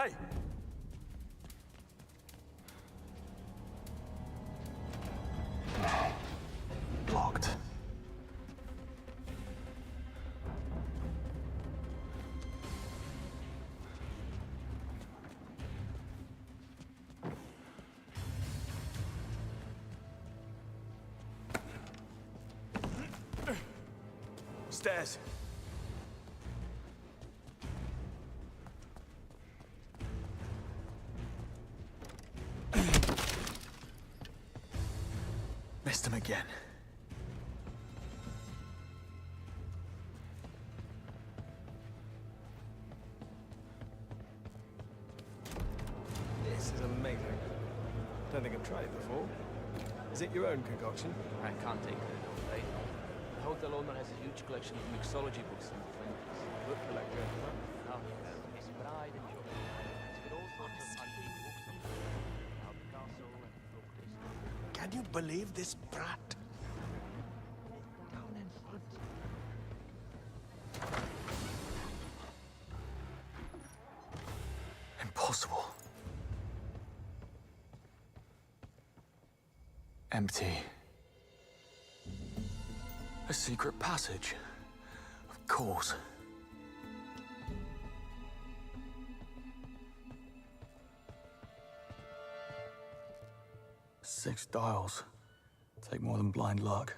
Hey! Locked. Stairs. Missed him again. This is amazing. Don't think I've tried it before. Is it your own concoction? I can't take credit, I'm afraid. The hotel owner has a huge collection of mixology books in the fingers. Look like a No, his pride and joy. He's got all sorts of antique books about the castle and local history. Can you believe this brat? Down in front. Impossible. Empty. A secret passage. Of course. Six dials. Take more than blind luck.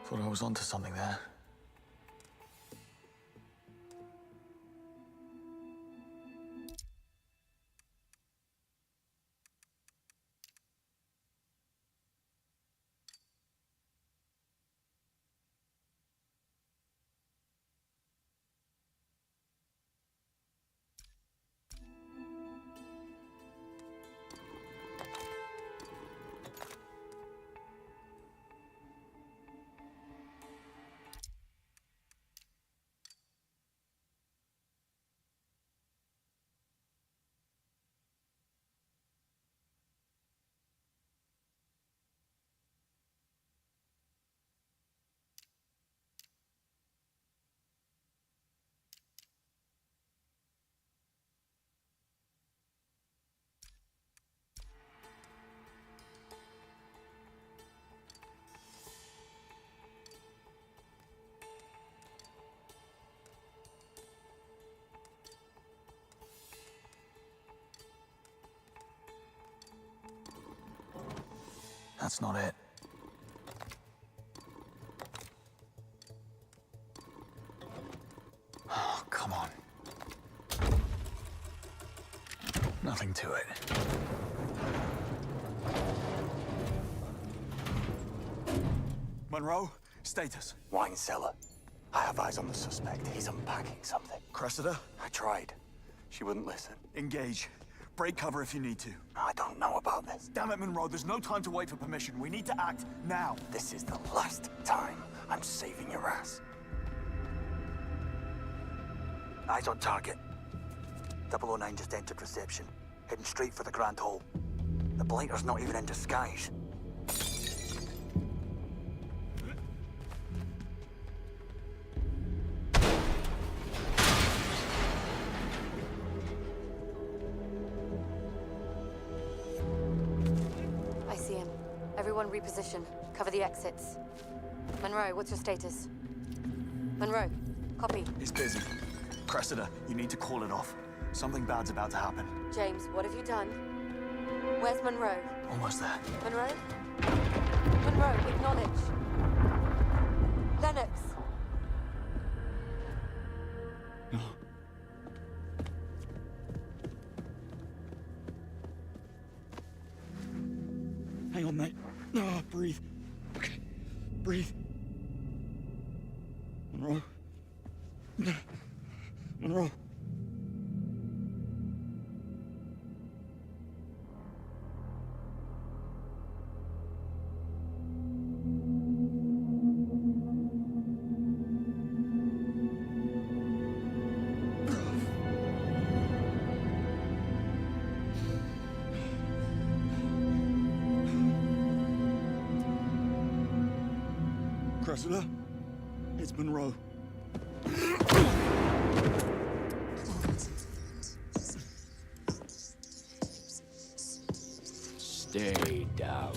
Thought I was onto something there. That's not it. Oh, come on. Nothing to it. Monroe, status. Wine cellar. I have eyes on the suspect. He's unpacking something. Cressida, I tried. She wouldn't listen. engage. Break cover if you need to. I don't know about this. Damn it, Monroe, there's no time to wait for permission. We need to act now. This is the last time I'm saving your ass. Eyes on target. 009 just entered reception, heading straight for the Grand Hall. The blighter's not even in disguise. everyone reposition. Cover the exits. Monroe, what's your status? Monroe, copy. He's busy. Cressida, you need to call it off. Something bad's about to happen. James, what have you done? Where's Monroe? Almost there. Monroe? Monroe, acknowledge. Lennox! No. Hang on, mate. No, breathe. Okay. Breathe. Monroe. Monroe. Cressida, it's Monroe. Stay down.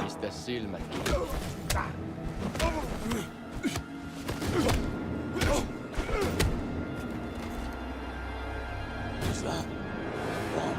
Pistä silmät kiinni. What's that? Bomb.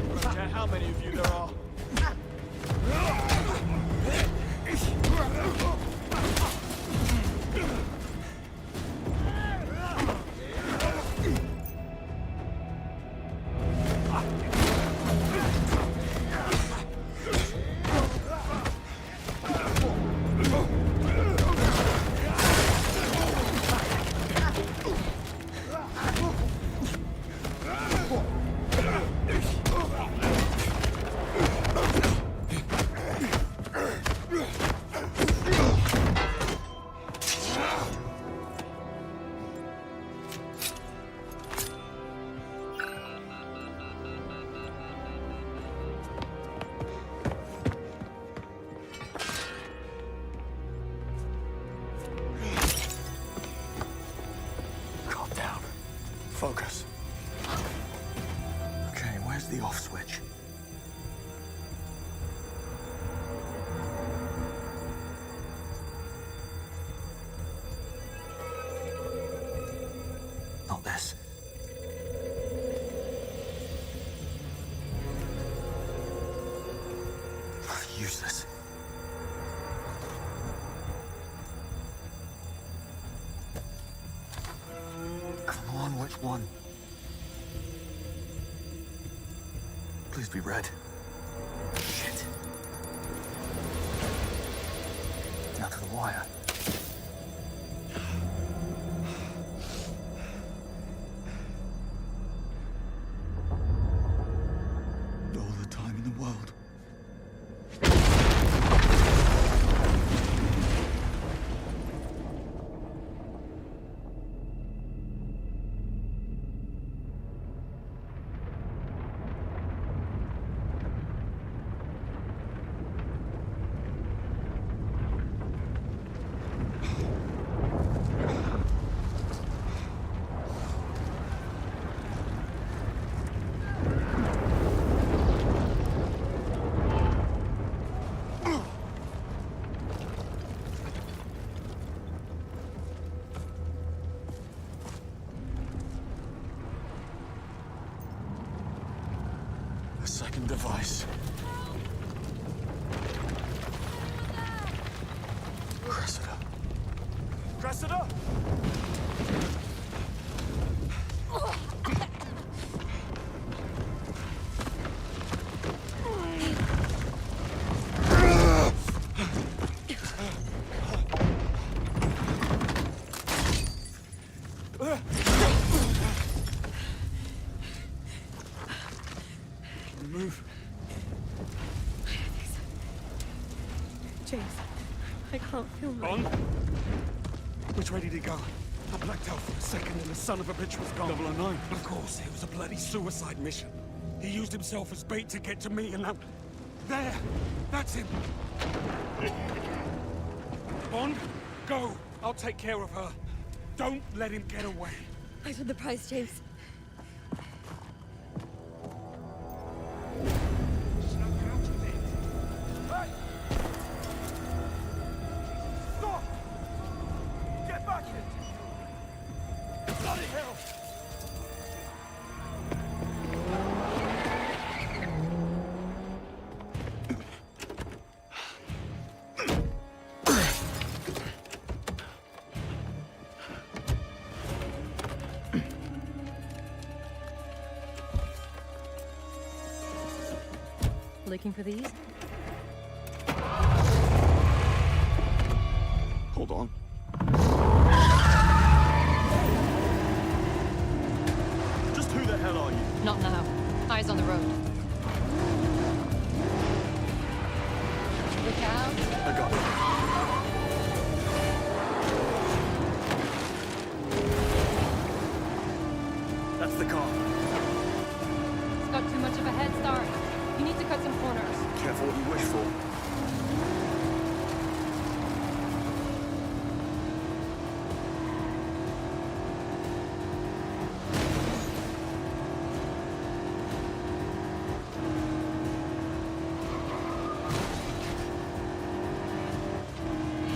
I don't care how many of you there are. Calm down. Focus. Okay, where's the off switch? Not this. Useless. Come on, which one? Please be red. Shit. Now to the wire. All the time in the world. tracking device. Cressida. Cressida! Move. James, I can't feel my... On. Which way did he go? I blacked out for a second and the son of a bitch was gone. 009. Of course, it was a bloody suicide mission. He used himself as bait to get to me and now... There! That's him! Bond, go! I'll take care of her. Don't let him get away. I paid the price, James. Hey! Stop! Get back here! Bloody hell! Looking for these? Hold on. Just who the hell are you? Not now. Eyes on the road. Look out. I got it. That's the car. It's got too much of a head start. You need to cut some corners. Careful what you wish for.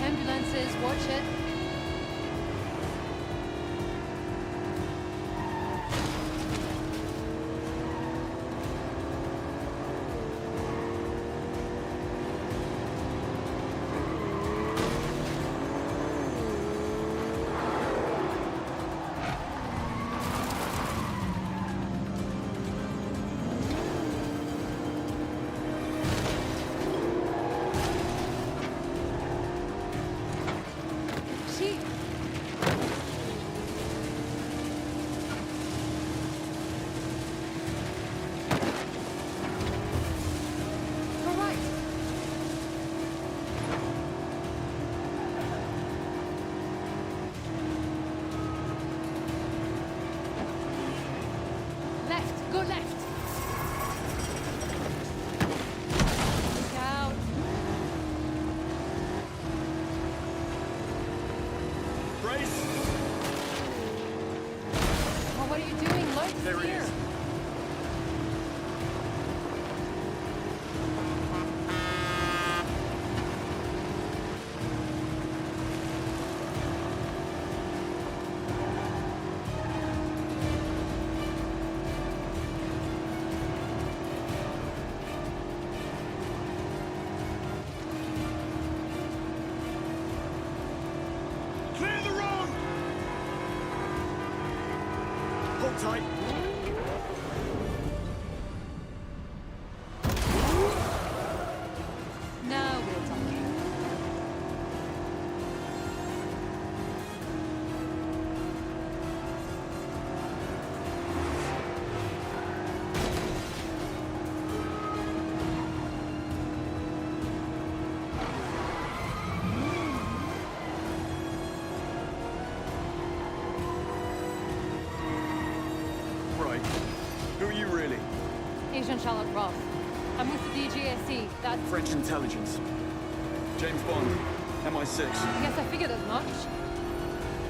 Ambulances, watch it. Go left. Look out. Brace! Oh, what are you doing? Light There he here. is. Clear the road! Hold tight. Now we're talking. Right. Who are you really? Agent Charlotte Roth. I'm with the DGSC. That's... French intelligence. James Bond. MI6. I guess I figured as much.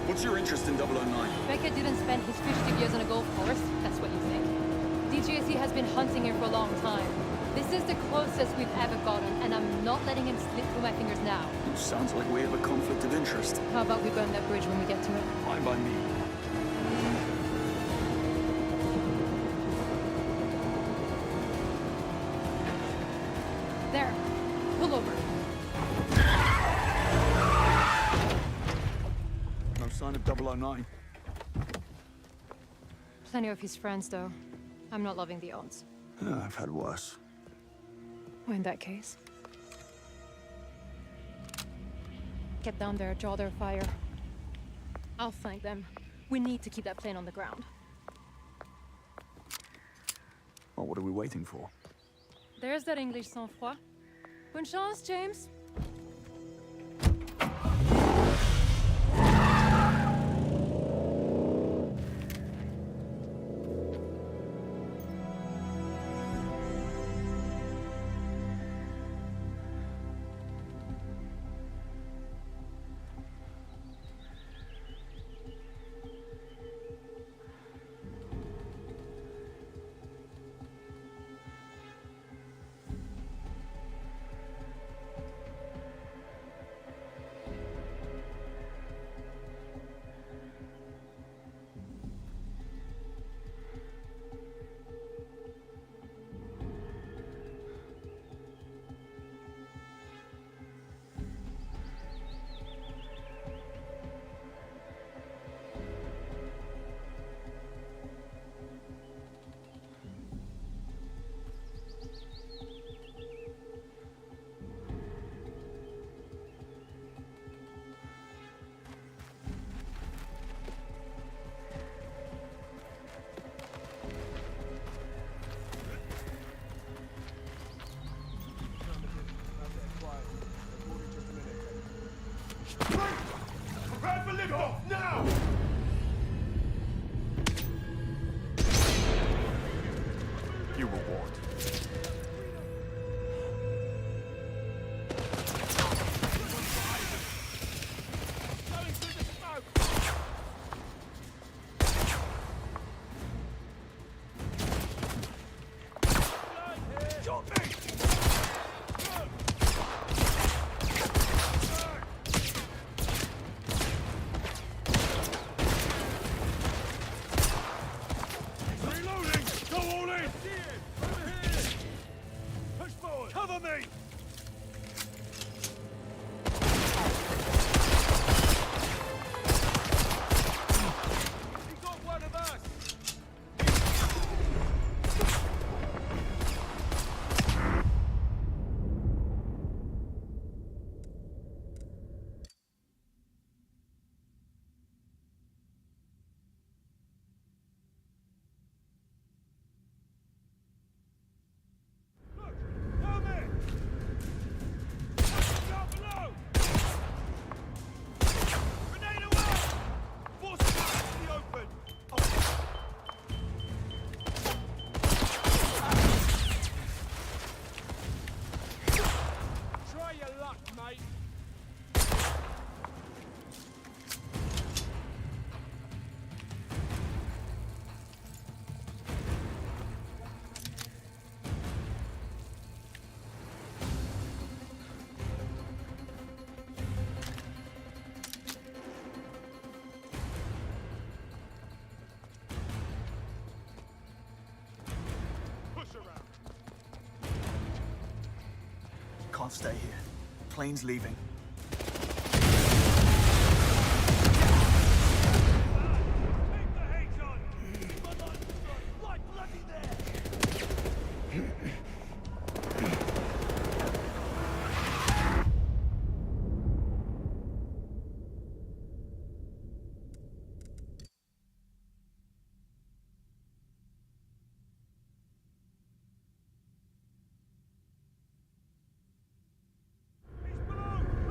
What's your interest in 009? Becca didn't spend his 50 years on a golf course. That's what you think. DGSC has been hunting him for a long time. This is the closest we've ever gotten, and I'm not letting him slip through my fingers now. Sounds like we have a conflict of interest. How about we burn that bridge when we get to it? Fine by me. sign of 009. Plenty of his friends, though. I'm not loving the odds. I've had worse. Well, in that case, get down there, draw their fire. I'll flank them. We need to keep that plane on the ground. Well, what are we waiting for? There's that English sang-froid. Bonne chance, James. Prepare for liftoff, now! You were warned. Reloading! Go all in! Over here! Push forward! Cover me! He got one of us! Look! Down there! Down below! Grenade away! Force it out into the open! Try your luck, mate! Push around! Can't stay here. Plane's leaving. Keep the heat on! Keep my lights on! Right bloody there! He's below!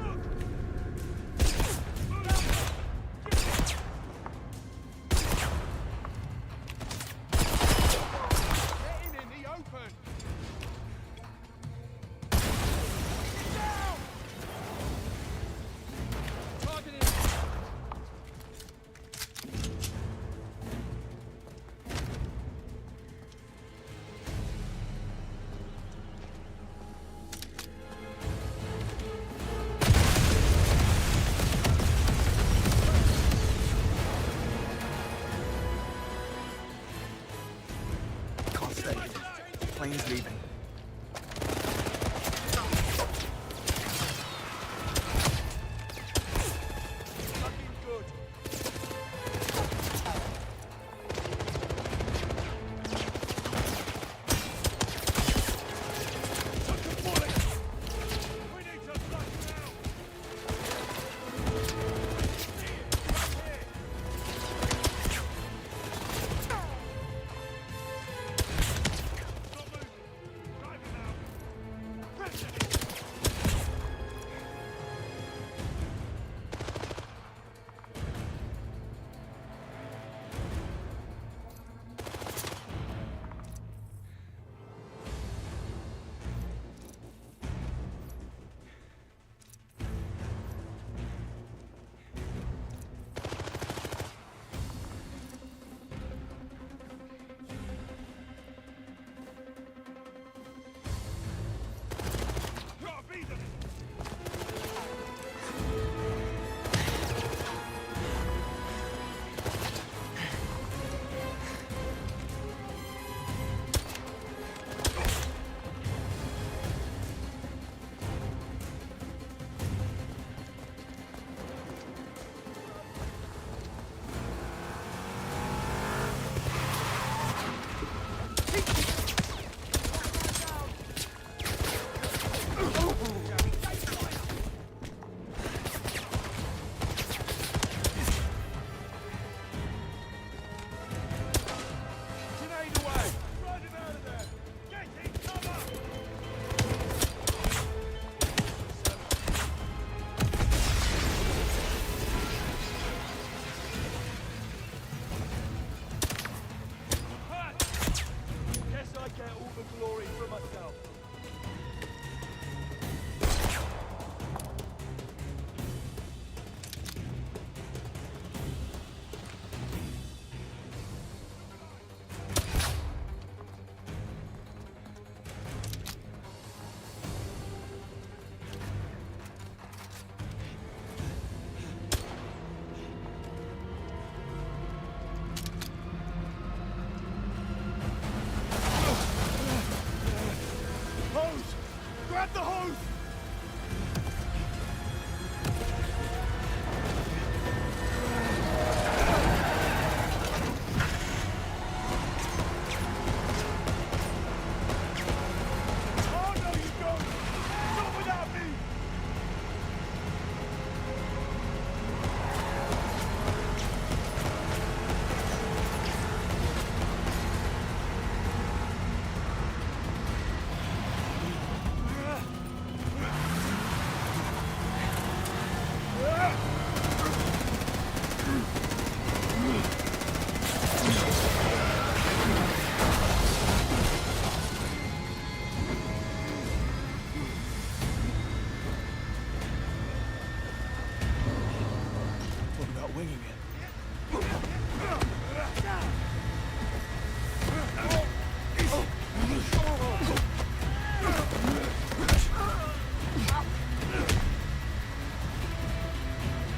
winging it.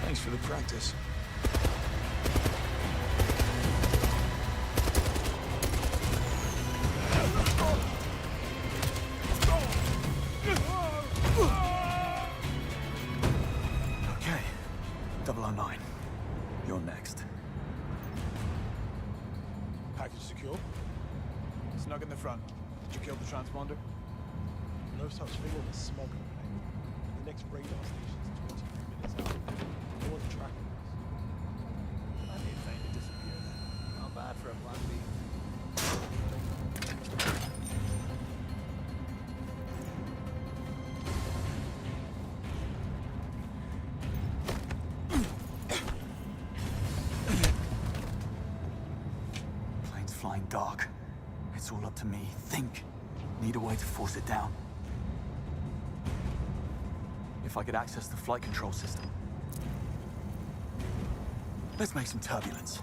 Thanks for the practice. Okay. 009. You're next. Package secure. Snug in the front. Did you kill the transponder? No such thing on the smog opening. The next radar station's 23 minutes out. No one's tracking us. I need Thane to disappear then. Not bad for a plan B. Plane's flying dark. It's all up to me. Think. Need a way to force it down. If I could access the flight control system. Let's make some turbulence.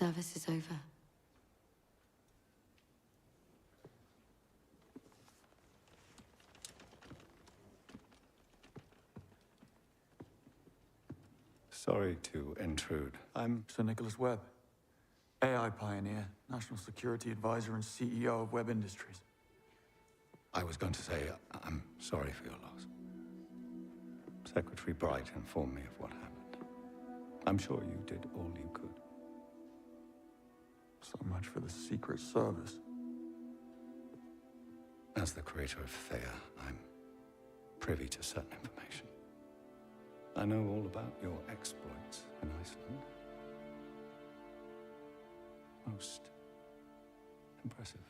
Service is over. Sorry to intrude. I'm Sir Nicholas Webb, AI pioneer, national security advisor, and CEO of Webb Industries. I was going to say, I'm sorry for your loss. Secretary Bright informed me of what happened. I'm sure you did all you could. So much for the Secret Service. As the creator of Thea, I'm privy to certain information. I know all about your exploits in Iceland. Most impressive.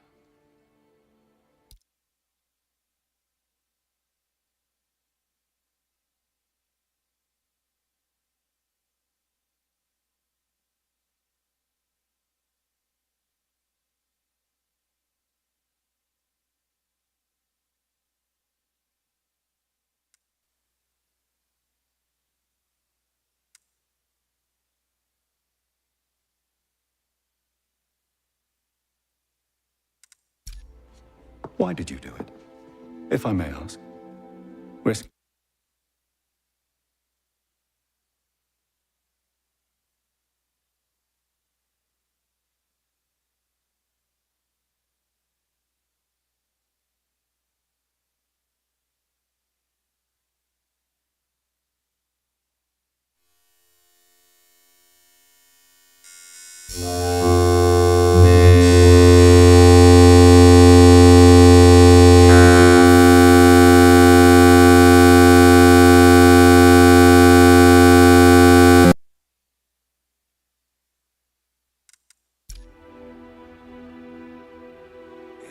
Why did you do it? If I may ask. Risk.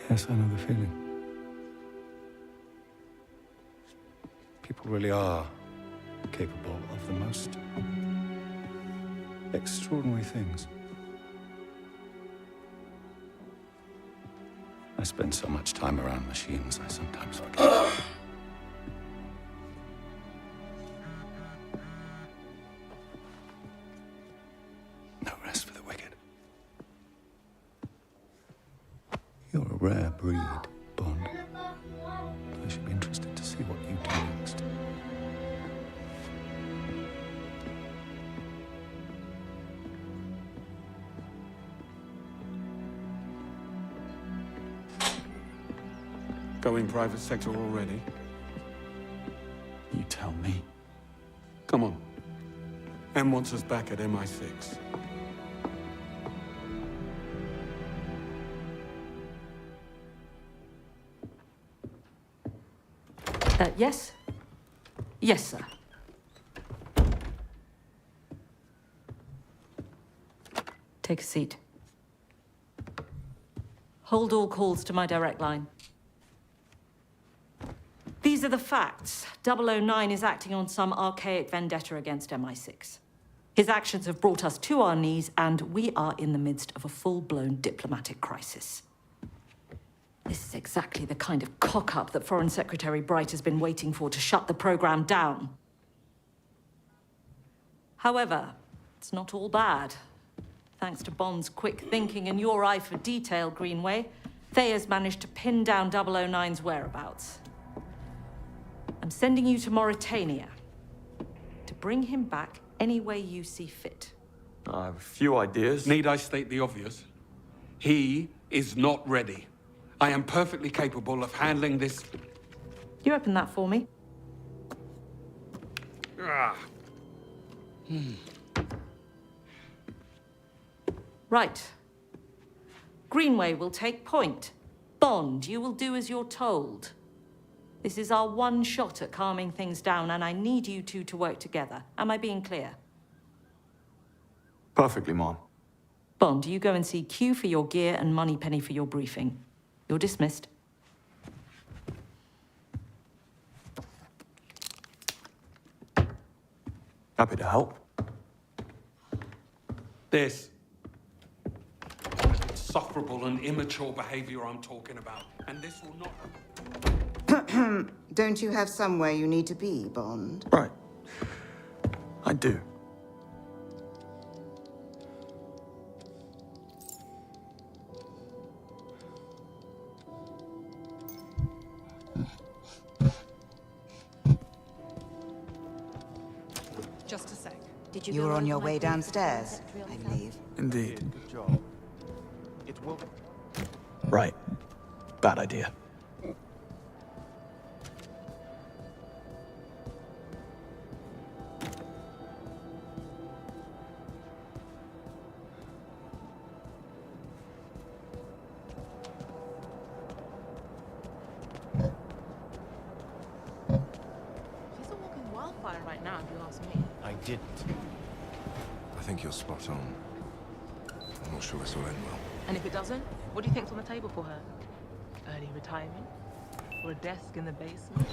Yes, I know the feeling. People really are capable of the most extraordinary things. I spend so much time around machines, I sometimes forget. No rest for the wicked. You're a rare breed, Bond. I should be interested to see what you do next. Going private sector already? You tell me. Come on. M wants us back at MI6. Yes? Yes, sir. Take a seat. Hold all calls to my direct line. These are the facts. 009 is acting on some archaic vendetta against MI6. His actions have brought us to our knees, and we are in the midst of a full-blown diplomatic crisis. This is exactly the kind of cock-up that Foreign Secretary Bright has been waiting for to shut the program down. However, it's not all bad. Thanks to Bond's quick thinking and your eye for detail, Greenway, Thea's managed to pin down 009's whereabouts. I'm sending you to Mauritania to bring him back any way you see fit. I have a few ideas. Need I state the obvious? He is not ready. I am perfectly capable of handling this. You open that for me? Right. Greenway will take point. Bond, you will do as you're told. This is our one shot at calming things down, and I need you two to work together. Am I being clear? Perfectly, Mom. Bond, you go and see Q for your gear and Moneypenny for your briefing. You're dismissed. Happy to help. This insufferable and immature behavior I'm talking about, and this will not... Don't you have somewhere you need to be, Bond? Right. I do. Just a sec. Did You were on your way downstairs, I believe. Indeed. Good job. It will... Right. Bad idea. She's a walking wildfire right now, if you ask me. I didn't. I think you're spot on. I'm not sure this will end well. And if it doesn't, what do you think's on the table for her? Early retirement? Or a desk in the basement?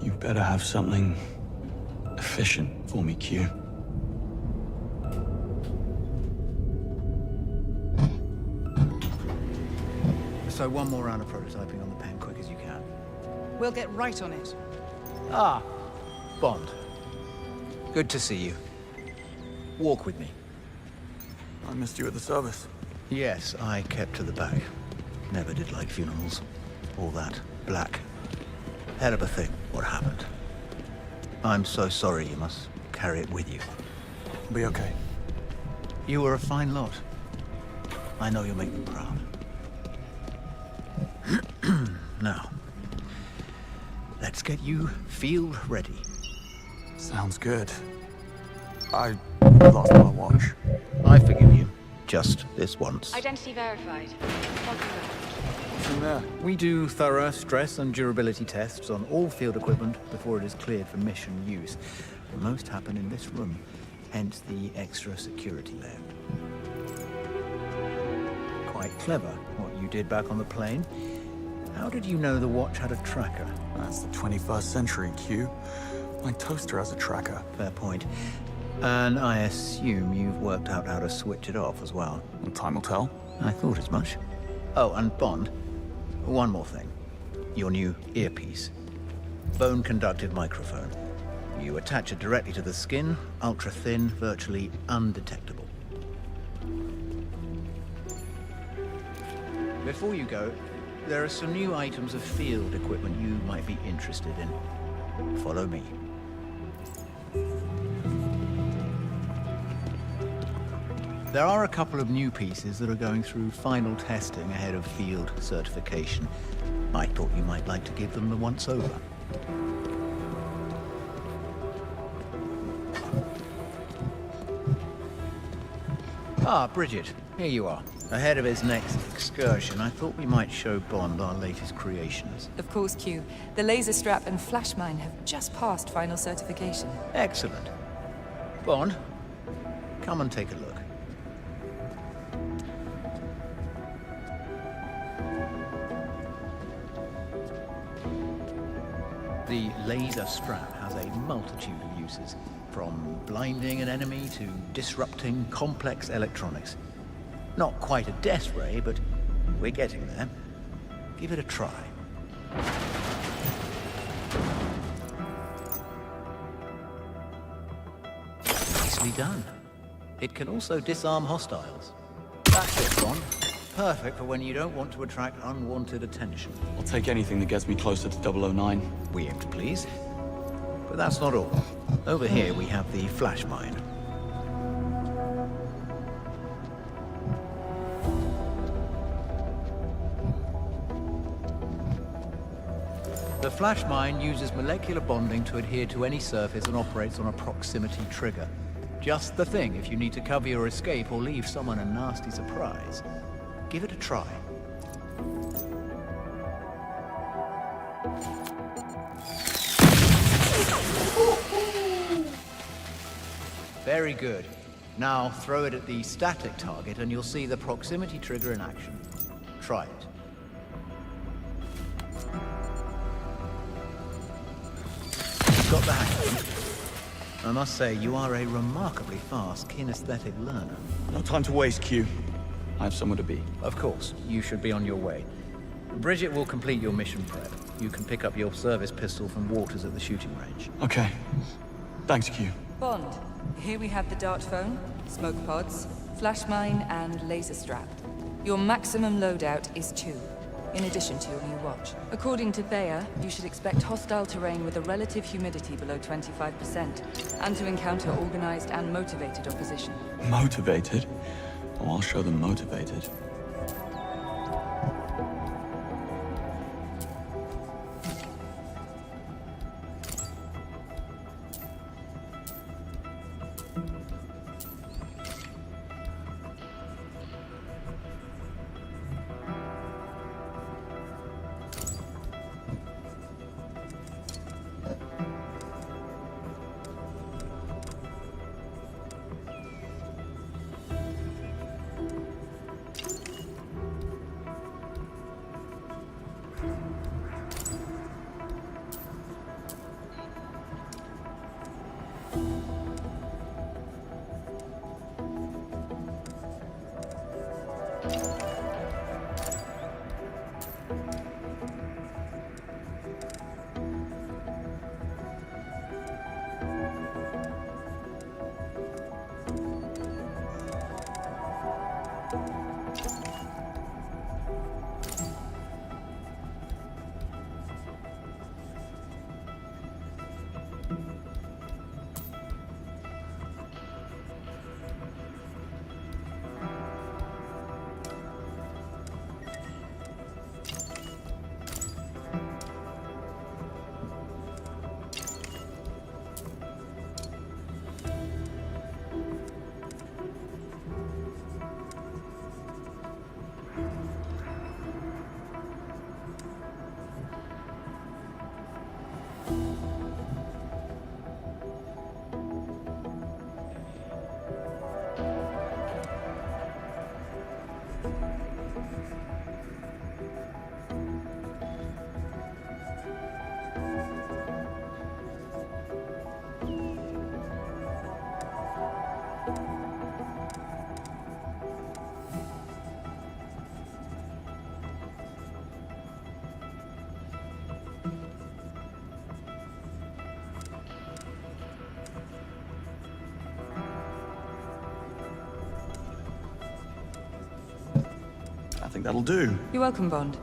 You better have something efficient for me, Q. So one more round of prototyping on the pen, quick as you can. We'll get right on it. Ah, Bond. Good to see you. Walk with me. I missed you at the service. Yes, I kept to the back. Never did like funerals. All that black. Hell of a thing, what happened. I'm so sorry you must carry it with you. Be okay. You were a fine lot. I know you'll make me proud. Now, let's get you field ready. Sounds good. I lost my watch. I forgive you. Just this once. Identity verified. What's in there? We do thorough stress and durability tests on all field equipment before it is cleared for mission use. Most happen in this room, hence the extra security layer. Quite clever what you did back on the plane. How did you know the watch had a tracker? That's the 21st century, Q. My toaster has a tracker. Fair point. And I assume you've worked out how to switch it off as well. Well, time will tell. I thought as much. Oh, and Bond, one more thing. Your new earpiece. Bone-conducted microphone. You attach it directly to the skin, ultra-thin, virtually undetectable. Before you go, there are some new items of field equipment you might be interested in. Follow me. There are a couple of new pieces that are going through final testing ahead of field certification. I thought you might like to give them the once-over. Ah, Bridget, here you are. Ahead of his next excursion, I thought we might show Bond our latest creations. Of course, Q. The laser strap and flash mine have just passed final certification. Excellent. Bond, come and take a look. The laser strap has a multitude of uses, from blinding an enemy to disrupting complex electronics. Not quite a death ray, but we're getting there. Give it a try. Nicely done. It can also disarm hostiles. That's it, Bond. Perfect for when you don't want to attract unwanted attention. I'll take anything that gets me closer to 009. We aim to please. But that's not all. Over here we have the flash mine. The flash mine uses molecular bonding to adhere to any surface and operates on a proximity trigger. Just the thing if you need to cover your escape or leave someone a nasty surprise. Give it a try. Very good. Now throw it at the static target and you'll see the proximity trigger in action. Try it. Got the hang of it. I must say, you are a remarkably fast kinesthetic learner. No time to waste, Q. I have somewhere to be. Of course, you should be on your way. Bridget will complete your mission prep. You can pick up your service pistol from Waters at the shooting range. Okay. Thanks, Q. Bond, Here we have the dart phone, smoke pods, flash mine, and laser strap. Your maximum loadout is 2, in addition to your new watch. According to Thayer, you should expect hostile terrain with a relative humidity below 25%, and to encounter organized and motivated opposition. Motivated? Oh, I'll show them motivated. I think that'll do. You're welcome, Bond.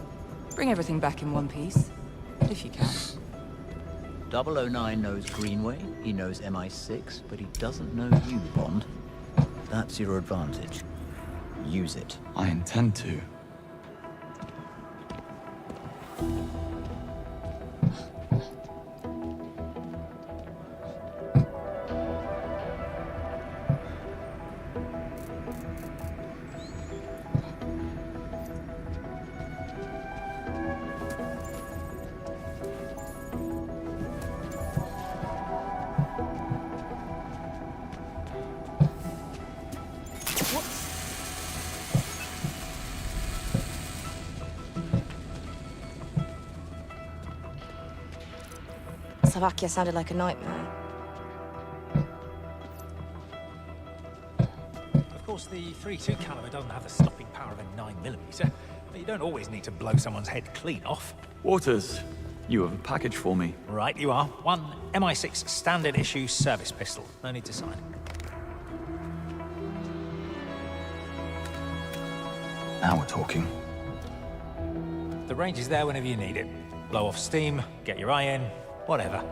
Bring everything back in one piece, if you can. 009 knows Greenway, he knows MI6, but he doesn't know you, Bond. That's your advantage. Use it. I intend to. Slovakia sounded like a nightmare. Of course, the .32 caliber doesn't have the stopping power of a 9mm, but you don't always need to blow someone's head clean off. Waters, you have a package for me. Right, you are. One MI6 standard issue service pistol. No need to sign. Now we're talking. The range is there whenever you need it. Blow off steam, get your eye in, whatever.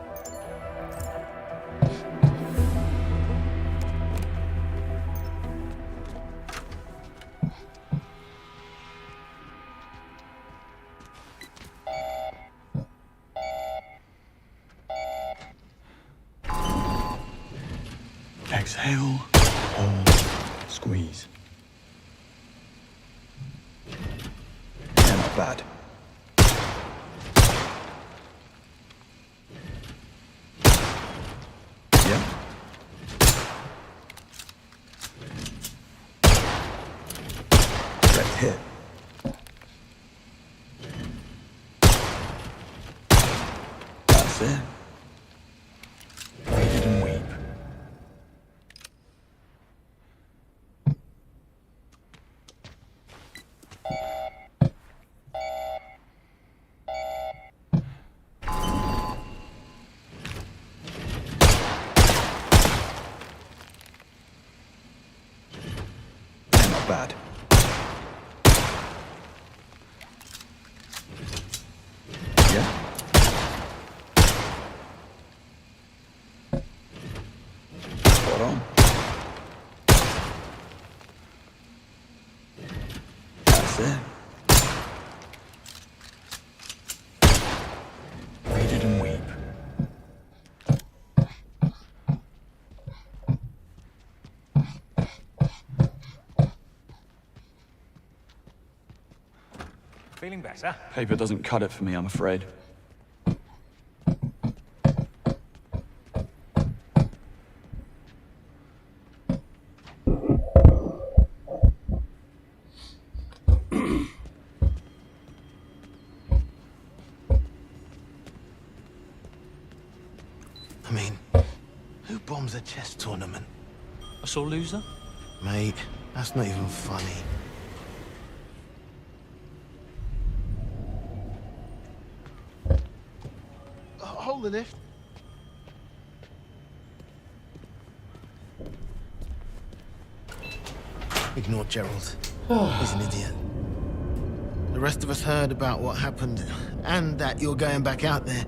Exhale, hold, squeeze. Yeah, not bad. Yeah. Direct hit. That's it. Waited and weep. on. That's it. Read it and weep. Feeling better? Paper doesn't cut it for me, I'm afraid. I mean, who bombs a chess tournament? A sore loser? Mate, that's not even funny. Hold the lift. Ignore Gerald. He's an idiot. The rest of us heard about what happened, and that you're going back out there.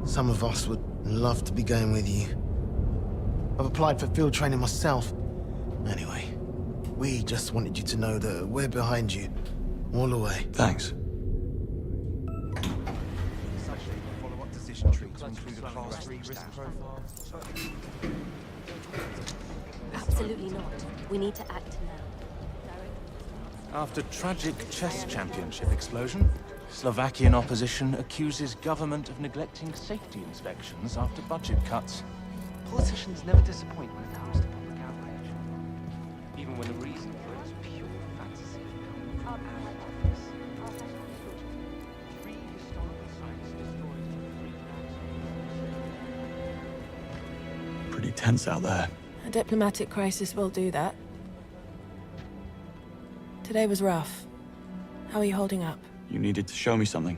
Some of us would love to be going with you. I've applied for field training myself. Anyway, we just wanted you to know that we're behind you, all the way. Thanks. Follow-up decision tree to include a class 3 risk profile. Absolutely not. We need to act now. After tragic chess championship explosion, Slovakian opposition accuses government of neglecting safety inspections after budget cuts. Politicians never disappoint when it comes to public outrage, even when the reason for it is pure fantasy. Three historical sites destroyed in Pretty tense out there. A diplomatic crisis will do that. Today was rough. How are you holding up? You needed to show me something.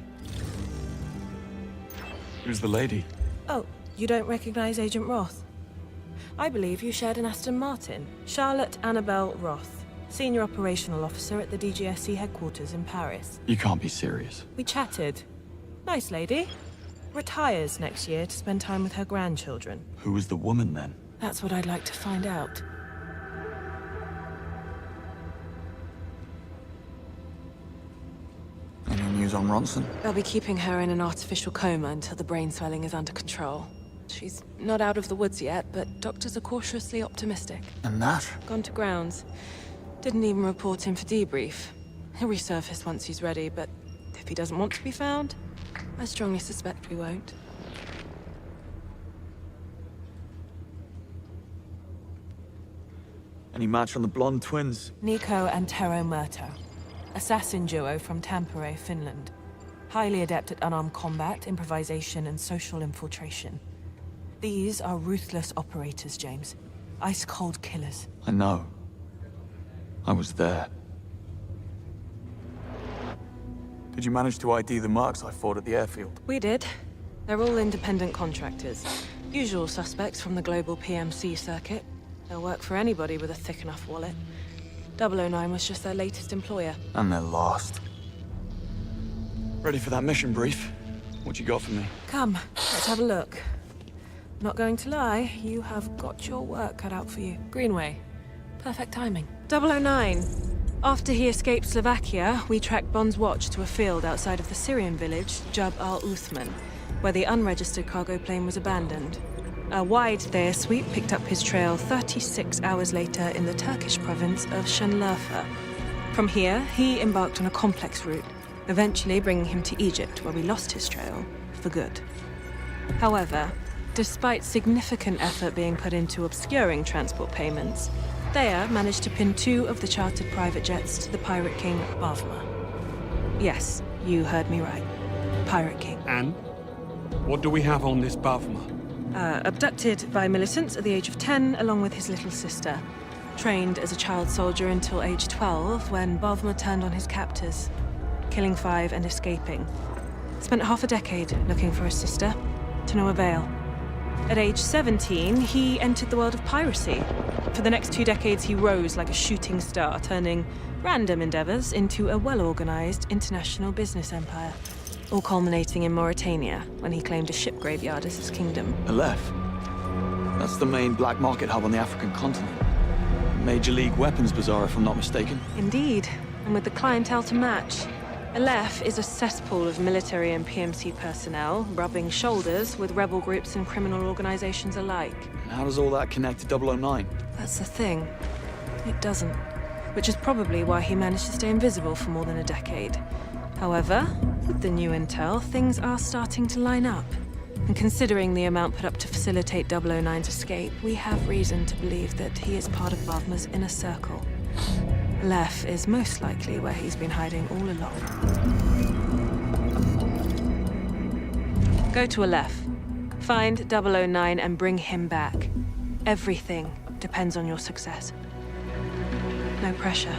Who's the lady? Oh, you don't recognize Agent Roth? I believe you shared an Aston Martin. Charlotte Annabelle Roth, Senior Operational Officer at the DGSE headquarters in Paris. You can't be serious. We chatted. Nice lady. Retires next year to spend time with her grandchildren. Who was the woman then? That's what I'd like to find out. Any news on Ronson? They'll be keeping her in an artificial coma until the brain swelling is under control. She's not out of the woods yet, but doctors are cautiously optimistic. And that? Gone to grounds. Didn't even report him for debrief. He'll resurface once he's ready, but if he doesn't want to be found, I strongly suspect we won't. Any match on the blonde twins? Nico and Tero Murto. Assassin duo from Tampere, Finland. Highly adept at unarmed combat, improvisation, and social infiltration. These are ruthless operators, James. Ice-cold killers. I know. I was there. Did you manage to ID the marks I fought at the airfield? We did. They're all independent contractors. Usual suspects from the global PMC circuit. They'll work for anybody with a thick enough wallet. 009 was just their latest employer. And they're lost. Ready for that mission brief? What you got for me? Come, let's have a look. Not going to lie, you have got your work cut out for you. Greenway. Perfect timing. 009. After he escaped Slovakia, we tracked Bond's watch to a field outside of the Syrian village, Jab al-Uthman, where the unregistered cargo plane was abandoned. A wide air sweep picked up his trail 36 hours later in the Turkish province of Şanlıurfa. From here, he embarked on a complex route, eventually bringing him to Egypt, where we lost his trail for good. However, despite significant effort being put into obscuring transport payments, Thea managed to pin 2 of the chartered private jets to the Pirate King, Bavma. Yes, you heard me right. Pirate King. And? What do we have on this Bavma? Abducted by militants at the age of 10, along with his little sister. Trained as a child soldier until age 12, when Bavma turned on his captors, killing 5 and escaping. Spent half a decade looking for his sister, to no avail. At age 17, he entered the world of piracy. For the next 2 decades, he rose like a shooting star, turning random endeavors into a well-organized international business empire. All culminating in Mauritania, when he claimed a ship graveyard as his kingdom. Aleph? That's the main black market hub on the African continent. Major League weapons bazaar, if I'm not mistaken. Indeed, and with the clientele to match. Aleph is a cesspool of military and PMC personnel, rubbing shoulders with rebel groups and criminal organizations alike. And how does all that connect to 009? That's the thing. It doesn't. Which is probably why he managed to stay invisible for more than a decade. However, with the new intel, things are starting to line up. And considering the amount put up to facilitate 009's escape, we have reason to believe that he is part of Wagner's inner circle. Aleph is most likely where he's been hiding all along. Go to Aleph. Find 009 and bring him back. Everything depends on your success. No pressure.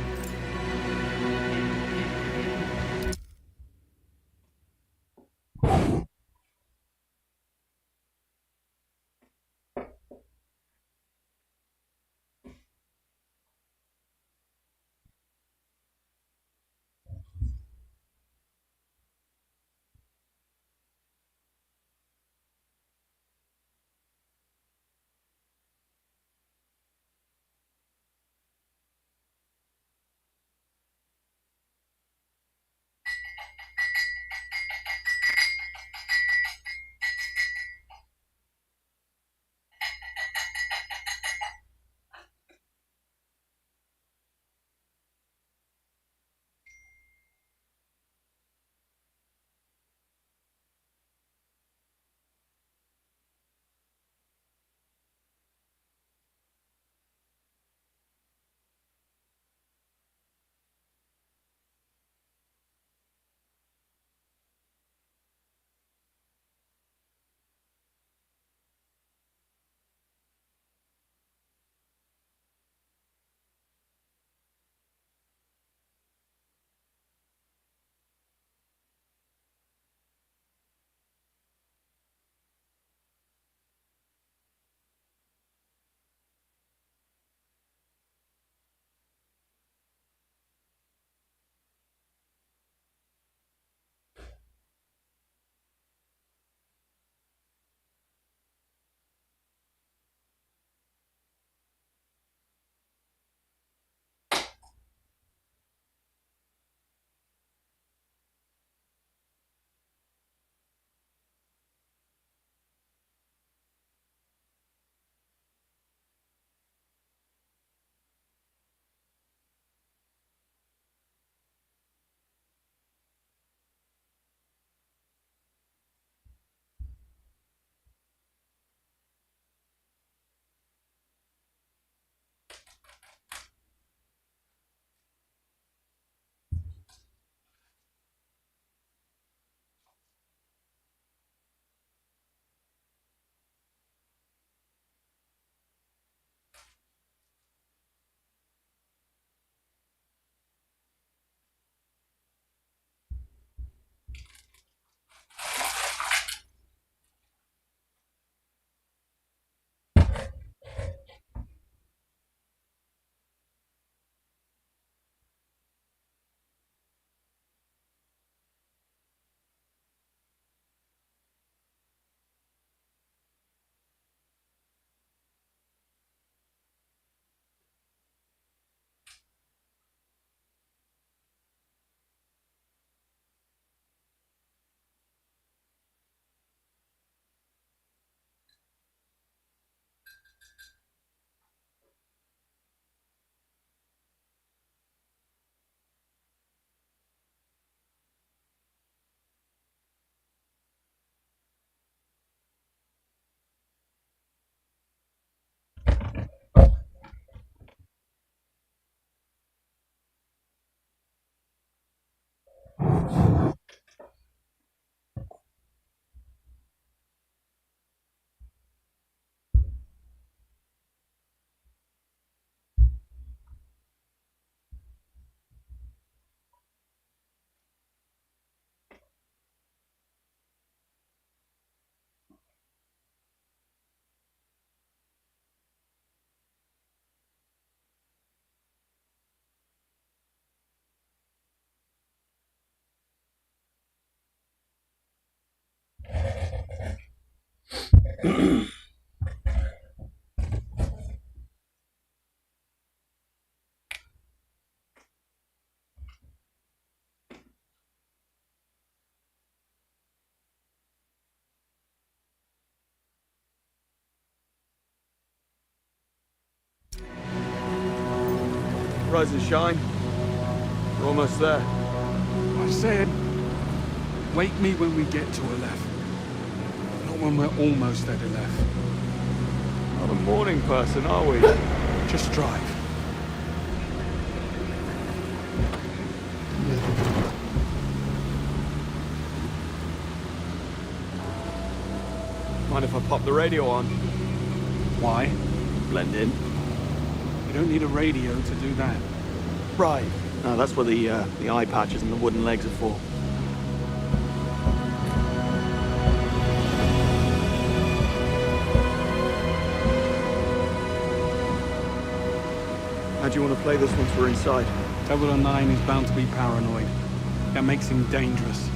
rise and shine. We're almost there. I said, wake me when we get to 11. Not when we're almost at 11. Not a morning person, are we? Just drive. Mind if I pop the radio on? Why? Blend in. You don't need a radio to do that. Right. No, that's what the eye patches and the wooden legs are for. How do you want to play this once we're inside? 009 is bound to be paranoid. That makes him dangerous.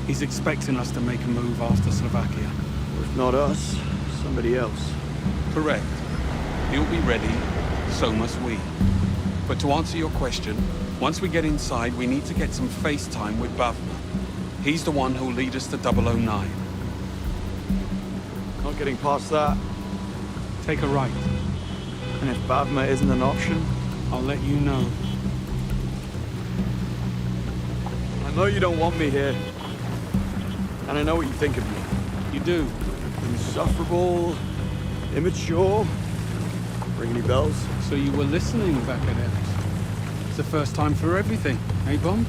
He's expecting us to make a move after Slovakia. If not us, somebody else. Correct. He'll be ready, so must we. But to answer your question, once we get inside, we need to get some face time with Bavma. He's the one who'll lead us to 009. Not getting past that. Take a right. And if Bavma isn't an option? I'll let you know. I know you don't want me here. And I know what you think of me. You do. Insufferable, immature. Ring any bells? So you were listening back at Ellis. It's the first time for everything, eh, Bond?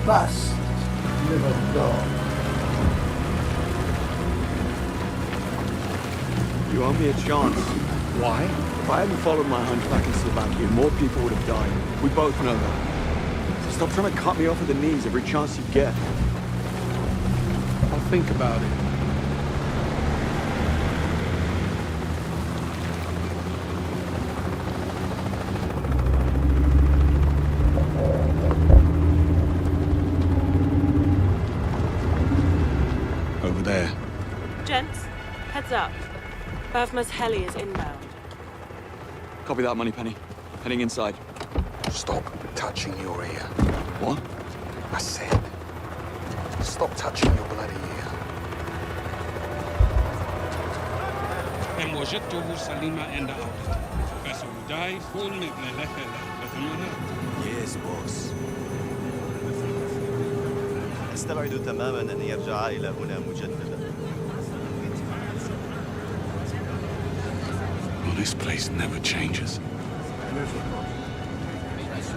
Bust. Little dog. You owe me a chance. Why? If I hadn't followed my hunch back in Slovakia, more people would have died. We both know that. So stop trying to cut me off at the knees every chance you get. I'll think about it. Over there. Gents, heads up. Bavma's heli is inbound. Copy that, Moneypenny. Heading inside. Stop touching your ear. What? I said, stop touching your bloody ear. Yes, boss. أستبعد تماما أن يرجع إلى هنا مجددا. Well, this place never changes.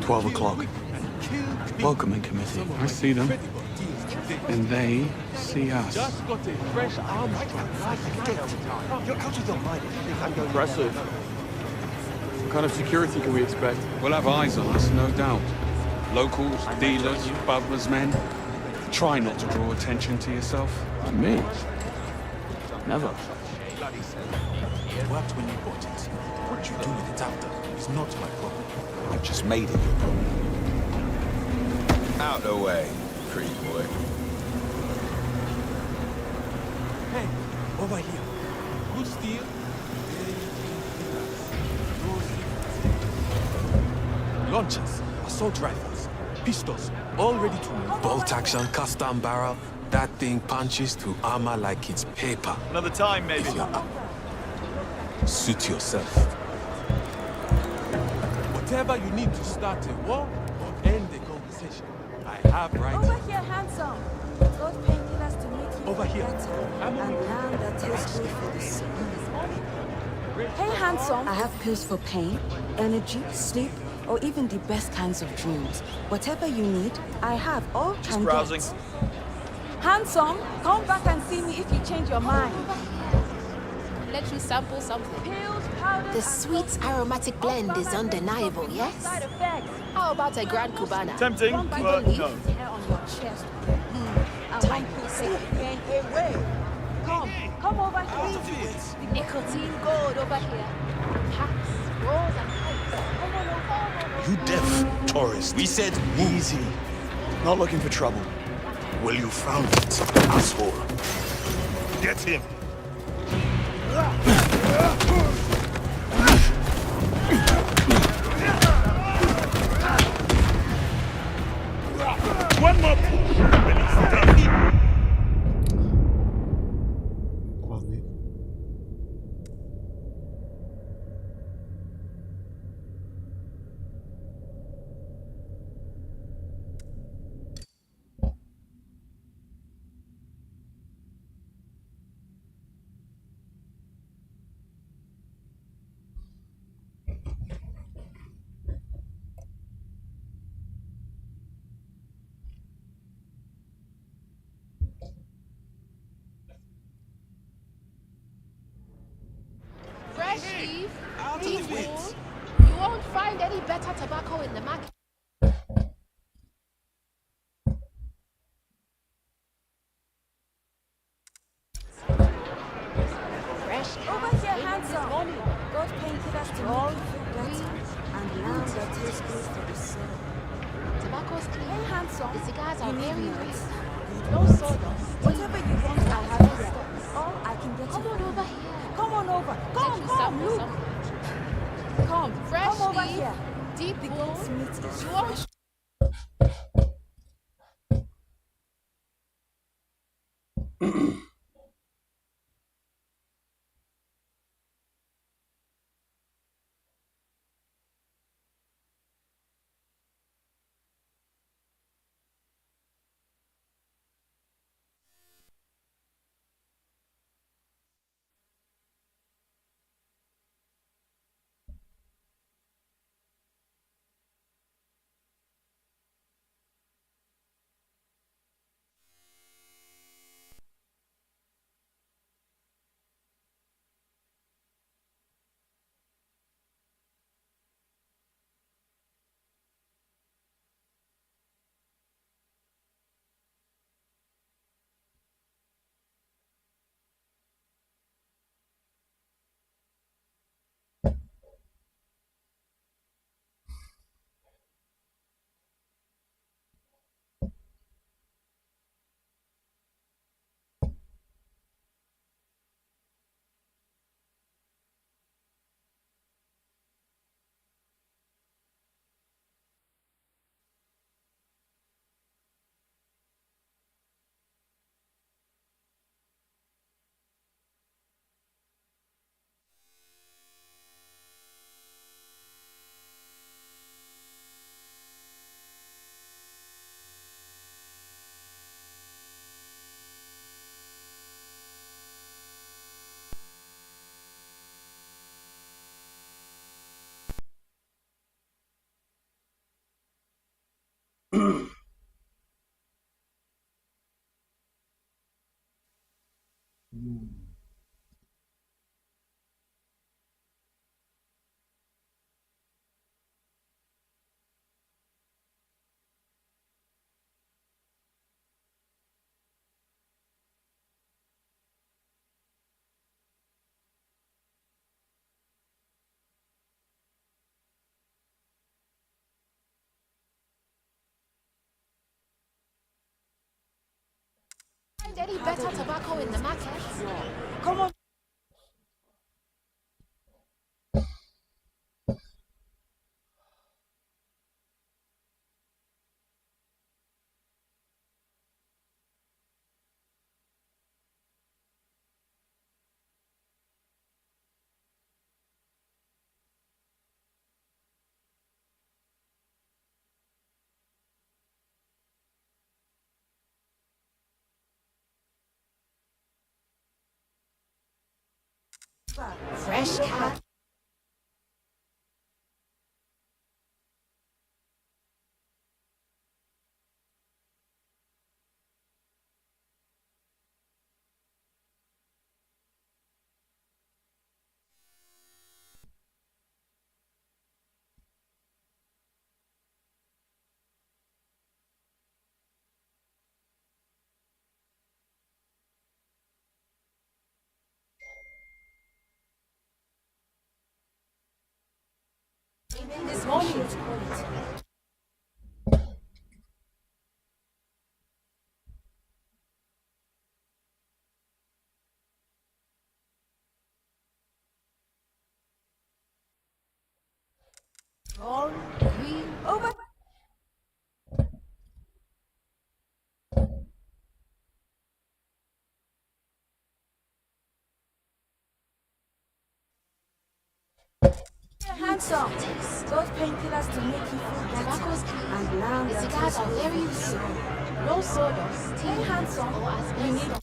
12 o'clock. Welcoming committee. I see them. And they see us. Just got a fresh arms truck last night. You're out of your mind. I think I'm going Impressive. What kind of security can we expect? We'll have eyes on us, no doubt. Locals, dealers, Bavma's men. Try not to draw attention to yourself. Me? Never. It worked when you bought it. What you do with it after is not my problem. I've just made it your problem. Out the way, pretty boy. Hey, over here. Good steel. Launchers, assault rifles, pistols, all ready to move. Bolt action, custom barrel. That thing punches through armor like it's paper. Another time, maybe. If you're up, suit yourself. Whatever you need to start a war or end the conversation, I have right. Over here, handsome. Those painkillers to make you Over here. better. And now that tastes good for the soul. Hey, handsome. I have pills for pain, energy, sleep, or even the best kinds of dreams. Whatever you need, I have all Just browsing. Handsome, come back and see me if you change your mind. Let you sample something. Pills, powders, The sweet aromatic blend is undeniable, yes? How about a Grand Cubana? Tempting, One by but the leaf. no. hair on your chest. Time. Pain away. Come over here. Nicotine gold over here. Packs, rolls, and pipes. Come on over. You deaf, tourist. We said easy. Not looking for trouble. Well, you found it, asshole. Get him. Fresh leaf, deep wool. You won't find any better tobacco in the market. Fresh Over here, handsome. God painted us to All make you feel better. And now that tastes good for the soul. Tobacco's clean. Hey, handsome. The cigars are You need very nuts. real. No sawdust. Whatever you want, I have here. All I can get. Come on over here. Come on over. Come, you come, sample look. some. Come, Fresh come over leaf, here. deep The wool. goat's meat is You fresh. won't find any better tobacco in the market. Come on. Fresh cat. This morning. All green. Over. handsome. Those painkillers to make you feel better. And now The the cigars are very real. No sawdust, Hey, handsome. or You need asbestos.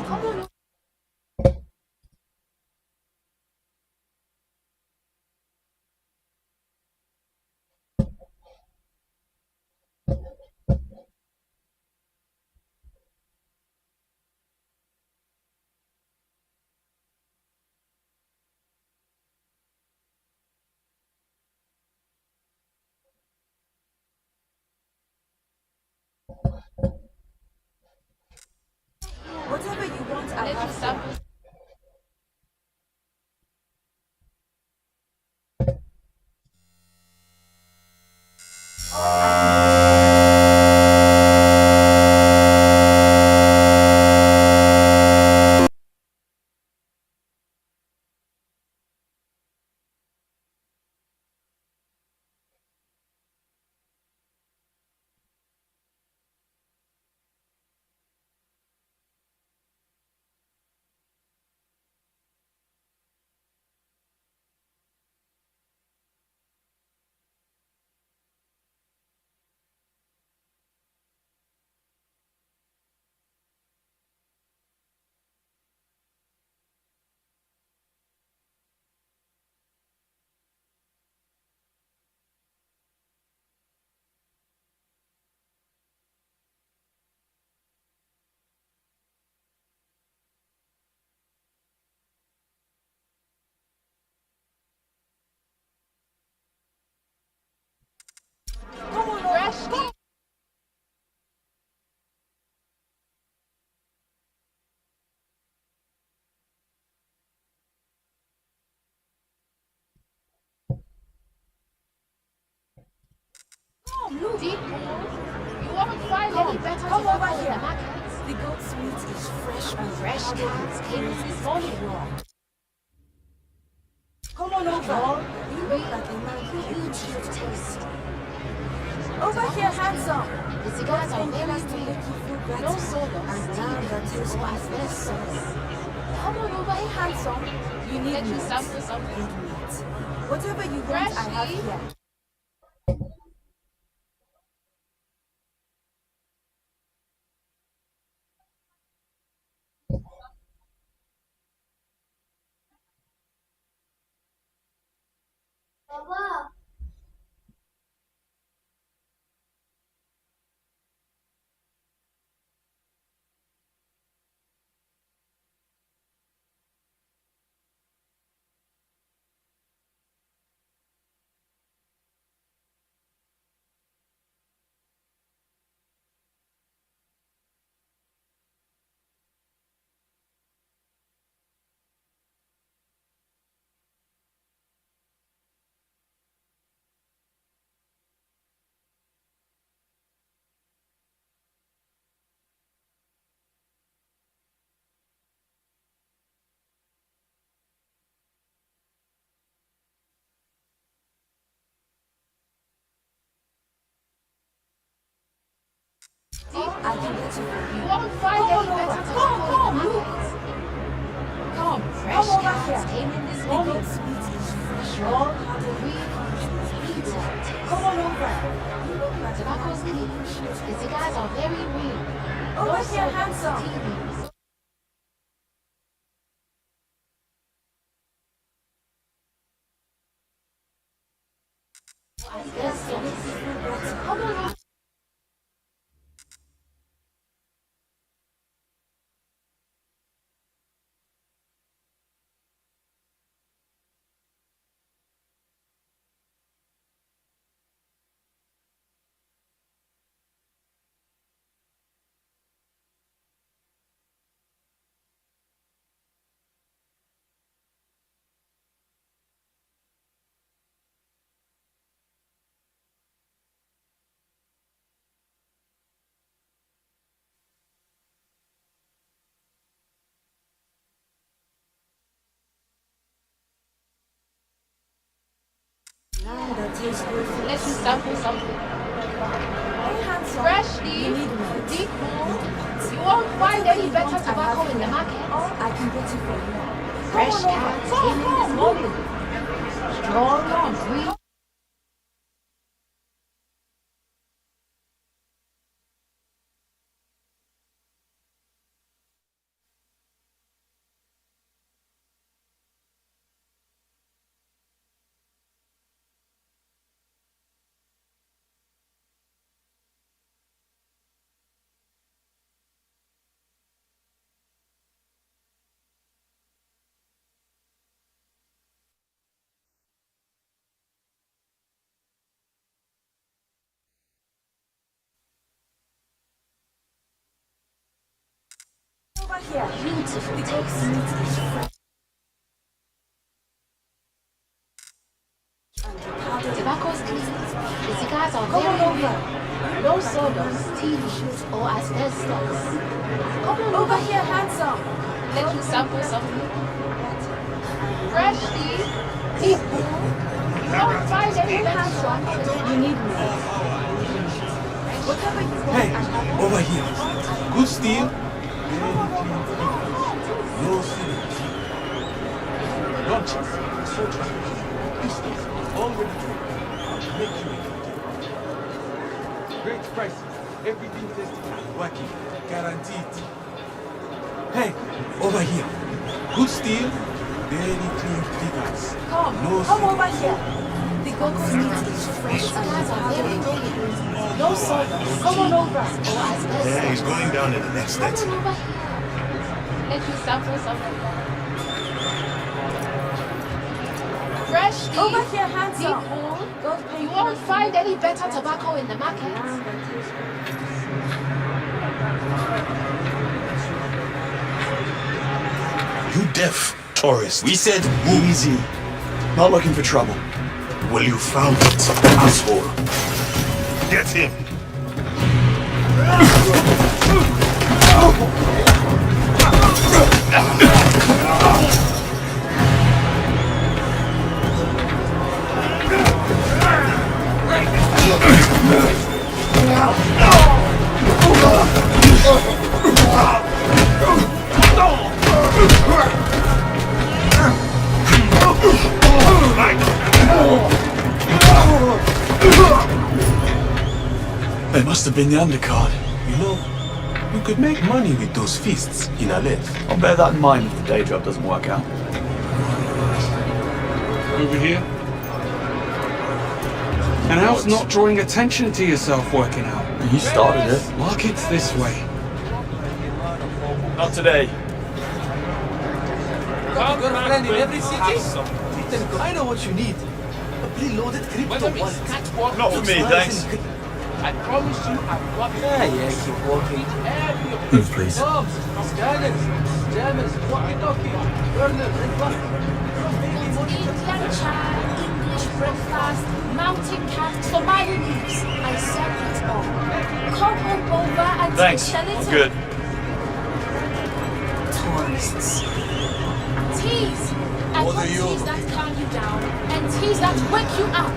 Come on. whatever you want, I have some. Come on, fresh. Look. Deep pools. You won't find any better Come over tobacco here. than Macca's. The goat's meat is fresh and Fresh cans came in this morning. Come on over. You look like a man who eats your taste. Over here, handsome. The cigars are very to make real. you feel better. No sawdust, And now the taste or is asbestos. Come on over here, handsome. You need Let me meat. sample something. Good meat. Whatever you want, Fresh I have meat. here. Papa. I can get you. You won't find any better tobacco than Macca's. Come, fresh Come over cans here. came in this The morning. goat's meat is fresh. All How do real countries. Come on over. You look like a man Tobacco's who clean. eats your The cigars are very real. Over No here, sawdust, handsome. TVs. Asbestos. Come on. tastes good for Let me sample something. Freshly, deep mold. You won't find any better tobacco in the market. Oh, I can get it for you. Fresh cans came in this morning. Strong and green. Over here. Beautiful The taste. goat's meat is fresh. Tobacco's clean. The cigars are very real. No sawdust, TVs, or asbestos. Come on Over here, handsome. Let me sample something. Freshly, deep mold. You won't find any better. You need me. Whatever you want, Hey, I have. over here. Good steel. No syringe. Launches, soldiers, pistols, all ready to make you a great prices. Everything tested, working, guaranteed. Hey, over here. Good steel, very clean figures. Come over here. The goat's meat is fresh These and cigars are very powdered. real. No sawdust, come on over. Or asbestos. Yeah, he's going down in an instant. Come on over here. Let me sample something. Fresh leaf, Over here, handsome. deep mold. You won't find any better tobacco in the market. You deaf, tourist. We said easy. Not looking for trouble. Well, you found it, asshole. Get him. They must have been the undercard. You know, you could make money with those fists in a lift. I'll bear that in mind if the day job doesn't work out. Over here. And how's not drawing attention to yourself working out? You started it. Market's this way. Not today. Got a friend in every city? Then I know what you need. A preloaded crypto wallet. Not for me, thanks. I promise you I've got it. Yeah, keep walking. Move, please. Bombs, scanners, jammers, walkie-talkie, burners, and Indian chai, English breakfast, mountain cat, Somali leaves. I said it all. Come on over and Thanks. sell it. I'm good. Tourists. Teas. I want teas that calm you down and teas that wake you up.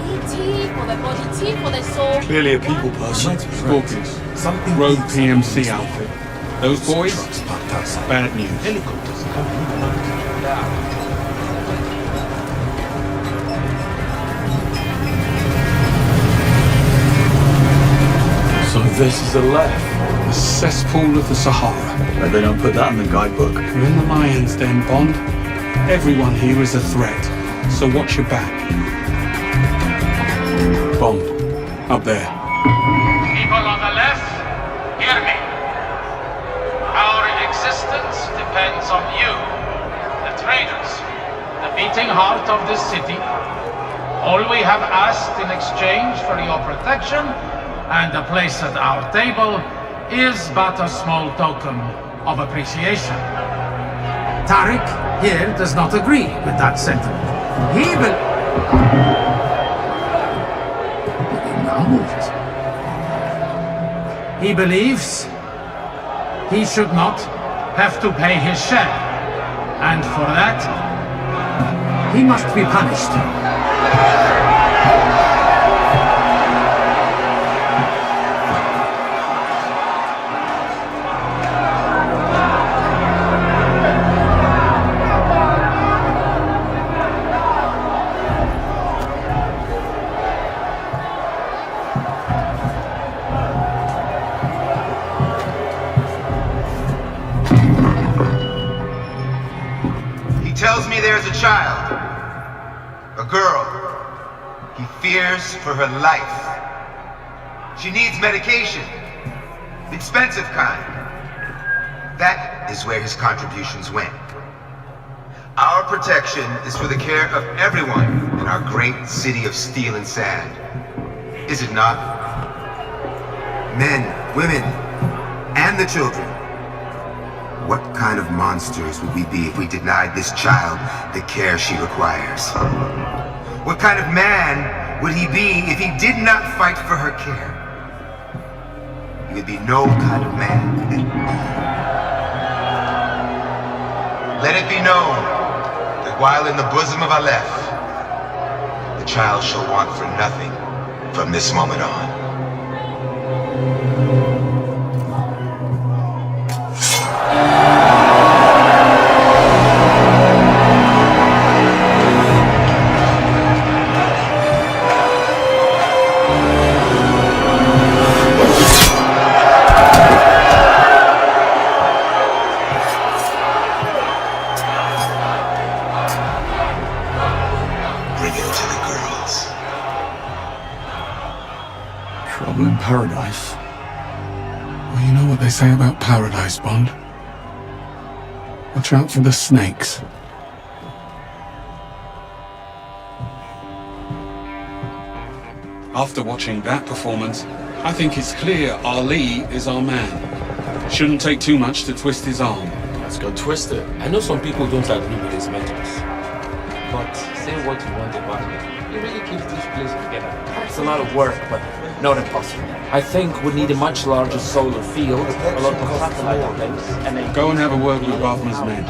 Need tea for the body, tea for the soul. Clearly a people person. Scorpions. Something Rogue big, PMC outfit. Those boys? trucks parked outside. Bad news. Helicopters. So this is the left. The cesspool of the Sahara. But they don't put that in the guidebook. We're in the lion's den, Bond. Everyone here is a threat, so watch your back. Bond, up there. People on the left, hear me. Our existence depends on you, the traders, the beating heart of this city. All we have asked in exchange for your protection and a place at our table is but a small token of appreciation. Tariq here does not agree with that sentiment. He believes he should not have to pay his share, and for that, he must be punished. tells me there's a child, a girl. He fears for her life. She needs medication, the expensive kind. That is where his contributions went. Our protection is for the care of everyone in our great city of steel and sand. Is it not? Men, women, and the children. What kind of monsters would we be if we denied this child the care she requires? What kind of man would he be if he did not fight for her care? He would be no kind of man. Let it be known that while in the bosom of Aleph, the child shall want for nothing from this moment on. Trouble in paradise. Well, you know what they say about paradise, Bond. Watch out for the snakes. After watching that performance, I think it's clear Ali is our man. Shouldn't take too much to twist his arm. Let's go twist it. I know some people don't agree with his methods. But say what you want about him. He really keeps this place together. It's a lot of work, but not impossible. I think we need a much larger solar field, a lot of satellite uplinks, and then Go and have a word with Rothman's men.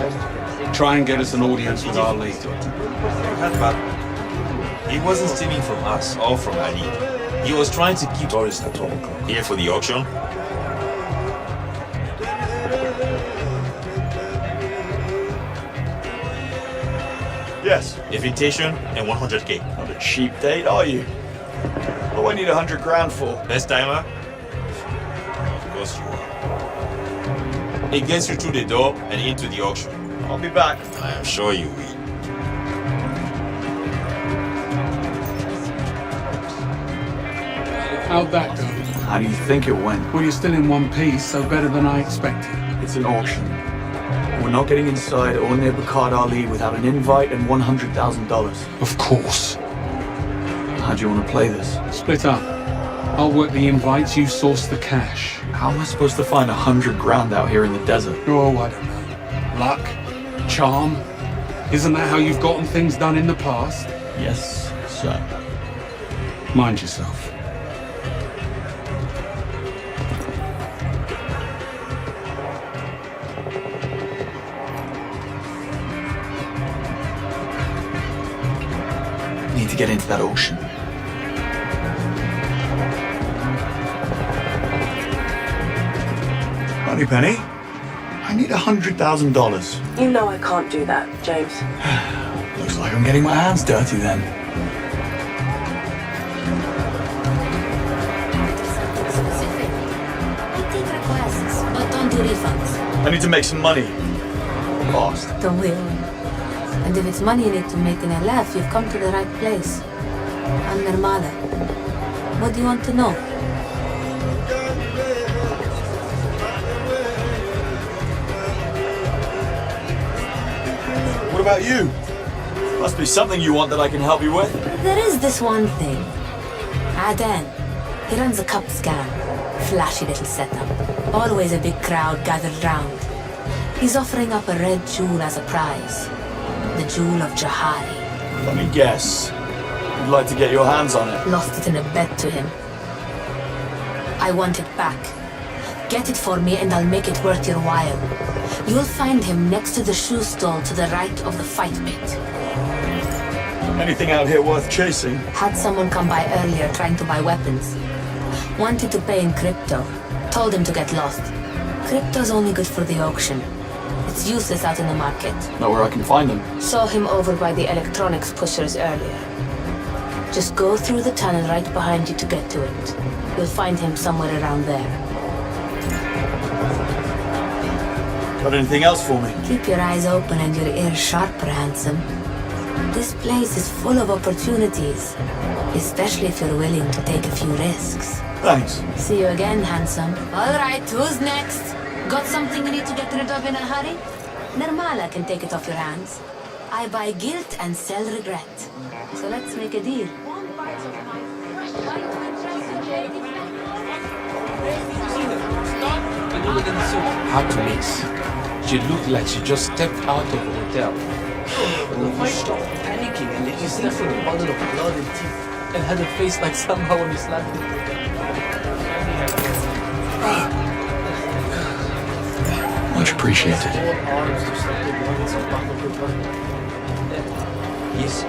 Try and get us an audience with Ali. He wasn't stealing from us or from Ali. He was trying to keep tourists at home. Here for the auction. Yes. Invitation and 100K. Not a cheap date, are you? What do I need 100 grand for? Best timer? Of course you are. It gets you through the door and into the auction. I'll be back. I am sure you will. How'd that go? How do you think it went? Well, you're still in one piece, so better than I expected. It's an auction. We're not getting inside or near Bakard Ali without an invite and $100,000. Of course. How do you want to play this? Split up. I'll work the invites, you source the cash. How am I supposed to find 100 grand out here in the desert? Oh, I don't know. Luck? Charm? Isn't that how you've gotten things done in the past? Yes, sir. Mind yourself. Need to get into that auction. Moneypenny, I need $100,000. You know I can't do that, James. Looks like I'm getting my hands dirty then. But don't do refunds. I need to make some money. Fast. Don't we all? And if it's money you need to make in LF, you've come to the right place. I'm Nirmala. What do you want to know? What about you? Must be something you want that I can help you with. There is this one thing. Aden. He runs a cup scam. Flashy little setup. Always a big crowd gathered round. He's offering up a red jewel as a prize. The jewel of Jahari. Let me guess. You'd like to get your hands on it. Lost it in a bet to him. I want it back. Get it for me and I'll make it worth your while. You'll find him next to the shoe stall to the right of the fight pit. Anything out here worth chasing? Had someone come by earlier trying to buy weapons. Wanted to pay in crypto. Told him to get lost. Crypto's only good for the auction. It's useless out in the market. Know where I can find him? Saw him over by the electronics pushers earlier. Just go through the tunnel right behind you to get to it. You'll find him somewhere around there. Got anything else for me? Keep your eyes open and your ears sharper, handsome. This place is full of opportunities, especially if you're willing to take a few risks. Thanks. See you again, handsome. All right, who's next? Got something you need to get rid of in a hurry? Nirmala can take it off your hands. I buy guilt and sell regret. So let's make a deal. Hard to miss. She looked like she just stepped out of a hotel. You stopped panicking and let you sniff from a bottle of blood and teeth and had a face like somehow when you slapped it. Much appreciated. Yes,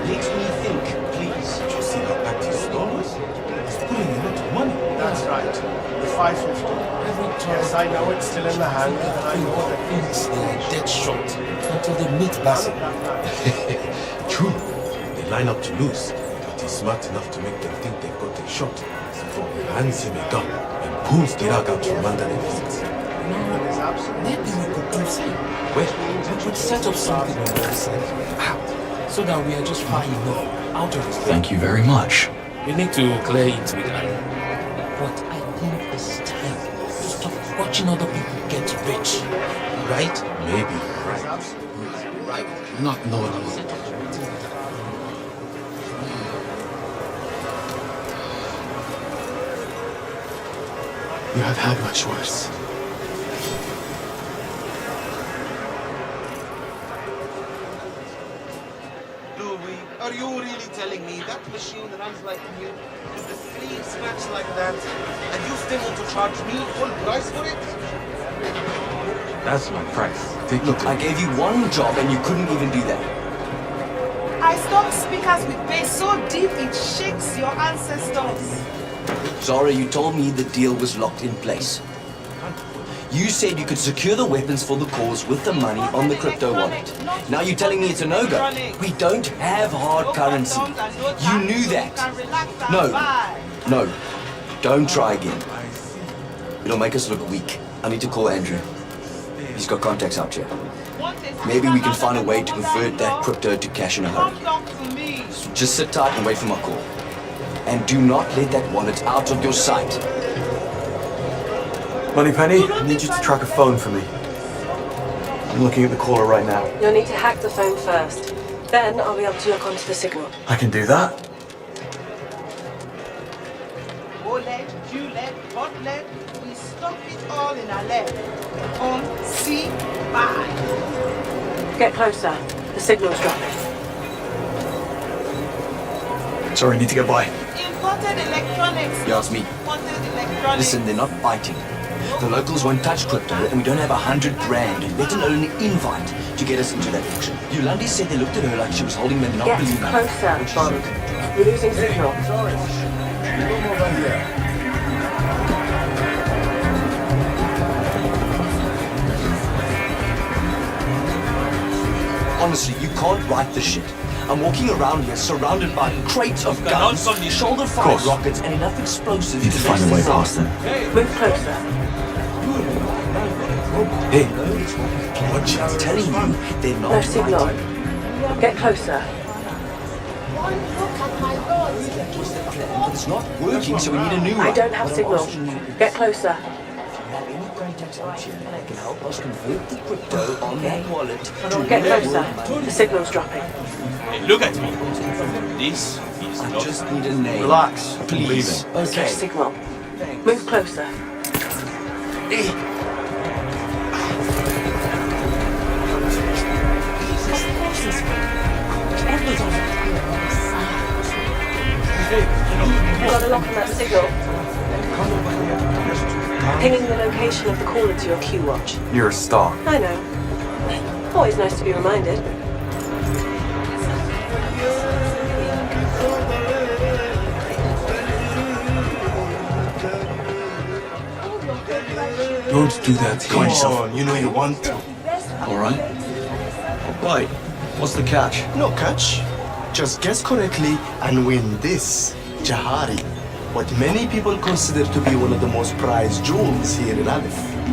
makes me think, please. Did you see how back his store was? He's pulling a lot of money. That's right. The 550. Yes, I know it's still in the hand, and I know that It's a dead shot until they meet Basil. True. They line up to lose, but he's smart enough to make them think they've got a shot. So he hands him a gun and pulls the rug out from under the vest. Maybe we could do something. Wait, we could set up something on the other side. So that we are just far enough out of this. Thank you very much. We need to clear it with Alan. But I think it's time to stop watching other people get rich. Right? Maybe. Right. Not knowing. you have had much worse. Louis, are you really telling me that machine runs like new, with the sleeves scratched like that, and you still want to charge me full price for it? That's my price. Look, I gave you one job and you couldn't even do that. I stock speakers with bass so deep it shakes your ancestors. Zara, you told me the deal was locked in place. You said you could secure the weapons for the cause with the money on the crypto wallet. Now you're telling me it's a no-go. We don't have hard currency. You knew that. No, don't try again. It'll make us look weak. I need to call Andrew. He's got contacts out here. Maybe we can find a way to convert that crypto to cash in a hurry. So just sit tight and wait for my call. And do not let that wallet out of your sight. Moneypenny, I need you to track a phone for me. I'm looking at the caller right now. You'll need to hack the phone first. Then I'll be able to look onto the signal. I can do that. OLED, QLED, BOTLED, we stuff it all in a LED. On, see, buy. Get closer. The signal's dropping. Sorry, I need to get by. Imported electronics. Yeah, it's me. Imported electronics. Listen, they're not fighting. The locals won't touch crypto, and we don't have 100 grand, let alone an invite to get us into that auction. Yolandi said they looked at her like she was holding monopoly Get money. closer, Bond. We're losing signal. Honestly, you can't write this shit. I'm walking around here surrounded by crates of guns, shoulder-fired rockets, and enough explosives Need to find a way past them. Move closer. Hey, I'm telling you, they're not No signal. fighting. Get closer. But it's not working, so we need a new one. I don't have signal. Get closer. Contacts out here that can help us convert the crypto on that wallet to Get real closer. money. The signal's dropping. Hey, look at me. This is I not... just need a name. Relax. Please. There's no signal. Move closer. You've got a lock on that signal. Pinging the location of the caller to your Q watch. You're a star. I know. Always nice to be reminded. Don't do that. Come on, you know you want to. All right. Right. What's the catch? No catch. Just guess correctly and win this. Jahari. What many people consider to be one of the most prized jewels here in Aleph.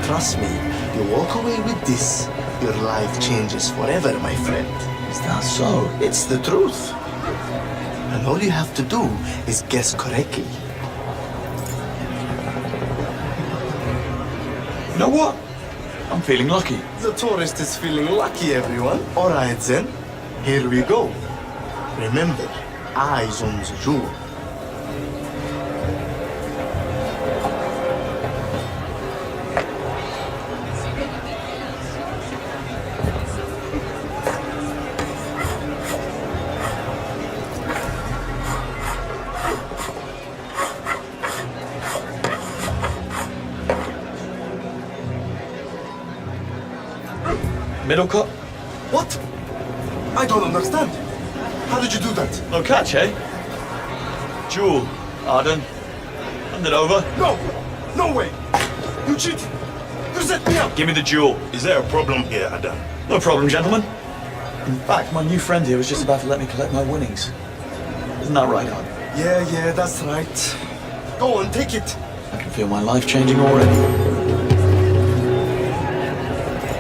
Trust me, you walk away with this, your life changes forever, my friend. Is that so? It's the truth. And all you have to do is guess correctly. You know what? I'm feeling lucky. The tourist is feeling lucky, everyone. All right, then. Here we go. Remember, eyes on the jewel. Middle cut? What? I don't understand. How did you do that? No catch, eh? Jewel, Arden. Hand it over. No! No way! You cheated! You set me up! Give me the jewel. Is there a problem here, Adam? No problem, gentlemen. In fact, my new friend here was just about to let me collect my winnings. Isn't that right, Arden? Yeah, that's right. Go on, take it. I can feel my life changing already.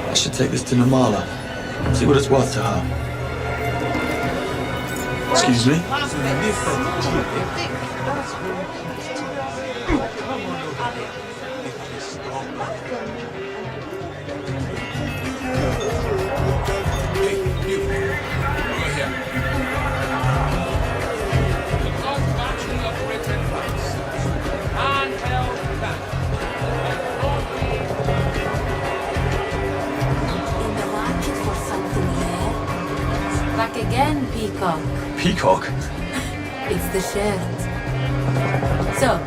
I should take this to Namala. See what it's worth to her. Excuse me? Back again, Peacock. Peacock? It's the shirt. So,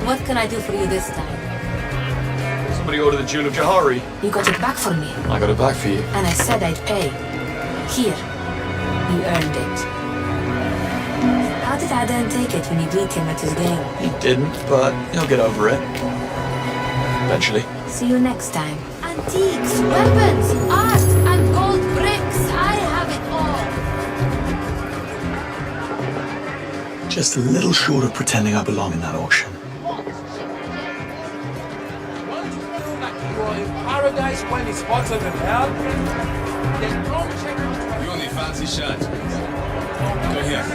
what can I do for you this time? Somebody ordered the Jewel of Jahari. You got it back for me. I got it back for you. And I said I'd pay. Here. You earned it. How did Adan take it when you beat him at his game? He didn't, but he'll get over it. Eventually. See you next time. Antiques, weapons, art, and gold bricks. I have it all. Just a little short of pretending I belong in that auction. You are in paradise when it's hotter than hell. Then don't check it. You only fancy shirt. Go here.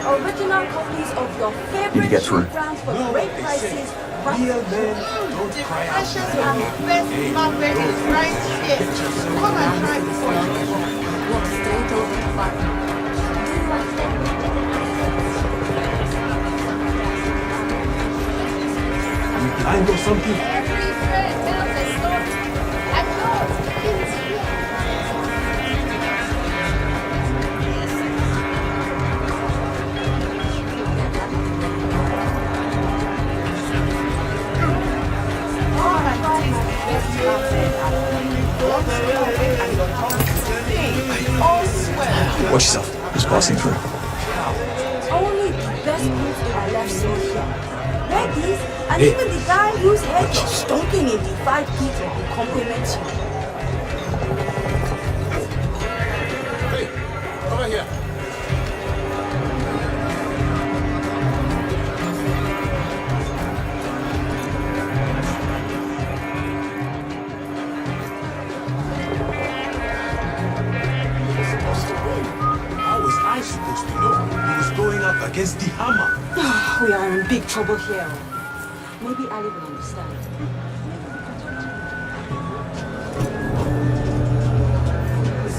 Original copies of your Need to favorite get through. shoe brands for great prices. Real men don't cry out. Precious and best market is right here. Come and try this one. Walk straight over to Farm. Do you want them? I know something. Every friend tells a story. And yours is here. Watch yourself. Just passing through. Only the best boots in our left sold here. Ladies, and even the guy whose head you're stomping in the 5 feet will compliment you. Hey, over here. How was I supposed to know? He was going up against the hammer. We are in big trouble here. Maybe Ali will understand.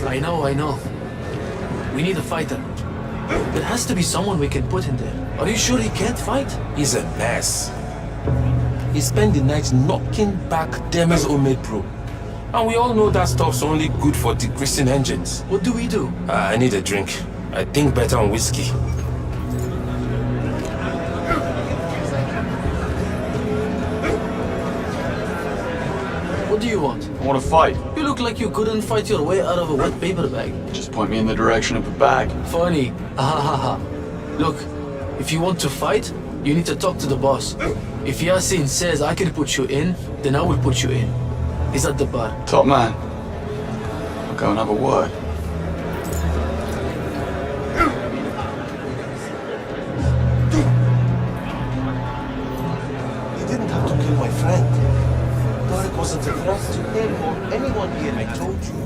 I know. We need a fighter. There has to be someone we can put in there. Are you sure he can't fight? He's a mess. He spent the night knocking back Demer's homemade brew. And we all know that stuff's only good for degreasing engines. What do we do? I need a drink. I think better on whiskey. What do you want? I want to fight. You look like you couldn't fight your way out of a wet paper bag. Just point me in the direction of the bag. Funny. Ha. Look, if you want to fight, you need to talk to the boss. If Yasin says I can put you in, then I will put you in. He's at the bar. Top man. I'll go and have a word. my friend. Tarek wasn't a threat to him or anyone here. I told you,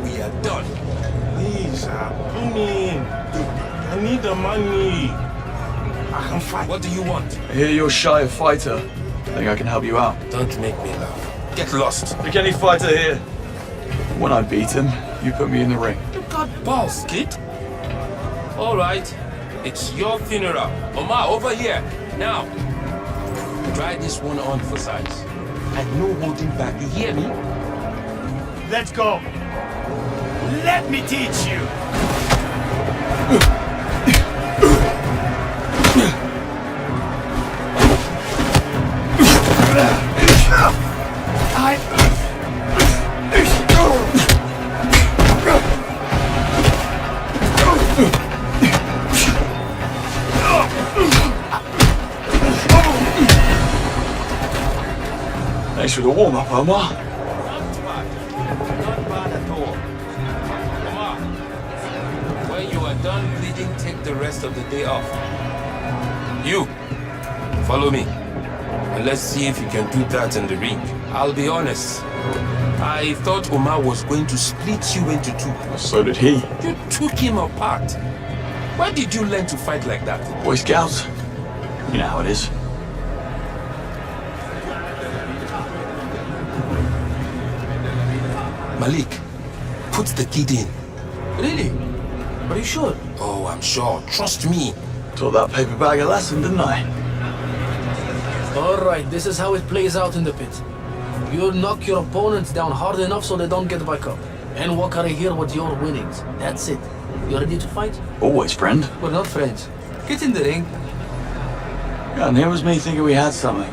we are done. Please, come in. I need the money. I can fight. What do you want? I hear you're shy of fighter. Think I can help you out. Don't make me laugh. Get lost. Pick any fighter here. When I beat him, you put me in the ring. You got balls, kid. All right, it's your funeral. Omar, over here, now. Try this one on for size. And no holding back, you hear me? Let's go. Let me teach you. Thanks for the warm-up, Omar. Not bad at all. Omar, when you are done bleeding, take the rest of the day off. You, follow me. And let's see if you can do that in the ring. I'll be honest. I thought Omar was going to split you into two. So did he. You took him apart. Why did you learn to fight like that? Boy Scouts. You know how it is. Malik, put the kid in. Really? Are you sure? Oh, I'm sure. Trust me. Taught that paper bag a lesson, didn't I? Alright, this is how it plays out in the pit. You knock your opponents down hard enough so they don't get back up. And walk out of here with your winnings. That's it. You ready to fight? Always, friend. We're not friends. Get in the ring. Yeah, and here was me thinking we had something.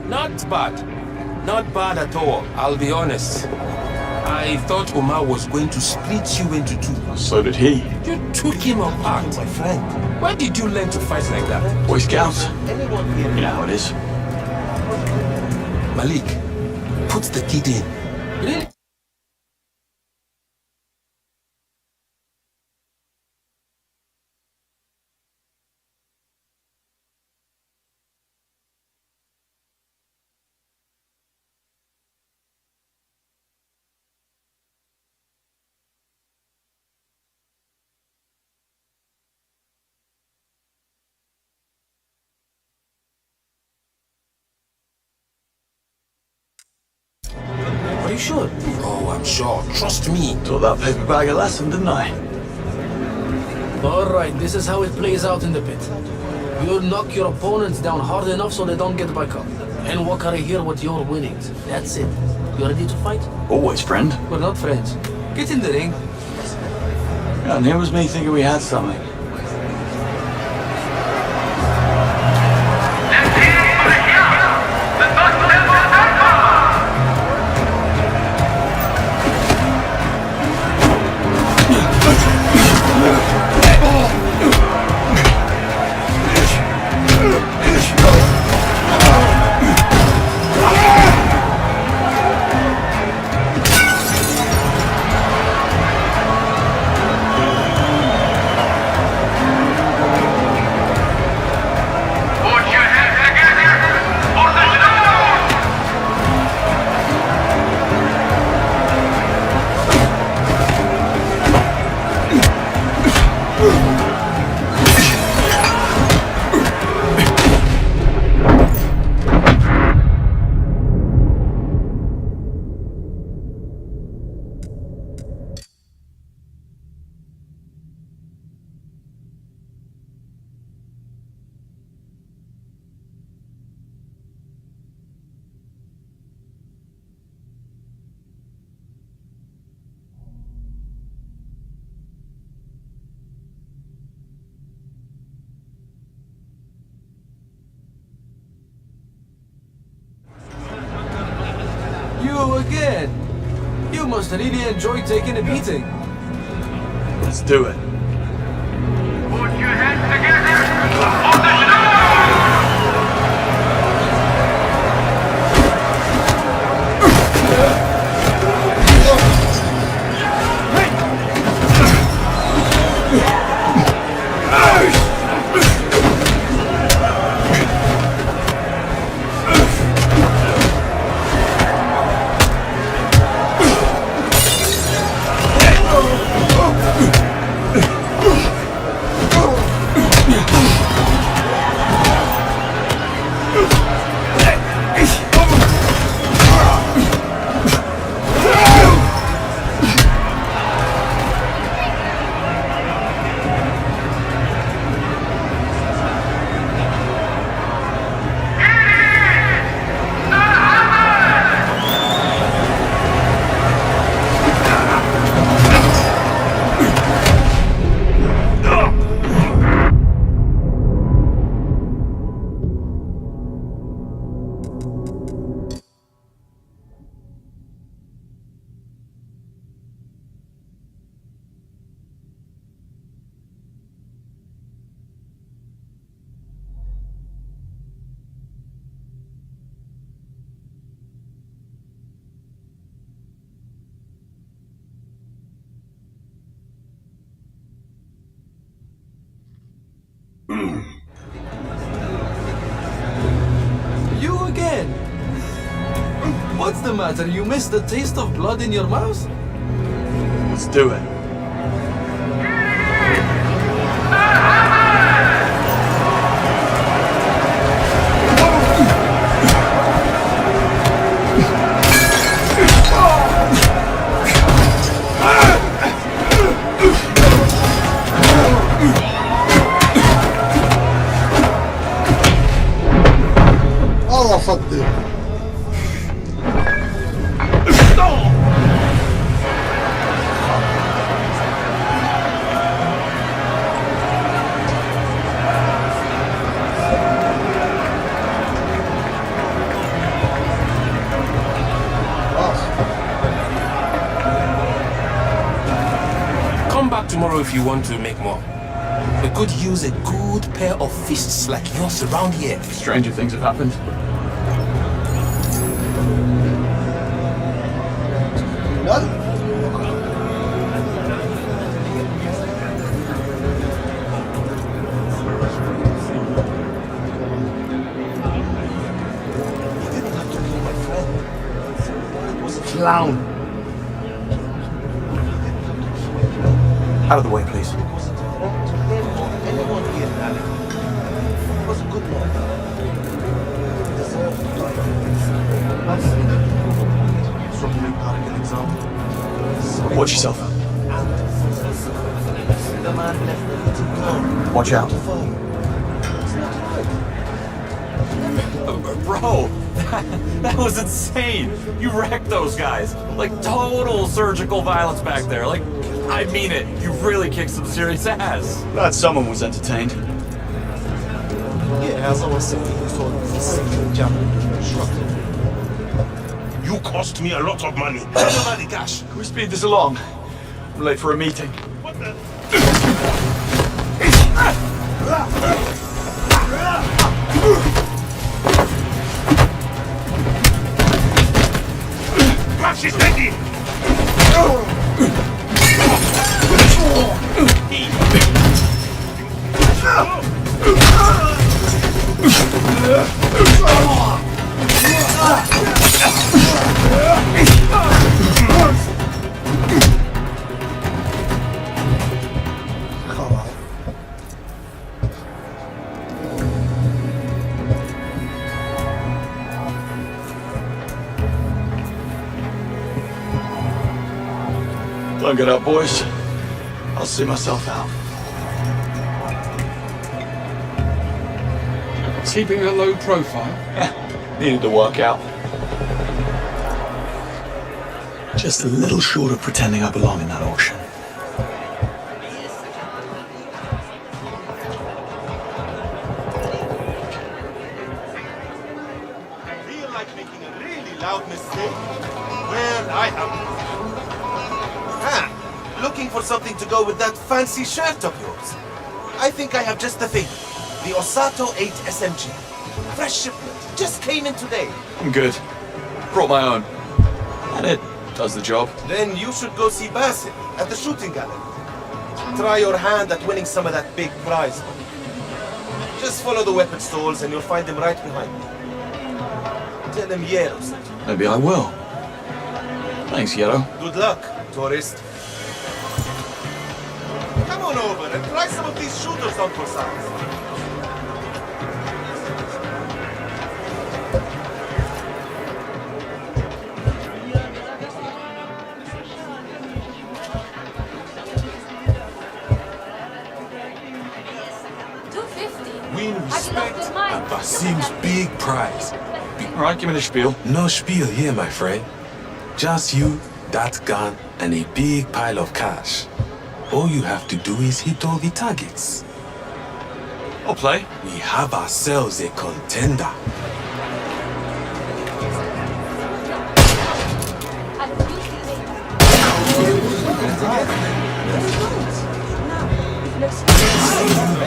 Not bad. Not bad at all, I'll be honest. I thought Omar was going to split you into two. So did he. You took him apart. My friend. Why did you learn to fight like that? Boy Scouts. Anyone here? You know how it is. Malik, put the kid in. Really? Are you sure? Oh, I'm sure. Trust me. Taught that paper bag a lesson, didn't I? Alright, this is how it plays out in the pit. You knock your opponents down hard enough so they don't get back up. And walk out of here with your winnings. That's it. You ready to fight? Always, friend. We're not friends. Get in the ring. Yeah, and here was me thinking we had something. You again? You must really enjoy taking a beating. Let's do it. Put your hands together. On the You again? What's the matter? You missed the taste of blood in your mouth? Let's do it. الله صدق. Come back tomorrow if you want to make more. We could use a good pair of fists like yours around here. Stranger things have happened. Clown. Out of the way, please. Anyone here, Alec, was a good man. Deserved to die. From the an example. Watch yourself. The man left the little girl. Watch out. Bro, that was insane. You wrecked those guys. Like total surgical violence back there. Like, I mean it. You really kicked some serious ass. Glad someone was entertained. Yeah, as I was saying, you saw the second javelin shot. You cost me a lot of money. Nobody cash. Can we speed this along? I'm late for a meeting. Match is ready! Don't get up, boys. I'll see myself out. Keeping a low profile? Needed to work out. Just a little short of pretending I belong in that auction. Feel like making a a really loud mistake. Well, I have. Ah, looking for something to go with that fancy shirt of yours. I think I have just the thing. The Osato 8 SMG. Fresh shipment. Just came in today. I'm good. Brought my own. And it does the job. Then you should go see Bassett at the shooting gallery. Try your hand at winning some of that big prize money. Just follow the weapon stalls and you'll find him right behind me. Tell him Yero sent you. Maybe I will. Thanks, Yellow. Good luck, tourist. Come on over and try some of these shooters on Corsairs. Win respect and Basim's big prize. Alright, give me the spiel. No spiel here, my friend. Just you, that gun, and a big pile of cash. All you have to do is hit all the targets. I'll play. We have ourselves a contender.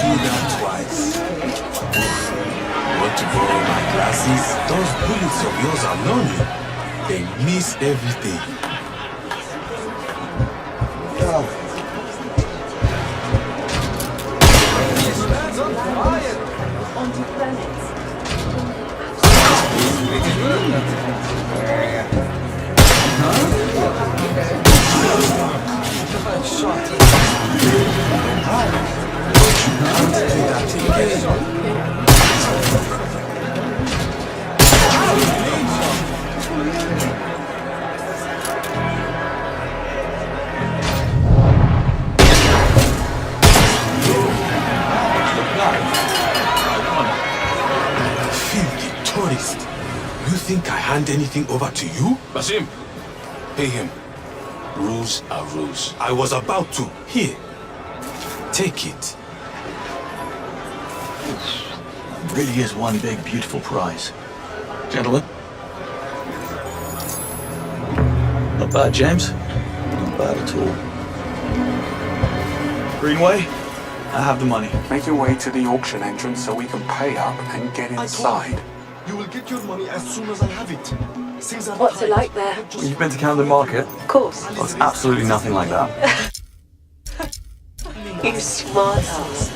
Do that twice. Want to borrow my glasses? Those bullets of yours are lonely. They miss everything. You think I hand anything over to you? Basim, pay him. Rules are rules. I was about to. Here. Take it. It really is one big, beautiful prize. Gentlemen. Not bad, James. Not bad at all. Greenway, I have the money. Make your way to the auction entrance so we can pay up and get inside. You will get your money as soon as I have it. Things are What's it like there? Well, you've been to Camden Market? Of course. Well, it's absolutely nothing like that. You smart ass.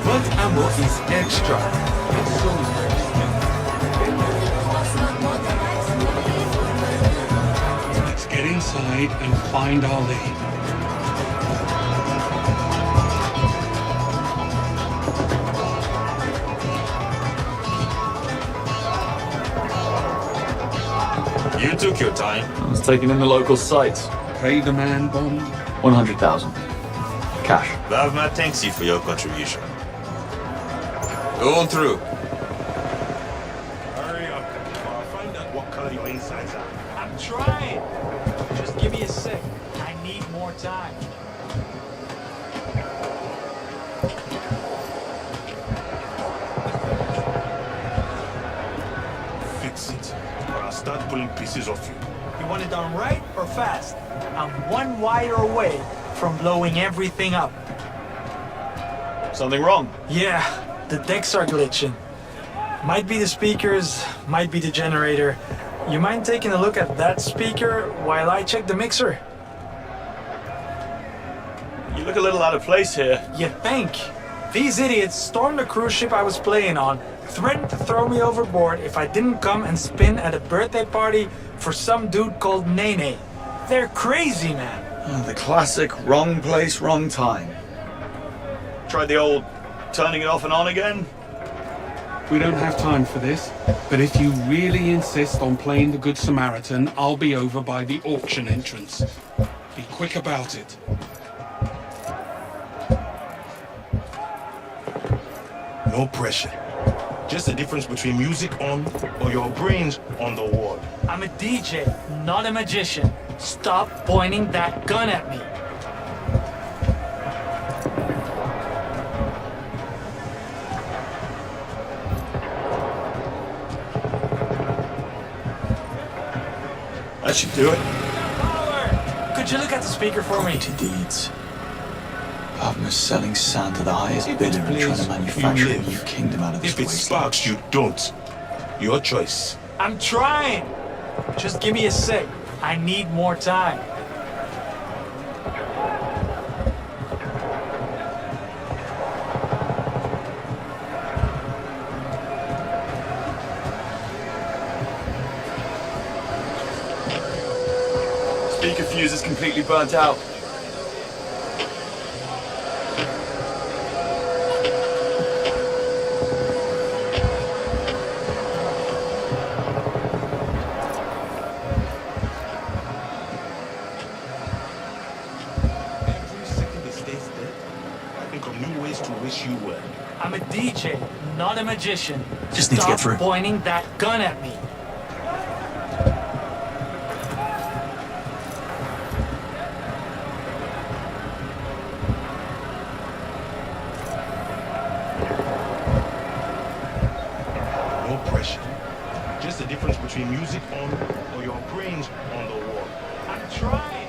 Front ammo is extra. Let's get inside and find our lead. You took your time. I was taking in the local sites. Pay the man bond. 100,000. Cash. Lavma thanks you for your contribution. Go on through. Hurry up. I'll find out what color your insides are. I'm trying. Just give me a sec. I need more time. Fix it, or I'll start pulling pieces off you. You want it done right or fast? I'm one wire away from blowing everything up. Something wrong? Yeah, the decks are glitching. Might be the speakers, might be the generator. You mind taking a look at that speaker while I check the mixer? You look a little out of place here. You think? These idiots stormed the cruise ship I was playing on, threatened to throw me overboard if I didn't come and spin at a birthday party for some dude called Nene. They're crazy, man. Oh, the classic wrong place, wrong time. Tried the old turning it off and on again? We don't have time for this, but if you really insist on playing the Good Samaritan, I'll be over by the auction entrance. Be quick about it. No pressure. Just the difference between music on or your brains on the wall. I'm a DJ, not a magician. Stop pointing that gun at me. That should do it. Could you look at the speaker for me? To deeds. Government's selling sand to the highest bidder and trying to manufacture a new kingdom out of this If it wasteland. sparks, you don't. Your choice. I'm trying. Just give me a sec. I need more time. Speaker fuse is completely burnt out. Every second it stays dead, I think of new ways to wish you were. I'm a DJ, not a magician. Just need to get through. Stop pointing that gun at me. No pressure. Just the difference between music on or your brains on the wall. I'm trying.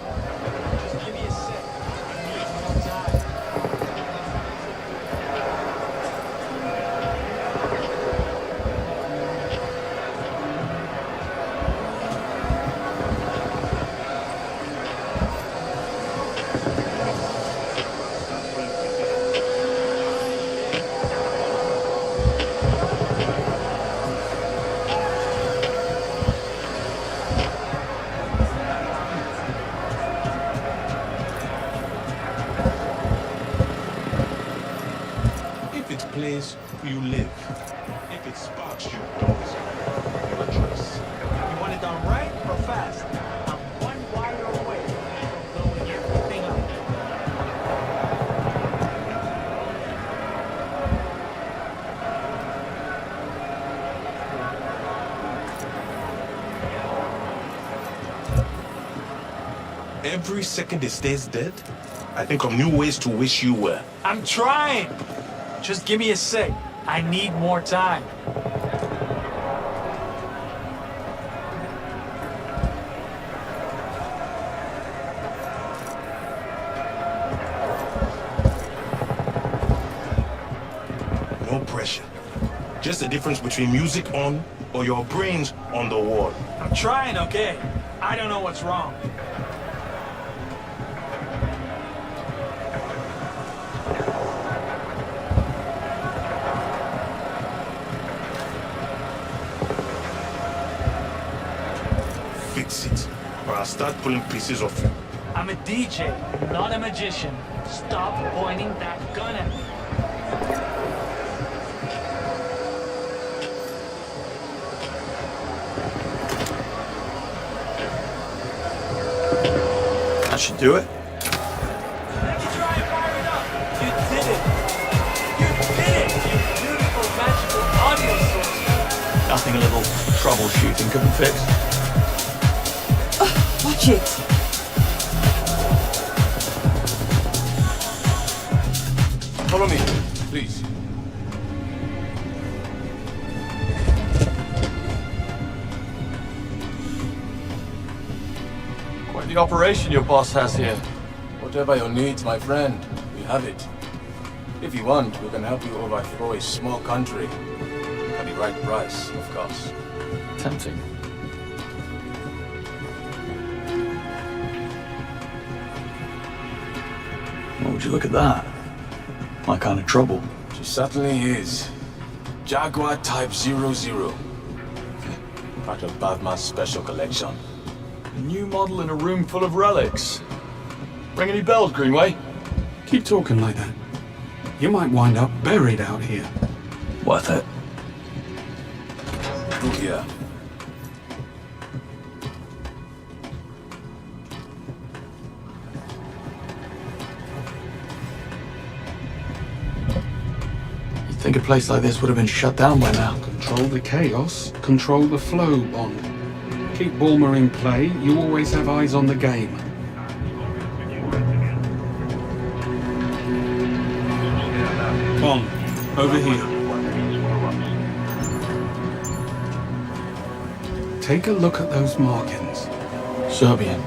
Just give me a sec. I need more time. If it plays, you live. If it sparks, you don't. Your choice. You want it done right or fast? I'm one wire away from blowing everything up. Every second it stays dead, I think of new ways to wish you were. I'm trying. Just give me a sec. I need more time. No pressure. Just the difference between music on or your brains on the wall. I'm trying, okay? I don't know what's wrong. Fix it, or I'll start pulling pieces off you. I'm a DJ, not a magician. Stop pointing that gun at me. That should do it. You did it! You did it! You beautiful magical audio source! Nothing a little troubleshooting couldn't fix. Watch it. Follow me, please. Quite the operation your boss has here. Whatever your needs, my friend, we have it. If you want, we can help you overthrow a small country. At the right price, of course. Tempting. Well, would you look at that? My kind of trouble. She certainly is. Jaguar Type 00. Part of Batman's special collection. A new model in a room full of relics. Ring any bells, Greenway? Keep talking like that. You might wind up buried out here. Worth it. Look here. You'd think a place like this would have been shut down by now. Control the chaos, control the flow, Bond. keep Bulmer in play, you always have eyes on the game. Bond, over here. Take a look at those markings. Serbian.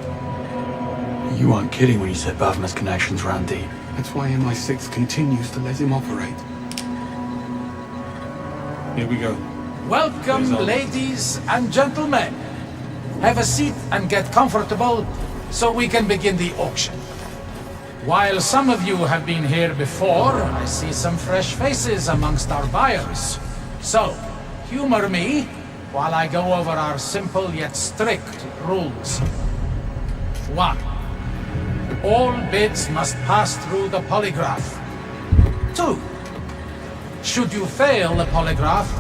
You weren't kidding when you said Bavma's connections ran deep. That's why MI6 continues to let him operate. Here we go. Welcome, ladies and gentlemen. Have a seat and get comfortable so we can begin the auction. While some of you have been here before, I see some fresh faces amongst our buyers. So, humor me while I go over our simple yet strict rules. 1. All bids must pass through the polygraph. 2. Should you fail the polygraph,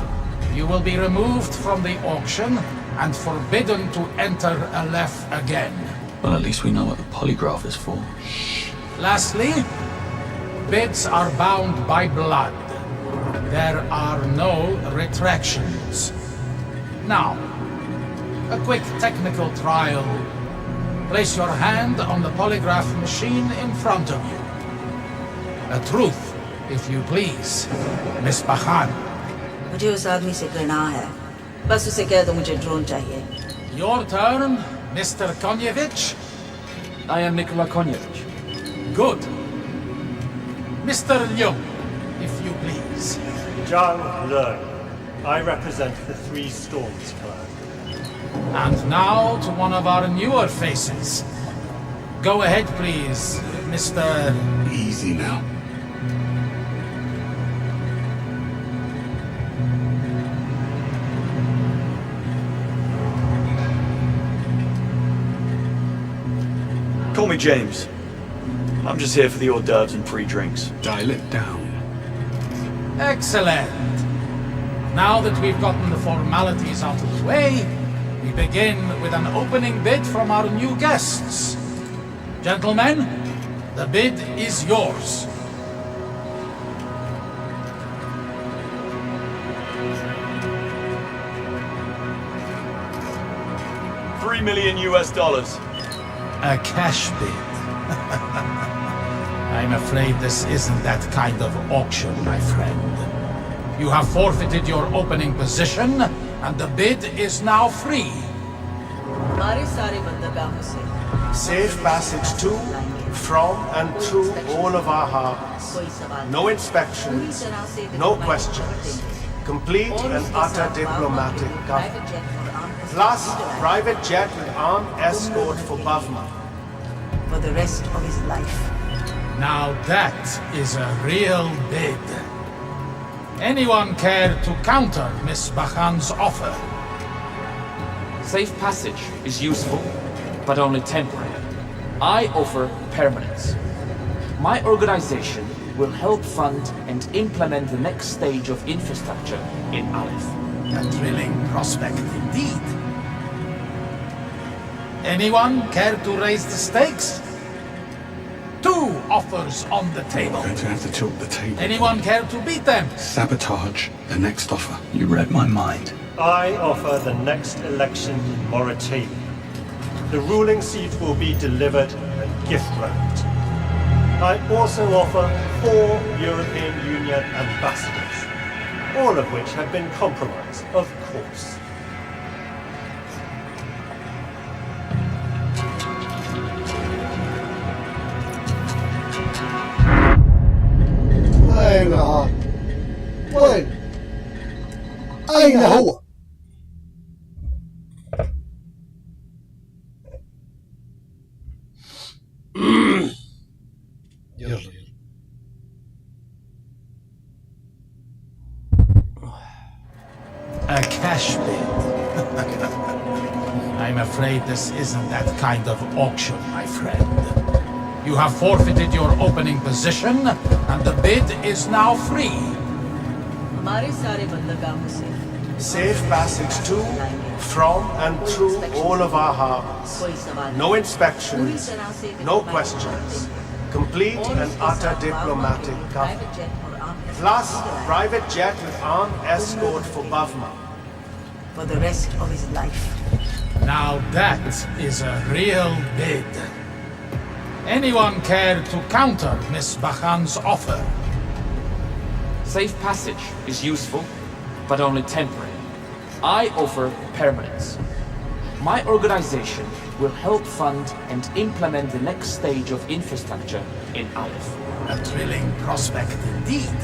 you will be removed from the auction and forbidden to enter Aleph again. Well, at least we know what the polygraph is for. Lastly, bids are bound by blood. There are no retractions. Now, a quick technical trial. Place your hand on the polygraph machine in front of you. A truth, if you please, Miss Bakhan. मुझे उस आदमी से घृणा है बस उसे कह दो मुझे ड्रोन चाहिए Your turn, Mr. Konyevich. I am Nikola Konyevich. Good. Mr. Liu, if you please. Zhang Lern. I represent the Three Storms clan. And now to one of our newer faces. Go ahead, please, Mr. Easy now. Call me James. I'm just here for the hors d'oeuvres and free drinks. Dial it down. Excellent. Now that we've gotten the formalities out of the way, we begin with an opening bid from our new guests. Gentlemen, the bid is yours. $3 million. A cash bid. I'm afraid this isn't that kind of auction, my friend. You have forfeited your opening position, and the bid is now free. Safe passage to, from, and through all of our harbors. No inspections, no questions. Complete and utter diplomatic cover. Plus, private jet with armed escort for Bavma. For the rest of his life. Now that is a real bid. Anyone care to counter Miss Bakhan's offer? Safe passage is useful, but only temporary. I offer permanence. My organization will help fund and implement the next stage of infrastructure in Aleph. A thrilling prospect indeed. Anyone care to raise the stakes? 2 offers on the table. I'm going to have to tilt the table. Anyone care to beat them? Sabotage the next offer. You read my mind. I offer the next election in Mauritania. The ruling seat will be delivered and gift-wrapped. I also offer 4 European Union ambassadors, all of which have been compromised, of course. وين؟ أين هو؟ يلا A cash bid. I'm afraid this isn't that kind of auction, my friend. You have forfeited your opening position, and the bid is now free. Safe passage to, from, and through all of our harbors. No inspections, no questions. Complete and utter diplomatic cover. Plus, private jet with armed escort for Bavma. For the rest of his life. Now that is a real bid. Anyone care to counter Miss Bachan's offer? Safe passage is useful, but only temporary. I offer permanence. My organization will help fund and implement the next stage of infrastructure in Aleph. A thrilling prospect indeed.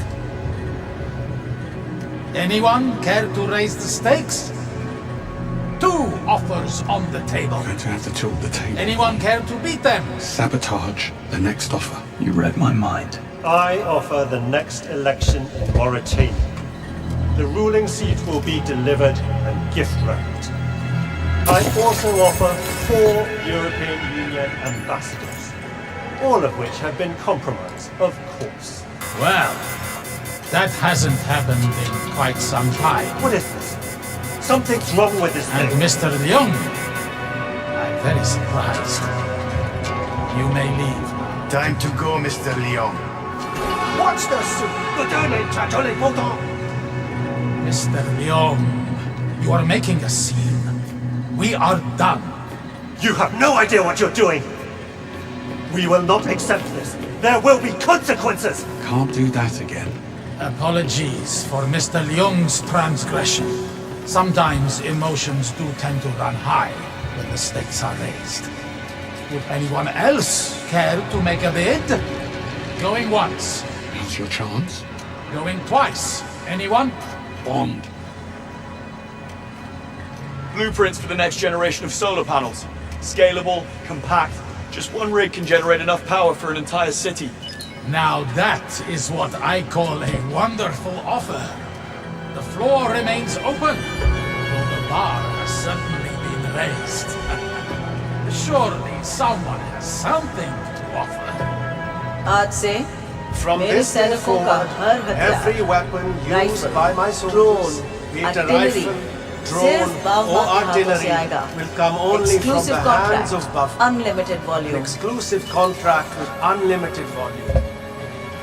Anyone care to raise the stakes? 2 offers on the table. I'm going to have to tilt the table. Anyone care to beat them? Sabotage the next offer. You read my mind. I offer the next election in Mauritania. The ruling seat will be delivered and gift-wrapped. I also offer 4 European Union ambassadors, all of which have been compromised, of course. Well, that hasn't happened in quite some time. What is this? Something's wrong with this And thing. Mr. Leung, I'm very surprised. You may leave. Time to go, Mr. Leon. Watch the soup. Mr. Leung, you are making a scene. We are done. You have no idea what you're doing. We will not accept this. There will be consequences. Can't do that again. Apologies for Mr. Leung's transgression. Sometimes emotions do tend to run high when the stakes are raised. Would anyone else care to make a bid? Going once. Now's your chance. Going twice. Anyone? Bond. Blueprints for the next generation of solar panels. Scalable, compact. Just one rig can generate enough power for an entire city. Now that is what I call a wonderful offer. The floor remains open, though the bar has certainly been raised. Surely someone has something to offer. आज से From मेरे this day सैनिकों का forward, हर हथियार, every weapon used rifle, by my soldiers, drone, be it a artillery, rifle, सिर्फ drone, बावमा or के हाथों से artillery, आएगा. will come only from Exclusive the hands contract, of Buff. unlimited An volume. exclusive contract with unlimited volume.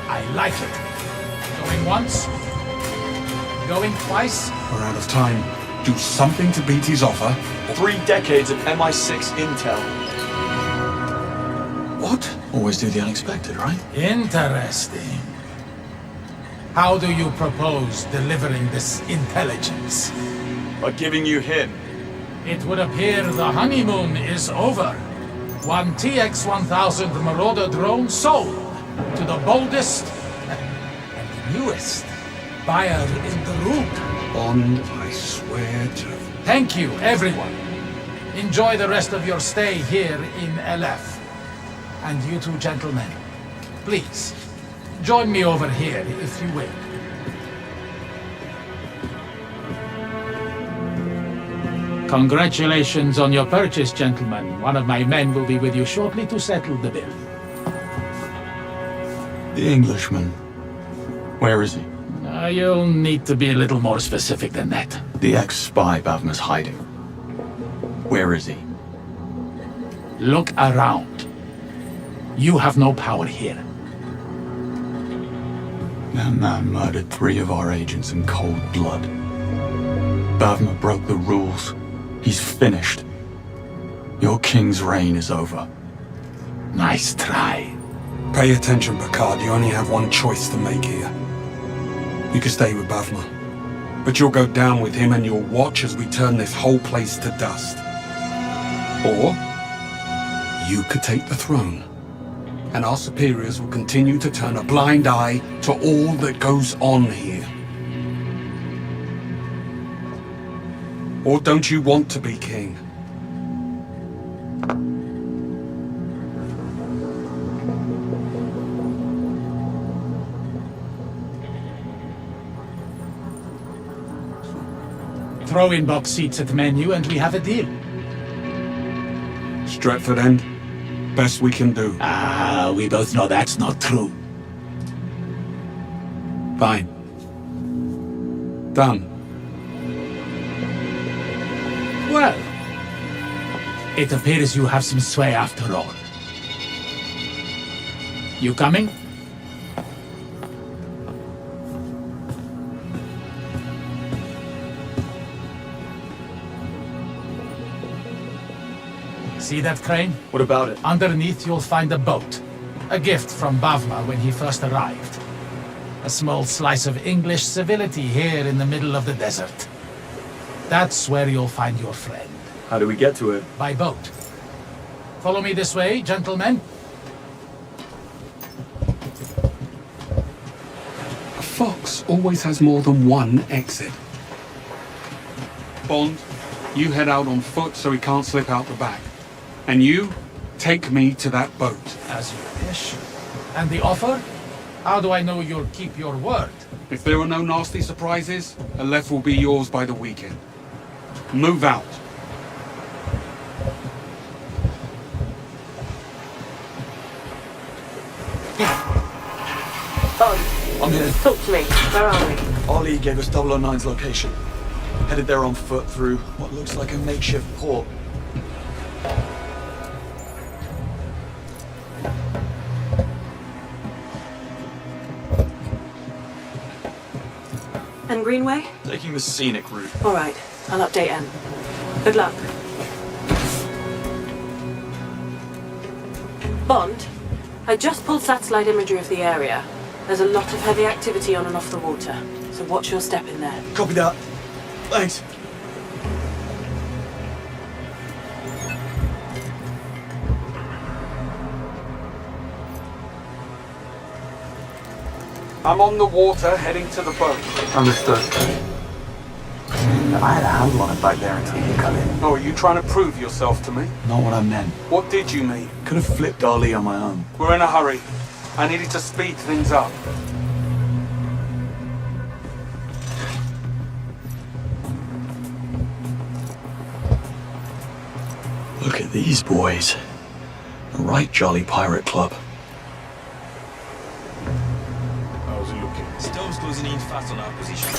I like it. Going once? Going twice? We're out of time. Do something to beat his offer. 3 decades of MI6 intel. What? Always do the unexpected, right? Interesting. How do you propose delivering this intelligence? By giving you him. It would appear the honeymoon is over. One TX-1000 Marauder drone sold to the boldest and newest buyer in the room. Bond, I swear to... Thank you, everyone. Enjoy the rest of your stay here in LF. And you two gentlemen, please, join me over here if you will. Congratulations on your purchase, gentlemen. One of my men will be with you shortly to settle the bill. The Englishman. Where is he? You'll need to be a little more specific than that. The ex-spy Bavma's hiding. Where is he? Look around. You have no power here. That man murdered 3 of our agents in cold blood. Bavma broke the rules. He's finished. Your king's reign is over. Nice try. Pay attention, Picard. You only have one choice to make here. You can stay with Bavma, but you'll go down with him and you'll watch as we turn this whole place to dust. Or you could take the throne, and our superiors will continue to turn a blind eye to all that goes on here. Or don't you want to be king? Throw in box seats at the menu and we have a deal. Stretford End? Best we can do. We both know that's not true. Fine. Done. Well, it appears you have some sway after all. You coming? See that crane? What about it? Underneath you'll find a boat. A gift from Bavma when he first arrived. A small slice of English civility here in the middle of the desert. That's where you'll find your friend. How do we get to it? By boat. Follow me this way, gentlemen. A fox always has more than one exit. Bond, you head out on foot so he can't slip out the back. And you, take me to that boat. As you wish. And the offer? How do I know you'll keep your word? If there are no nasty surprises, Aleph will be yours by the weekend. Move out. I'm here. Talk to me. Where are we? Ali gave us 009's location. Headed there on foot through what looks like a makeshift port. And Greenway? Taking the scenic route. All right. I'll update Em. Good luck. Bond, I just pulled satellite imagery of the area. There's a lot of heavy activity on and off the water, so watch your step in there. Copy that. Thanks. I'm on the water, heading to the boat. Understood. I had a handle on it back there until you cut in. Oh, are you trying to prove yourself to me? Not what I meant. What did you mean? Could have flipped Ali on my own. We're in a hurry. I needed to speed things up. Look at these boys. A right jolly pirate club. How's it looking? Storm's closing in fast on our position.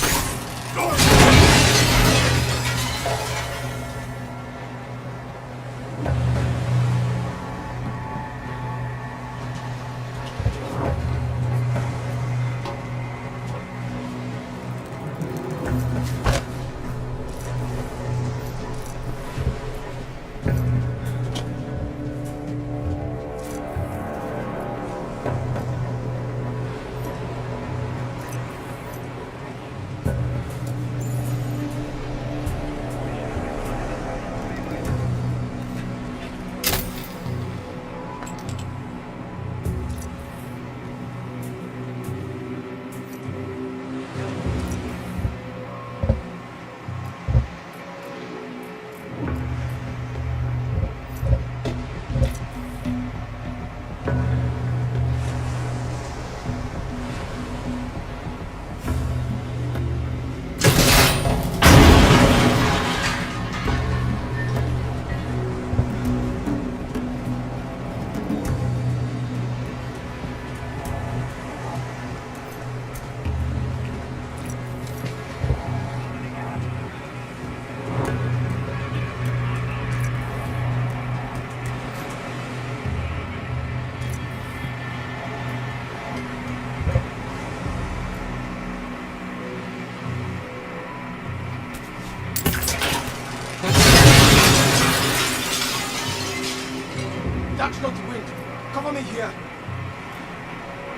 That's not the wind. Cover me here.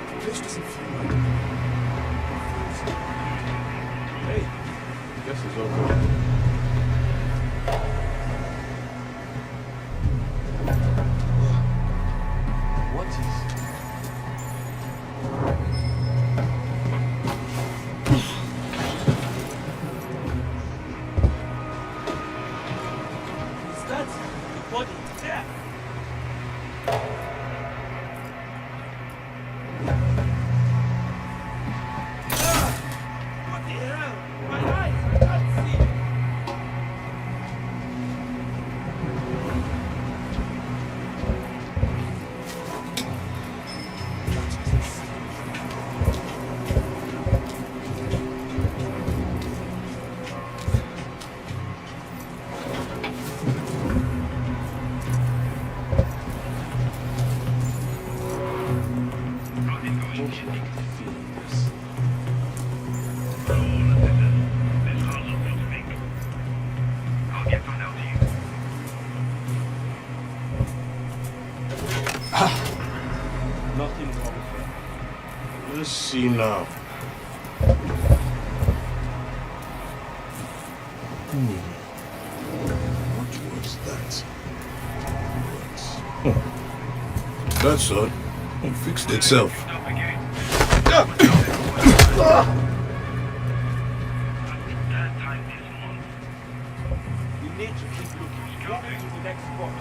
The place doesn't feel right. Hey, guess it's all good. What is... Is that the body? Yeah. What the hell? My eyes! I can't see! Nothing wrong. Let's see now. What was that? That's odd. It fixed itself. You need to keep looking. Go to the next spot.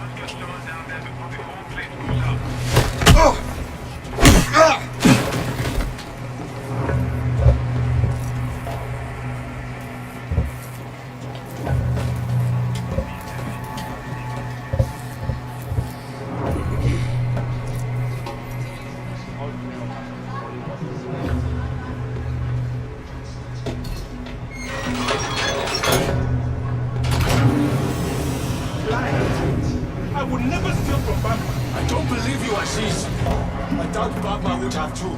I would never steal from Batman. I don't believe you, Aziz. I doubt Batman would have too.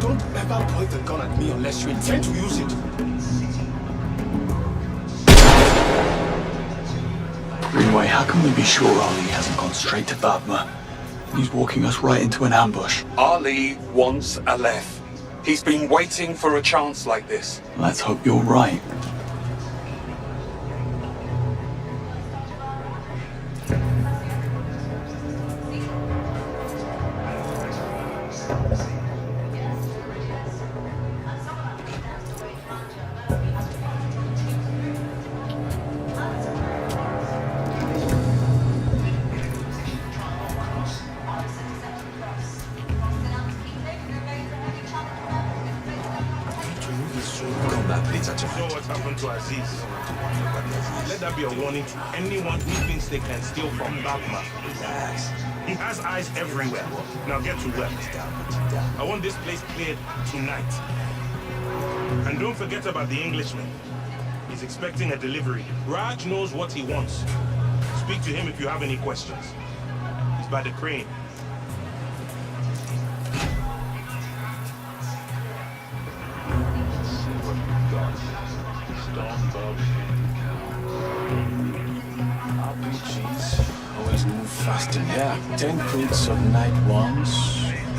Don't ever point the gun at me unless you intend to use it. Greenway, how can we be sure Ali hasn't gone straight to Bavma? He's walking us right into an ambush. Ali wants Aleph. He's been waiting for a chance like this. Let's hope you're right. Know what happened to Aziz? Let that be a warning to anyone who thinks they can steal from Batman. He has eyes everywhere. Now get to work. I want this place cleared tonight. And don't forget about the Englishman. He's expecting a delivery. Raj knows what he wants. Speak to him if you have any questions. He's by the crane. RPGs always move faster. Yeah, 10 crates of Night Ones,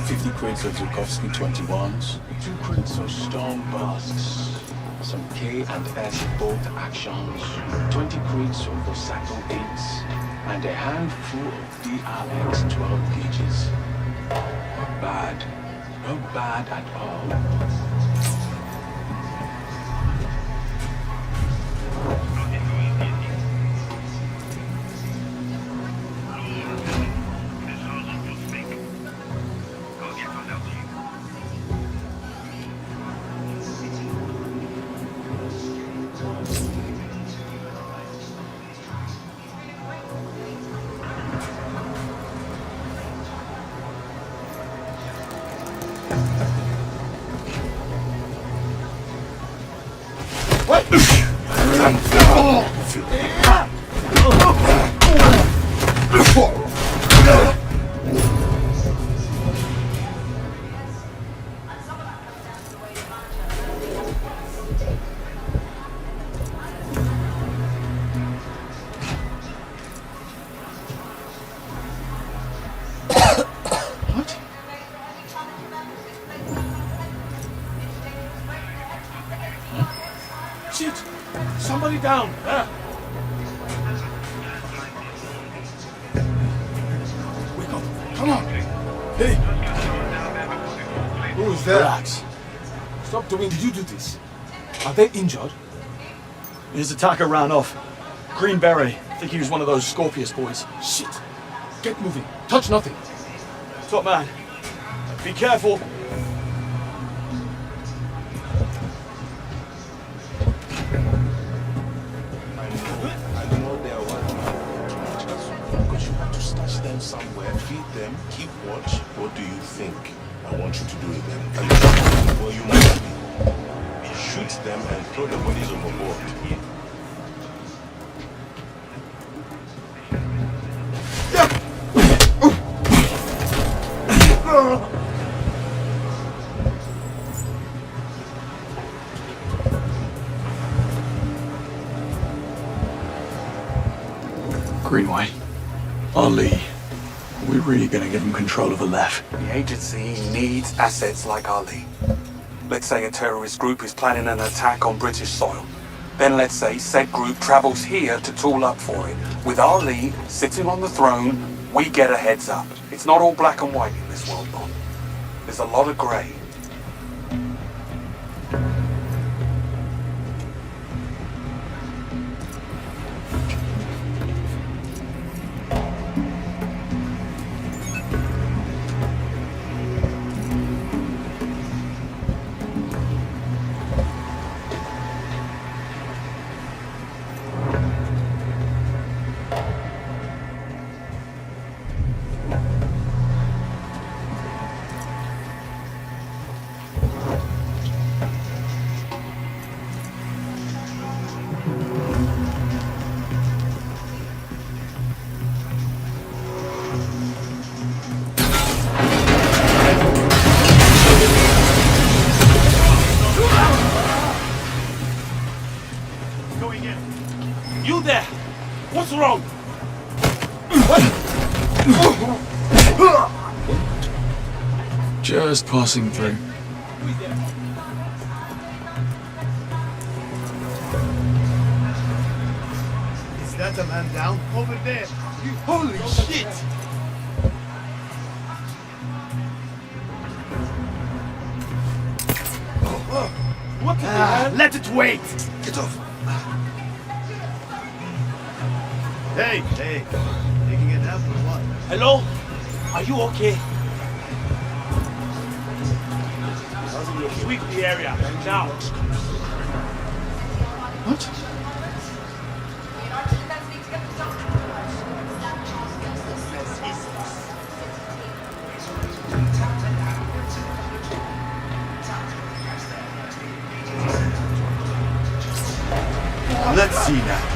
50 crates of Zukovsky 21s, 2 crates of Storm Busts, some K and S bolt actions, 20 crates of Osato 8s, and a handful of DRX 12 gauges. Not bad. Not bad at all. Shit! Somebody down! Wake up! Come on! Hey! Who is there? Relax. Stop doing. Did you do this? Are they injured? His attacker ran off. Green beret. I think he was one of those Scorpius boys. Shit! Get moving. Touch nothing. Top man. Be careful. Them somewhere, feed them, keep watch. What do you think I want you to do with them? Are you sure? Well, you must be. You shoot them and throw the bodies overboard. Greenway. Ali. We really gonna give him control of Aleph? The agency needs assets like Ali. Let's say a terrorist group is planning an attack on British soil. Then let's say said group travels here to tool up for it. With Ali sitting on the throne, we get a heads up. It's not all black and white in this world, Bond. There's a lot of grey. You there! What's wrong? Just passing through. Is that a man down over there? Holy shit! What the hell? Let it wait! Get off. Hey, taking a nap or what? Hello? Are you okay? Sweep the area, now. What? Let's see now.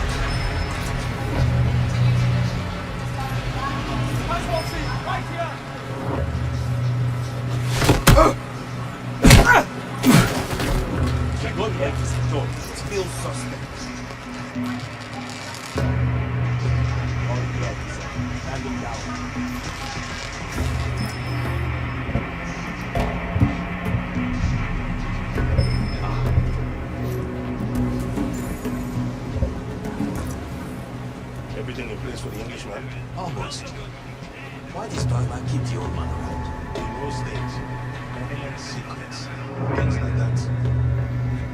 Still suspects. All drugs. Standing down. Everything in place for the Englishman? Almost. Why does Bowman keep the old man around? In those days, government secrets, things like that.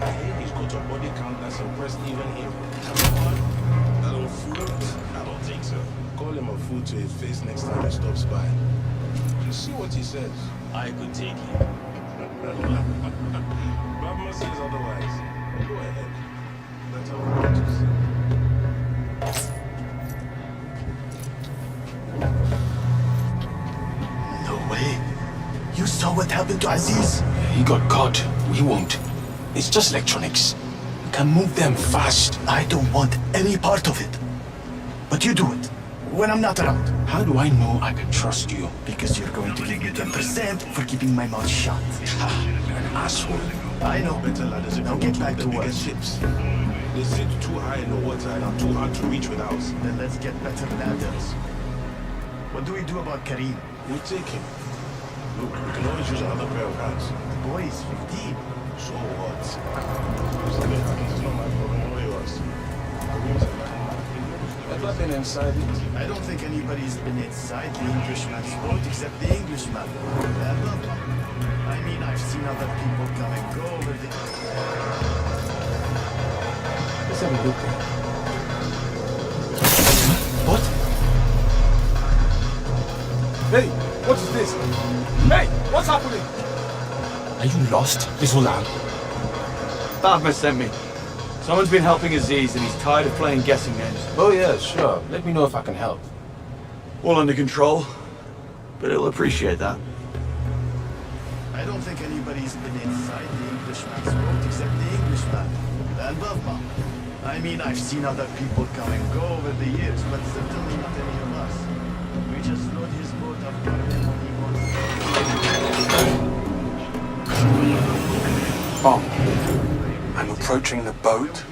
I hear he's got a body count that's impressed even him. That old fool? I don't think so. Call him a fool to his face next time he stops by. You see what he says? I could take him. Bavma says otherwise. Go ahead. That's how we want to see. No way. You saw what happened to Aziz? He got caught. We won't. It's just electronics. You can move them fast. I don't want any part of it. But you do it. When I'm not around. How do I know I can trust you? Because you're going to give me 10% for keeping my mouth shut. You're an asshole. I know. Better ladders if Now you get want to back the to work. bigger ships. They sit too high in the water and are too hard to reach with ours. Then let's get better ladders. What do we do about Kareem? We'll take him. Look, we can always use another pair of hands. The boy is 15. So what? If something happens, it's not my problem, only yours. Ever been inside it? I don't think anybody's been inside the Englishman's boat except the Englishman. I mean, I've seen other people come and go over the... Let's have a look. What? Hey, what is this? Hey, what's happening? Are you lost, Isulan? Bavma sent me. Someone's been helping Aziz and he's tired of playing guessing games. Oh yeah, sure. Let me know if I can help. All under control, but he'll appreciate that. I don't think anybody's been inside the Englishman's boat except the Englishman. And Bavma. I mean, I've seen other people come and go over the years, but certainly not any of us. We just load his boat up for him when he wants. Bob, I'm approaching the boat.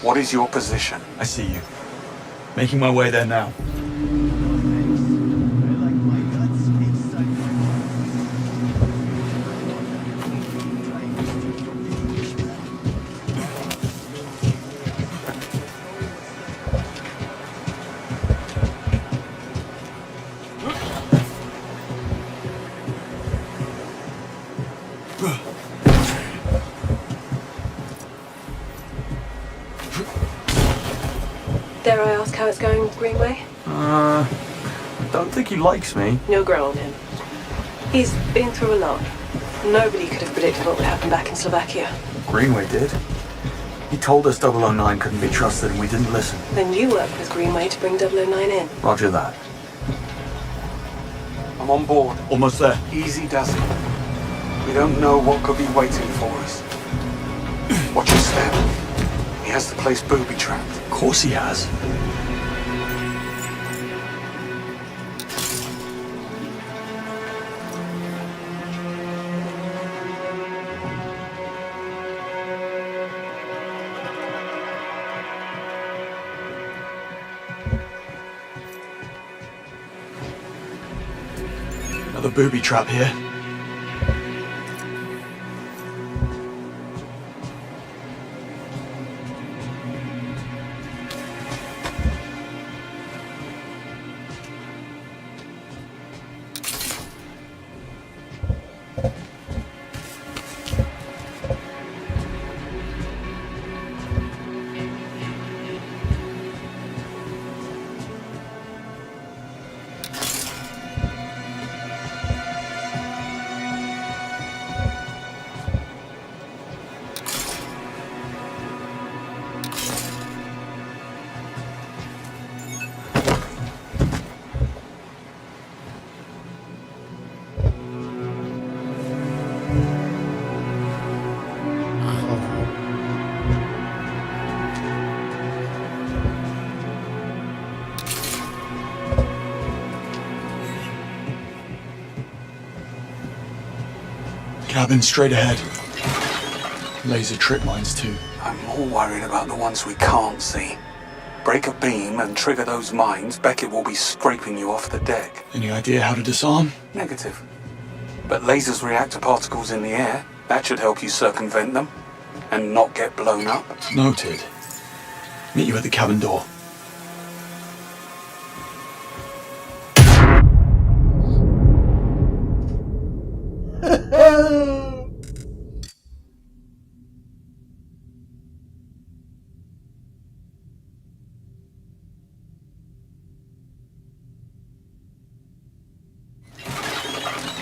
What is your position? I see you. Making my way there now. I like my Dare I ask how it's going with Greenway? I don't think he likes me. No grow on him. He's been through a lot. Nobody could have predicted what would happen back in Slovakia. Greenway did. He told us 009 couldn't be trusted and we didn't listen. Then you worked with Greenway to bring 009 in. Roger that. I'm on board. Almost there. Easy does it. We don't know what could be waiting for us. Watch your step. He has the place booby-trapped. Of course he has. Another booby trap here. Cabin straight ahead. Laser trip mines too. I'm more worried about the ones we can't see. Break a beam and trigger those mines, Beckett will be scraping you off the deck. Any idea how to disarm? Negative. But lasers react to particles in the air. That should help you circumvent them and not get blown up. Noted. Meet you at the cabin door.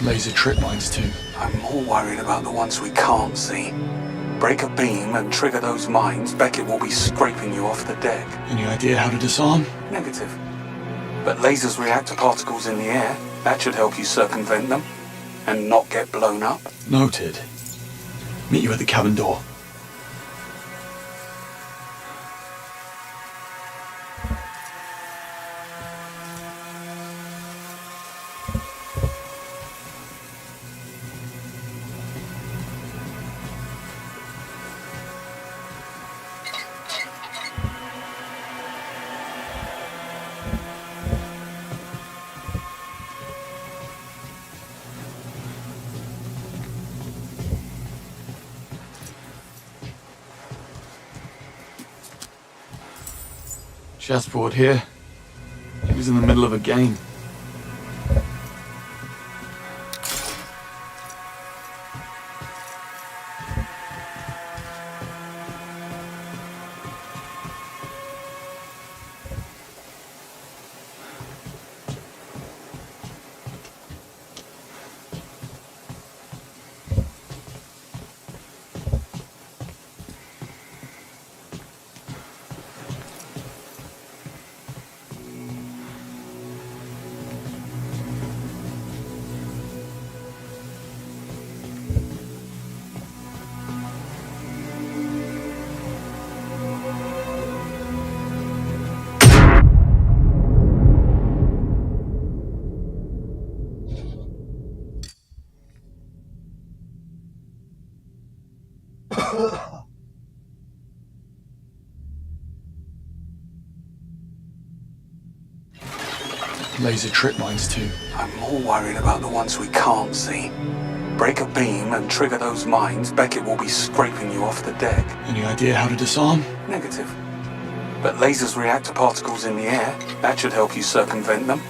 Laser trip mines too. I'm more worried about the ones we can't see. Break a beam and trigger those mines, Beckett will be scraping you off the deck. Any idea how to disarm? Negative. But lasers react to particles in the air. That should help you circumvent them and not get blown up. Noted. Meet you at the cabin door. Chessboard here. He was in the middle of a game. Laser trip mines too. I'm more worried about the ones we can't see. Break a beam and trigger those mines, Beckett will be scraping you off the deck. Any idea how to disarm? Negative. But lasers react to particles in the air. That should help you circumvent them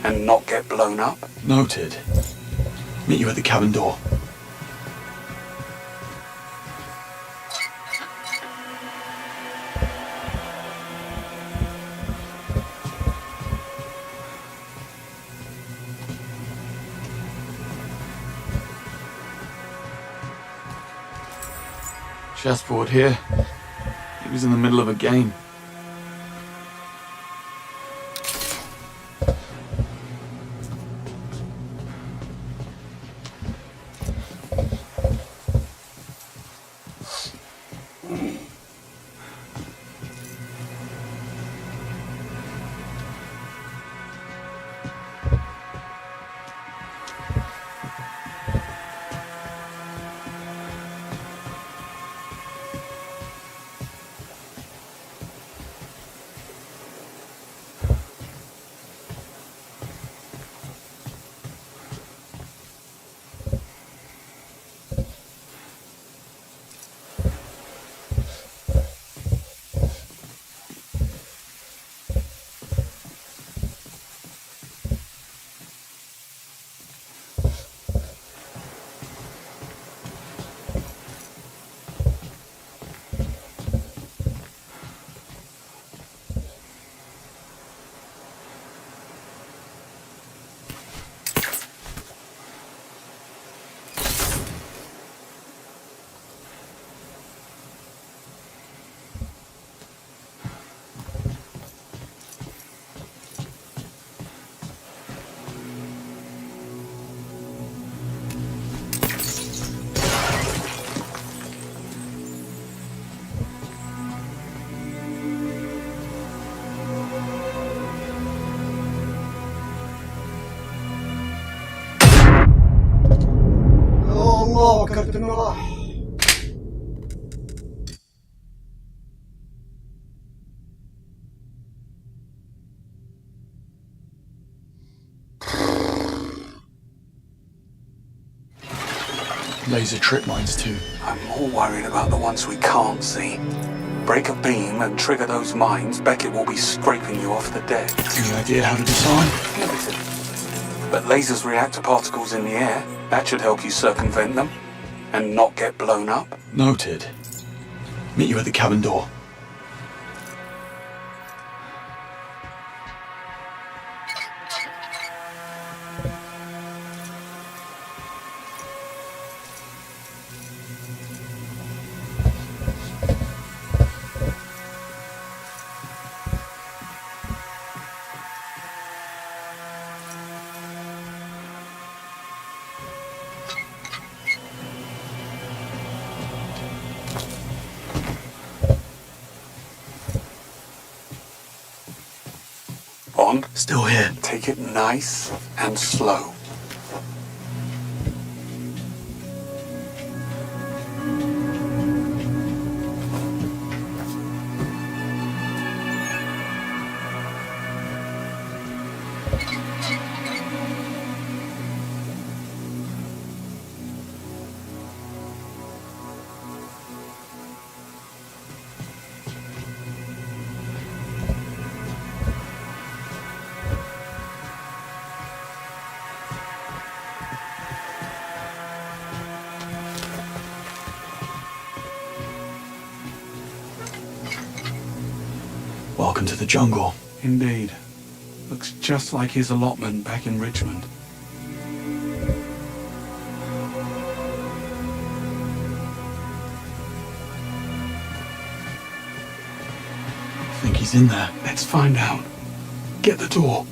and not get blown up. Noted. Meet you at the cabin door. Chessboard here. He was in the middle of a game. الله فكرت انه راح. Laser trip mines too. I'm more worried about the ones we can't see. Break a beam and trigger those mines, Beckett will be scraping you off the deck. Any idea how to disarm? Everything. But lasers react to particles in the air. That should help you circumvent them and not get blown up. Noted. Meet you at the cabin door. On. Still here. Take it nice and slow. Welcome to the jungle. Indeed. Looks just like his allotment back in Richmond. Think he's in there? Let's find out. Get the door.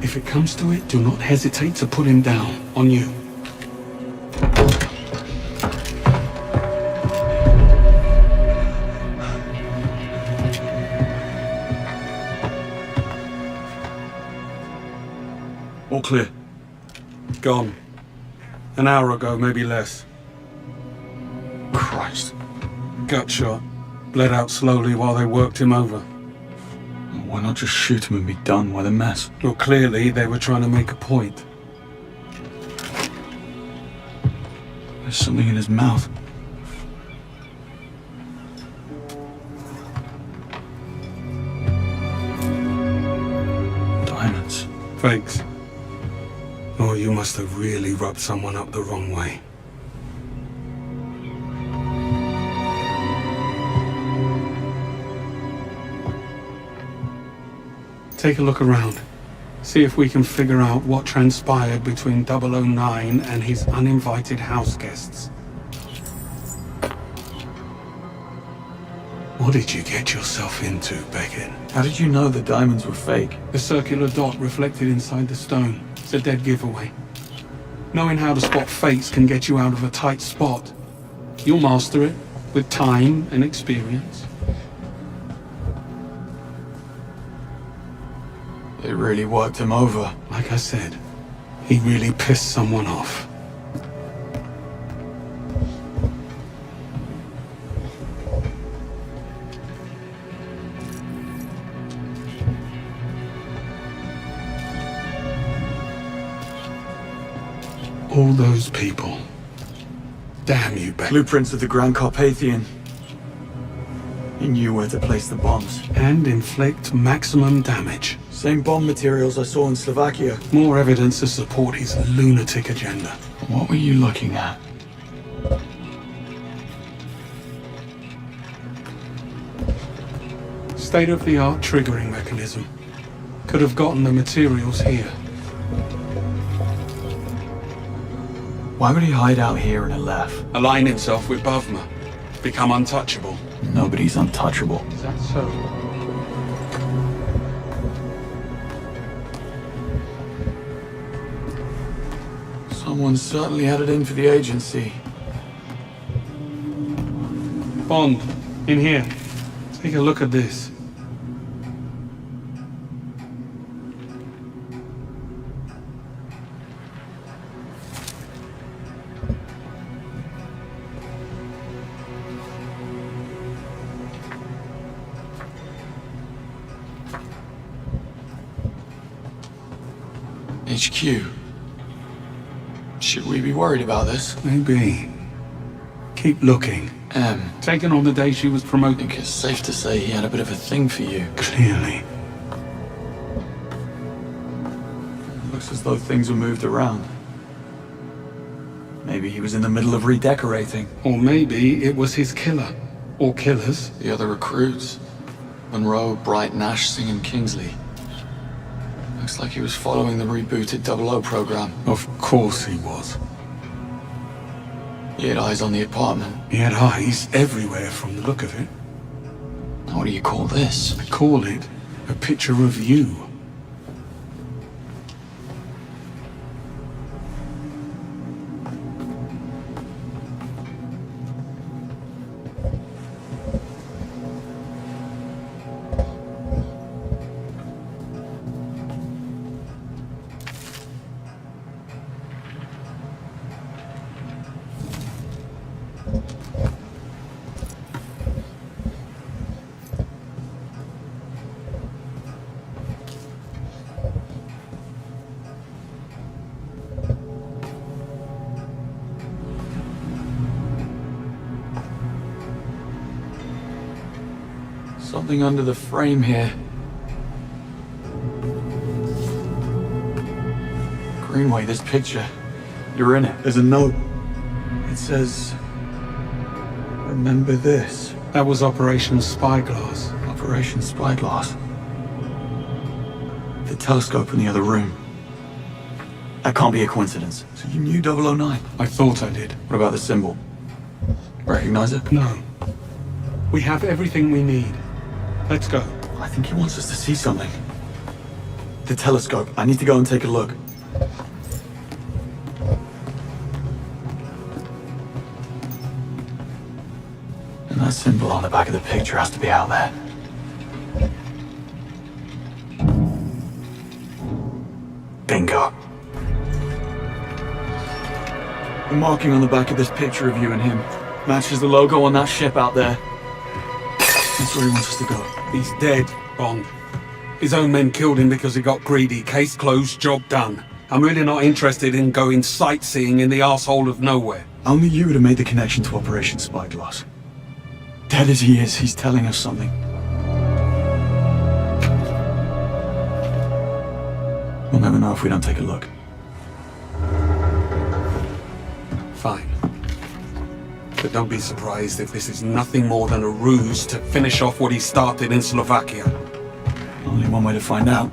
If it comes to it, do not hesitate to put him down. On you. All clear. Gone. An hour ago, maybe less. Christ. Gut shot. Bled out slowly while they worked him over. Why not just shoot him and be done with the mess? Well, clearly they were trying to make a point. There's something in his mouth. Diamonds. Fakes. Oh, you must have really rubbed someone up the wrong way. take a look around. See if we can figure out what transpired between 009 and his uninvited house guests. What did you get yourself into, Beckett? How did you know the diamonds were fake? The circular dot reflected inside the stone. It's a dead giveaway. Knowing how to spot fakes can get you out of a tight spot. You'll master it with time and experience. They really worked him over. Like I said, he really pissed someone off. All those people. Damn you, Beck. Blueprints of the Grand Carpathian. He knew where to place the bombs. And inflict maximum damage. Same bomb materials I saw in Slovakia. More evidence to support his lunatic agenda. What were you looking at? State-of-the-art triggering mechanism. Could have gotten the materials here. Why would he hide out here in a left? Align himself with Bavma. Become untouchable. Nobody's untouchable. Is that so? Someone certainly had it in for the agency. Bond, in here. Take a look at this. HQ. Should we be worried about this? Maybe. Keep looking. Taken on the day she was promoted. I think it's safe to say he had a bit of a thing for you. Clearly. Looks as though things were moved around. Maybe he was in the middle of redecorating. Or maybe it was his killer. Or killers. The other recruits. Monroe, Bright, Nash, Singh, and Kingsley. Looks like he was following the rebooted 00 program. Of course he was. He had eyes on the apartment. He had eyes everywhere from the look of it. Now, what do you call this? I call it a picture of you. Something under the frame here. Greenway, this picture. You're in it. There's a note. It says, remember this. That was Operation Spyglass. Operation Spyglass. The telescope in the other room. That can't be a coincidence. So you knew 009? I thought I did. What about the symbol? Recognize it? No. We have everything we need. Let's go. I think he wants us to see something. The telescope. I need to go and take a look. And that symbol on the back of the picture has to be out there. Bingo. The marking on the back of this picture of you and him matches the logo on that ship out there. That's where he wants us to go. He's dead, Bond. His own men killed him because he got greedy. Case closed, job done. I'm really not interested in going sightseeing in the arsehole of nowhere. Only you would have made the connection to Operation Spyglass. Dead as he is, he's telling us something. We'll never know if we don't take a look. Fine. But don't be surprised if this is nothing more than a ruse to finish off what he started in Slovakia. Only one way to find out.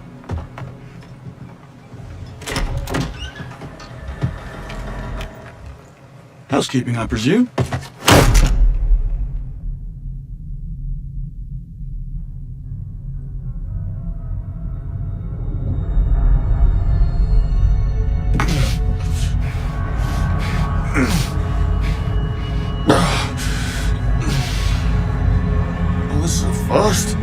Housekeeping, I presume? This is a first.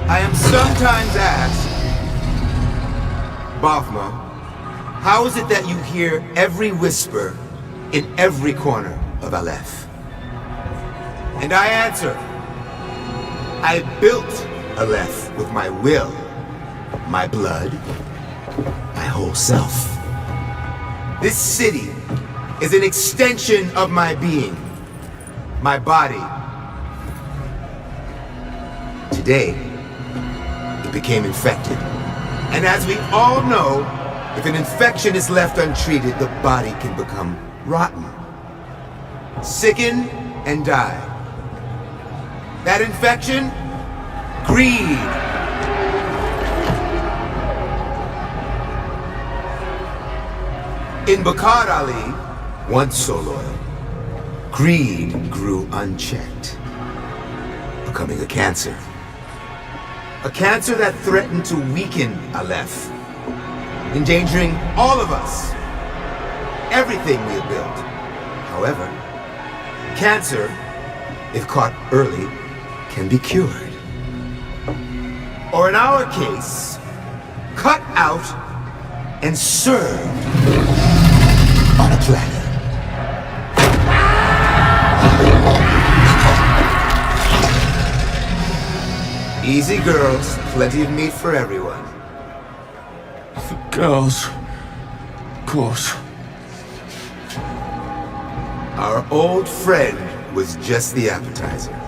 I am sometimes asked, Bavma, how is it that you hear every whisper in every corner of Aleph? And I answer, I built Aleph with my will, my blood, my whole self. This city is an extension of my being, my body. Today, it became infected. And as we all know, if an infection is left untreated, the body can become rotten, sicken, and die. That infection? Greed. In Bakar Ali, once so loyal, greed grew unchecked, becoming a cancer. A cancer that threatened to weaken Aleph, endangering all of us, everything we have built. However, cancer, if caught early, can be cured. Or in our case, cut out and served on a platter. Easy, girls. Plenty of meat for everyone. Girls. Of course. Our old friend was just the appetizer.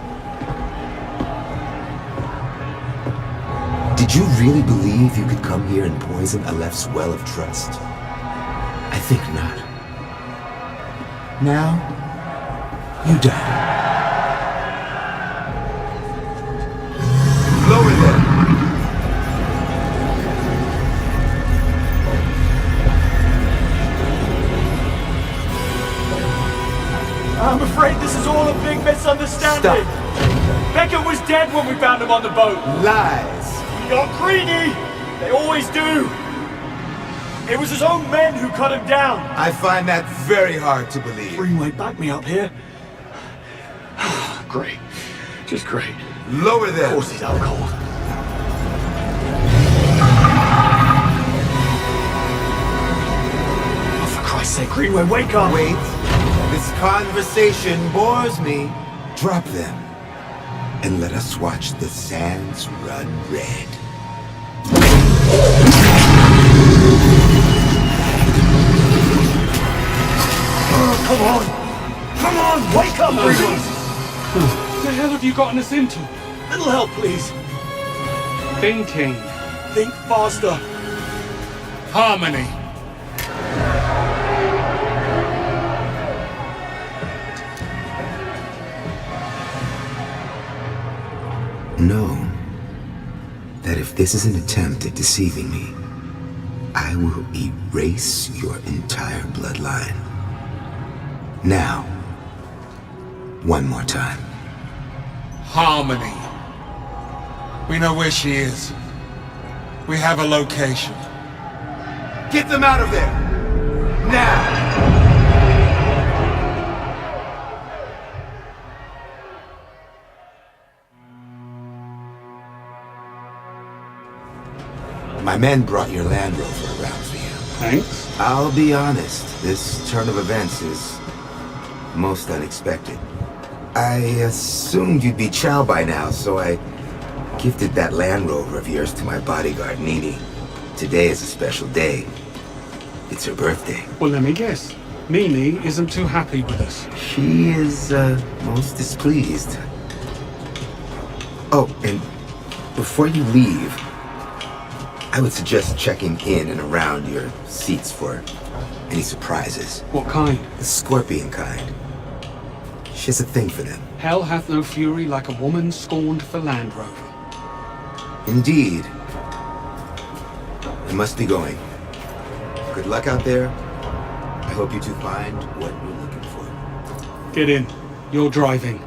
Did you really believe you could come here and poison Aleph's well of trust? I think not. Now, you die. Lower them. I'm afraid this is all a big misunderstanding. Stop. Beckett was dead when we found him on the boat. Lies. He got greedy. They always do. It was his own men who cut him down. I find that very hard to believe. Greenway, back me up here. Great. Just great. Lower them. Of course he's out cold. Oh, for Christ's sake, Greenway, wake up. Wait. This conversation bores me. Drop them. And let us watch the sands run red. Oh, come on! Come on! Wake up, Greenway! What the hell have you gotten us into? Little help, please. Thinking. Think faster. Harmony. Know that if this is an attempt at deceiving me, I will erase your entire bloodline. Now, one more time. Harmony. We know where she is. We have a location. Get them out of there! Now! My men brought your Land Rover around for you. Thanks. I'll be honest, this turn of events is most unexpected. I assumed you'd be Chow by now, so I gifted that Land Rover of yours to my bodyguard, Nini. Today is a special day. It's her birthday. Well, let me guess. Nini isn't too happy with us. She is, most displeased. Oh, and before you leave, I would suggest checking in and around your seats for any surprises. What kind? The scorpion kind. She has a thing for them. Hell hath no fury like a woman scorned for Land Rover. Indeed. I must be going. Good luck out there. I hope you two find what you're looking for. Get in. You're driving.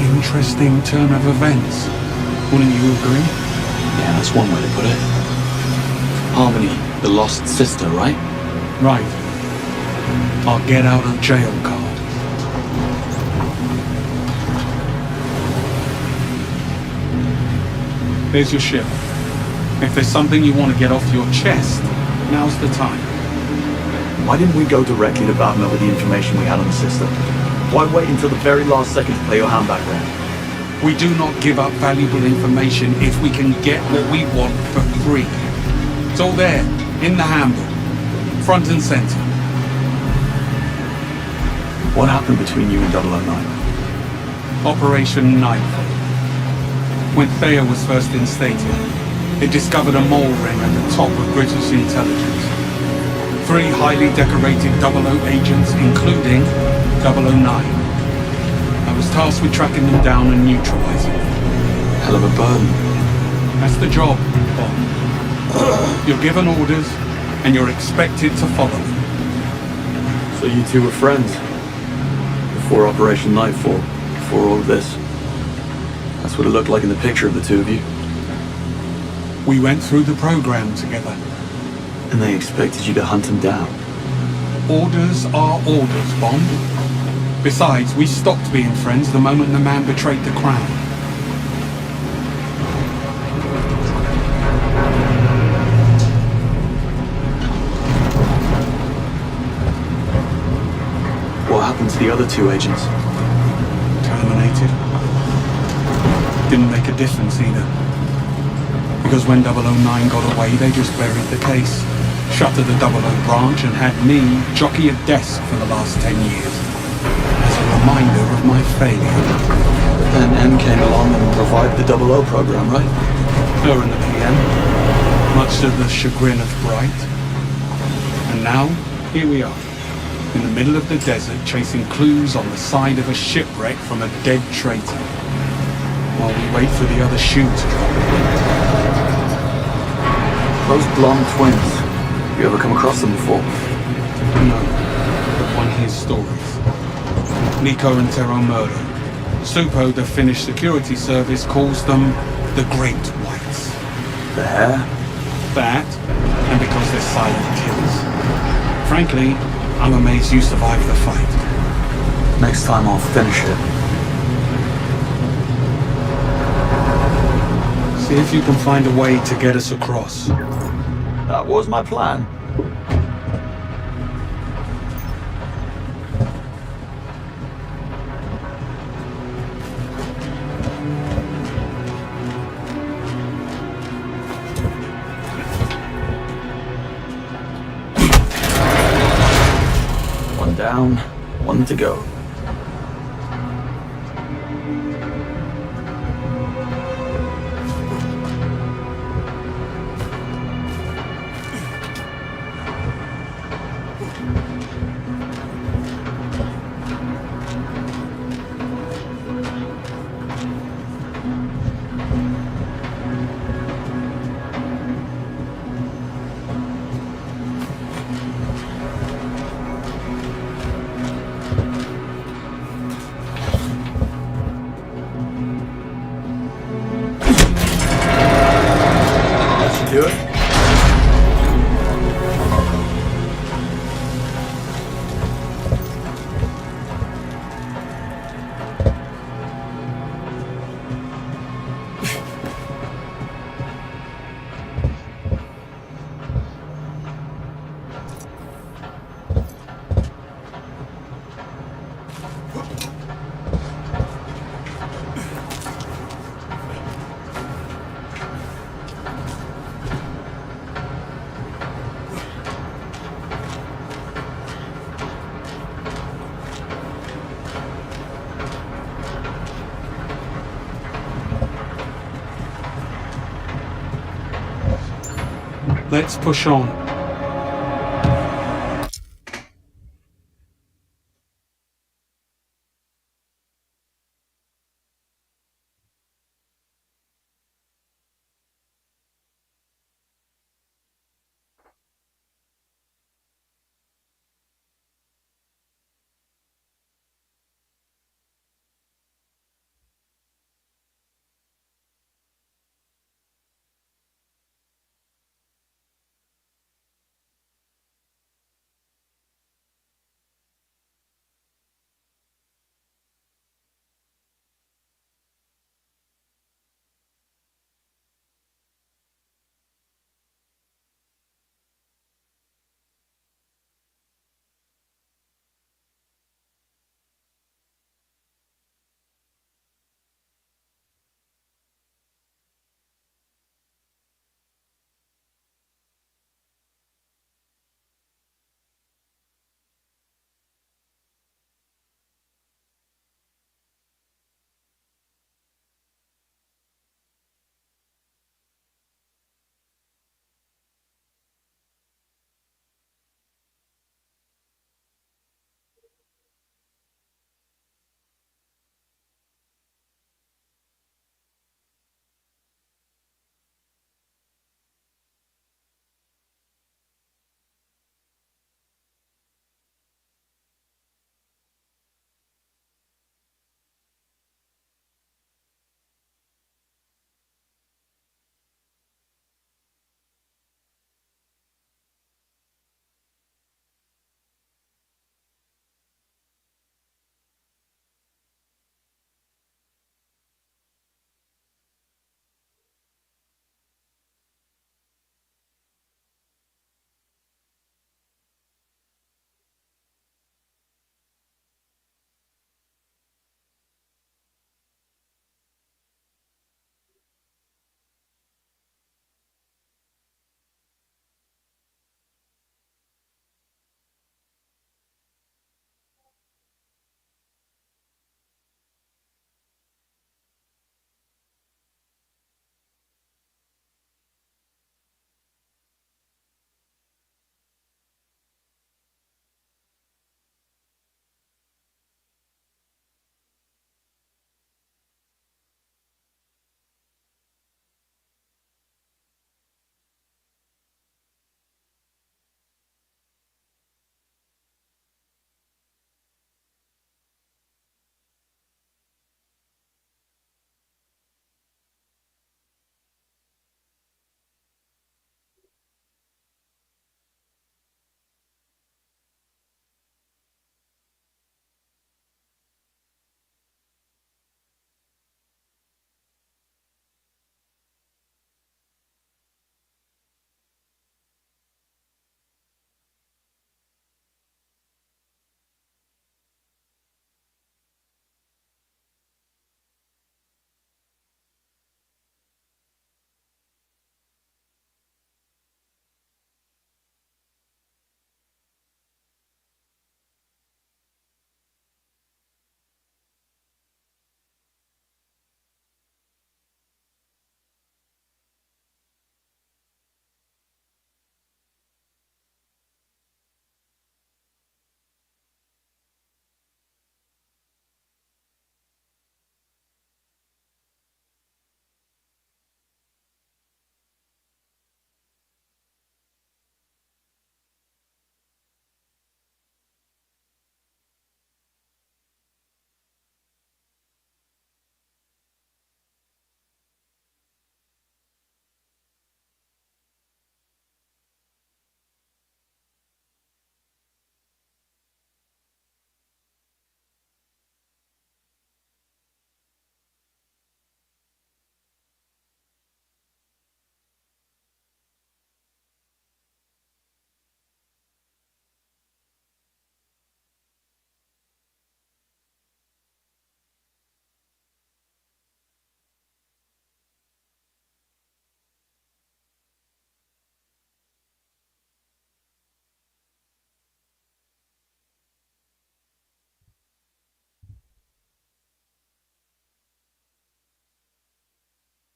Interesting turn of events. Wouldn't you agree? Yeah, that's one way to put it. Harmony, the lost sister, right? Right. Our get out of jail card. There's your ship. If there's something you want to get off your chest, now's the time. Why didn't we go directly to Bavma with the information we had on the system? Why wait until the very last second to play your hand back then? We do not give up valuable information if we can get what we want for free. It's all there, in the handbook, front and center. What happened between you and 009? Operation Nightfall. When Thea was first instated, it discovered a mole ring at the top of British intelligence. 3 highly decorated 00 agents, including 009. I was tasked with tracking them down and neutralizing them. Hell of a burden. That's the job, Bob. You're given orders, and you're expected to follow them. So you two were friends? Before Operation Nightfall? Before all of this? That's what it looked like in the picture of the two of you. We went through the program together. And they expected you to hunt him down? Orders are orders, Bond. Besides, we stopped being friends the moment the man betrayed the Crown. What happened to the other 2 agents? Terminated. Didn't make a difference either. Because when 009 got away, they just buried the case. Shuttered the 00 branch and had me jockey a desk for the last 10 years. As a reminder of my failure. Then M came along and revived the 00 program, right? Her and the PM. Much to the chagrin of Bright. And now, here we are. In the middle of the desert, chasing clues on the side of a shipwreck from a dead traitor. While we wait for the other shoe to drop. Those blonde twins. You ever come across them before? No, but one hears stories. Nico and Tero murder. Supo, the Finnish security service, calls them the Great Whites. The hair? That, and because they're silent killers. Frankly, I'm amazed you survived the fight. Next time I'll finish it. See if you can find a way to get us across. That was my plan. One down, one to go. Let's push on.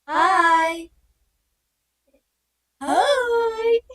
Hi. Hi.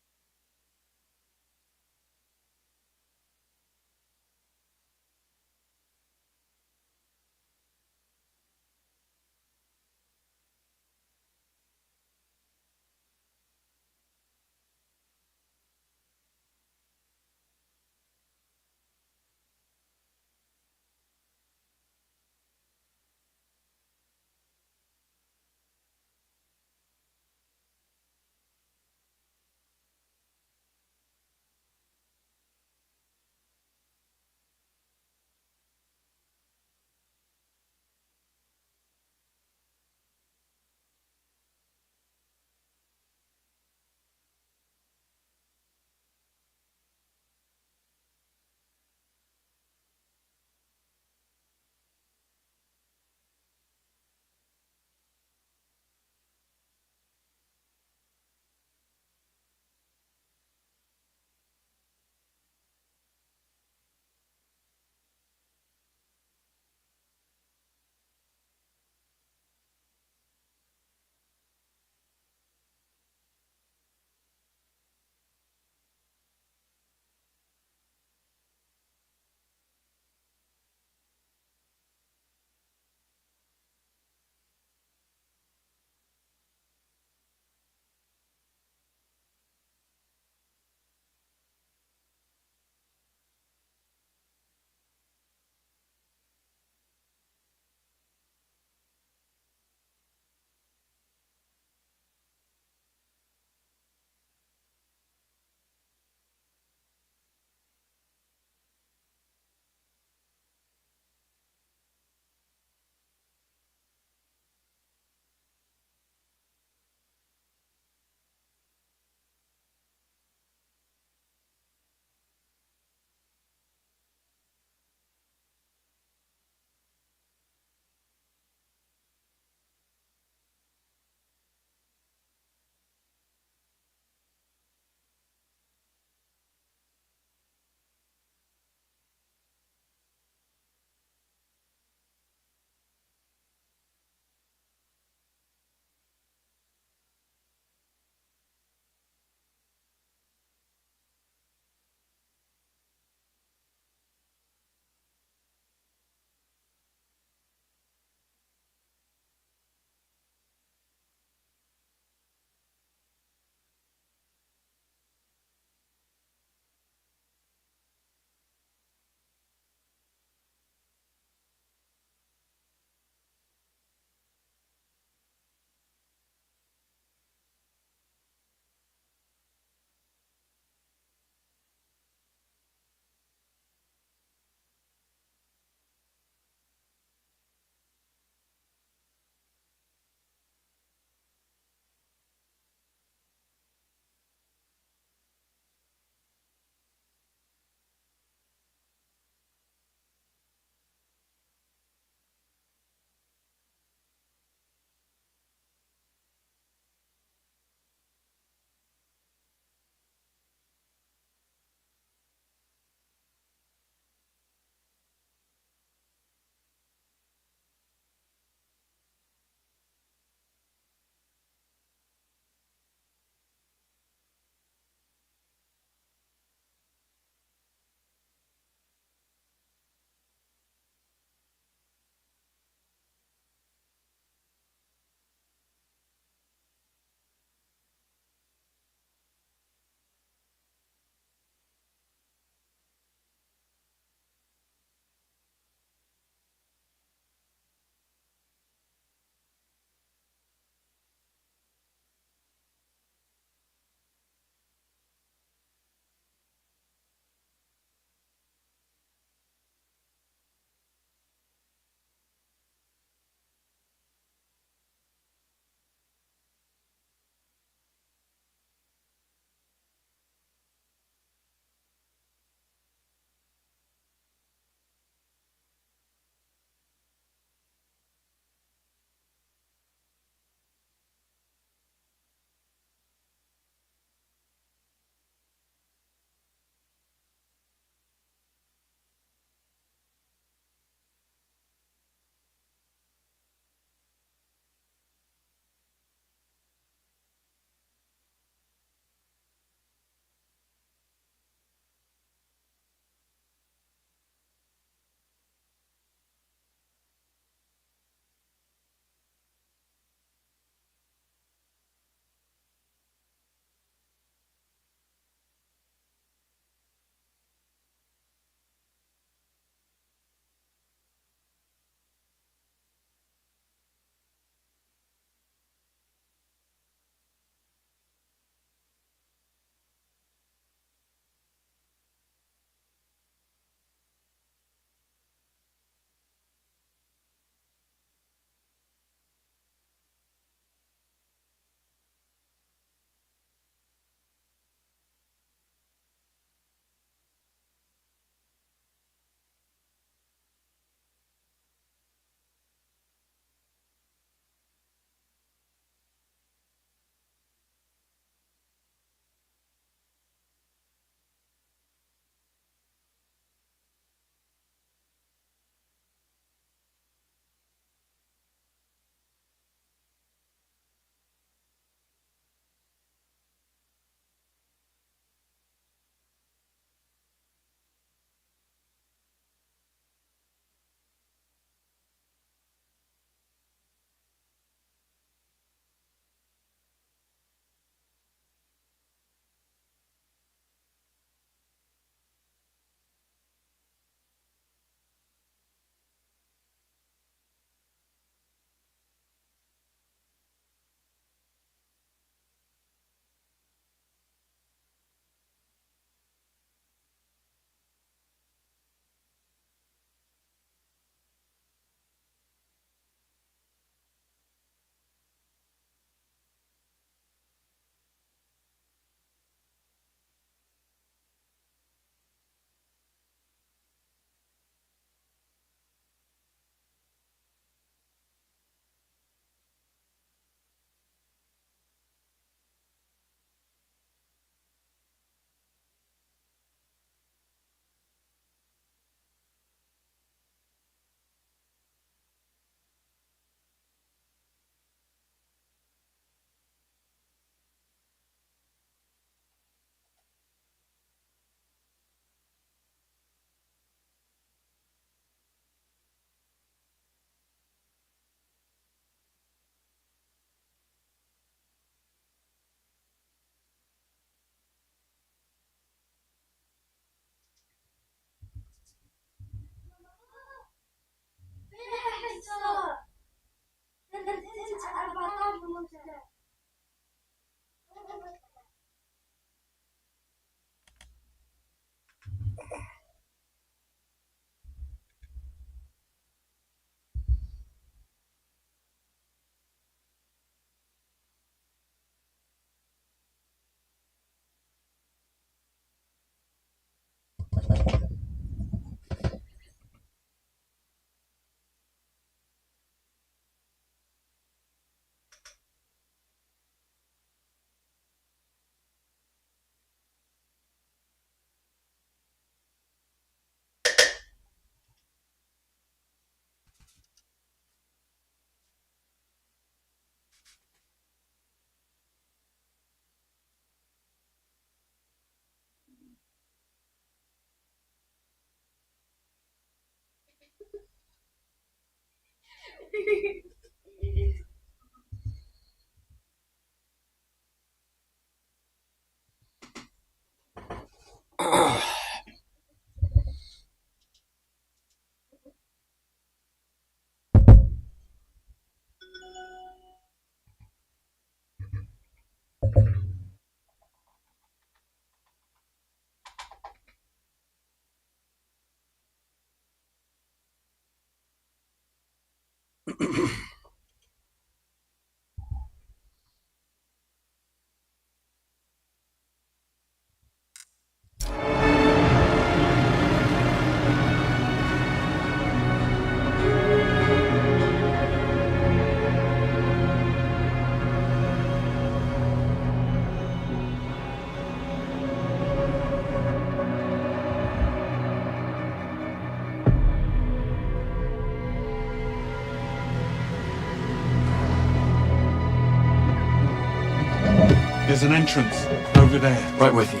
There's an entrance over there. Right with you.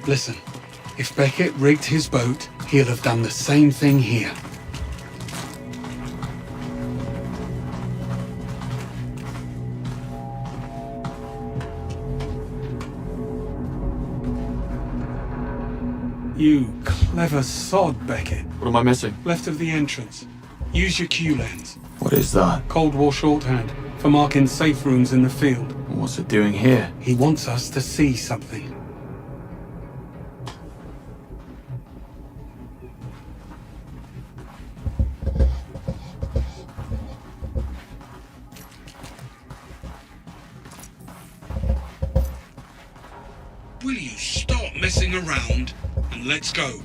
Listen, if Beckett rigged his boat, he'll have done the same thing here. You clever sod, Beckett. What am I missing? Left of the entrance. Use your Q lens. What is that? Cold War shorthand for marking safe rooms in the field. What's it doing here? He wants us to see something. Will you stop messing around and let's go?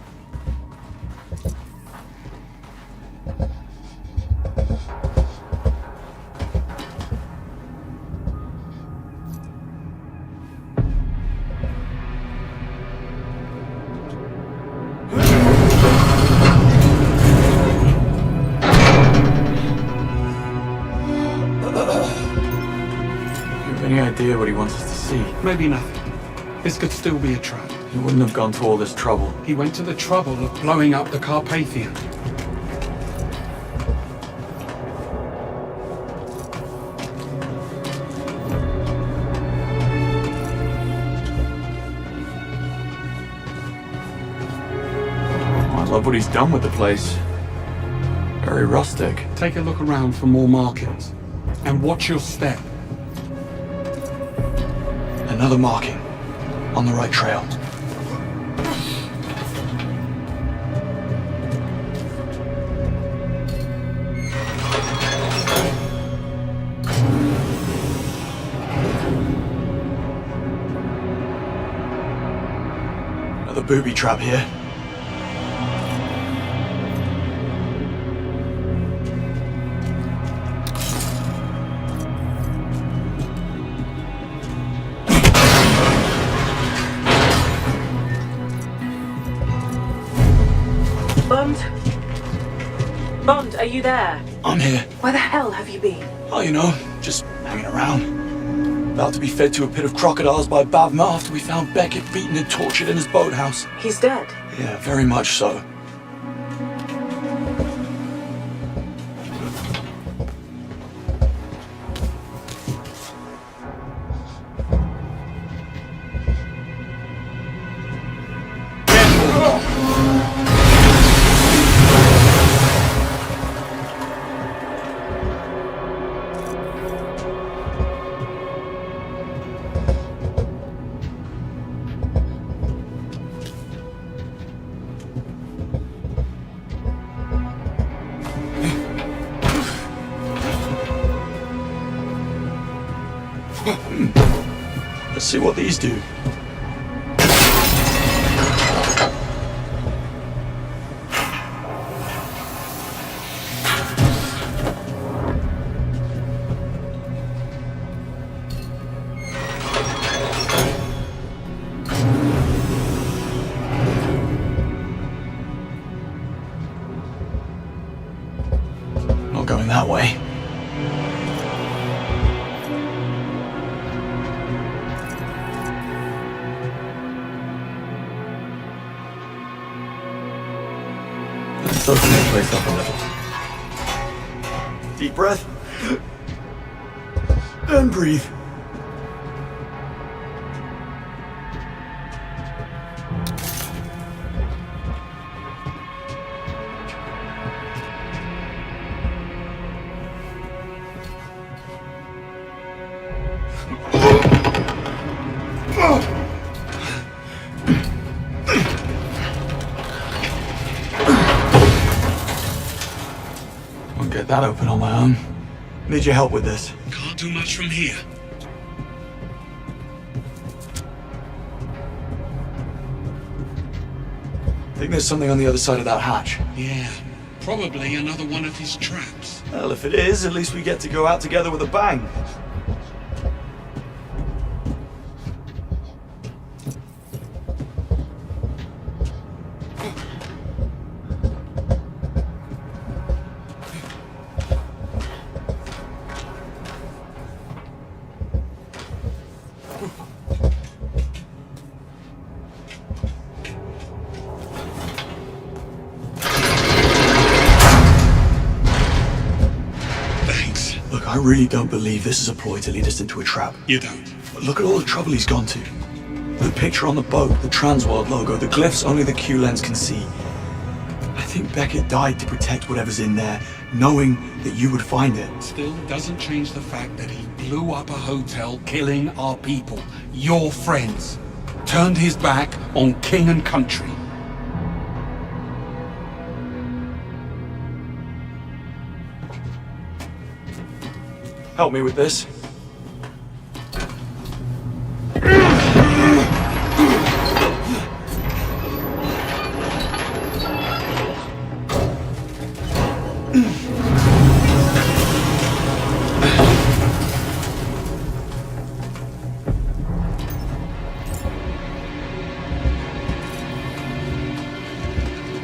Any idea what he wants us to see? Maybe nothing. This could still be a trap. He wouldn't have gone to all this trouble. He went to the trouble of blowing up the Carpathian. I love what he's done with the place. Very rustic. Take a look around for more markings. And watch your step. Another marking. On the right trail. Another booby trap here. Bond, are you there? I'm here. Where the hell have you been? Oh, you know, just hanging around. About to be fed to a pit of crocodiles by Bavma after we found Beckett beaten and tortured in his boathouse. He's dead. Yeah, very much so. Let's see what these do. Not going that way. Let's open this place up a little. Deep breath. And breathe. Won't get that open on my own. Need your help with this. Can't do much from here. Think there's something on the other side of that hatch. Yeah, probably another one of his traps. Well, if it is, at least we get to go out together with a bang. Look, I really don't believe this is a ploy to lead us into a trap. You don't? But look at all the trouble he's gone to. The picture on the boat, the Transworld logo, the glyphs only the Q-Lens can see. I think Beckett died to protect whatever's in there, knowing that you would find it. Still doesn't change the fact that he blew up a hotel, killing our people, your friends. Turned his back on king and country. Help me with this.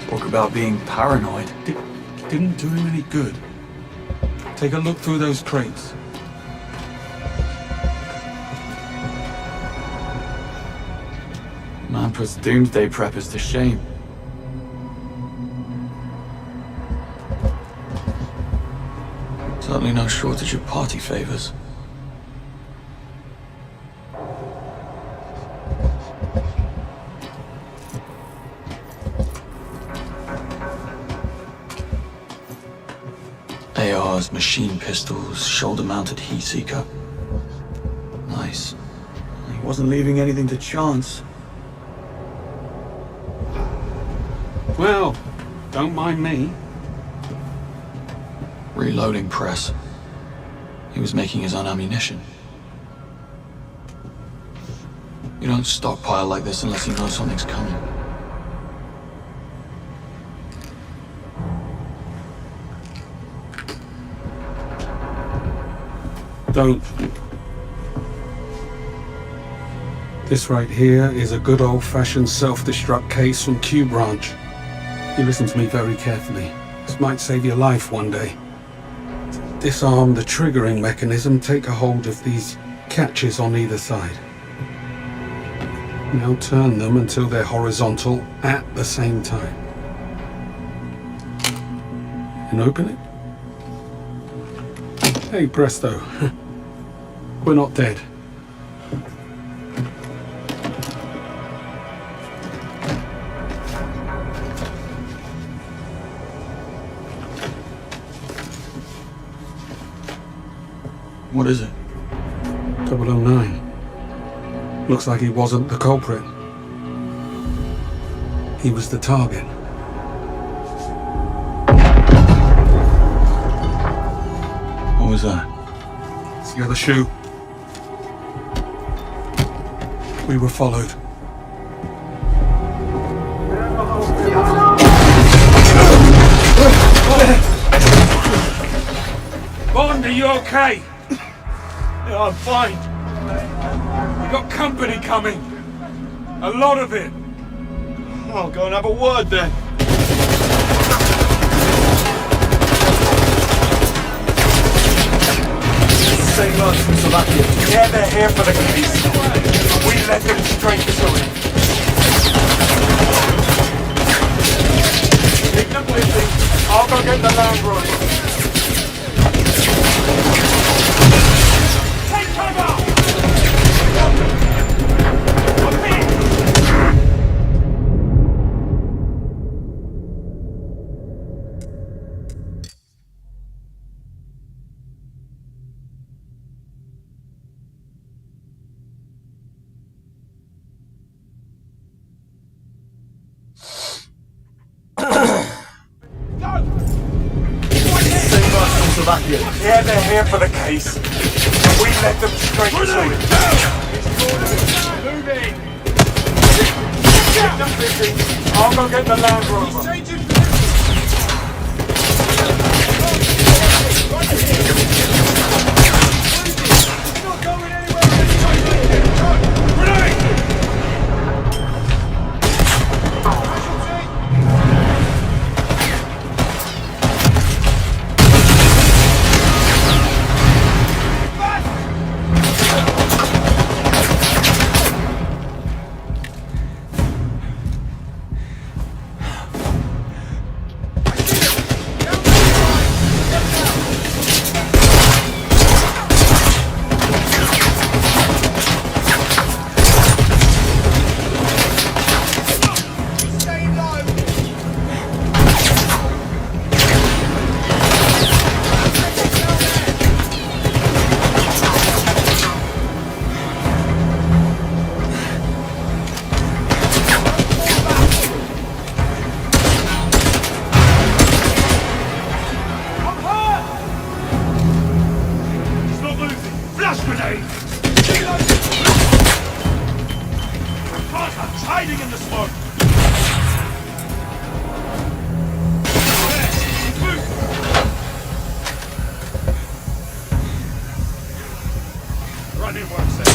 Talk about being paranoid. Didn't do him any good. Take a look through those crates. Man puts doomsday preppers to shame. Certainly no shortage of party favors. ARs, machine pistols, shoulder-mounted heat seeker. Nice. He wasn't leaving anything to chance. Well, don't mind me. Reloading press. He was making his own ammunition. You don't stockpile like this unless you know something's coming. Don't. This right here is a good old-fashioned self-destruct case from Q Branch. You listen to me very carefully. This might save your life one day. Disarm the triggering mechanism, take a hold of these catches on either side. Now turn them until they're horizontal at the same time. And open it. Hey, presto. We're not dead. What is it? 009. Looks like he wasn't the culprit. He was the target. What was that? It's the other shoe. We were followed. Bond, are you okay? Yeah, I'm fine. We got company coming. A lot of it. I'll go and have a word then. Same us from Slovakia. Yeah, they're here for the case. We led them straight to it. Take the place get the Land Rover. Take cover! Yeah, they're here for the case. We led them straight to it. Moving! Keep them busy. I'll go get the Land Rover. Hiding in the smoke! Running works there.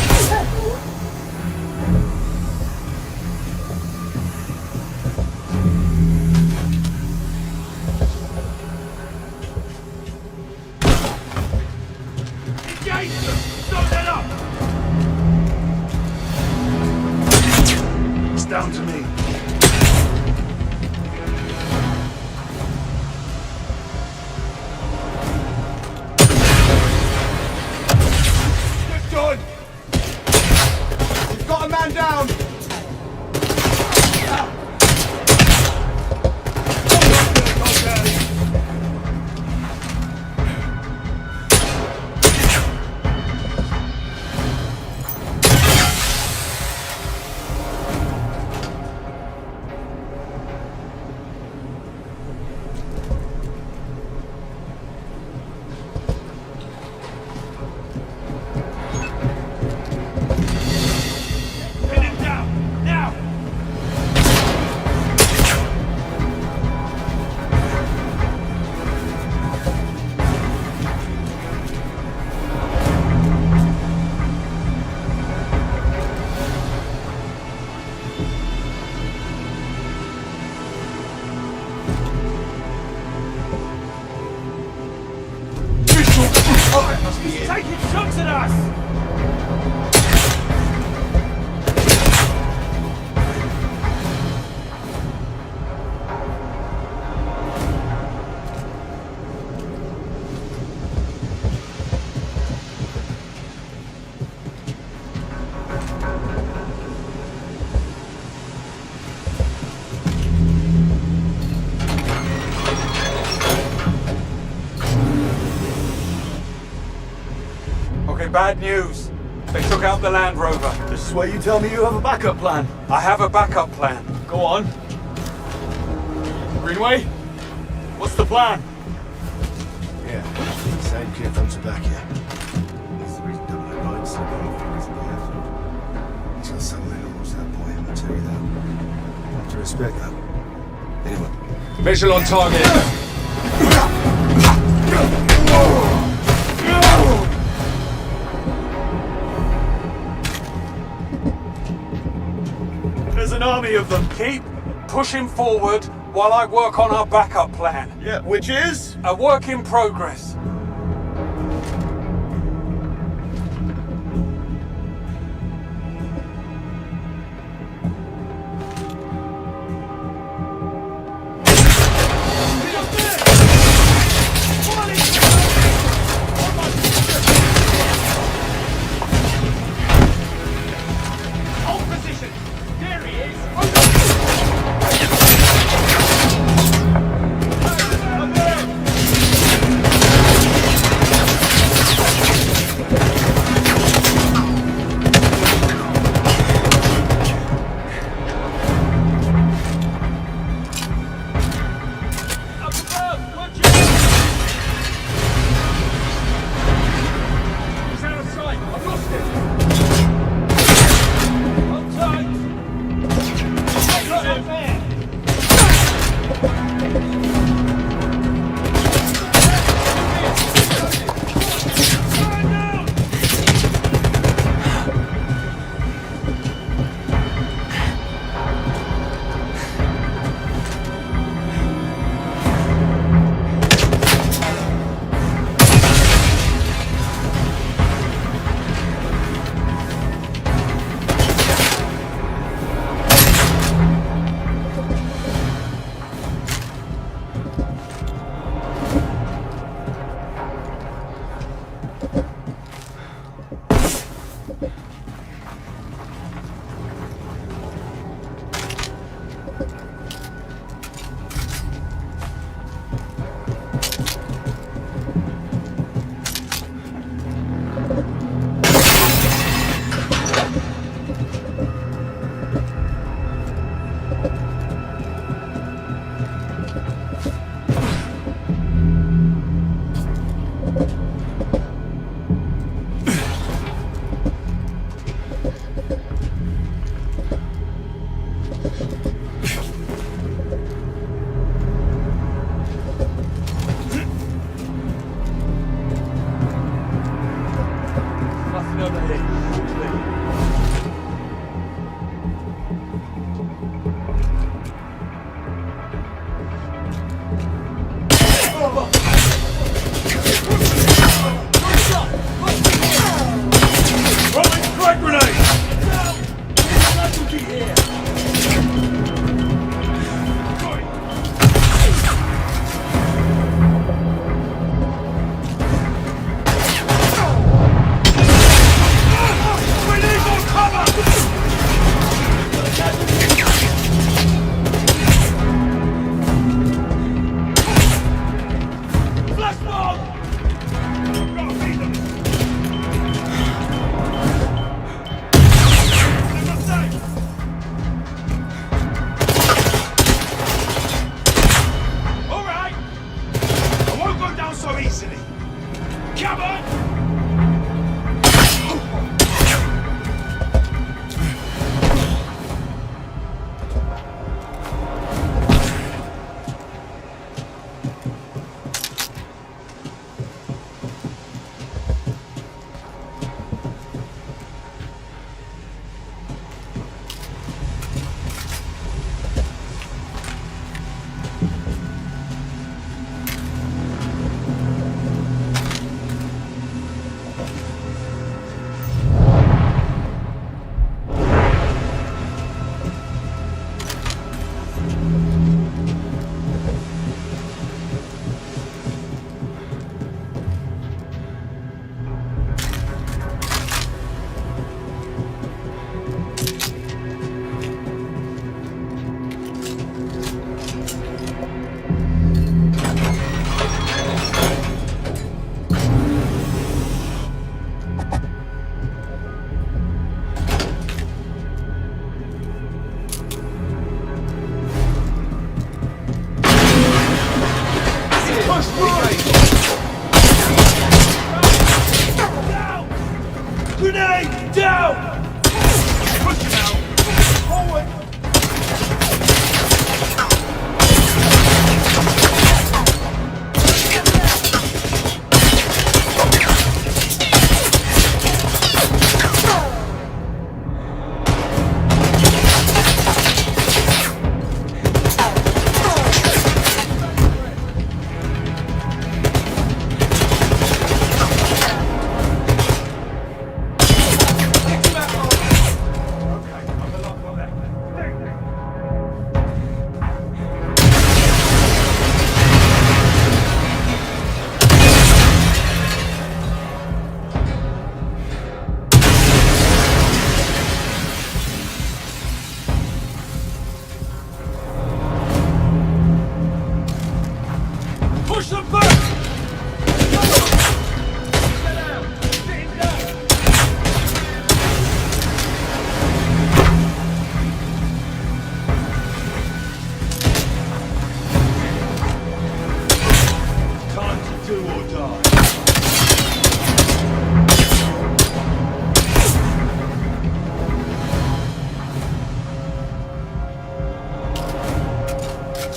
Engage them! Stop that up! It's down to me. Good done! We've got a man down! He's taking shots at us! Bad news. They took out the Land Rover. This is where you tell me you have a backup plan. I have a backup plan. Go on. Greenway, what's the plan? Yeah, same kid from Slovakia. He's the reason double lines so many fingers in the effort. He's got some minerals, that boy, I'll tell you that. I have to respect that. Anyway. Visual on target. There's an army of them. Keep pushing forward while I work on our backup plan. Yeah, which is? A work in progress.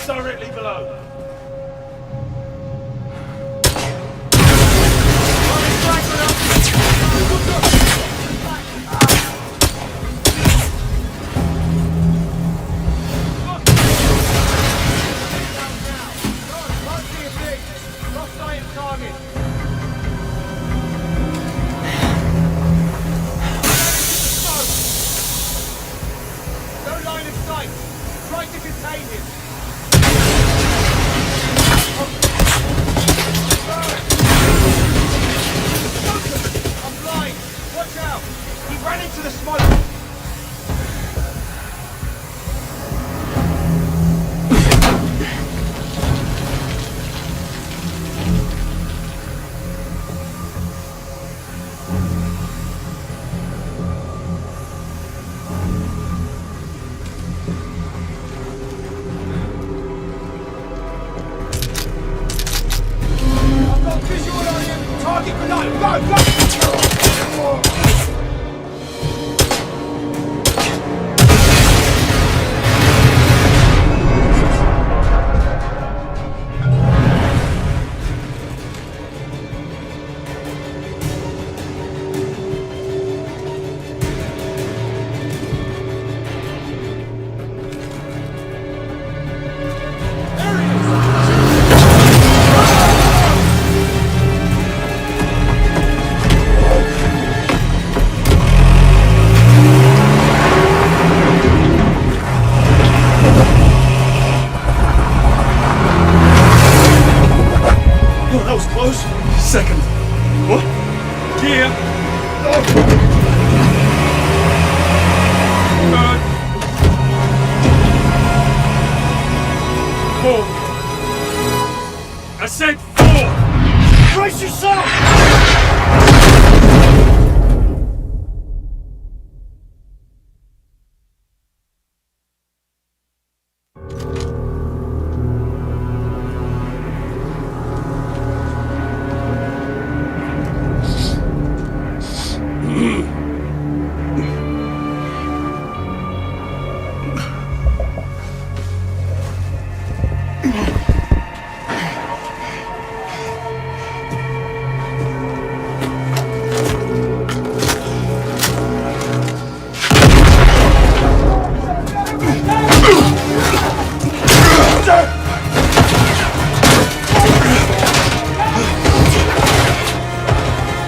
Directly below. I said 4! Brace yourself!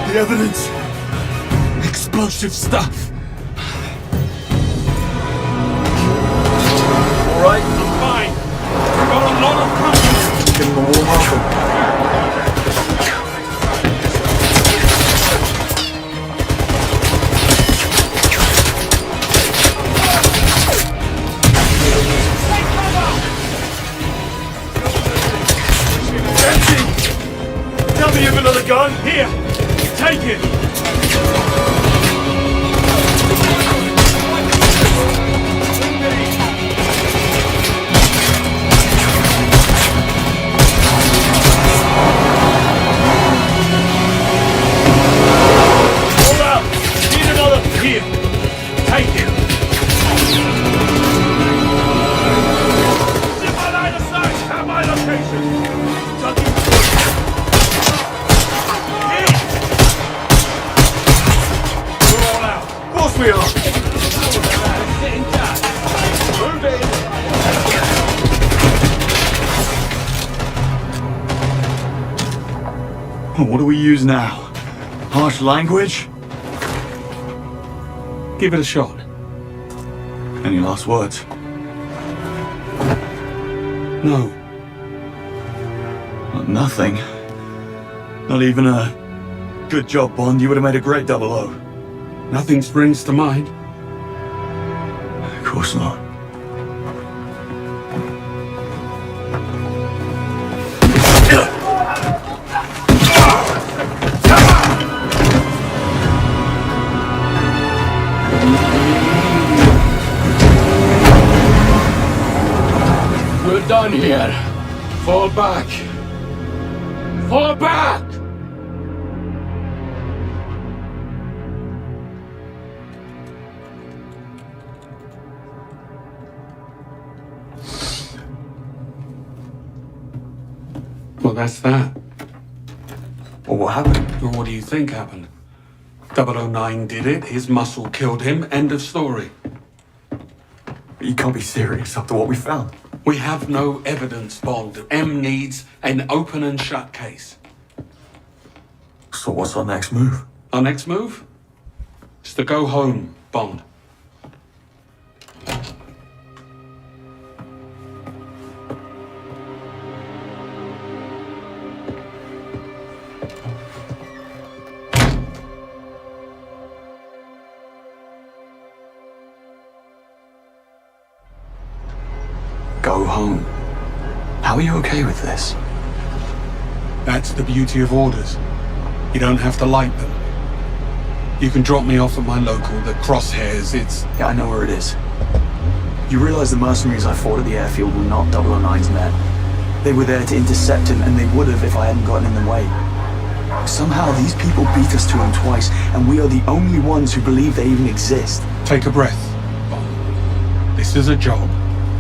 The evidence. Explosive stuff. All right, I'm fine. I've got a lot of company. Give him a warm welcome. Empty! Tell me you have another gun. Here, take it. Hold up. Need another. Here, take it. See my line of sight. Have my location. Tucking We're all out. Of course we are. Sitting tight. Move in. What do we use now? Harsh language? Give it a shot. Any last words? No. Nothing. Not even a good job, Bond. You would have made a great 00. Nothing springs to mind. Of course not. We're done here. Fall back. Fall back! Well, that's that. Well, what happened? Well, what do you think happened? 009 did it, his muscle killed him, end of story. You can't be serious after what we found. We have no evidence, Bond. M needs an open and shut case. So what's our next move? Our next move? Is to go home, Bond. Go home. How are you okay with this? That's the beauty of orders. You don't have to like them. You can drop me off at my local, the Crosshairs. It's... Yeah, I know where it is. You realize the mercenaries I fought at the airfield were not 009's men. They were there to intercept him, and they would have if I hadn't gotten in the way. Somehow these people beat us to him twice, and we are the only ones who believe they even exist. Take a breath, Bond. This is a job.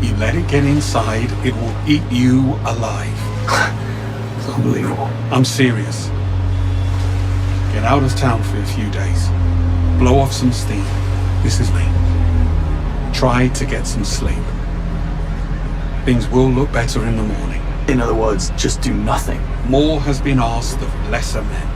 You let it get inside, it will eat you alive. It's unbelievable. I'm serious. Get out of town for a few days. Blow off some steam. This is me. Try to get some sleep. Things will look better in the morning. In other words, just do nothing. More has been asked of lesser men.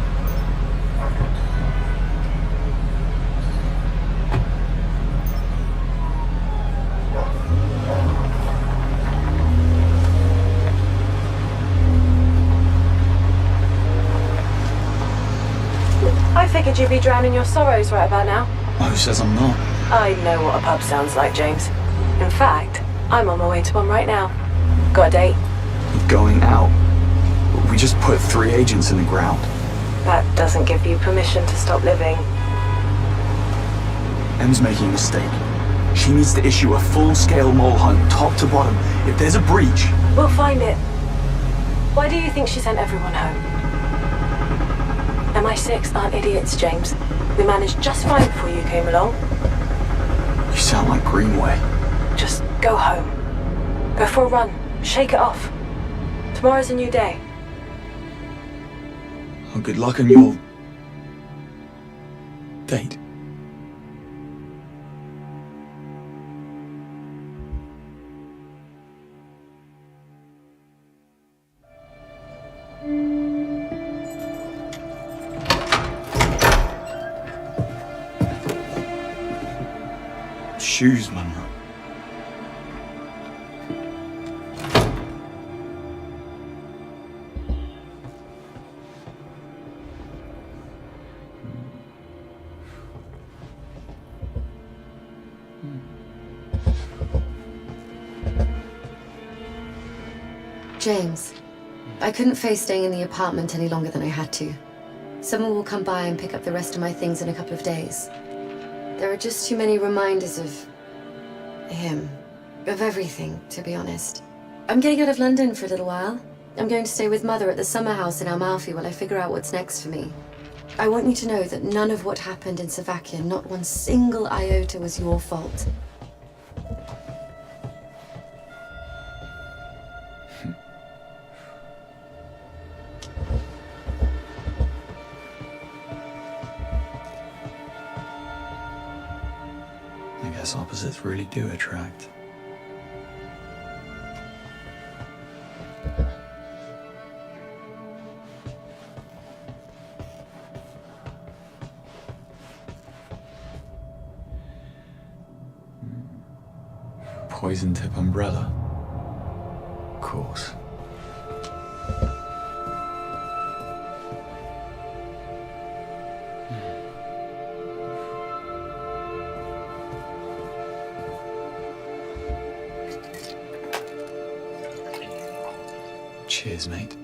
I figured you'd be drowning your sorrows right about now. Well, who says I'm not? I know what a pub sounds like, James. In fact, I'm on my way to one right now. Got a date? Going out. We just put 3 agents in the ground. That doesn't give you permission to stop living. M's making a mistake. She needs to issue a full-scale mole hunt, top to bottom. If there's a breach... We'll find it. Why do you think she sent everyone home? MI6 aren't idiots, James. We managed just fine before you came along. You sound like Greenway. Just go home. Go for a run. Shake it off. Tomorrow's a new day. Well, good luck on your... date. Shoes, Munro. James, I couldn't face staying in the apartment any longer than I had to. Someone will come by and pick up the rest of my things in a couple of days. There are just too many reminders of... him. Of everything, to be honest. I'm getting out of London for a little while. I'm going to stay with Mother at the summer house in Amalfi while I figure out what's next for me. I want you to know that none of what happened in Slovakia, not one single iota, was your fault. I guess opposites really do attract. Poison tip umbrella. Of course. Cheers, mate.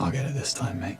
I'll get it this time, mate.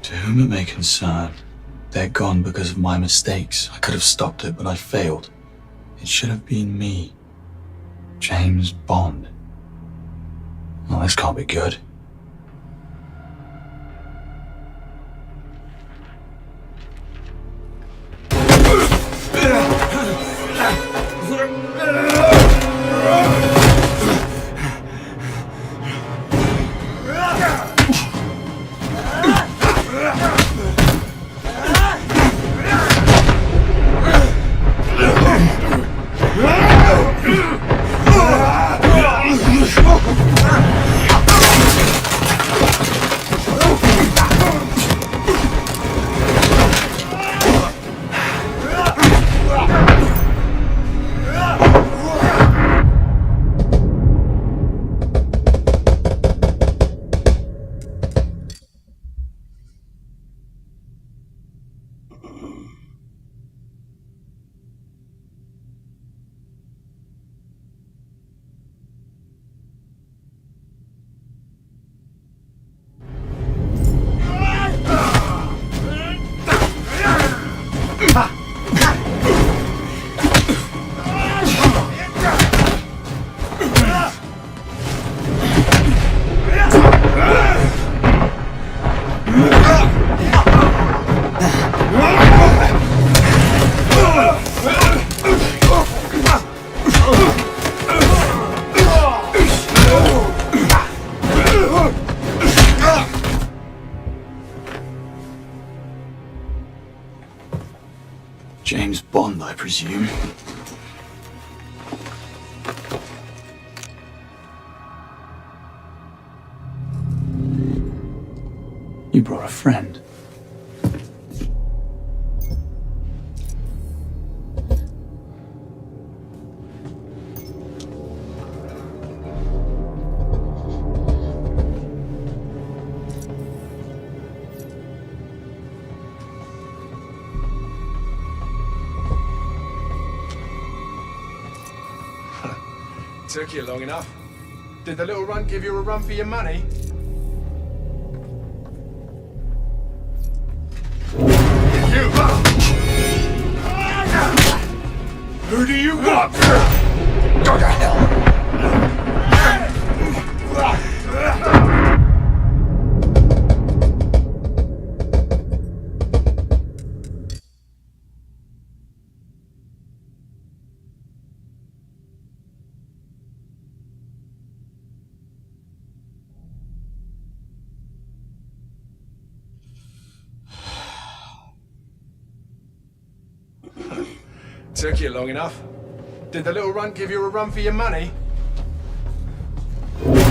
To whom it may concern, they're gone because of my mistakes. I could have stopped it, but I failed. It should have been me. James Bond. Well, this can't be good. James Bond, I presume. You brought a friend. Took you long enough. Did the little runt give you a run for your money? You! Who do you want? Go to hell! Took you long enough. Did the little runt give you a run for your money? Who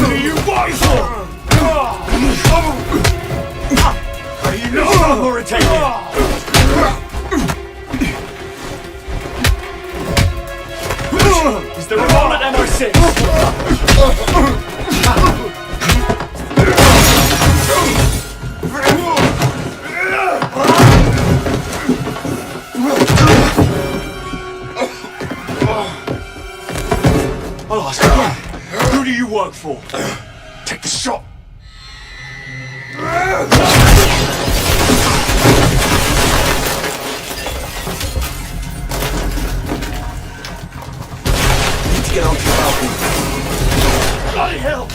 do you want for? Are you not Mauritanian? Is there a role at MI6? I'll ask again. Who do you work for? Take the shot. Need to get onto the balcony. Bloody hell!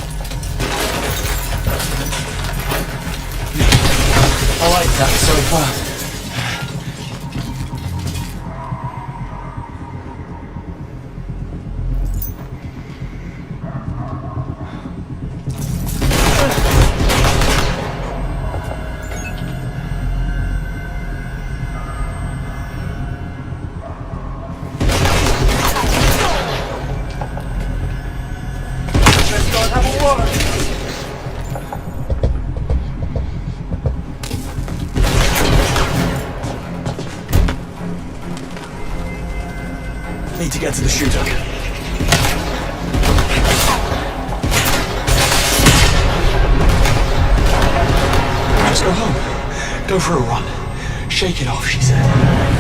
I like that so far. Need to get to the shooter. Just go home. Go for a run. Shake it off, she said.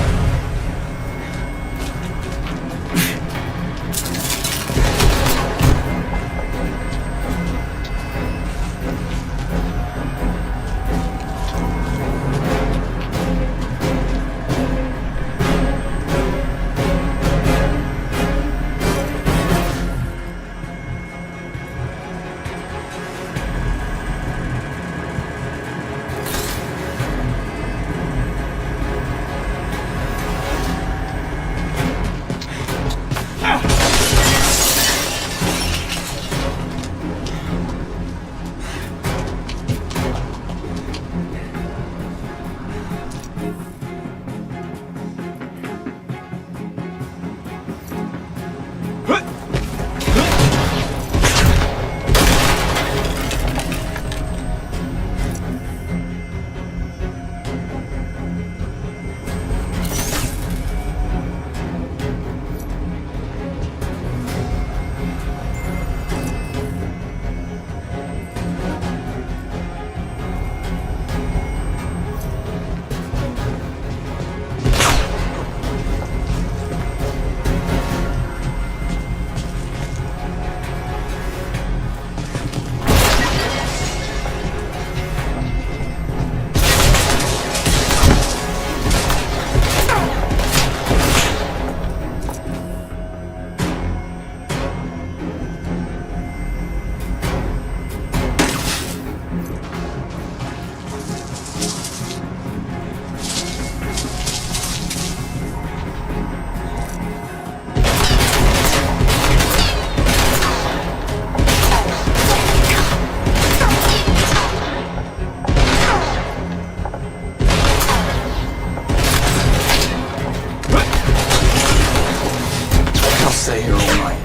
Stay here all night.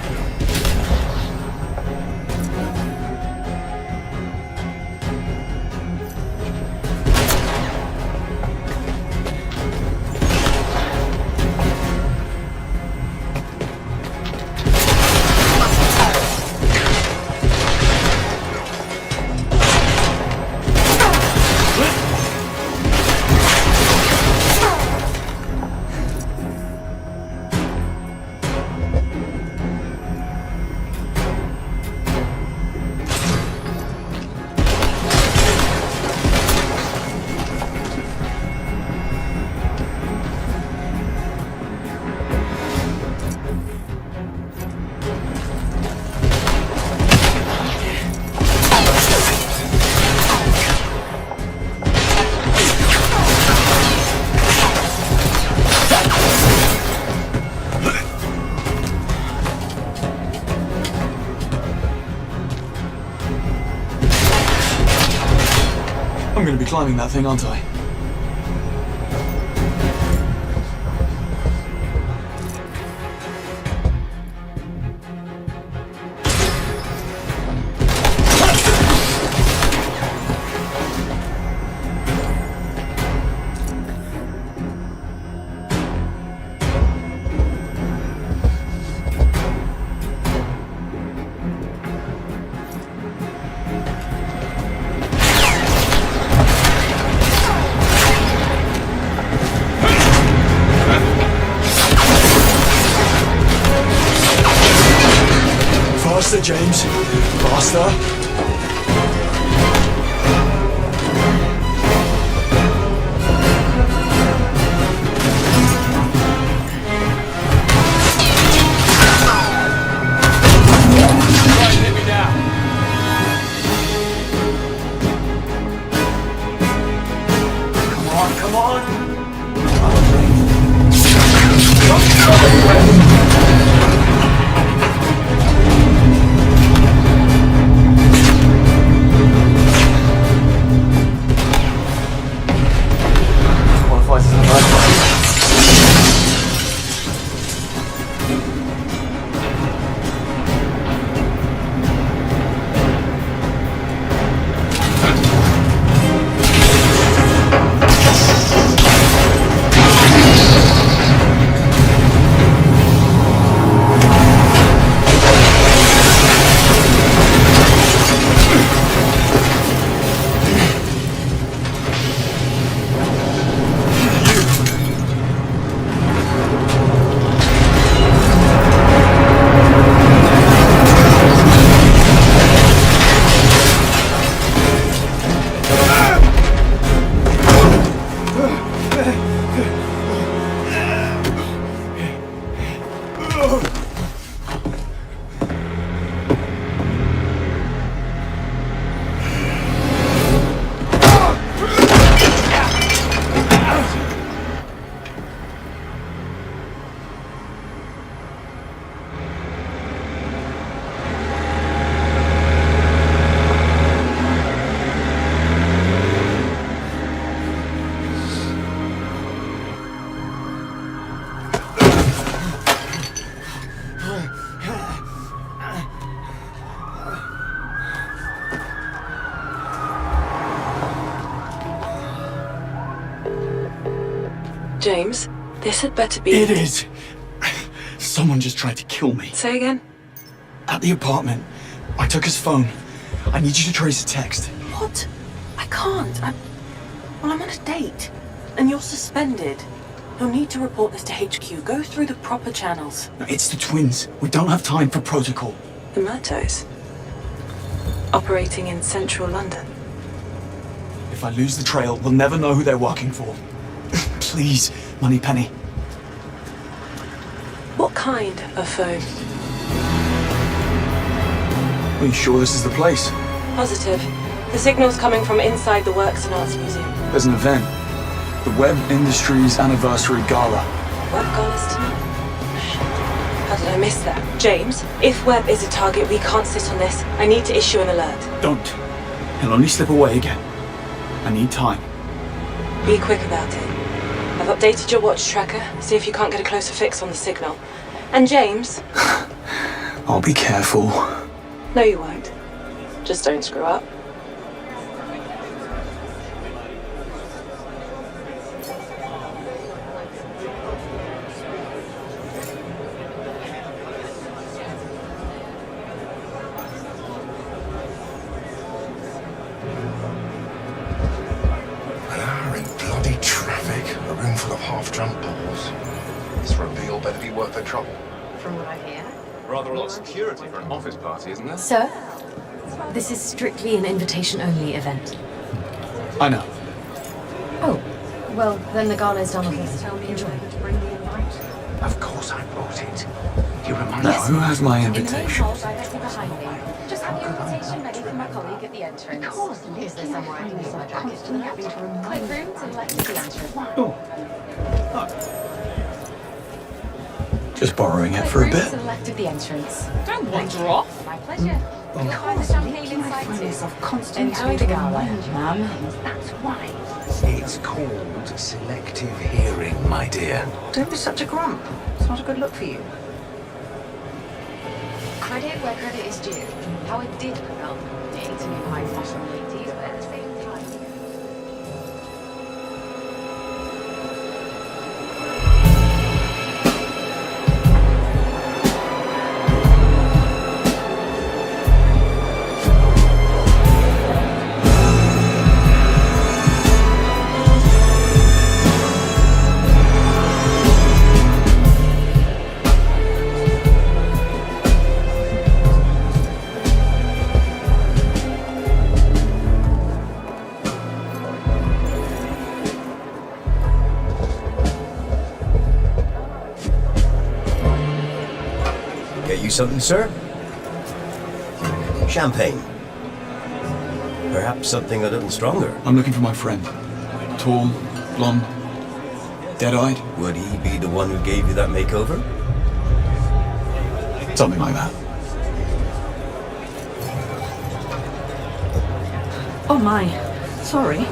I'm gonna be climbing that thing, aren't I? Faster, James. Faster. James, this had better be... It is. Someone just tried to kill me. Say again? At the apartment. I took his phone. I need you to trace a text. What? I can't. Well, I'm on a date. And you're suspended. You'll need to report this to HQ. Go through the proper channels. No, it's the twins. We don't have time for protocol. The Murtos? Operating in central London. If I lose the trail, we'll never know who they're working for. Please, Moneypenny. What kind of phone? Are you sure this is the place? Positive. The signal's coming from inside the Works and Arts Museum. There's an event. The Web Industries Anniversary Gala. Web Gala's tonight? How did I miss that? James, if Webb is a target, we can't sit on this. I need to issue an alert. Don't. He'll only slip away again. I need time. Be quick about it. I've updated your watch tracker. See if you can't get a closer fix on the signal. And James... I'll be careful. No, you won't. Just don't screw up. An hour in bloody traffic, a room full of half-drunk balls. This reveal better be worth the trouble. From what I hear. Rather a lot of security for an office party, isn't there? Sir, this is strictly an invitation-only event. I know. Oh, well, then the gala's done with us. Enjoy. Of course I brought it. You remind Now, who has my In the main invitation? hall directly behind me. Just have your invitation ready for my colleague at the entrance. Of course, is there somewhere I can use my jacket? Constantly having to remind room to let the entrance. Just borrowing it for a bit. Select at the entrance. Don't wander off. My pleasure. You'll find the champagne inside too. Enjoy the gala, ma'am. That's why. It's called selective hearing, my dear. Don't be such a grump. It's not a good look for you. Credit where credit is due. Howard did put up dating to new high fashion ladies, but at the same time... Get you something, sir? Champagne. Perhaps something a little stronger. I'm looking for my friend. Tall, blonde, dead-eyed. Would he be the one who gave you that makeover? Something like that. Oh my, sorry.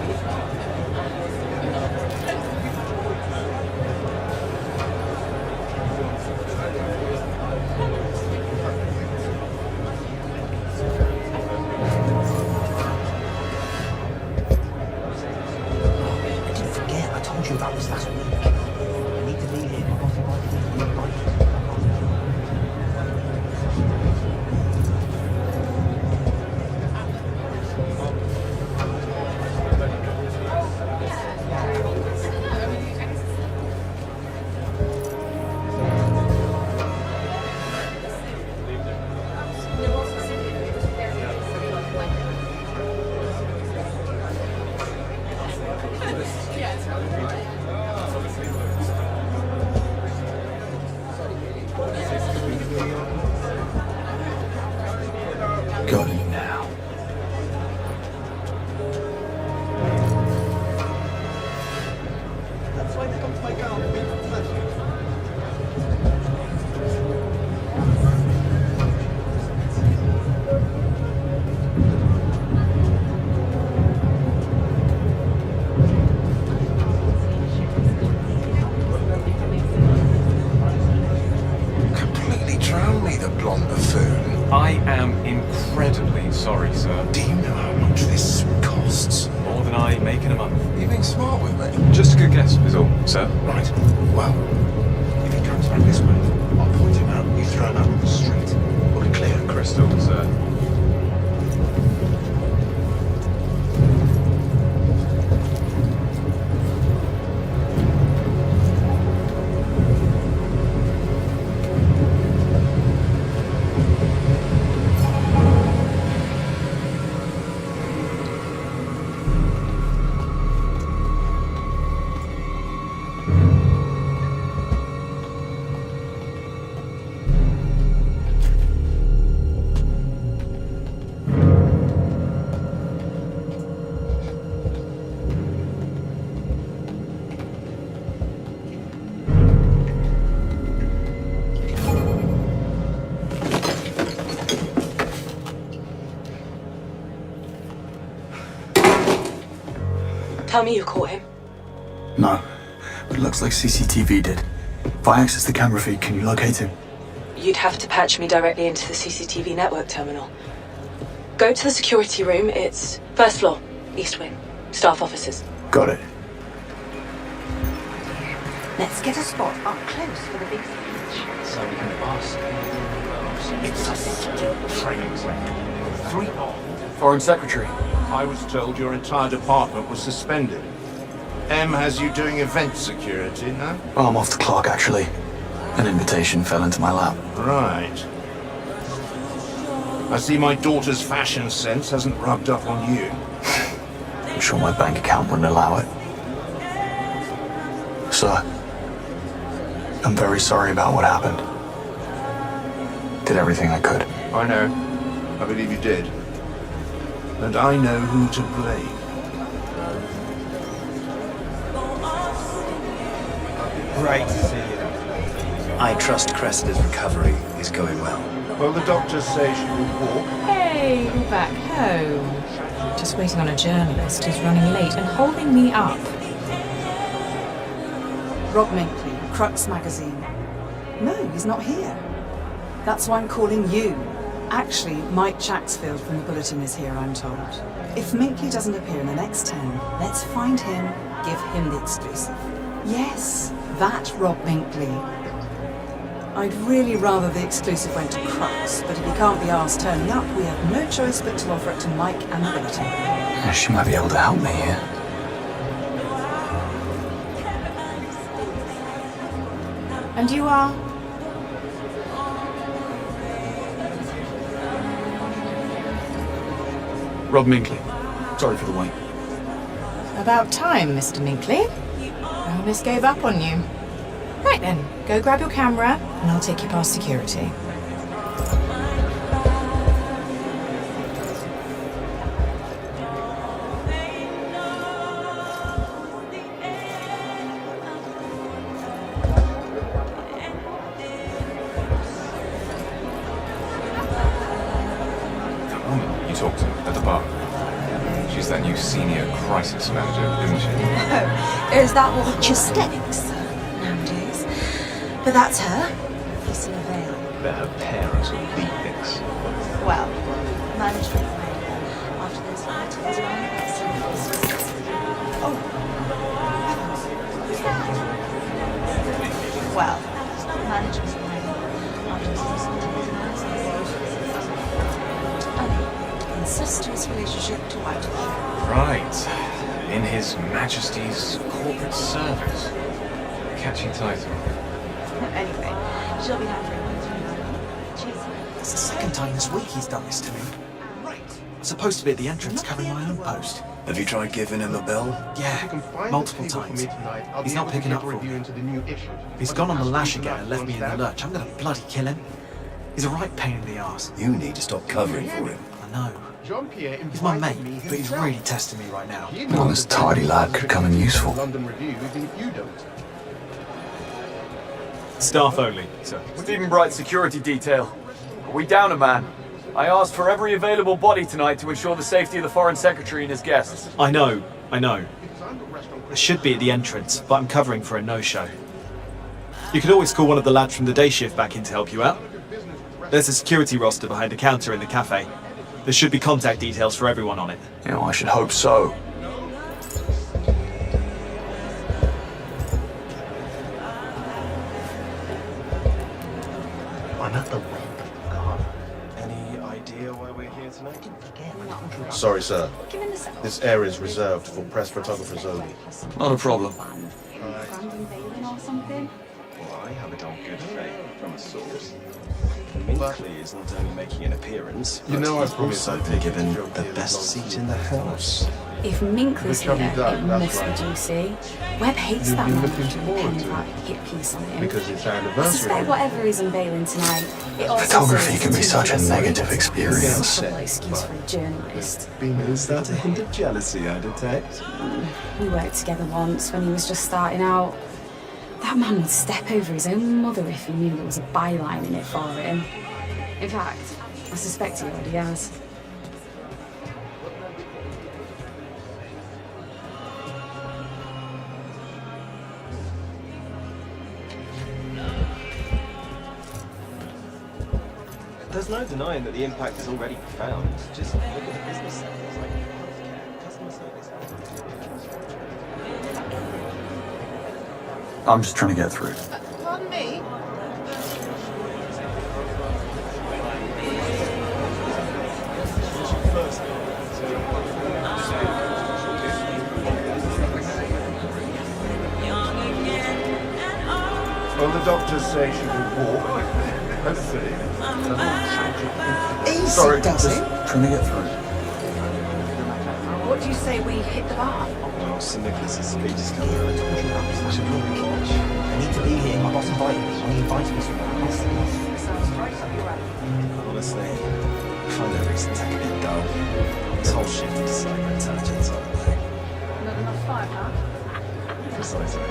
Got you now. That's why they come to my car and make professional. Completely drowned me, the blonde buffoon. I am incredibly sorry, sir. Do you know how much this costs? More than guy making them up. You being smart with me? Just a good guess, is all, sir. Right. Well, if he comes back this way, I'll point him out. You throw him out on the street. We'll be clear. Crystal, sir. Tell me you caught him. No, but it looks like CCTV did. If I access the camera feed, can you locate him? You'd have to patch me directly into the CCTV network terminal. Go to the security room. It's first floor, east wing. Staff offices. Got it. Let's get a spot up close for the big speech. So we can ask. It's a stupid training ground. 3 Foreign Secretary. I was told your entire department was suspended. M has you doing event security, no? Well, I'm off the clock, actually. An invitation fell into my lap. Right. I see my daughter's fashion sense hasn't rubbed up on you. I'm sure my bank account wouldn't allow it. Sir, I'm very sorry about what happened. Did everything I could. I know. I believe you did. And I know who to blame. Great to see you. I trust Cressida's recovery is going well. Well, the doctors say she will walk. Hey, you're back home. Just waiting on a journalist who's running late and holding me up. Rob Minkley, Crux magazine. No, he's not here. That's why I'm calling you. Actually, Mike Chaxfield from the Bulletin is here, I'm told. If Minkley doesn't appear in the next 10, let's find him, give him the exclusive. Yes, that Rob Minkley. I'd really rather the exclusive went to Crux, but if he can't be asked turning up, we have no choice but to offer it to Mike and the Bulletin. Yeah, she might be able to help me here. And you are? Rob Minkley. Sorry for the wait. About time, Mr. Minkley. I almost gave up on you. Right then, go grab your camera and I'll take you past security. The woman you talked to at the bar. She's that new senior crisis manager, isn't she? Oh, is that what you sticks nowadays? But that's her. Piece in a veil. That her parents will beat this. Well, managed to find her after those items around Well, managed to find her after those incestuous relationship to Whitehall. Right. In His Majesty's corporate service. Catchy title. Anyway, she'll be happy. It's the second time this week he's done this to me. Right. I'm supposed to be at the entrance covering my own post. Have you tried giving him a bell? Yeah, multiple times. He's not picking up for me. He's gone on the lash again and left me in the lurch. I'm gonna bloody kill him. He's a right pain in the arse. You need to stop covering for him. I know. He's my mate, but he's really testing me right now. Well, this tidy lad could come in useful. Staff only, sir. Stephen Bright's security detail. Are we down a man? I asked for every available body tonight to ensure the safety of the Foreign Secretary and his guests. I know. I should be at the entrance, but I'm covering for a no-show. You could always call one of the lads from the day shift back in to help you out. There's a security roster behind the counter in the cafe. There should be contact details for everyone on it. I should hope so. I'm at the web. Any idea why we're here tonight? Sorry, sir. This area is reserved for press photographers only. Not a problem. Or something? Well, I have it on good faith from a source. Minkley is not only making an appearance, You know, I he's promised also I'd been take given a job the here best as long as seat in the house. If Minkley's Which have here, you done? it That's must right. be juicy. Webb hates You've that been man looking with forward pen to that it. hit piece on him. Because it's our I anniversary. suspect whatever he's unveiling tonight, it also Photography serves can be as such a a negative experience. possible excuse for a journalist. Is that a hint of jealousy I detect? We worked together once when he was just starting out. That man would step over his own mother if he knew there was a byline in it for him. In fact, I suspect he already has. There's no denying that the impact is already profound. Just look at the business sectors like healthcare, customer service. I'm just trying to get through. Pardon me? Well, the doctors say she will walk. Hopefully. Easy, Sorry, does just it? trying to get through. What do you say we hit the bar? Well, Sir Nicholas's speech is coming. I told you that was such a good watch. I need to be here. My boss invited me. He invited me somewhere else. Sounds right up your alley. Honestly, I find that recent tech a bit dull. This whole shift to cyber intelligence on the way. Not enough fire, huh? Precisely.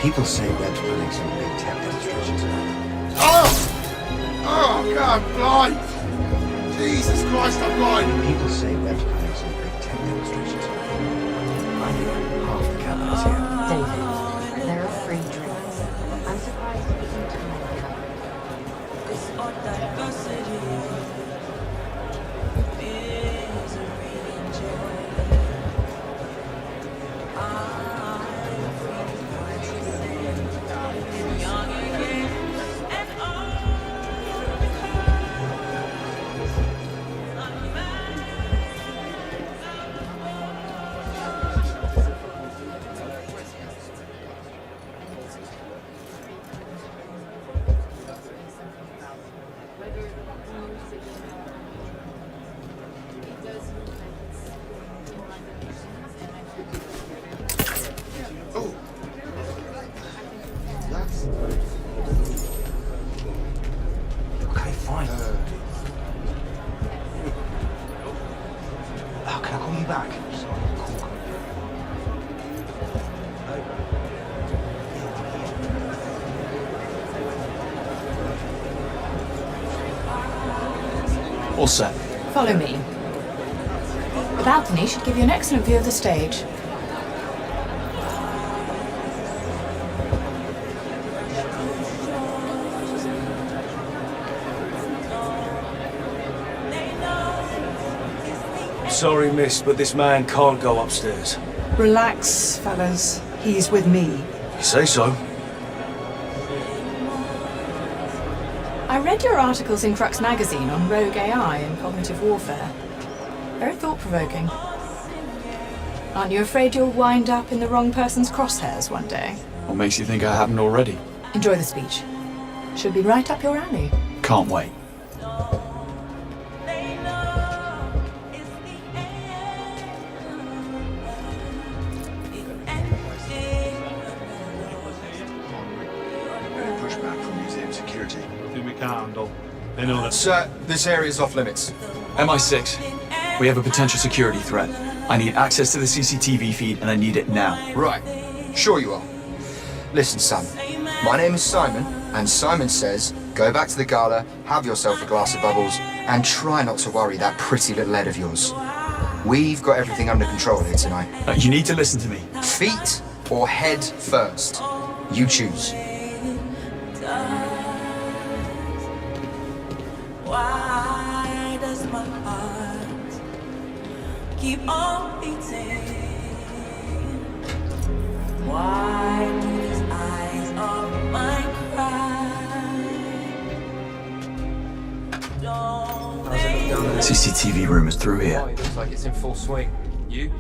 People say Webb's planning some big tech demonstration tonight. Oh! Oh, God, I'm blind! Jesus Christ, I'm blind! People say Webb's planning some big tech demonstration tonight. I hear half the campus here. David, there are free drinks. I'm surprised you didn't turn my cup. Okay, fine. How can I call you back? All set. Follow me. The balcony should give you an excellent view of the stage. Sorry, miss, but this man can't go upstairs. Relax, fellas. He's with me. You say so. I read your articles in Crux magazine on rogue AI and cognitive warfare. Very thought-provoking. Aren't you afraid you'll wind up in the wrong person's crosshairs one day? What makes you think I haven't already? Enjoy the speech. Should be right up your alley. Can't wait. Pushback from museum security. Nothing we can't handle. They know that. Sir, this area is off limits. MI6, we have a potential security threat. I need access to the CCTV feed and I need it now. Right. Sure you are. Listen, son. My name is Simon, and Simon says, go back to the gala, have yourself a glass of bubbles, and try not to worry that pretty little head of yours. We've got everything under control here tonight. You need to listen to me. Feet or head first? You choose. Why does my heart keep on beating? Why do these eyes of mine cry? CCTV room is through here. Oh, it looks like it's in full swing. You?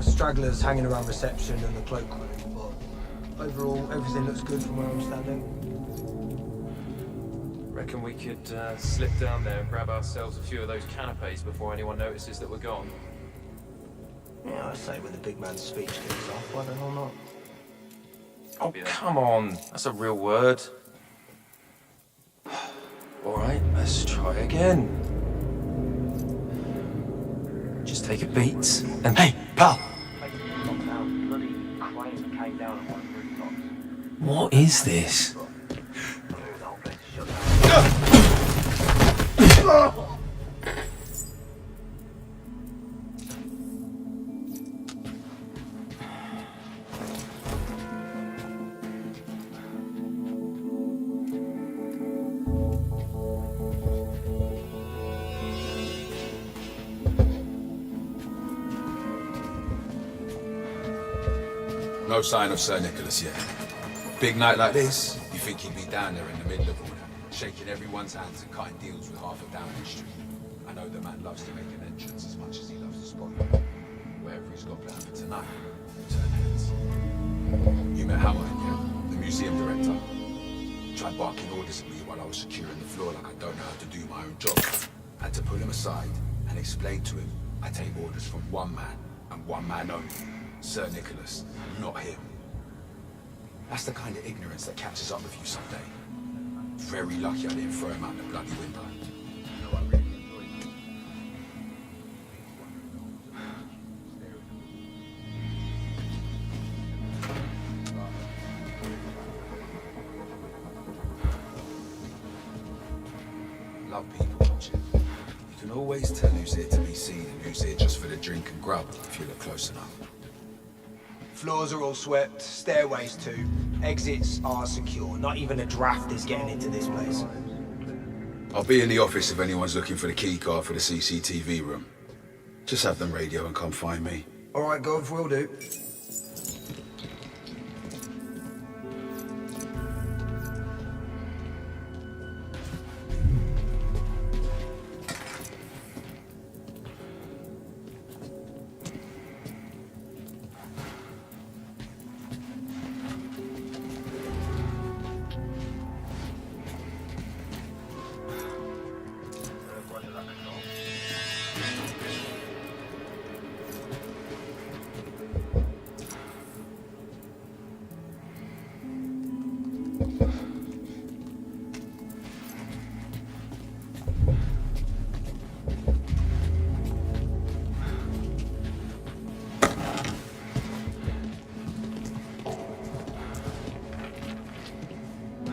Stragglers hanging around reception and the cloakroom, but overall, everything looks good from where I'm standing. Reckon we could slip down there and grab ourselves a few of those canapes before anyone notices that we're gone? Yeah, I say when the big man's speech kicks off, why the hell not? Oh, come on. That's a real word. All right, let's try again. Just take a beat and... Hey, pal! What is this? No sign of Sir Nicholas yet. Big night like this, you think he'd be down there in the middle of all that, shaking everyone's hands and cutting deals with half of Downing Street. I know the man loves to make an entrance as much as he loves the spotlight. Wherever he's got planned for tonight, turn heads. You met Howard, yeah? The museum director. Tried barking orders at me while I was securing the floor like I don't know how to do my own job. Had to pull him aside and explain to him I take orders from one man and one man only. Sir Nicholas, not him. That's the kind of ignorance that catches up with you someday. Very lucky I didn't throw him out the bloody window. Love people, don't you? You can always tell who's here to be seen and who's here just for the drink and grub if you look close enough. Floors are all swept, stairways too. Exits are secure. Not even a draft is getting into this place. I'll be in the office if anyone's looking for the key card for the CCTV room. Just have them radio and come find me. All right, Gov, will do.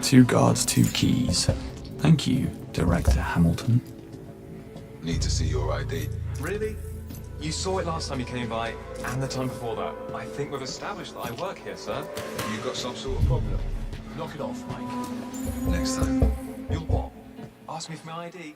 Two guards, two keys. Thank you, Director Hamilton. Need to see your ID. Really? You saw it last time you came by, and the time before that. I think we've established that I work here, sir. You got some sort of problem? Knock it off, Mike. Next time. You'll what? Ask me for my ID?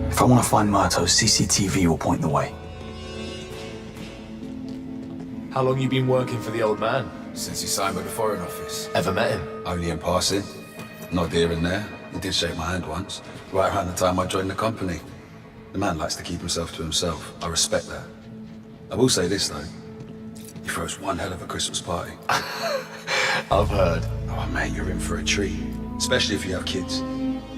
If I want to find Murto, CCTV will point the way. How long you been working for the old man? Since he signed with the Foreign Office. Ever met him? Only in passing. Not here and there. He did shake my hand once, right around the time I joined the company. The man likes to keep himself to himself. I respect that. I will say this, though. He throws one hell of a Christmas party. I've heard. Oh, man, you're in for a treat. Especially if you have kids.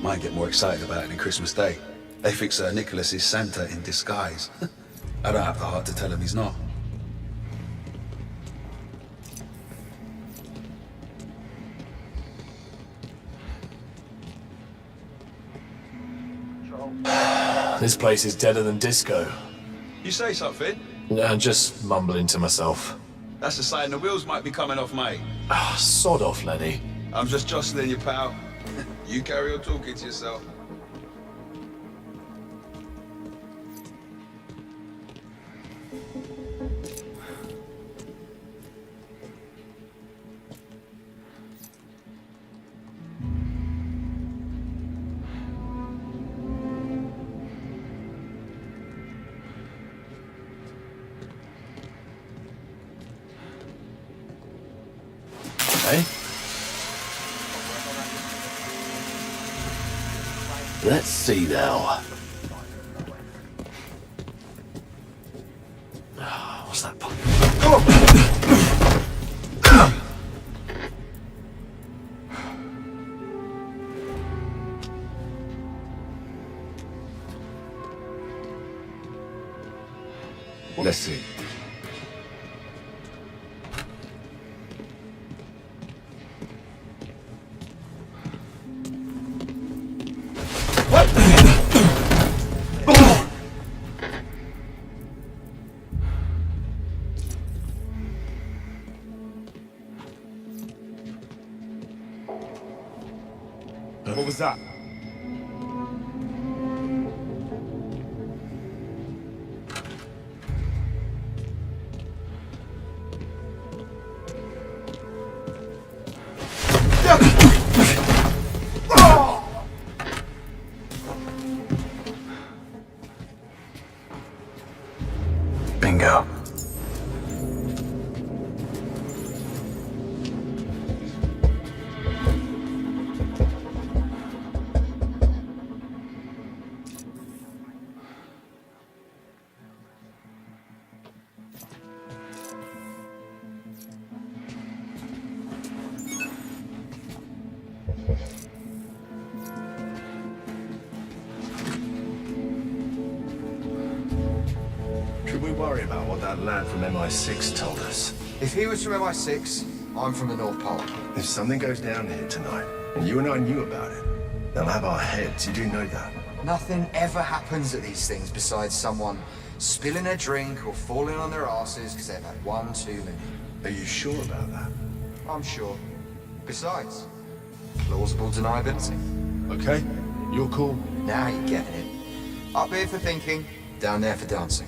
Might get more excited about it than Christmas Day. They think Sir Nicholas is Santa in disguise. I don't have the heart to tell him he's not. This place is deader than disco. You say something? Just mumbling to myself. That's a sign the wheels might be coming off, mate. Sod off, Lenny. I'm just jostling you, pal. You carry on talking to yourself. Let's see now. What's that? Let's see. What was that? Bingo. Should we worry about what that lad from MI6 told us? If he was from MI6, I'm from the North Pole. If something goes down here tonight, and you and I knew about it, they'll have our heads. You do know that. Nothing ever happens at these things besides someone spilling a drink or falling on their asses because they've had one too many. Are you sure about that? I'm sure. Besides, plausible deniability. Okay, you're cool. Now you're getting it. Up here for thinking, down there for dancing.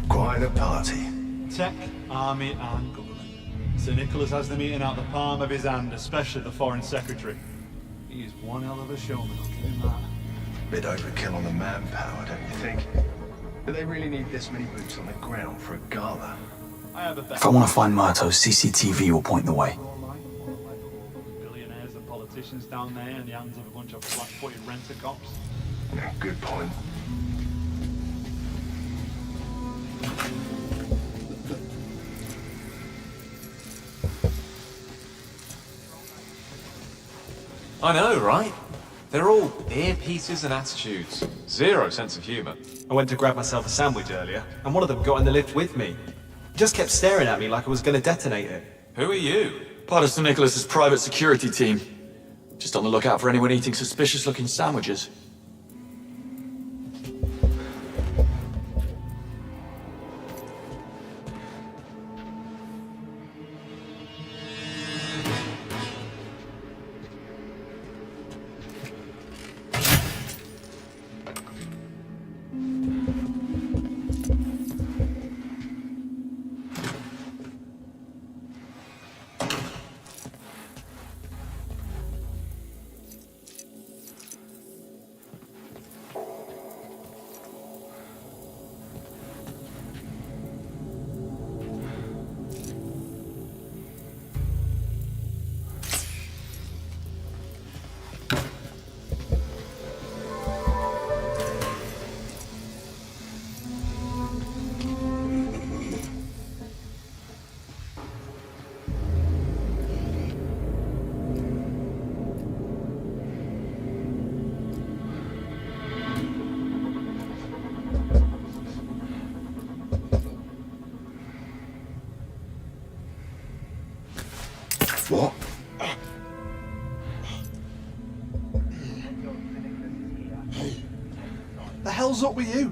Quite a party. Tech, army and government. Sir Nicholas has the meeting out the palm of his hand, especially the Foreign Secretary. He is one hell of a showman, I'll give him that. Bit overkill on the manpower, don't you think? Do they really need this many boots on the ground for a gala? I have a bet. If I want to find Murto, CCTV will point the way. Billionaires and politicians down there in the hands of a bunch of flat-footed rent-a-cops. Yeah, good point. I know, right? They're all earpieces and attitudes. Zero sense of humour. I went to grab myself a sandwich earlier, and one of them got in the lift with me. He just kept staring at me like I was going to detonate it. Who are you? Part of Sir Nicholas's private security team. Just on the lookout for anyone eating suspicious-looking sandwiches. What? The hell's up with you?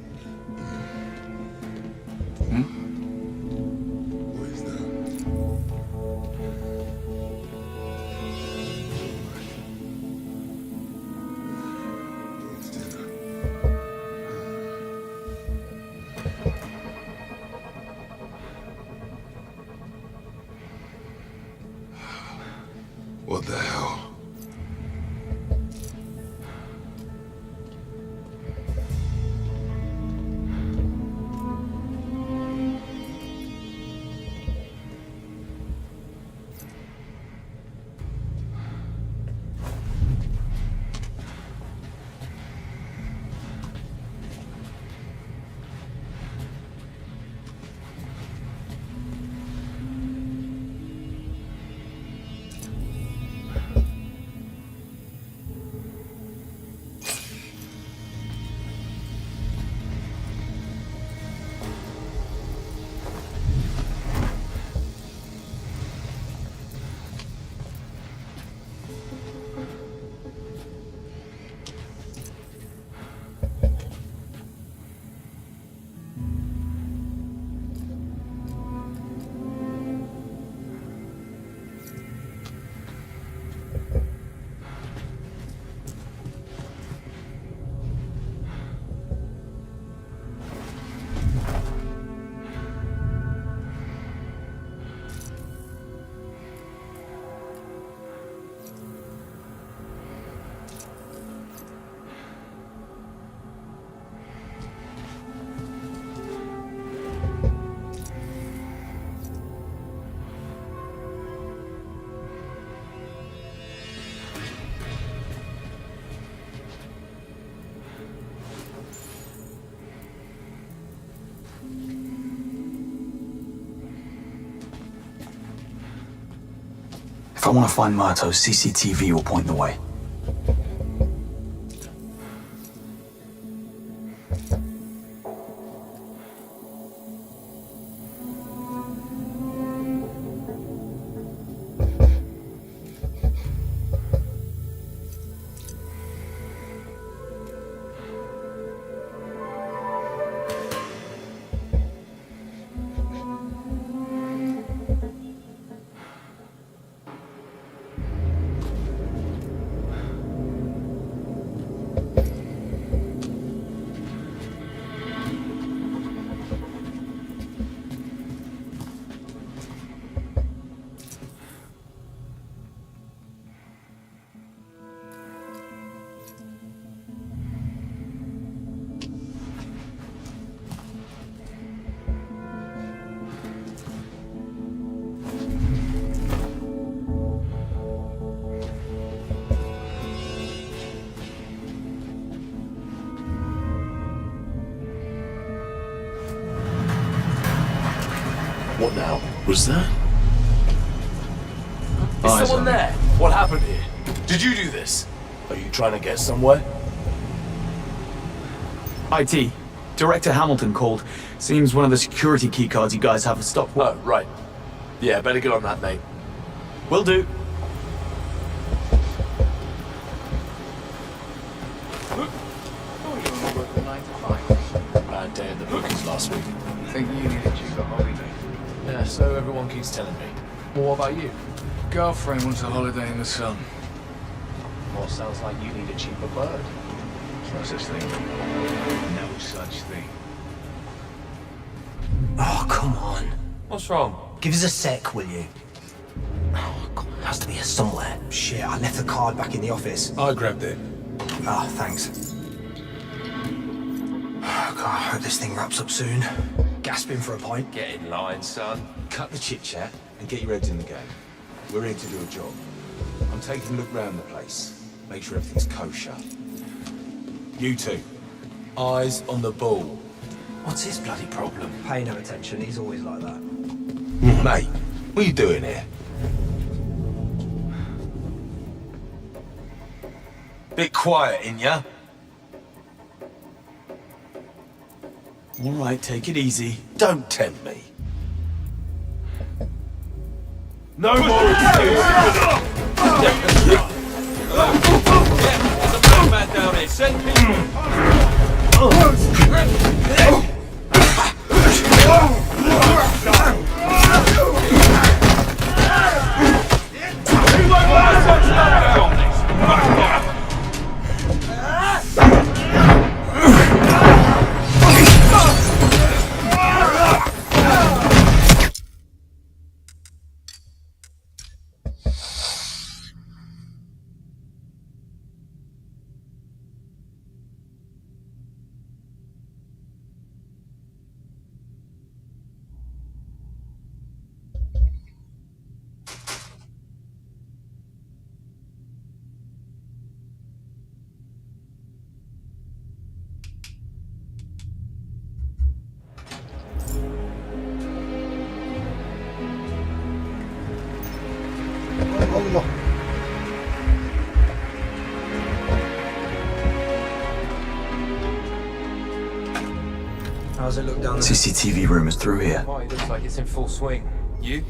What the hell? I want to find Murto's CCTV will point the way. What now? Was that? Is someone there? What happened here? Did you do this? Are you trying to get somewhere? IT. Director Hamilton called. Seems one of the security keycards you guys have for stock. Oh, right. Yeah, better get on that, mate. Will do. Bad day at the bookies last week. Think you needed cheaper holiday. Yeah, so everyone keeps telling me. Well, what about you? Girlfriend wants a holiday in the sun. Well, sounds like you need a cheaper bird. There's no such thing. No such thing. Oh, come on. What's wrong? Give us a sec, will you? Oh, God, it has to be here somewhere. Shit, I left the card back in the office. I grabbed it. Ah, thanks. Oh, God, I hope this thing wraps up soon. Gasping for a pint. Get in line, son. Cut the chit-chat and get your heads in the game. We're here to do a job. I'm taking a look round the place. Make sure everything's kosher. You two, eyes on the ball. What's his bloody problem? Pay no attention, he's always like that. Mate, what are you doing here? Bit quiet, in ya? All right, take it easy. Don't tempt me. No more excuses! There's a madman down here. Send How's it look down there? CCTV room is through here. Oh, it looks like it's in full swing. You?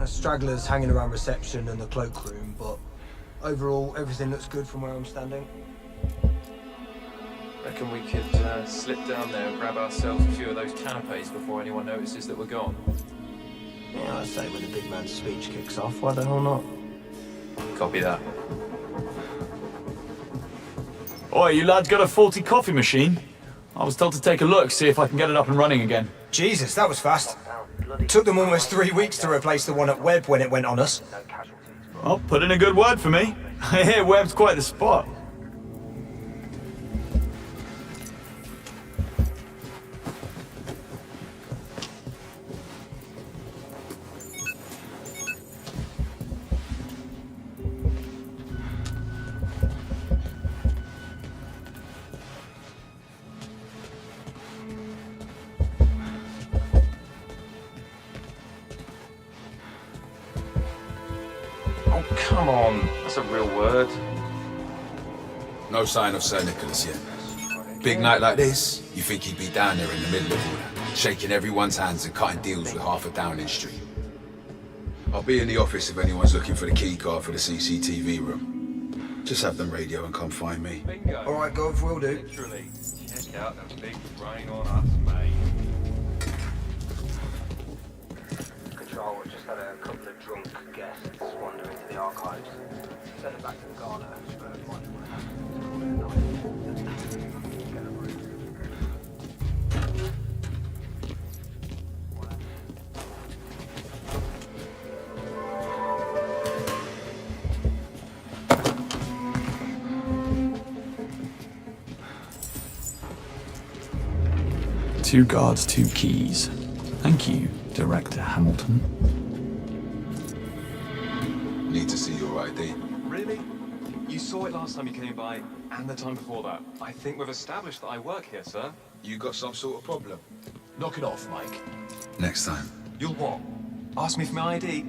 Stragglers hanging around reception and the cloakroom, but overall, everything looks good from where I'm standing. Reckon we could slip down there and grab ourselves a few of those canapes before anyone notices that we're gone. Yeah, I say when the big man's speech kicks off, why the hell not? Copy that. Oi, you lads got a faulty coffee machine? I was told to take a look, see if I can get it up and running again. Jesus, that was fast. Took them almost 3 weeks to replace the one at Webb when it went on us. Well, put in a good word for me. I hear Webb's quite the spot. Oh, come on. That's a real word. No sign of Sir Nicholas yet. Big night like this, you think he'd be down there in the middle of all that, shaking everyone's hands and cutting deals with half a Downing Street. I'll be in the office if anyone's looking for the key card for the CCTV room. Just have them radio and come find me. All right, Gov, will do. Literally. Check out the big rain on us, mate. Control, just had a couple of drunk guests wander into the archives. Send them back to the Ghana. Two guards, two keys. Thank you, Director Hamilton. Need to see your ID. Really? You saw it last time you came by, and the time before that. I think we've established that I work here, sir. You got some sort of problem? Knock it off, Mike. Next time. You'll what? Ask me for my ID?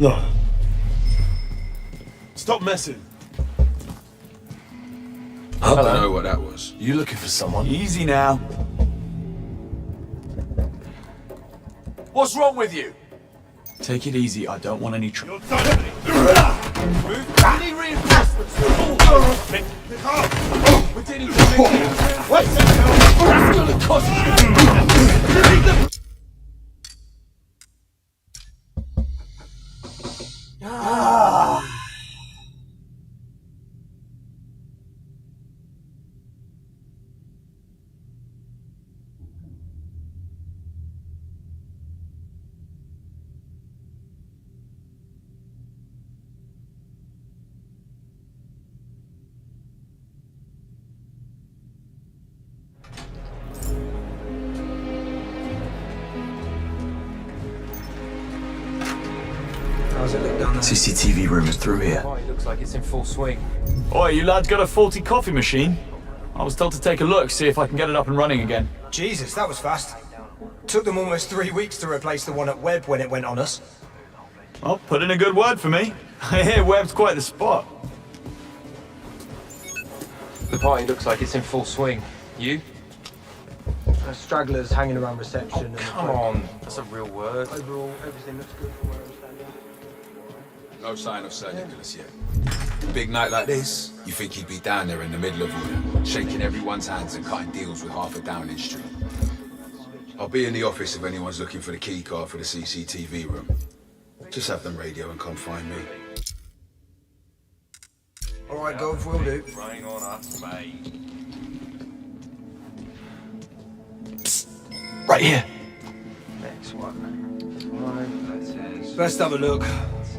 No. Stop messing. I don't know what that was. You looking for someone? Easy now. What's wrong with you? Take it easy, I don't want any trouble. We need reinforcements. We didn't even make it. Wait! That's gonna cost you. How's it look down there? CCTV room is through here. Oh, it looks like it's in full swing. Oi, you lads got a faulty coffee machine? I was told to take a look, see if I can get it up and running again. Jesus, that was fast. Took them almost 3 weeks to replace the one at Webb when it went on us. Well, put in a good word for me. I hear Webb's quite the spot. The party looks like it's in full swing. You? Stragglers hanging around reception. And Come on. That's a real word. Overall, everything looks good for where I'm standing. No sign of Sir Nicholas yet. Big night like this, you think he'd be down there in the middle of all that, shaking everyone's hands and cutting deals with half a Downing Street. I'll be in the office if anyone's looking for the key card for the CCTV room. Just have them radio and come find me. All right, Gov, will do. Running on us, mate. Right here. Next one. Right, that is. Best have a look. Let's see.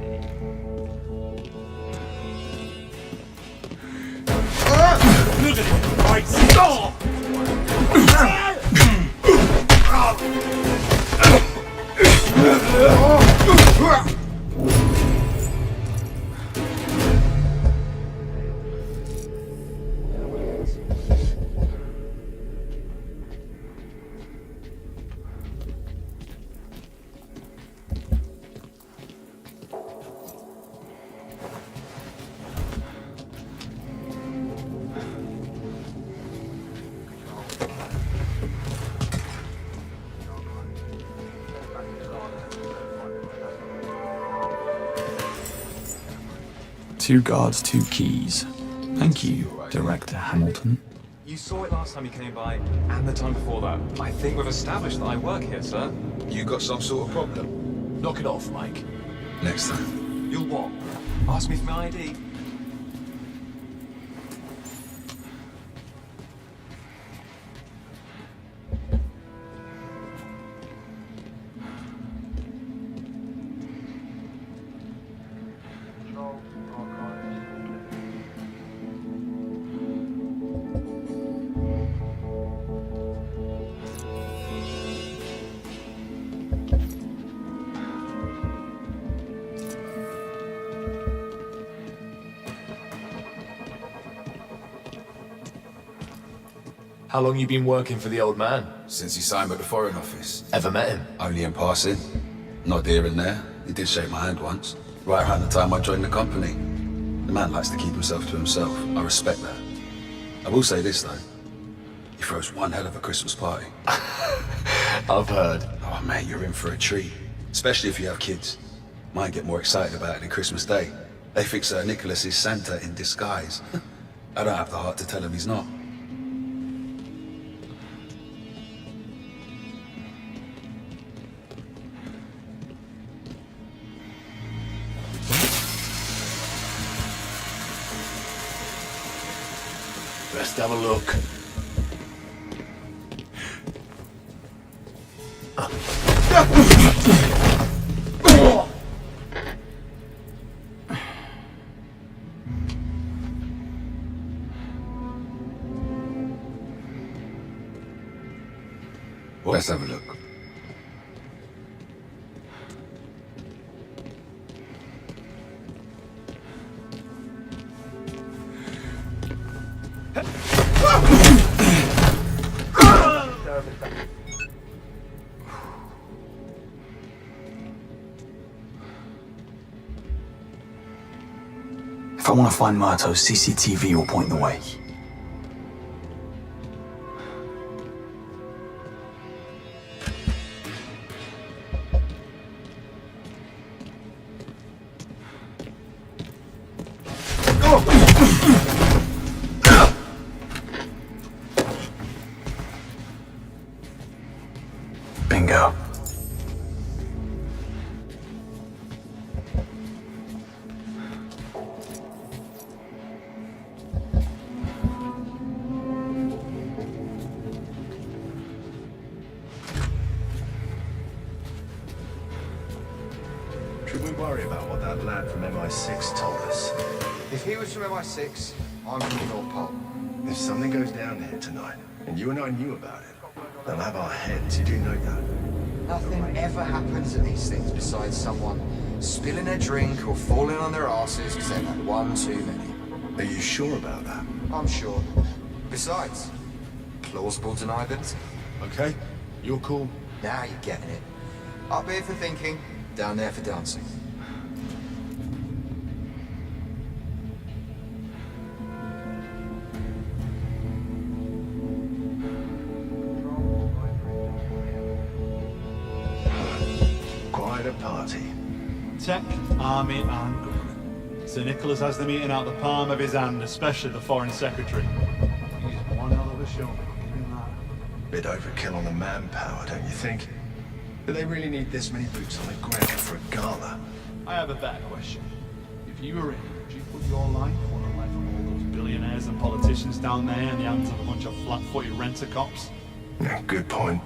Look at it! Right, stop! Two guards, two keys. Thank you, Director Hamilton. You saw it last time you came by, and the time before that. I think we've established that I work here, sir. You got some sort of problem? Knock it off, Mike. Next time. You'll what? Ask me for my ID. How long you been working for the old man? Since he signed with the Foreign Office. Ever met him? Only in passing. Not here and there. He did shake my hand once. Right around the time I joined the company. The man likes to keep himself to himself. I respect that. I will say this though. He throws one hell of a Christmas party. I've heard. Oh mate, you're in for a treat. Especially if you have kids. Mine get more excited about it than Christmas Day. They think Sir Nicholas is Santa in disguise. I don't have the heart to tell him he's not. Best have a look. Let's have a look. If I want to find Murto, CCTV will point the way. Bingo. Should we worry about what that lad from MI6 told us? If he was from MI6, I'm from the North Pole. If something goes down here tonight, and you and I knew about it, they'll have our heads. You do know that. Nothing ever happens at these things besides someone spilling a drink or falling on their asses because they've had one too many. Are you sure about that? I'm sure. Besides, plausible deniability. Okay, you're cool. Now you're getting it. Up here for thinking, down there for dancing. Quite a party. Tech, army, and government. Sir Nicholas has the meeting out the palm of his hand, especially the Foreign Secretary. He's one hell of a showman. Bit overkill on the manpower, don't you think? Do they really need this many boots on the ground for a gala? I have a better question. If you were in, would you put your life on the life of all those billionaires and politicians down there in the hands of a bunch of flat-footed rent-a-cops? Yeah, good point.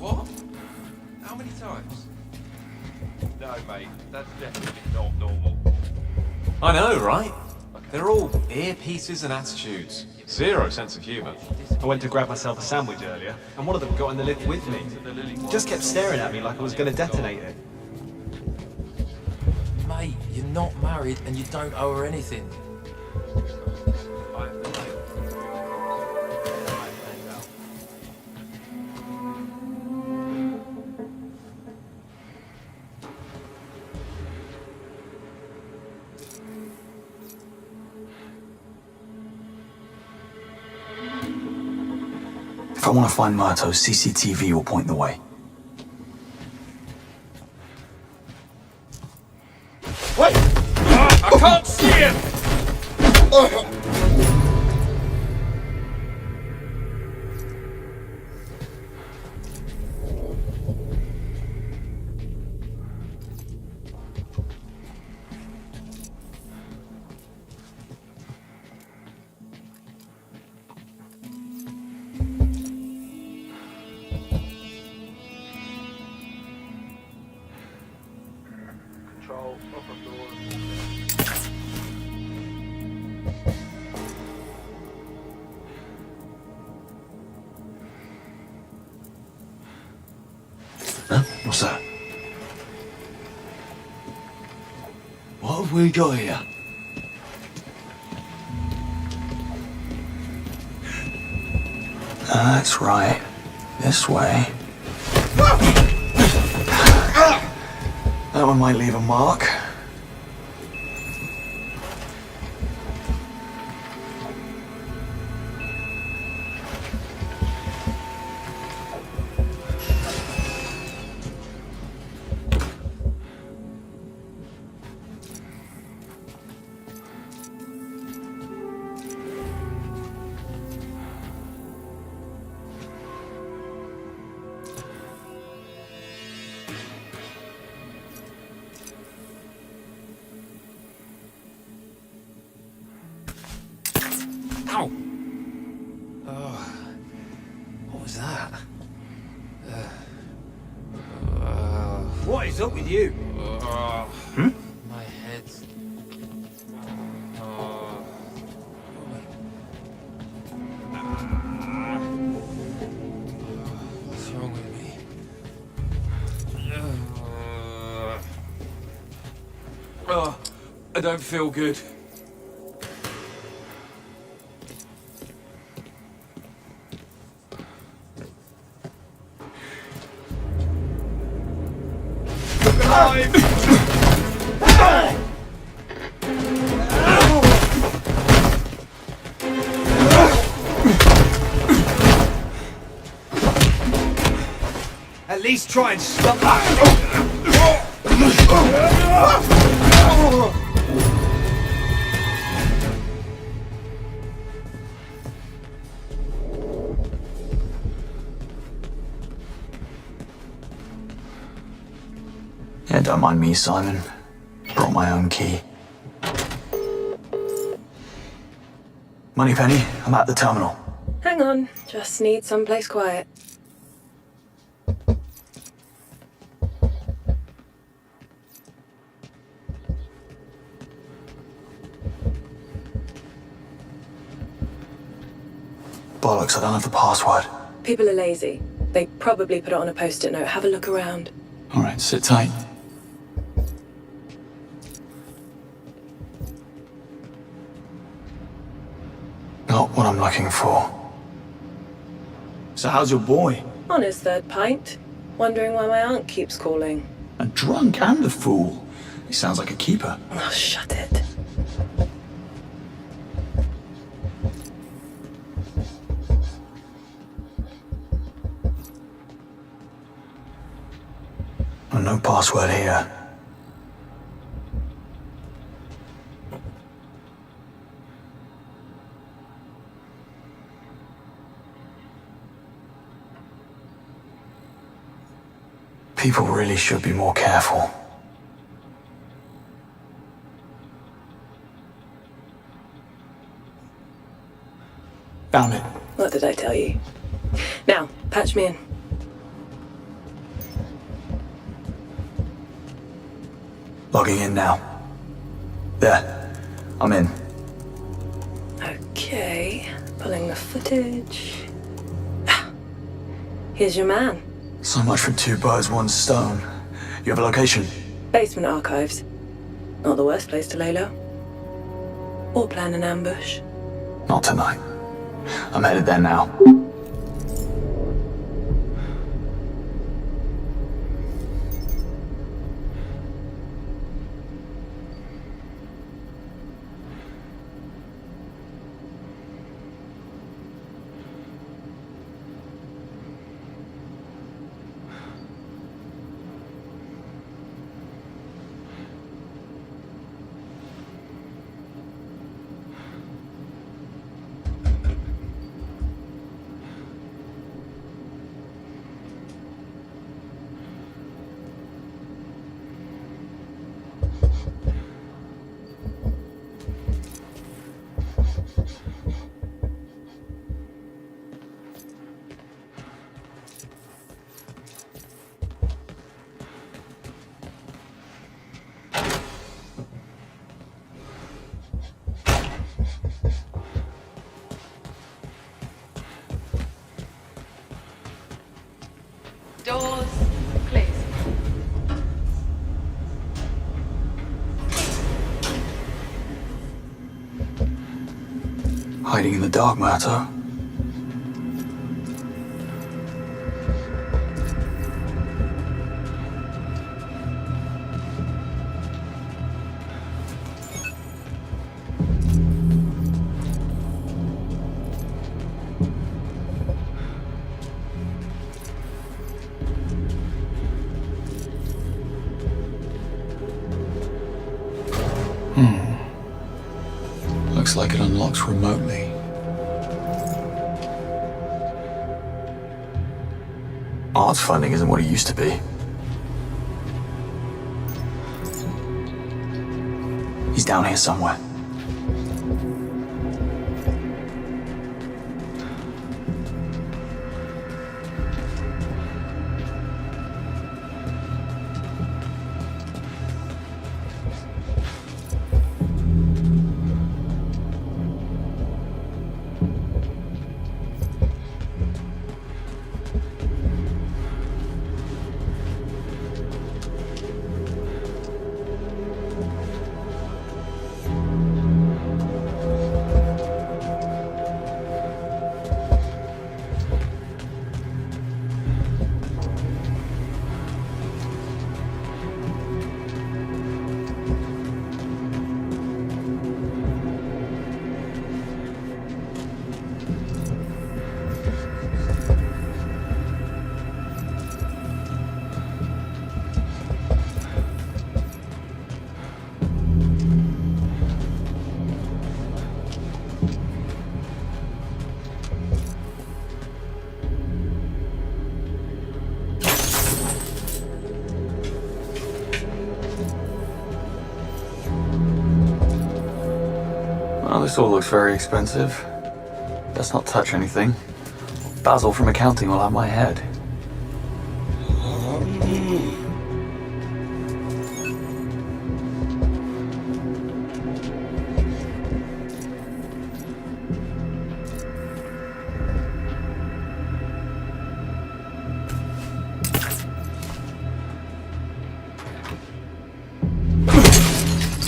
What? How many times? No, mate, that's definitely not normal. I know, right? They're all earpieces and attitudes. Zero sense of humour. I went to grab myself a sandwich earlier, and one of them got in the lift with me. Just kept staring at me like I was going to detonate it. Mate, you're not married and you don't owe her anything. If I want to find Murto, CCTV will point the way. Wait! I can't see him! Control, open doors. Huh? What's that? What have we got here? That's right. This way. That one might leave a mark. Ow! Oh, what was that? What is up with you? My head's... Oh. What's wrong with me? Oh, I don't feel good. At least try and stop that. Yeah, don't mind me, Simon. Brought my own key. Moneypenny, I'm at the terminal. Hang on, just need someplace quiet. Bollocks, I don't have the password. People are lazy. They probably put it on a post-it note. Have a look around. All right, sit tight. Not what I'm looking for. So how's your boy? On his third pint. Wondering why my aunt keeps calling. A drunk and a fool. He sounds like a keeper. Oh, shut it. No password here. People really should be more careful. Found it. What did I tell you? Now, patch me in. Logging in now. There. I'm in. Okay, pulling the footage. Here's your man. So much for 2 birds, 1 stone. You have a location? Basement archives. Not the worst place to lay low. Or plan an ambush. Not tonight. I'm headed there now. Doors, please. Hiding in the dark matter. Looks like it unlocks remotely. Arts funding isn't what it used to be. He's down here somewhere. Well, this all looks very expensive. Let's not touch anything. Basil from accounting will have my head.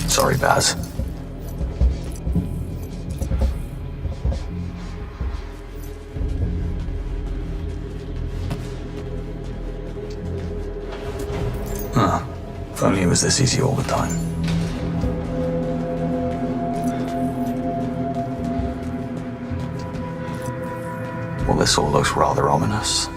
Sorry, Baz. If only it was this easy all the time. Well, this all looks rather ominous.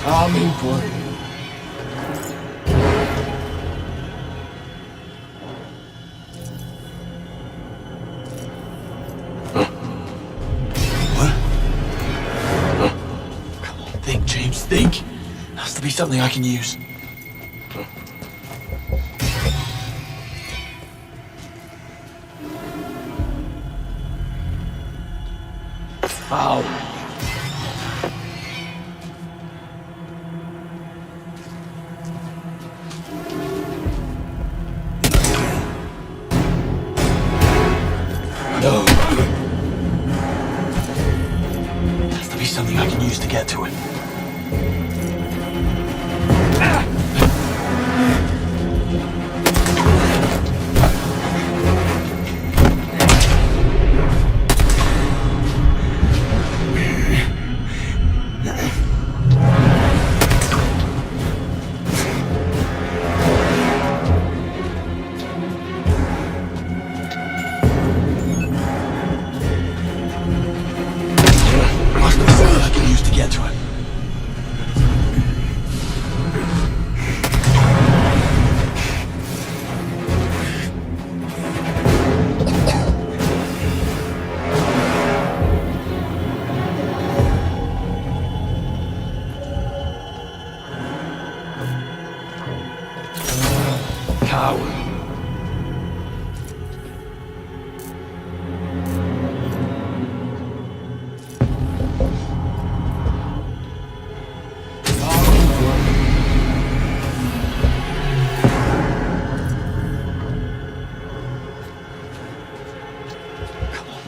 HussaMko. Think, James, think. Has to be something I can use. Ow. No. Has to be something I can use to get to it.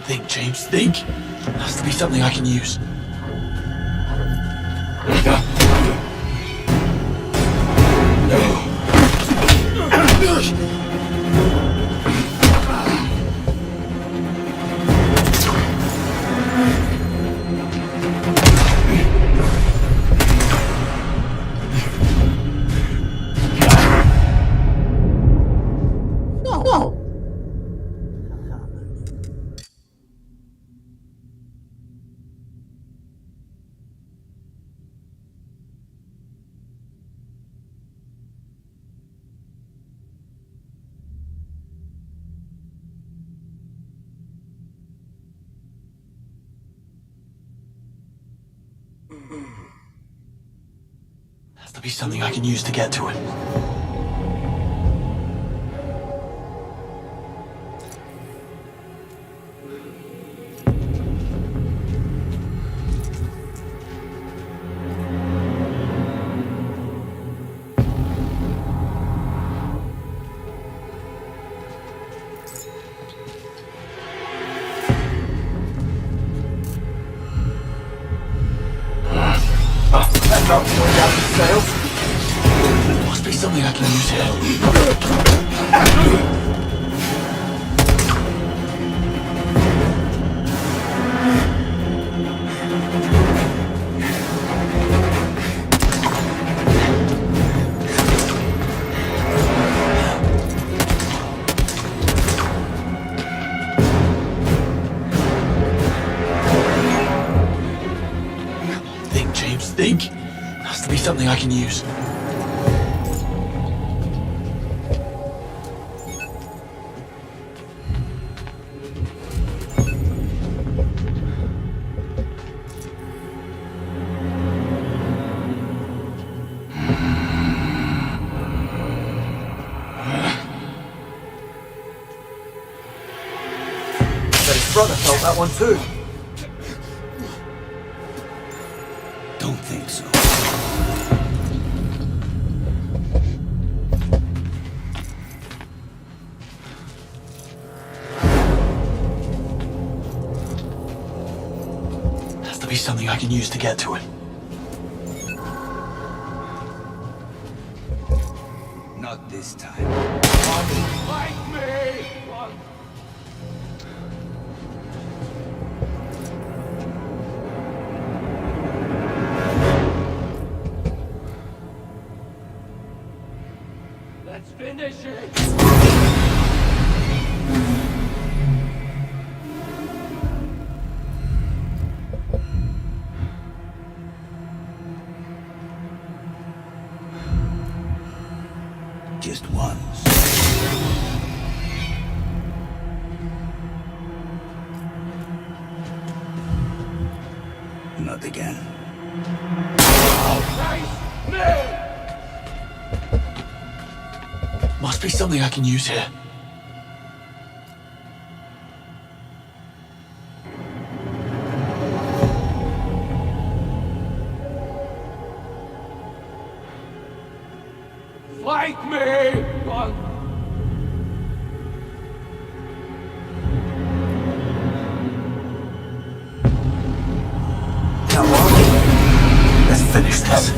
Think, James, think. Has to be something I can use. Has to be something I can use to get to it. Must be something I can use here. Think, James, think. Has to be something I can use. But his brother felt that one too. Don't think so. Has to be something I can use to get to it. Not this time. Fight me! Let's finish it! Just once. Not again. Must be something I can use here. Fight me! Let's finish this.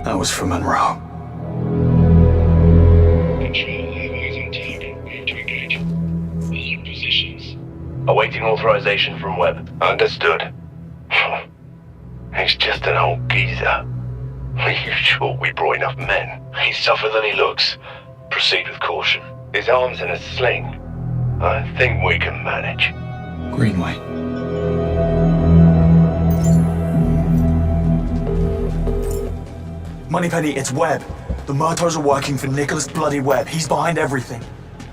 That was for Monroe. Awaiting authorization from Webb. Understood. He's just an old geezer. Are you sure we brought enough men? He's tougher than he looks. Proceed with caution. His arm's in a sling. I think we can manage. Greenway. Moneypenny, it's Webb. The Murtaugh are working for Nicholas bloody Webb. He's behind everything.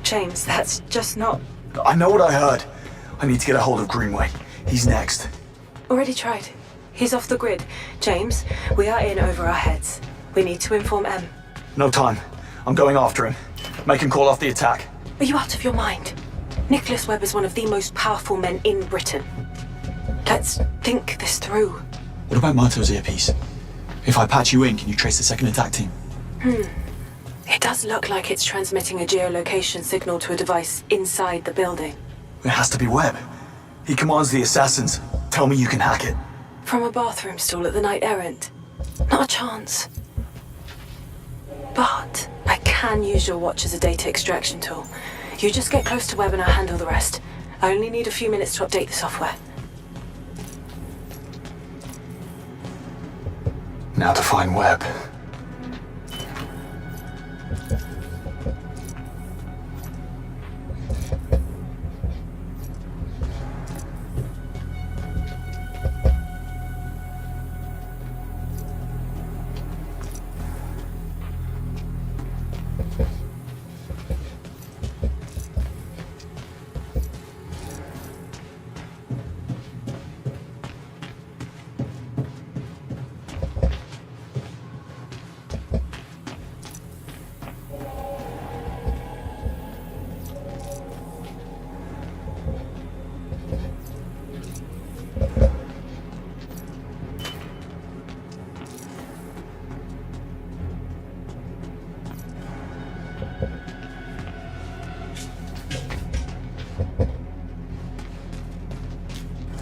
James, that's just not... I know what I heard. I need to get a hold of Greenway. He's next. Already tried. He's off the grid. James, we are in over our heads. We need to inform M. No time. I'm going after him. Make him call off the attack. Are you out of your mind? Nicholas Webb is one of the most powerful men in Britain. Let's think this through. What about Murtaugh's earpiece? If I patch you in, can you trace the second attack team? It does look like it's transmitting a geolocation signal to a device inside the building. It has to be Webb. He commands the assassins. Tell me you can hack it. From a bathroom stall at the Knight Errant. Not a chance. But I can use your watch as a data extraction tool. You just get close to Webb and I'll handle the rest. I only need a few minutes to update the software. Now to find Webb.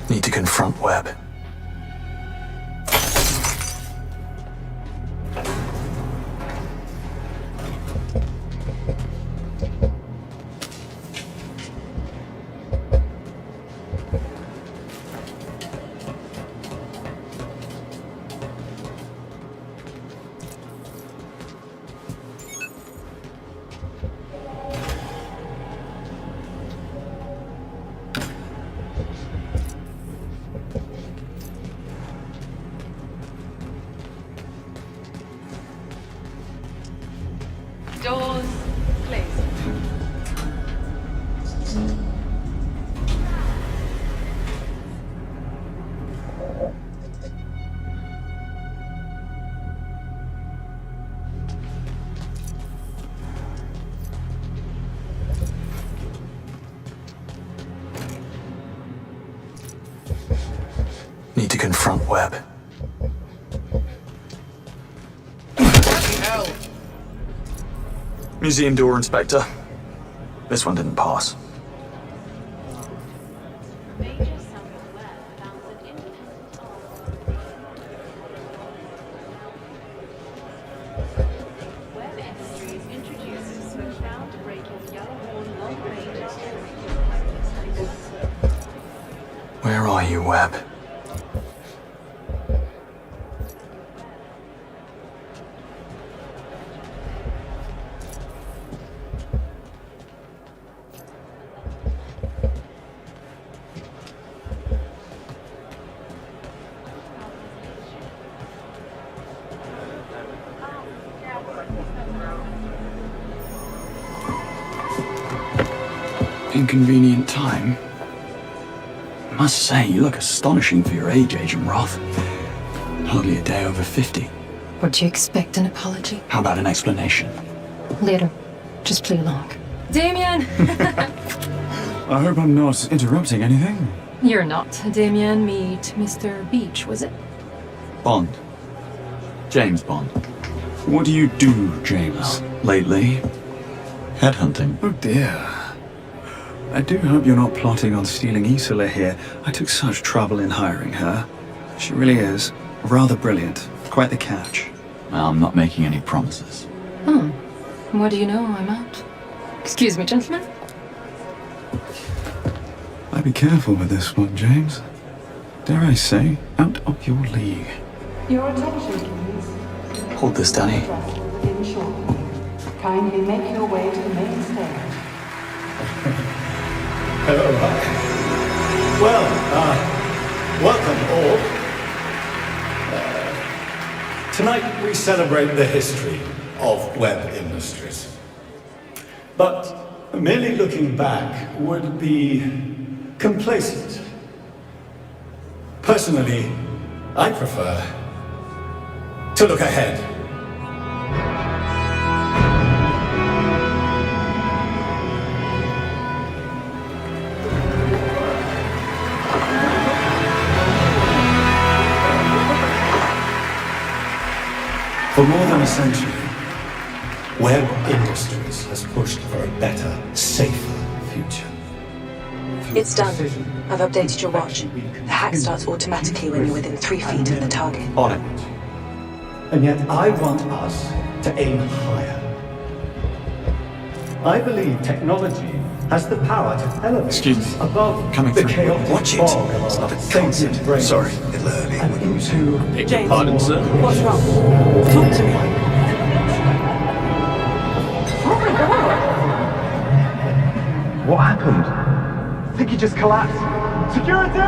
Need to confront Webb. Need to confront Webb. Hell! Museum door inspector. This one didn't pass. Where are you, Webb? Inconvenient time. I must say, you look astonishing for your age, Agent Roth. Hardly a day over 50. Would you expect an apology? How about an explanation? Later. Just play along. Damien! I hope I'm not interrupting anything. You're not. Damien, meet Mr. Beach, was it? Bond. James Bond. What do you do, James? Lately? Headhunting. Oh dear. I do hope you're not plotting on stealing Isola here. I took such trouble in hiring her. She really is. Rather brilliant. Quite the catch. I'm not making any promises. What do you know? I'm out. Excuse me, gentlemen. I'd be careful with this one, James. Dare I say, out of your league. Your attention, please. Hold this, Danny. Begin shortly. Kindly make your way to the main stage. Well, welcome all. Tonight we celebrate the history of Webb Industries. But merely looking back would be complacent. Personally, I prefer to look ahead. For more than a century, Webb Industries has pushed for a better, safer future. It's done. I've updated your watch. The hack starts automatically when you're within 3 feet of the target. On it. And yet I want us to aim higher. I believe technology has the power to elevate above Coming the through. chaotic Watch it. fog of It's our not a sentient concert. brains Sorry. and into Beg your pardon, sir. What's wrong? Talk to me. What happened? I think he just collapsed. Security!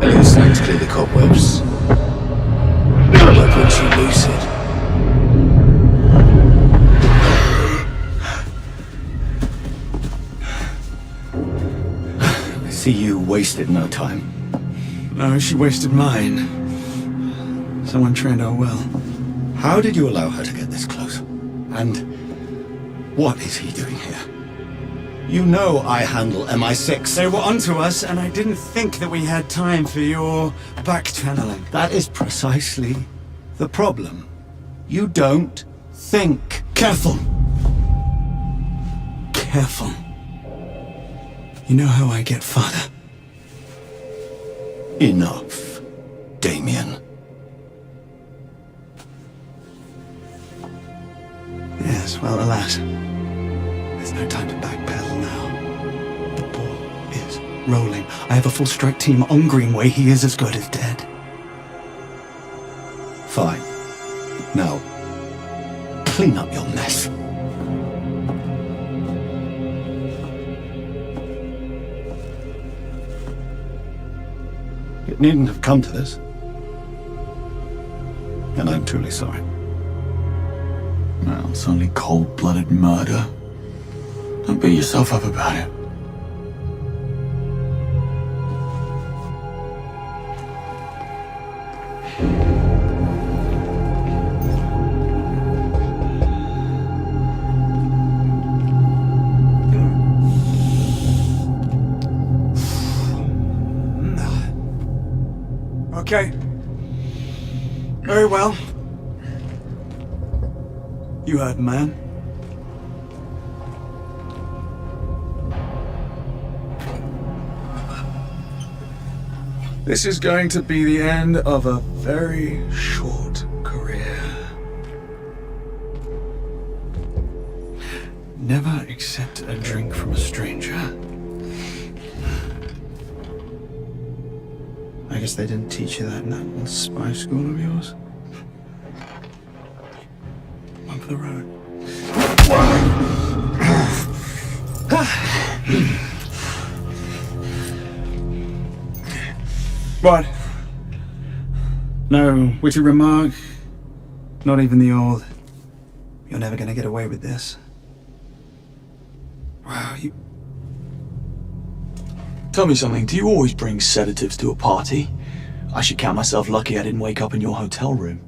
It's time to clear the cobwebs. What puts you lucid? I see you wasted no time. No, she wasted mine. Someone trained her well. How did you allow her to get this close? And what is he doing here? You know I handle MI6. They were onto us, and I didn't think that we had time for your back-channeling. That is precisely the problem. You don't think. Careful. Careful. You know how I get farther? Enough, Damien. Yes, well, alas. There's no time to backpedal now. The ball is rolling. I have a full strike team on Greenway. He is as good as dead. Fine. Now, clean up your mess. It needn't have come to this. And I'm truly sorry. Well, it's only cold-blooded murder. Don't beat yourself up about it. Okay. Very well. You heard, man. This is going to be the end of a very short career. Never accept a drink from a stranger. I guess they didn't teach you that in that little spy school of yours. One for the road. What? No witty remark? Not even the old, "You're never gonna get away with this." Wow, you... Tell me something, do you always bring sedatives to a party? I should count myself lucky I didn't wake up in your hotel room.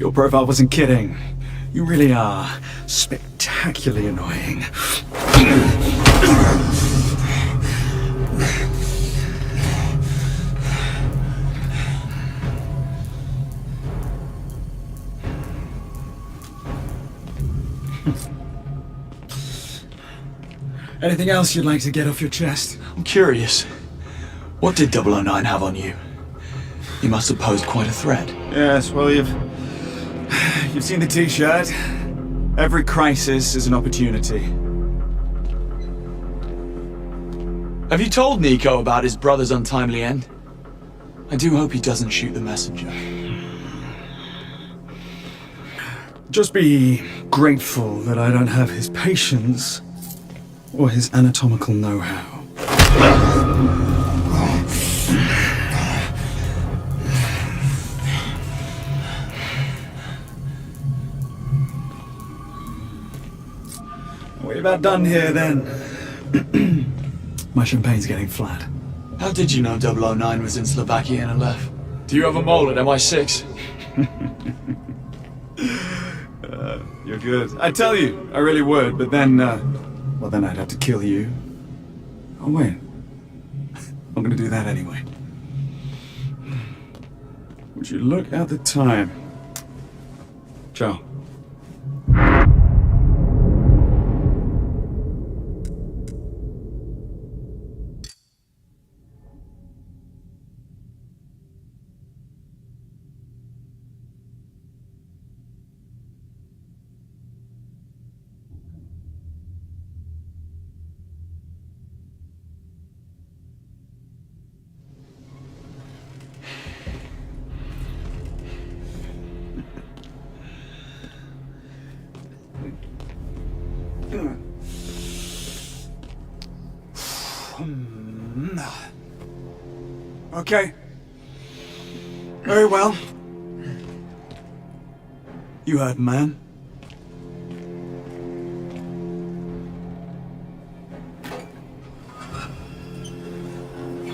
Your profile wasn't kidding. You really are spectacularly annoying. Anything else you'd like to get off your chest? I'm curious. What did 009 have on you? You must have posed quite a threat. Yes, well, you've seen the t-shirt. Every crisis is an opportunity. Have you told Nico about his brother's untimely end? I do hope he doesn't shoot the messenger. Just be grateful that I don't have his patience or his anatomical know-how. We're about done here, then. My champagne's getting flat. How did you know 009 was in Slovakia and left? Do you have a mole at MI6? You're good. I tell you, I really would, but then, well, then I'd have to kill you. Oh, wait. I'm gonna do that anyway. Would you look at the time? Ciao. Okay. Very well. You heard, man.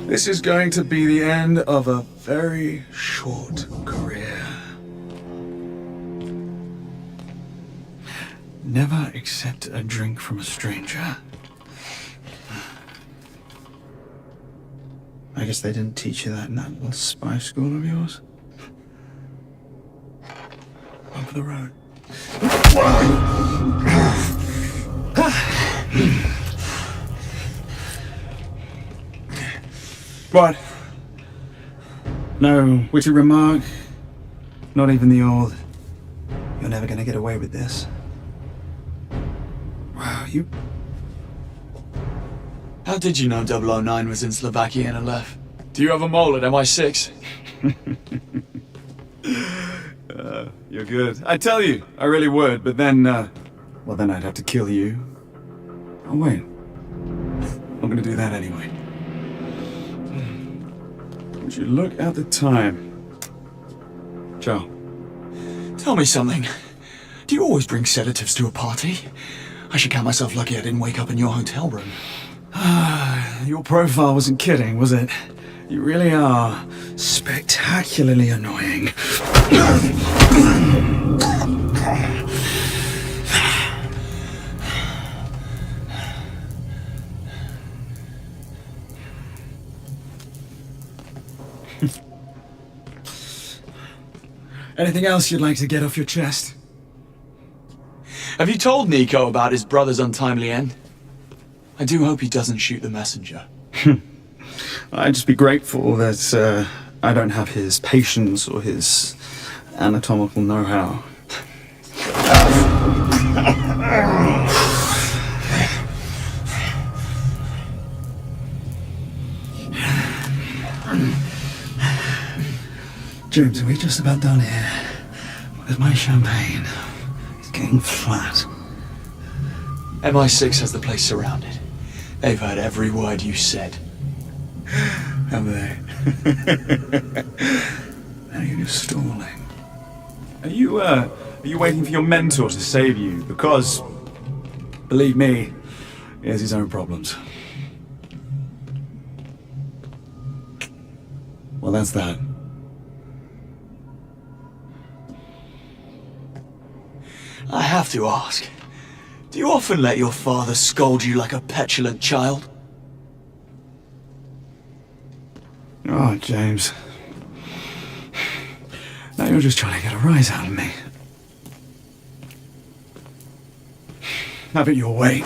This is going to be the end of a very short career. Never accept a drink from a stranger. I guess they didn't teach you that in that little spy school of yours. One for the road. What? No witty remark? Not even the old, "You're never gonna get away with this." Wow, you... How did you know 009 was in Slovakia and left? Do you have a mole at MI6? You're good. I tell you, I really would, but then, well, then I'd have to kill you. Oh, wait. I'm gonna do that anyway. Would you look at the time? Ciao. Tell me something. Do you always bring sedatives to a party? I should count myself lucky I didn't wake up in your hotel room. Your profile wasn't kidding, was it? You really are spectacularly annoying. Anything else you'd like to get off your chest? Have you told Nico about his brother's untimely end? I do hope he doesn't shoot the messenger. I'd just be grateful that I don't have his patience or his anatomical know-how. James, are we just about done here? Where's my champagne? It's getting flat. MI6 has the place surrounded. They've heard every word you said. Have they? Now you're just stalling. Are you waiting for your mentor to save you? Because, believe me, he has his own problems. Well, that's that. I have to ask, do you often let your father scold you like a petulant child? Oh, James. Now you're just trying to get a rise out of me. Have it your way.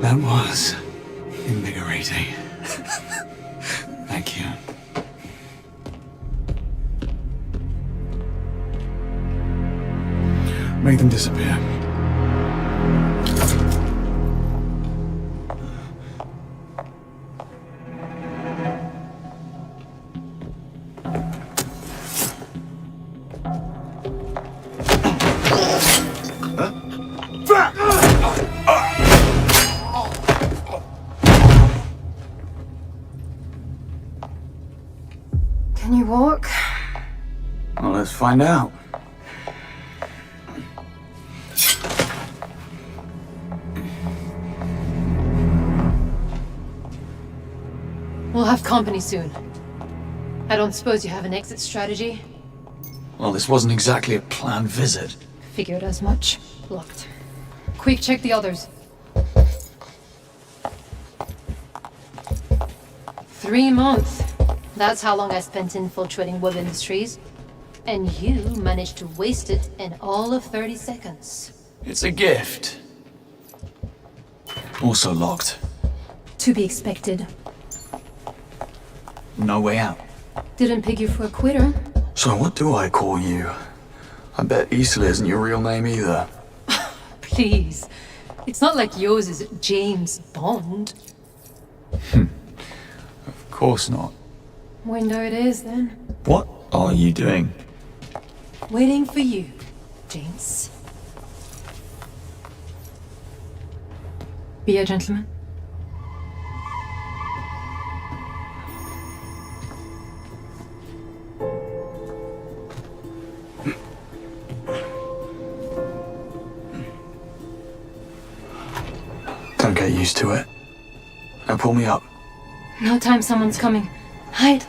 That was invigorating. Thank you. Make them disappear. Can you walk? Well, let's find out. We'll have company soon. I don't suppose you have an exit strategy? Well, this wasn't exactly a planned visit. Figured as much. Locked. Quick, check the others. 3 months. That's how long I spent infiltrating web industries. And you managed to waste it in all of 30 seconds. It's a gift. Also locked. To be expected. No way out. Didn't pick you for a quitter. So what do I call you? I bet Isla isn't your real name either. Please. It's not like yours is James Bond. Of course not. Window it is, then. What are you doing? Waiting for you, James. Be a gentleman. Don't get used to it. Now pull me up. No time, someone's coming. Hide.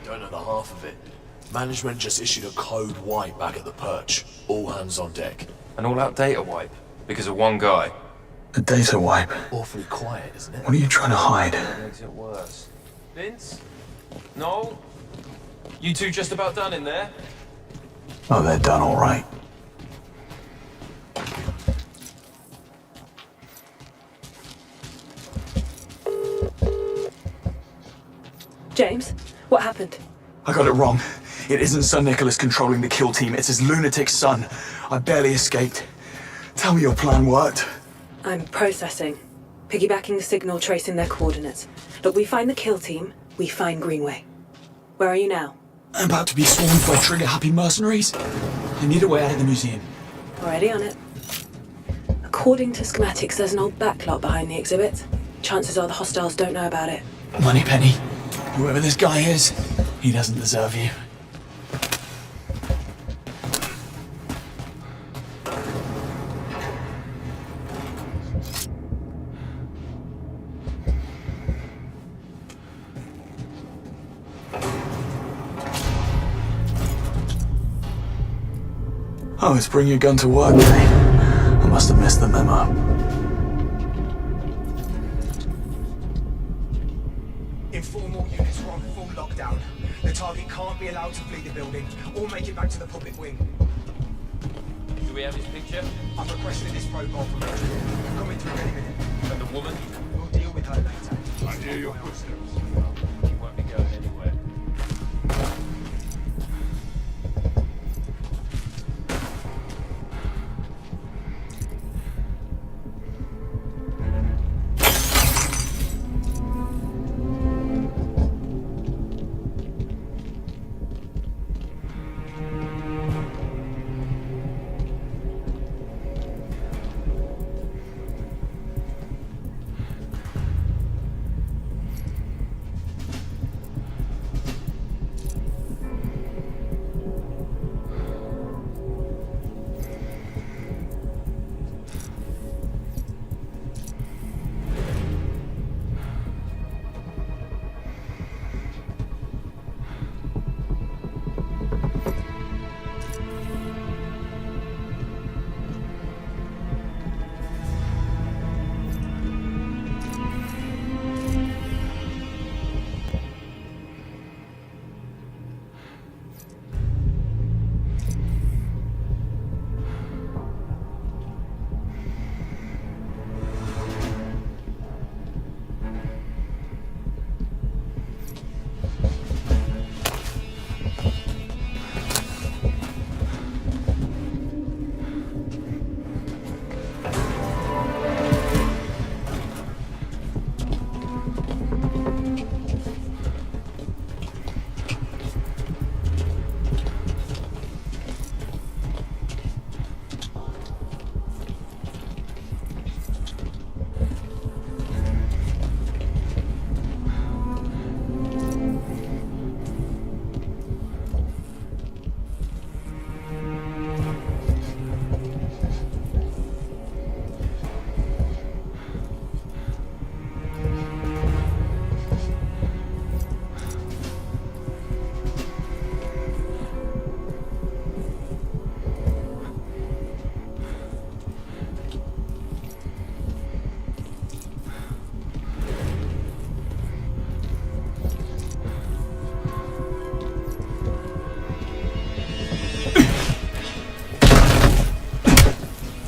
Don't know the half of it. Management just issued a code wipe back at the perch. All hands on deck. An all-out data wipe? Because of one guy? A data wipe. Awfully quiet, isn't it? What are you trying to hide? That makes it worse. Vince? No? You two just about done in there? Oh, they're done all right. James, what happened? I got it wrong. It isn't Sir Nicholas controlling the kill team. It's his lunatic son. I barely escaped. Tell me your plan worked. I'm processing. Piggybacking the signal, tracing their coordinates. Look, we find the kill team, we find Greenway. Where are you now? I'm about to be swarmed by trigger-happy mercenaries. I need a way out of the museum. Already on it. According to schematics, there's an old backlot behind the exhibit. Chances are the hostiles don't know about it. Moneypenny, whoever this guy is, he doesn't deserve you. Oh, it's bring your gun to work day. I must have missed the memo. Inform all units we're on full lockdown. The target can't be allowed to flee the building or make it back to the public wing. Do we have his picture? I've requested this profile from Richard. Coming through any minute. And the woman? We'll deal with her later. I hear your footsteps. He won't be going anywhere.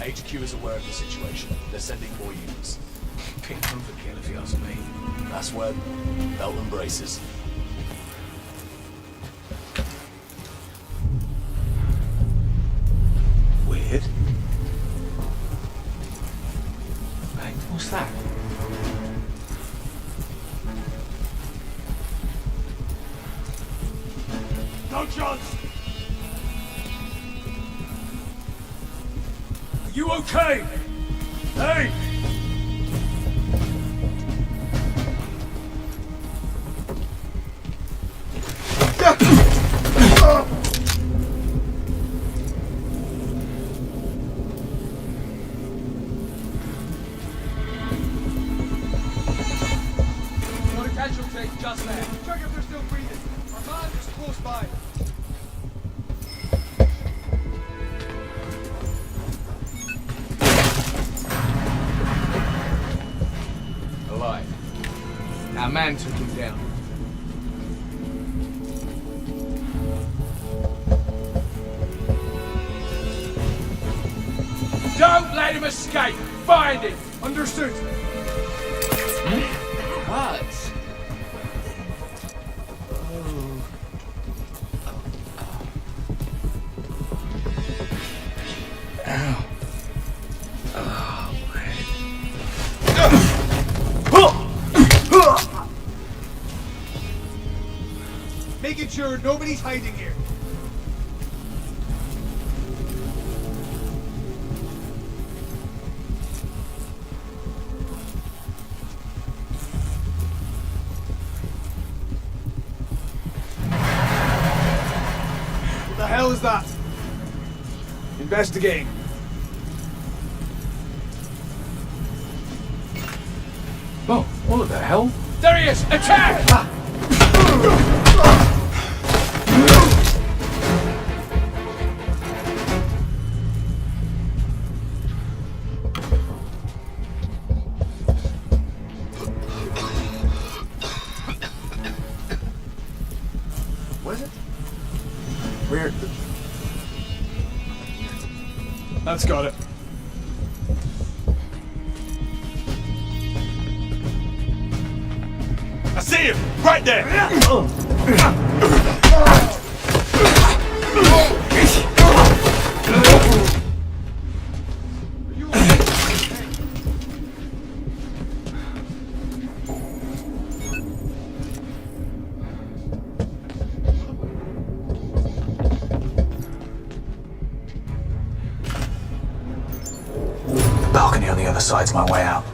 HQ is aware of the situation. They're sending more units. Pink overkill, if you ask me. That's Webb. Belt and braces. Weird. Hey, what's that? No chance! Are you okay? Hey! Got a casualty just there. Check if they're still breathing. Our man is close by. Alive. Our man took him down. Don't let him escape! Find him! Understood? Cuts. Ow. sure nobody's hiding here. What the hell is that? Investigating. Oh, what the hell? There he is! Attack! Was it? Where? That's got it. I see him! Right there! Balcony on the other side's my way out.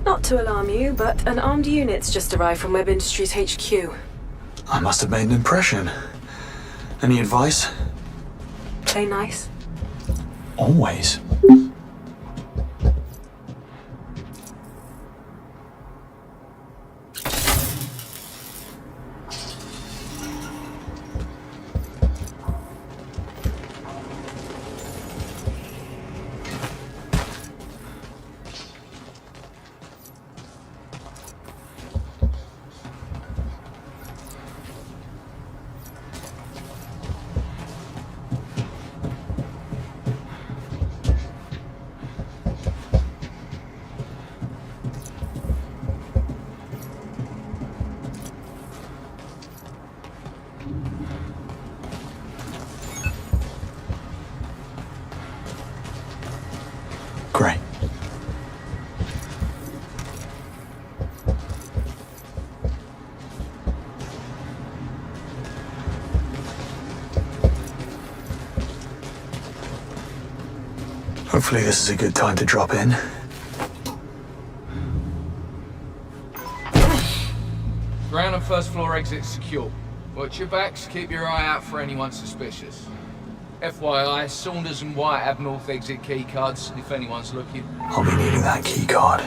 Not to alarm you, but an armed unit's just arrived from Web Industries HQ. I must have made an impression. Any advice? Play nice. Always. Great. Hopefully this is a good time to drop in. Ground and first floor exit secure. Watch your backs, keep your eye out for anyone suspicious. FYI, Saunders and White have north exit key cards if anyone's looking. I'll be needing that key card.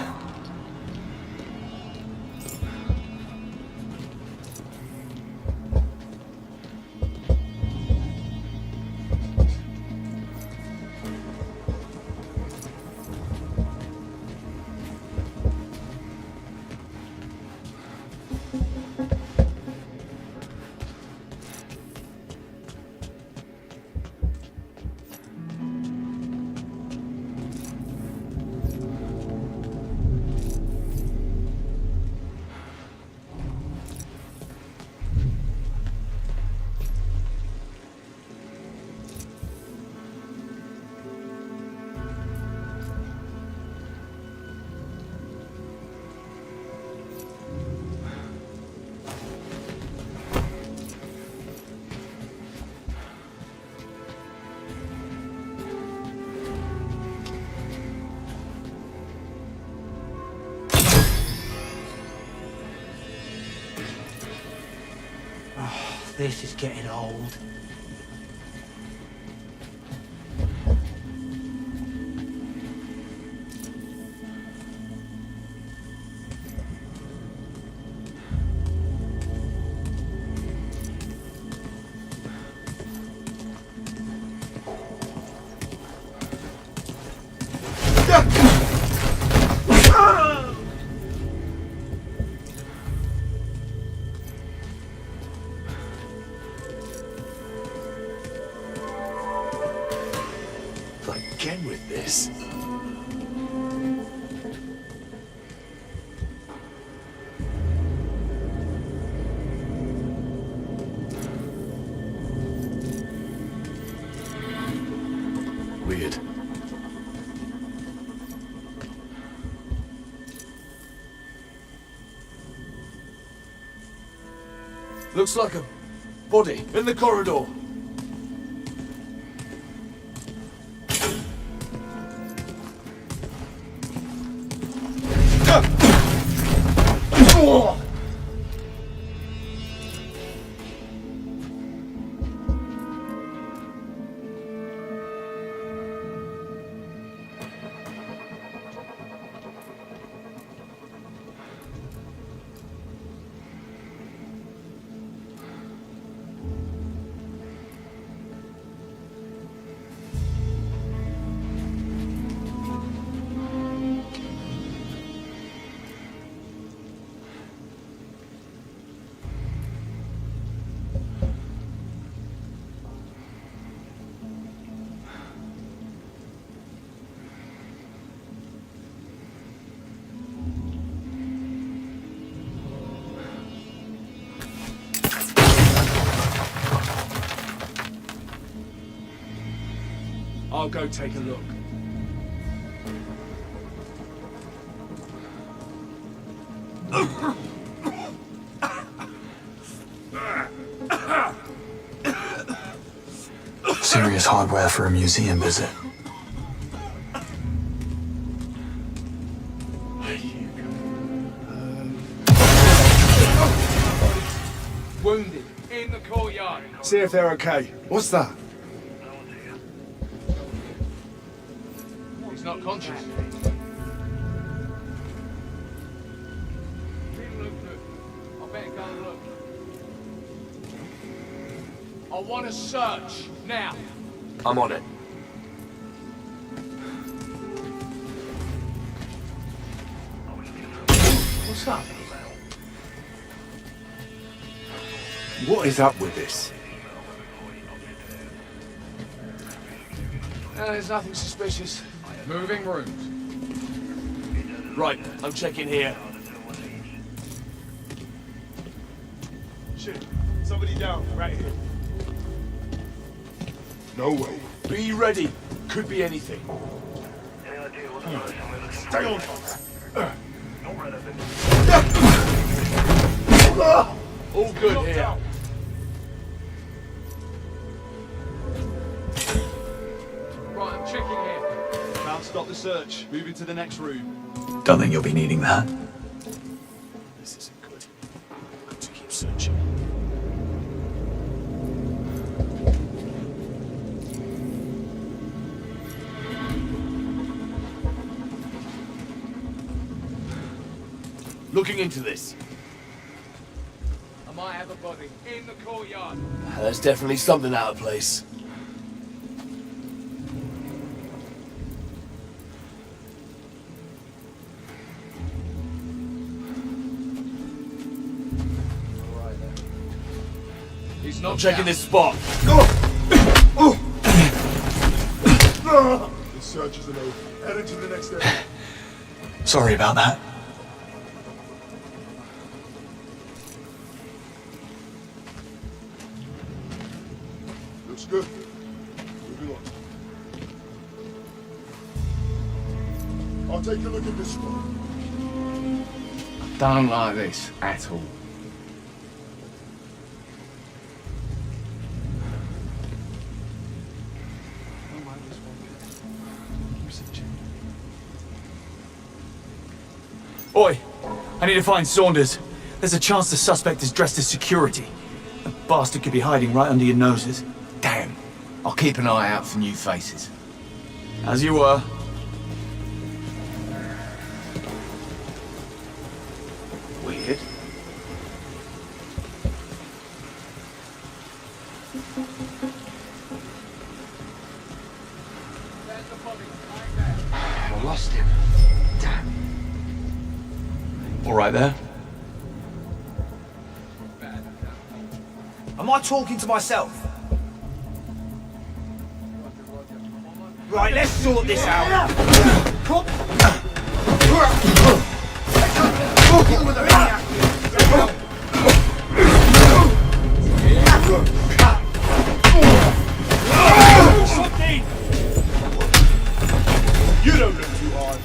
This is getting old. again with this. Weird. Looks like a body in the corridor. I'll go take a look. Serious hardware for a museum visit. Wounded. In the courtyard. See if they're okay. What's that? He's not conscious. I better go and look. I want to search now. I'm on it. What's up? What is up with this? There's nothing suspicious. Moving rooms. Right, I'm checking here. Shit, somebody down, right here. No way. Be ready. Could be anything. Stay on. All good here. Right, I'm checking here. Can't stop the search. Moving to the next room. Don't think you'll be needing that. This isn't good. Got to keep searching. Looking into this. I might have a body in the courtyard. There's definitely something out of place. He's not I'm checking down. this spot. The search isn't over. Head into the next area. Sorry about that. Looks good. Moving on. I'll take a look at this spot. Don't like this at all. Oi! I need to find Saunders. There's a chance the suspect is dressed as security. The bastard could be hiding right under your noses. Damn. I'll keep an eye out for new faces. As you were. Weird. I lost him. Damn. All right there? Am I talking to myself? Right, let's sort this out. You don't look too hard.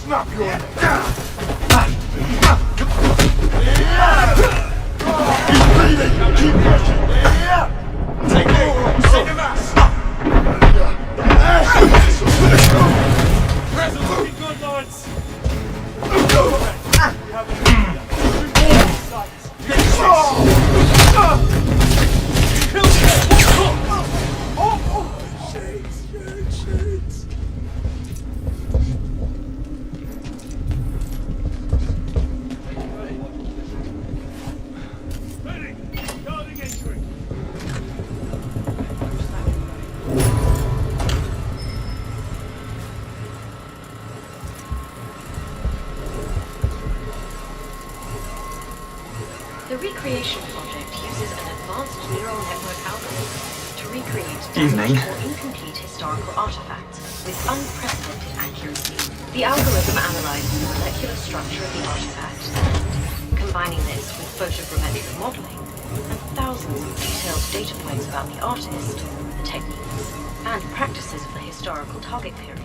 Snap your He's bleeding! Keep pushing! Take him out! Present's looking good, lads. The recreation project uses an advanced neural network algorithm to recreate Evening. damaged or incomplete historical artifacts with unprecedented accuracy. The algorithm analyzes the molecular structure of the artifact and, combining this with photogrammetric modeling and thousands of detailed data points about the artist, the techniques, and practices of the historical target period,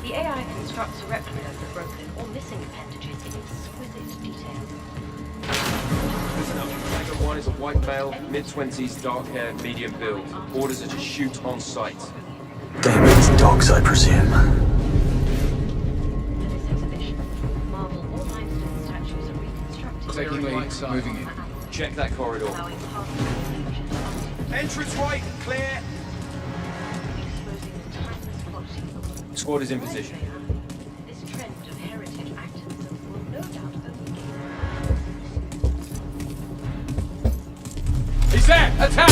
the AI constructs a replica of the broken or missing appendages in exquisite detail. Listen up. Tango 1 is a white male, mid-20s, dark hair, medium build. Orders are to shoot on sight. Damon's dogs, I presume. Taking lead, moving in. Check that corridor. Entrance right, clear. Squad is in position. This trend of heritage activism will no doubt only gain. He's there! Attack!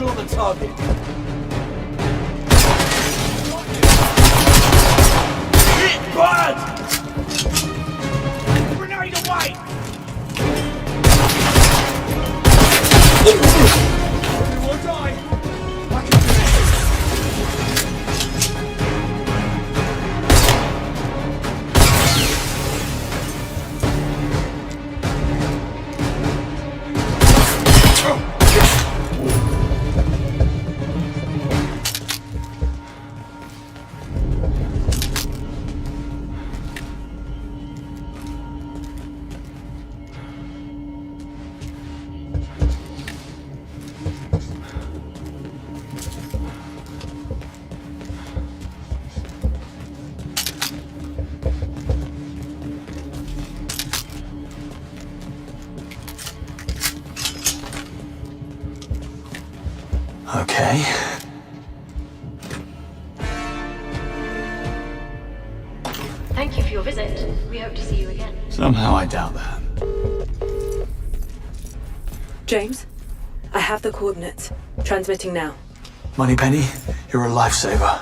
Visual on the target. Hit bad! Grenade away! Everyone die! I can do it. Okay. Thank you for your visit. We hope to see you again. Somehow I doubt that. James, I have the coordinates. Transmitting now. Moneypenny, you're a lifesaver.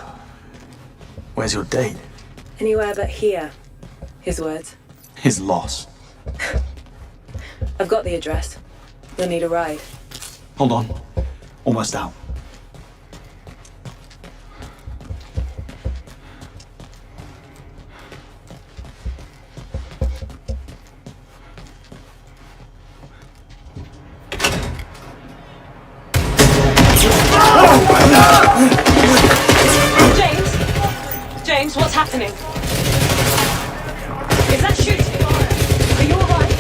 Where's your date? Anywhere but here. His words. His loss. I've got the address. You'll need a ride. Hold on. Almost out. James, what's happening? Is that shooting? Are you alright?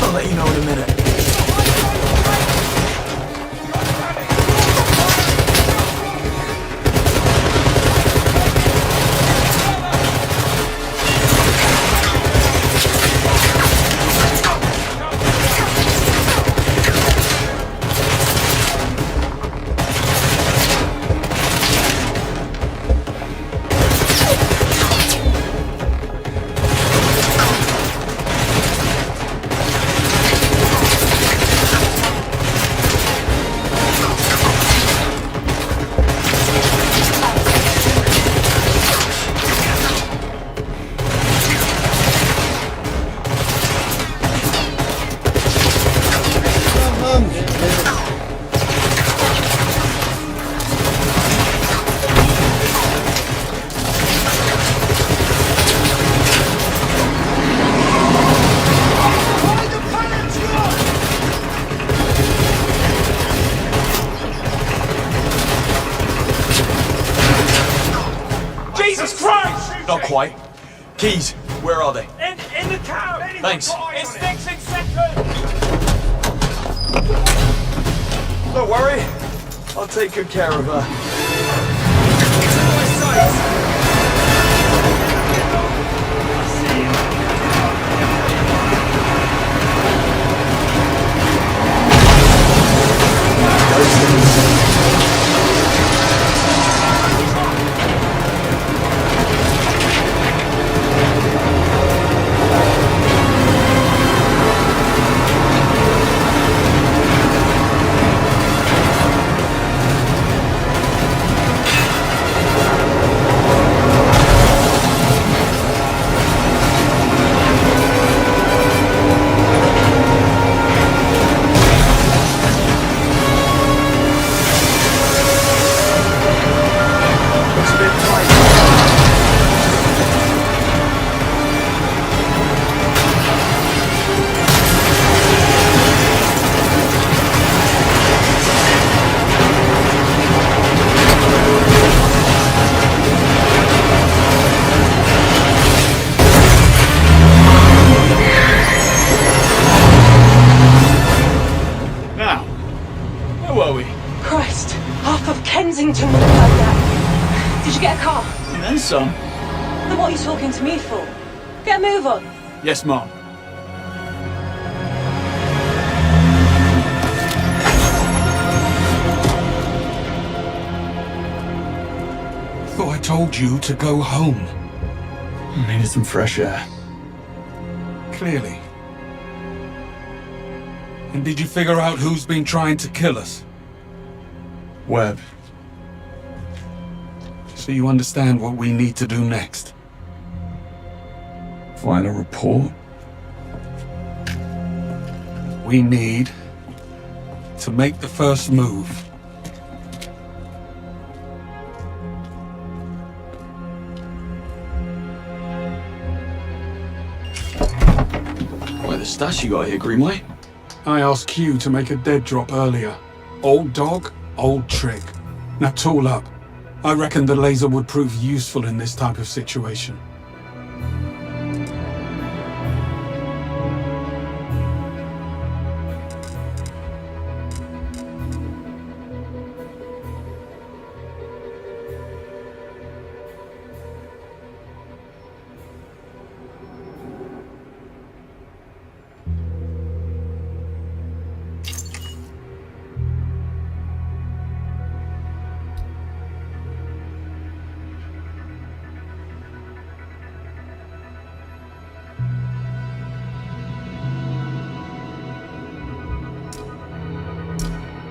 I'll let you know in a minute. Not quite. Keys, where are they? In the car! Thanks. Instincts in second! Don't worry. I'll take good care of her. Christ, half of Kensington would have like that. Did you get a car? And then some. Then what are you talking to me for? Get a move on. Yes, Mom. Thought I told you to go home. I needed some fresh air. Clearly. And did you figure out who's been trying to kill us? Webb. So you understand what we need to do next? File a report? We need to make the first move. Where the stash you got here, Greenway? I asked Q to make a dead drop earlier. Old dog, old trick. Now tool up. I reckon the laser would prove useful in this type of situation.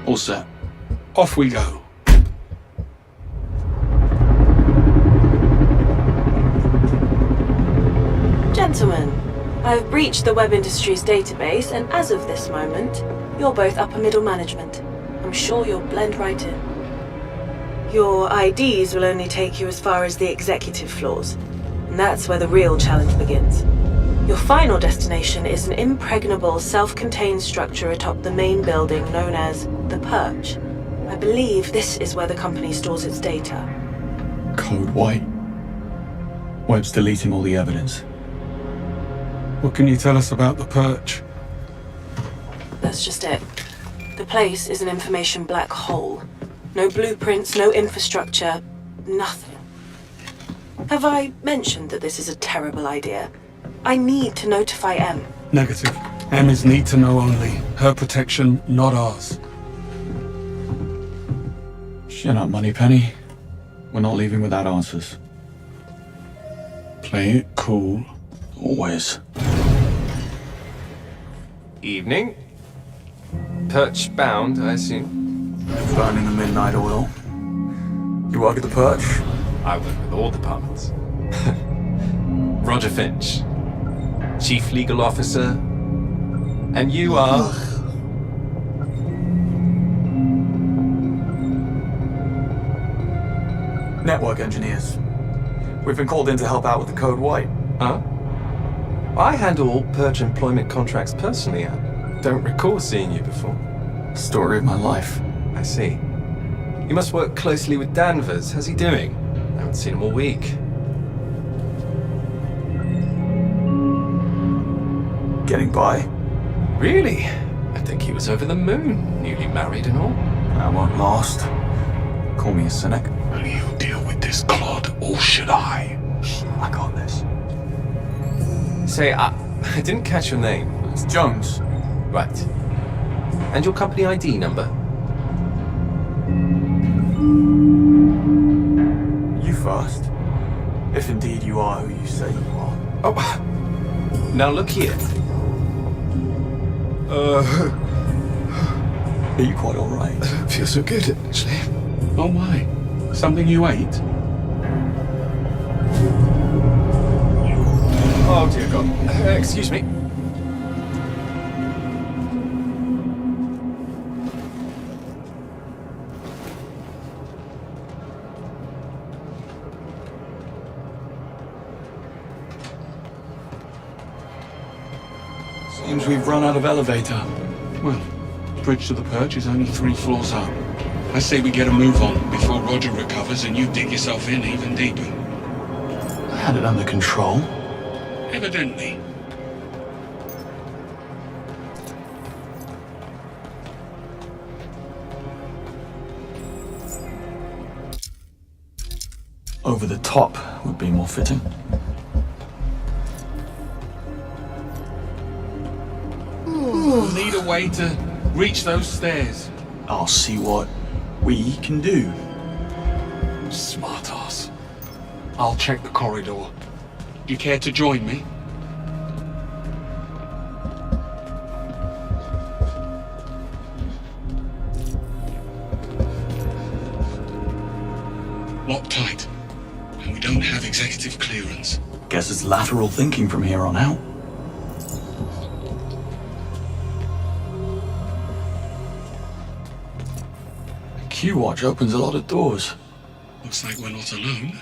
All set. Off we go. Gentlemen, I've breached the Web Industries database, and as of this moment, you're both upper middle management. I'm sure you'll blend right in. Your IDs will only take you as far as the executive floors, and that's where the real challenge begins. Your final destination is an impregnable, self-contained structure atop the main building known as the Perch. I believe this is where the company stores its data. Code White. Webb's deleting all the evidence. What can you tell us about the Perch? That's just it. The place is an information black hole. No blueprints, no infrastructure, nothing. Have I mentioned that this is a terrible idea? I need to notify M. Negative. M is need to know only. Her protection, not ours. Shut up, Moneypenny. We're not leaving without answers. Play it cool. Always. Evening. Perch bound, I assume. Burning the midnight oil. You work at the Perch? I work with all departments. Roger Finch, Chief Legal Officer. And you are... Network engineers. We've been called in to help out with the Code White. Huh? I handle all Perch employment contracts personally. I don't recall seeing you before. Story of my life. I see. You must work closely with Danvers. How's he doing? I haven't seen him all week. Getting by? Really? I think he was over the moon, newly married and all. That won't last. Call me a cynic. Will you deal with this clod, or should I? I got this. Say, I didn't catch your name. It's Jones. Right. And your company ID number? You first. If indeed you are who you say you are. Oh, now look here. Are you quite alright? I don't feel so good, actually. Oh my. Something you ate? Oh dear God. Excuse me. Seems we've run out of elevator. Well, bridge to the Perch is only 3 floors up. I say we get a move on before Roger recovers and you dig yourself in even deeper. I had it under control. Evidently. Over the top would be more fitting. We'll need a way to reach those stairs. I'll see what we can do. Smart ass. I'll check the corridor. You care to join me? Locked tight. And we don't have executive clearance. Guess it's lateral thinking from here on out. Q-Watch opens a lot of doors. Looks like we're not alone.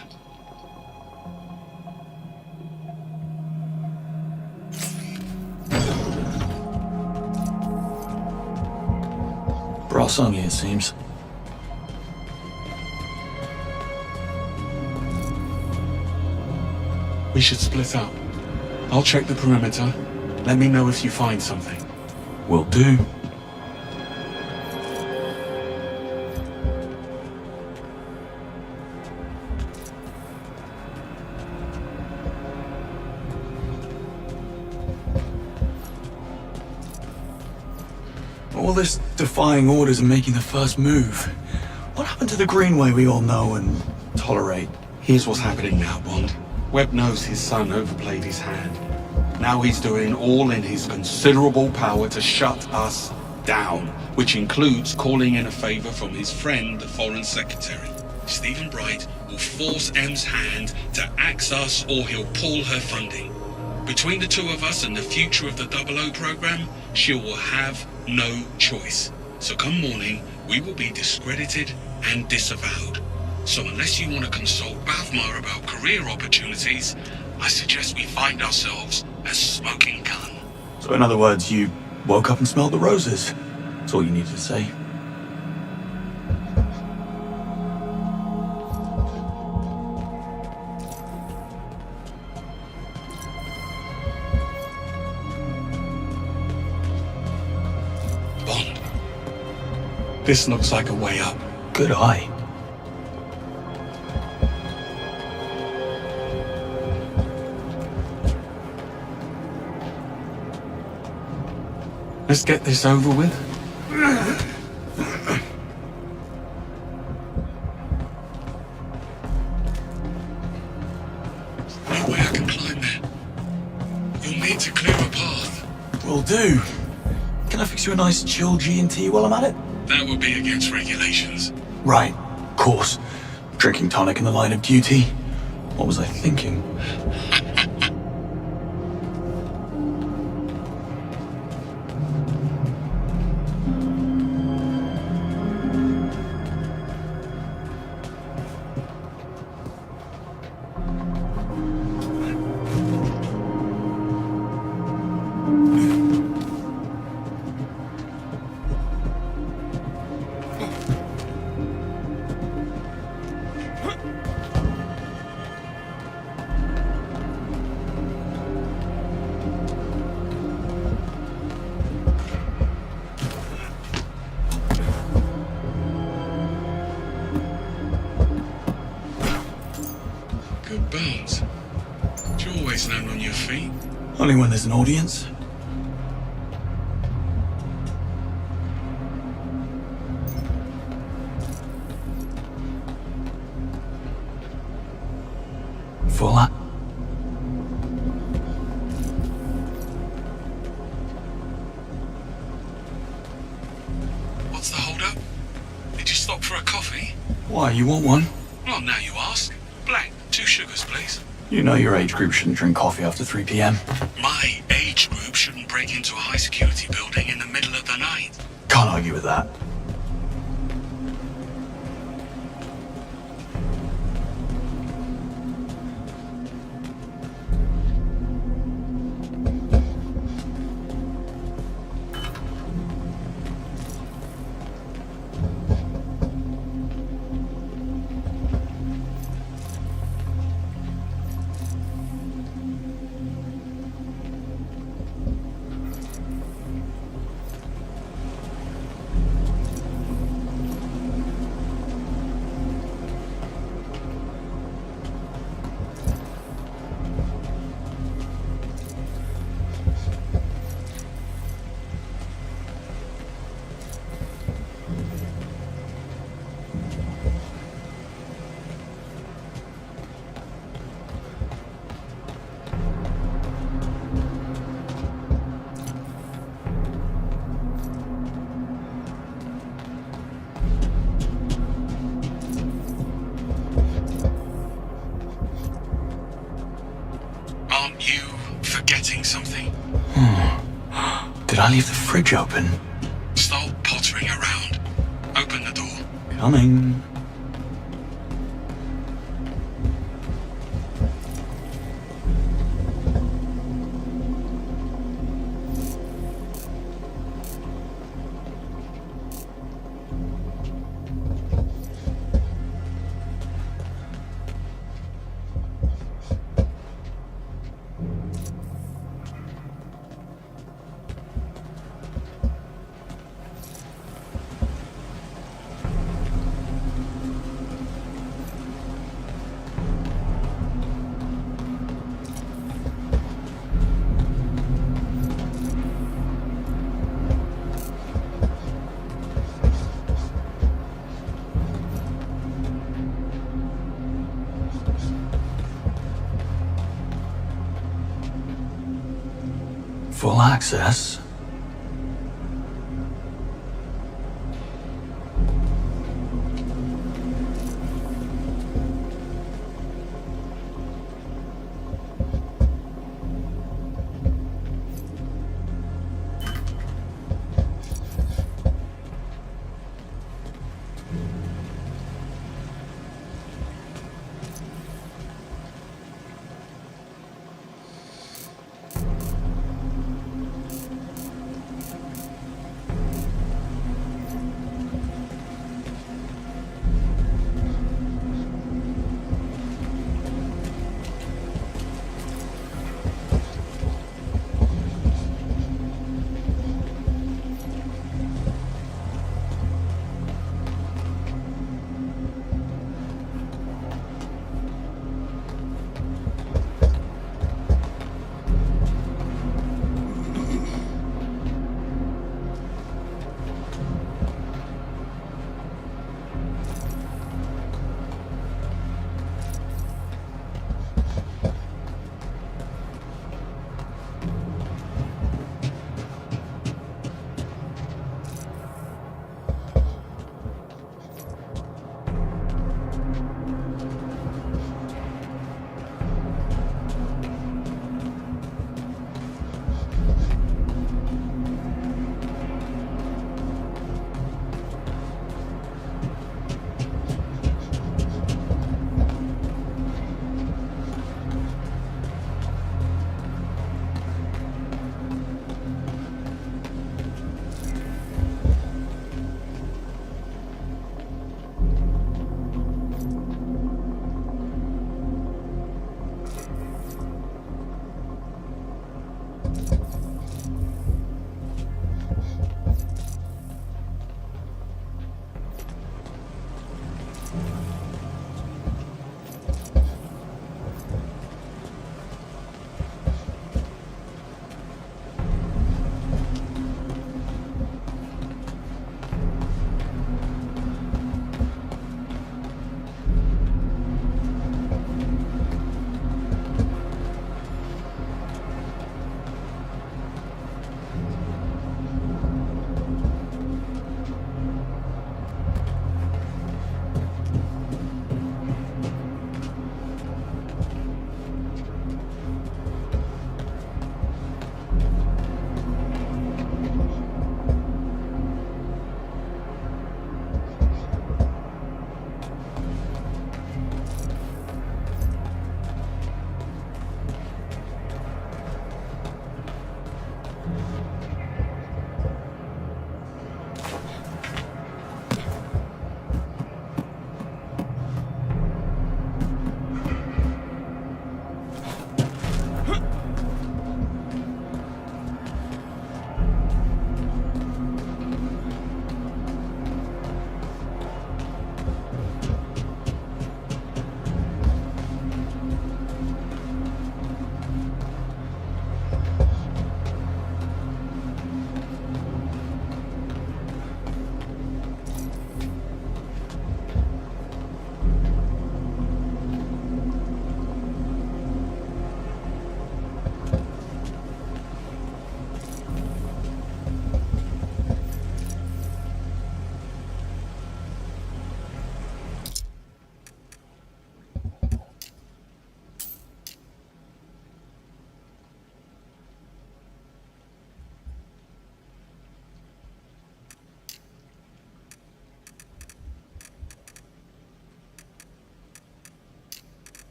Brass only, it seems. We should split up. I'll check the perimeter. Let me know if you find something. Will do. All this defying orders and making the first move. What happened to the Greenway we all know and tolerate? Here's what's happening now, Bond. Webb knows his son overplayed his hand. Now he's doing all in his considerable power to shut us down, which includes calling in a favor from his friend, the Foreign Secretary. Stephen Bright will force M's hand to axe us or he'll pull her funding. Between the two of us and the future of the 00 program, she will have no choice. So come morning, we will be discredited and disavowed. So unless you want to consult Bavmar about career opportunities, I suggest we find ourselves a smoking gun. So in other words, you woke up and smelled the roses. That's all you needed to say. Bond. This looks like a way up. Good eye. Let's get this over with. No way I can climb there. You'll need to clear a path. Will do. Can I fix you a nice chill G&T while I'm at it? That would be against regulations. Right, of course. Drinking tonic in the line of duty. What was I thinking? Good bones. Do you always land on your feet? Only when there's an audience. Fuller. What's the hold-up? Did you stop for a coffee? Why, you want one? Well, now you ask. Black, 2 sugars, please. You know your age group shouldn't drink coffee after 3 p.m. My age group shouldn't break into a high-security building in the middle of the night. Can't argue with that. I leave the fridge open? Stop pottering around. Open the door. Coming. Full access?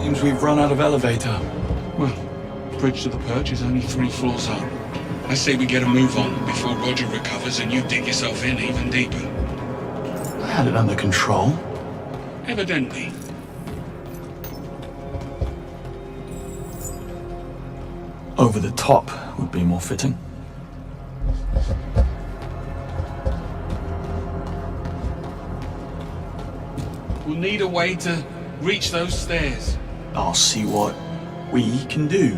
Seems we've run out of elevator. Well, bridge to the perch is only 3 floors up. I say we get a move on before Roger recovers and you dig yourself in even deeper. I had it under control. Evidently. Over the top would be more fitting. We'll need a way to reach those stairs. I'll see what we can do.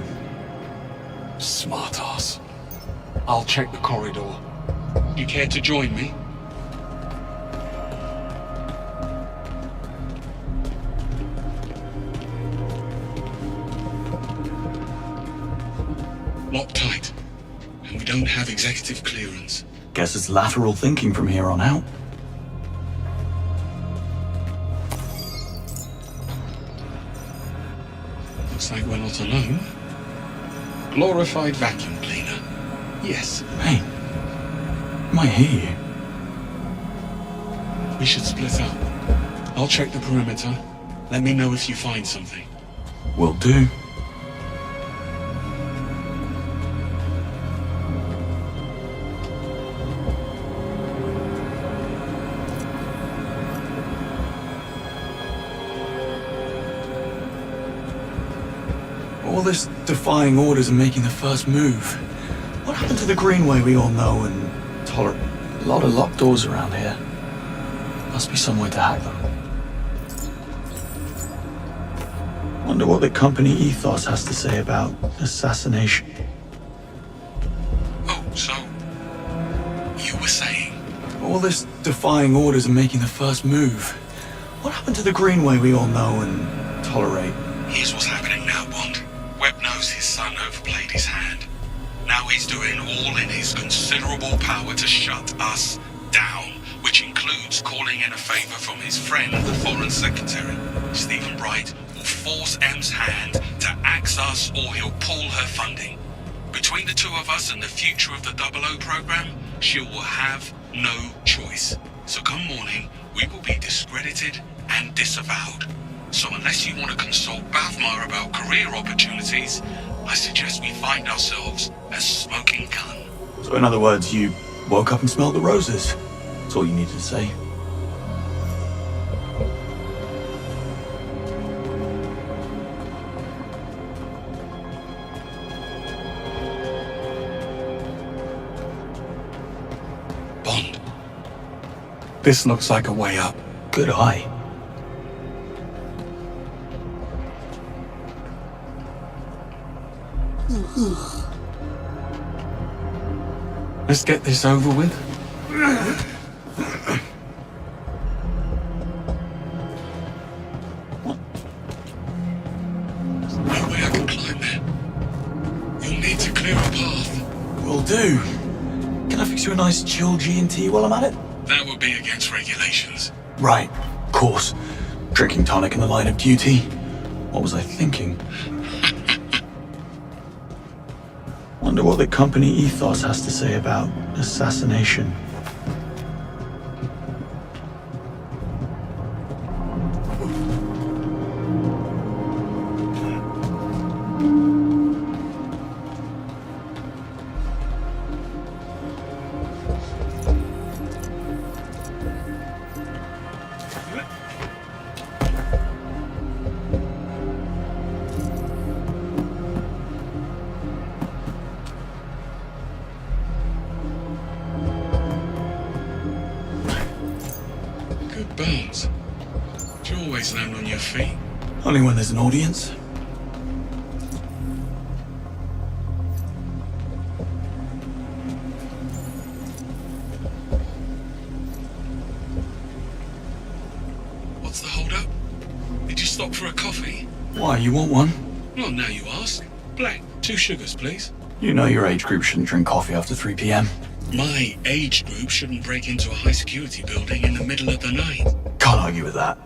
Smart ass. I'll check the corridor. You care to join me? Locked tight. And we don't have executive clearance. Guess it's lateral thinking from here on out. Looks like we're not alone. Glorified vacuum cleaner. Yes. Hey, might hear you. We should split up. I'll check the perimeter. Let me know if you find something. Will do. All this defying orders and making the first move. What happened to the Greenway we all know and tolerate? A lot of locked doors around here. Must be some way to hack them. Wonder what the company ethos has to say about assassination. Oh, so... you were saying? All this defying orders and making the first move. What happened to the Greenway we all know and tolerate? Here's what's happening now, Bond. Webb knows his son overplayed his hand. Now he's doing all in his considerable power to shut us down, which includes calling in a favor from his friend, the Foreign Secretary. Stephen Bright will force M's hand to axe us or he'll pull her funding. Between the two of us and the future of the 00 program, she will have no choice. So come morning, we will be discredited and disavowed. So unless you want to consult Bavmar about career opportunities, I suggest we find ourselves a smoking gun. So in other words, you woke up and smelled the roses. That's all you needed to say. Bond. This looks like a way up. Good eye. Let's get this over with. No way I can climb there. You'll need to clear a path. Will do. Can I fix you a nice chill G&T while I'm at it? That would be against regulations. Right, of course. Drinking tonic in the line of duty. What was I thinking? Wonder what the company ethos has to say about assassination. Good burns. Do you always land on your feet? Only when there's an audience. What's the hold-up? Did you stop for a coffee? Why, you want one? Not now you ask. Black, 2 sugars, please. You know your age group shouldn't drink coffee after 3 p.m. My age group shouldn't break into a high-security building in the middle of the night. Can't argue with that.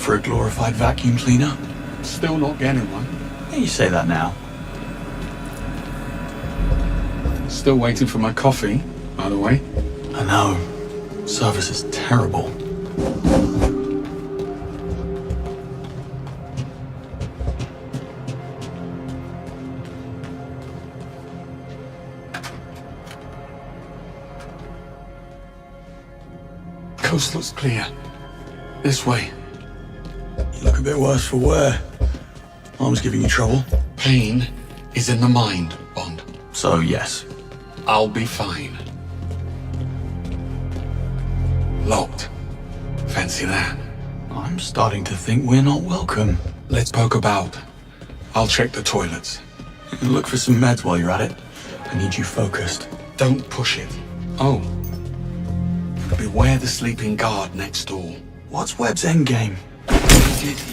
for a glorified vacuum cleaner? Still not getting one. Yeah, you say that now. Still waiting for my coffee, by the way. I know. Service is terrible. Coast looks clear. This way. You look a bit worse for wear. Arm's giving you trouble. Pain is in the mind, Bond. So, yes. I'll be fine. Locked. Fancy that. I'm starting to think we're not welcome. Let's poke about. I'll check the toilets. And look for some meds while you're at it. I need you focused. Don't push it. Oh. Beware the sleeping guard next door. What's Webb's endgame?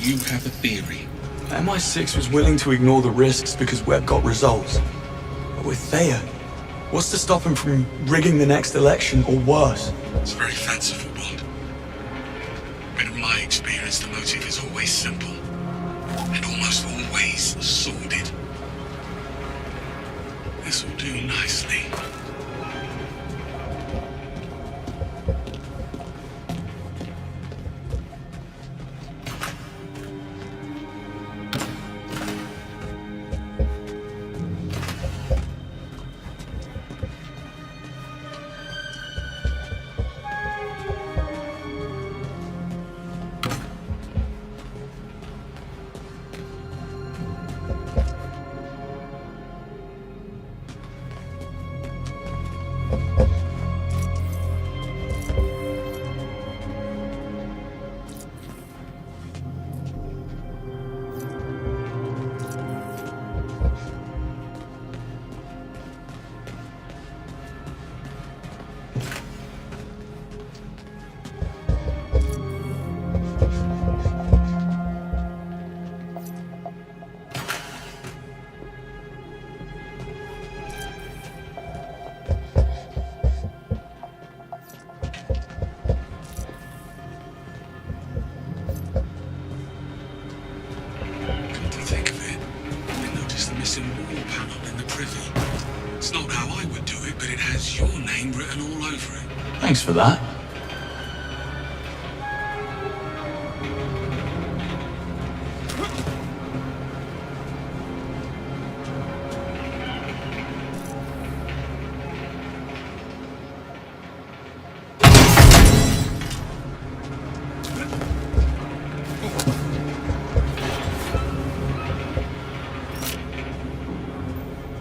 You have a theory. MI6 was willing to ignore the risks because Webb got results. But with Thayer, what's to stop him from rigging the next election or worse? It's very fanciful, Bond. But in my experience, the motive is always simple. And almost always sordid. This will do nicely. Thanks for that.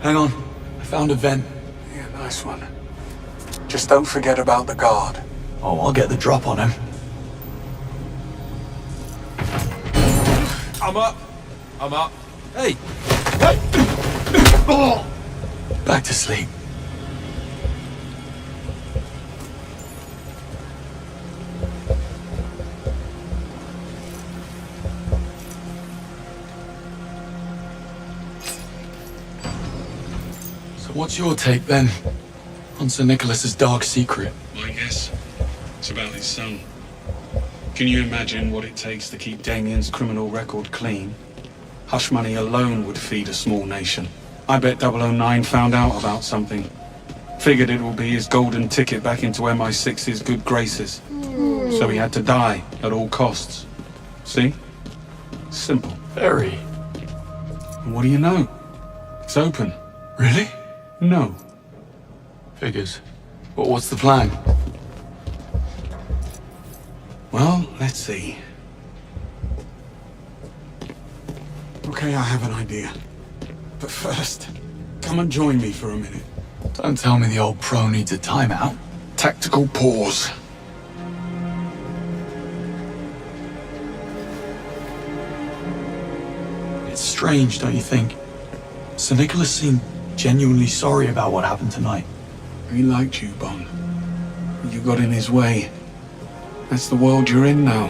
Hang on. I found a vent. Yeah, nice one. Just don't forget about the guard. Oh, I'll get the drop on him. I'm up. I'm up. Hey! Back to sleep. So what's your take then on Sir Nicholas's dark secret? My guess, it's about his son. Can you imagine what it takes to keep Damien's criminal record clean? Hush money alone would feed a small nation. I bet 009 found out about something. Figured it will be his golden ticket back into MI6's good graces. So he had to die at all costs. See? Simple. Very. And what do you know? It's open. Really? No. Figures. But what's the plan? Well, let's see. Okay, I have an idea. But first, come and join me for a minute. Don't tell me the old pro needs a timeout. Tactical pause. It's strange, don't you think? Sir Nicholas seemed genuinely sorry about what happened tonight. He liked you, Bond. You got in his way. That's the world you're in now.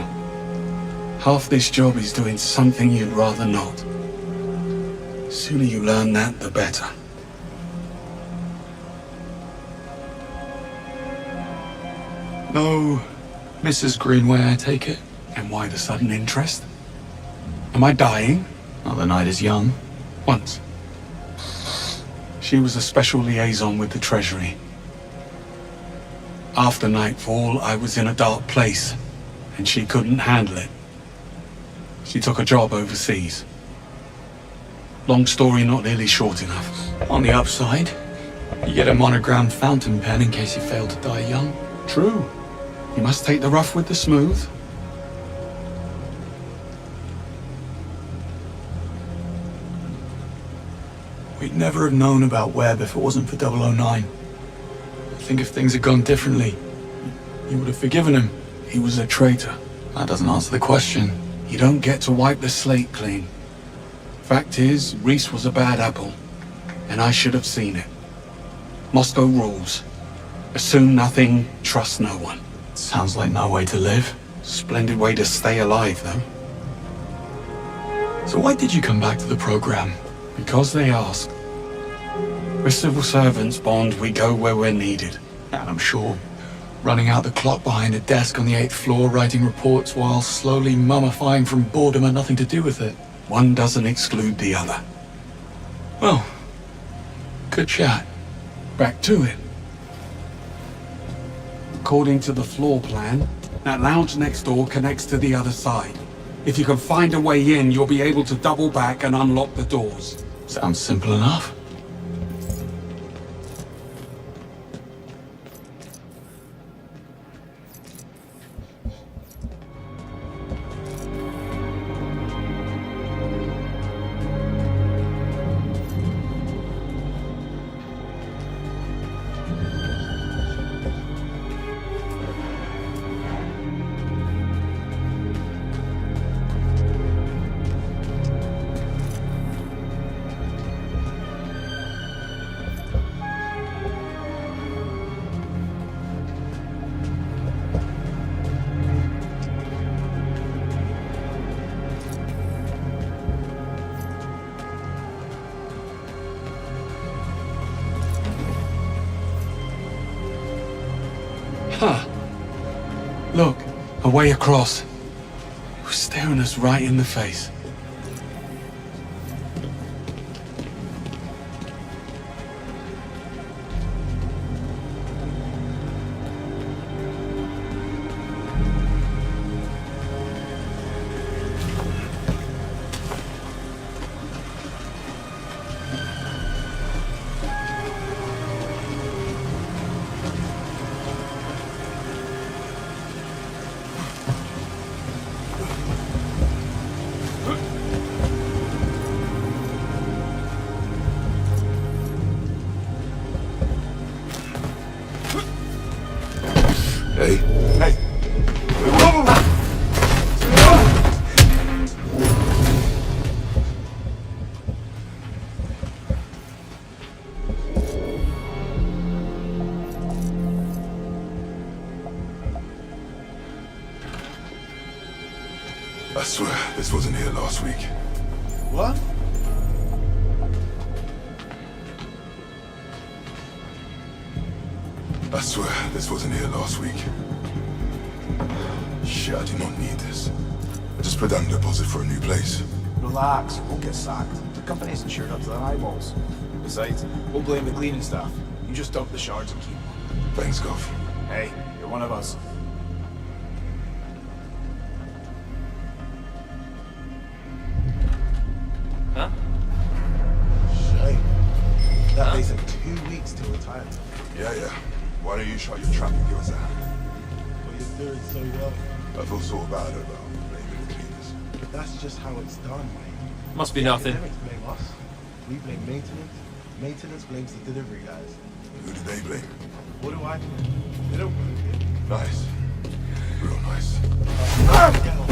Half this job is doing something you'd rather not. The sooner you learn that, the better. No, Mrs. Greenway, I take it? And why the sudden interest? Am I dying? Oh, the night is young. Once. She was a special liaison with the Treasury. After nightfall, I was in a dark place, and she couldn't handle it. She took a job overseas. Long story not nearly short enough. On the upside, you get a monogrammed fountain pen in case you fail to die young. True. You must take the rough with the smooth. We'd never have known about Webb if it wasn't for 009. I think if things had gone differently, you would have forgiven him. He was a traitor. That doesn't answer the question. You don't get to wipe the slate clean. Fact is, Reese was a bad apple, and I should have seen it. Moscow rules. Assume nothing, trust no one. Sounds like no way to live. Splendid way to stay alive, though. So why did you come back to the program? Because they asked. We're civil servants, Bond. We go where we're needed. And I'm sure running out the clock behind a desk on the 8th floor, writing reports while slowly mummifying from boredom had nothing to do with it. One doesn't exclude the other. Well, good chat. Back to it. According to the floor plan, that lounge next door connects to the other side. If you can find a way in, you'll be able to double back and unlock the doors. Sounds simple enough. Huh. Look, a way across. It was staring us right in the face. Hey. Hey. I swear this wasn't here last week. What? I swear this wasn't here last week. Shit, I do not need this. I just put down a deposit for a new place. Relax, you won't get sacked. The company isn't insured up to their eyeballs. Besides, we'll blame the cleaning staff. You just dump the shards and keep them. Thanks, Gov. Hey, you're one of us. Huh? Shit. That lays in 2 weeks to retire. Yeah. Why don't you shut your trap and give us a hand? Well, you're doing so well. I feel so bad about blaming the cleaners. That's just how it's done, mate. Must be nothing. Academics blame us. We blame maintenance. Maintenance blames the delivery guys. Who do they blame? What do I blame? They don't blame me. Nice. Real nice. Get off.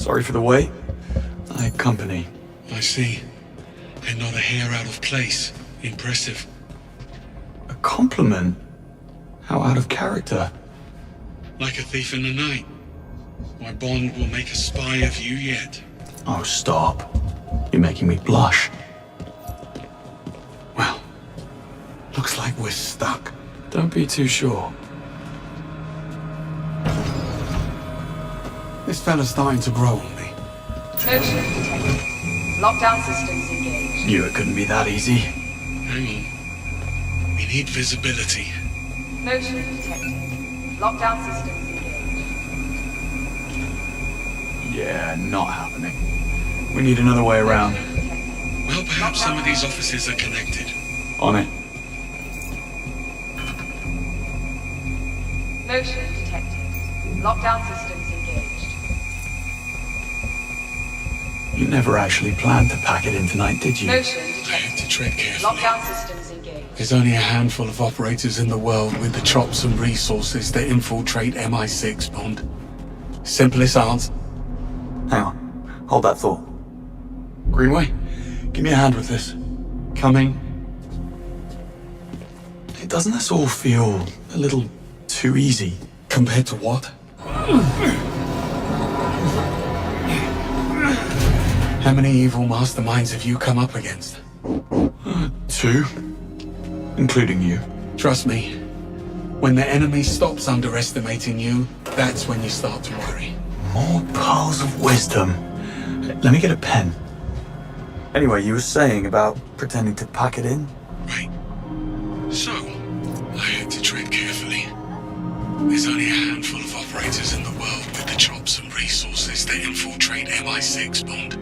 Sorry for the wait. I had company. I see. And not a hair out of place. Impressive. A compliment? How out of character. Like a thief in the night. My bond will make a spy of you yet. Oh, stop. You're making me blush. Well, looks like we're stuck. Don't be too sure. This fella's starting to grow on me. Motion detected. Lockdown systems engaged. Knew it couldn't be that easy. Hang on. We need visibility. Motion detected. Lockdown systems engaged. Yeah, not happening. We need another way around. Well, perhaps some of these offices are connected. On it. Motion detected. Lockdown systems engaged. You never actually planned to pack it in tonight, did you? Motion I detected. had to tread carefully. Lockdown systems engaged. There's only a handful of operators in the world with the chops and resources to infiltrate MI6, Bond. Simplest answer. Hang on. Hold that thought. Greenway, Give me a hand with this. coming. Hey, doesn't this all feel a little too easy? Compared to what? How many evil masterminds have you come up against? 2. Including you. Trust me, when the enemy stops underestimating you, that's when you start to worry. More pearls of wisdom. Let me get a pen. Anyway, you were saying about pretending to pack it in? Right. So, I had to tread carefully. There's only a handful of operators in the world with the chops and resources to infiltrate MI6, Bond.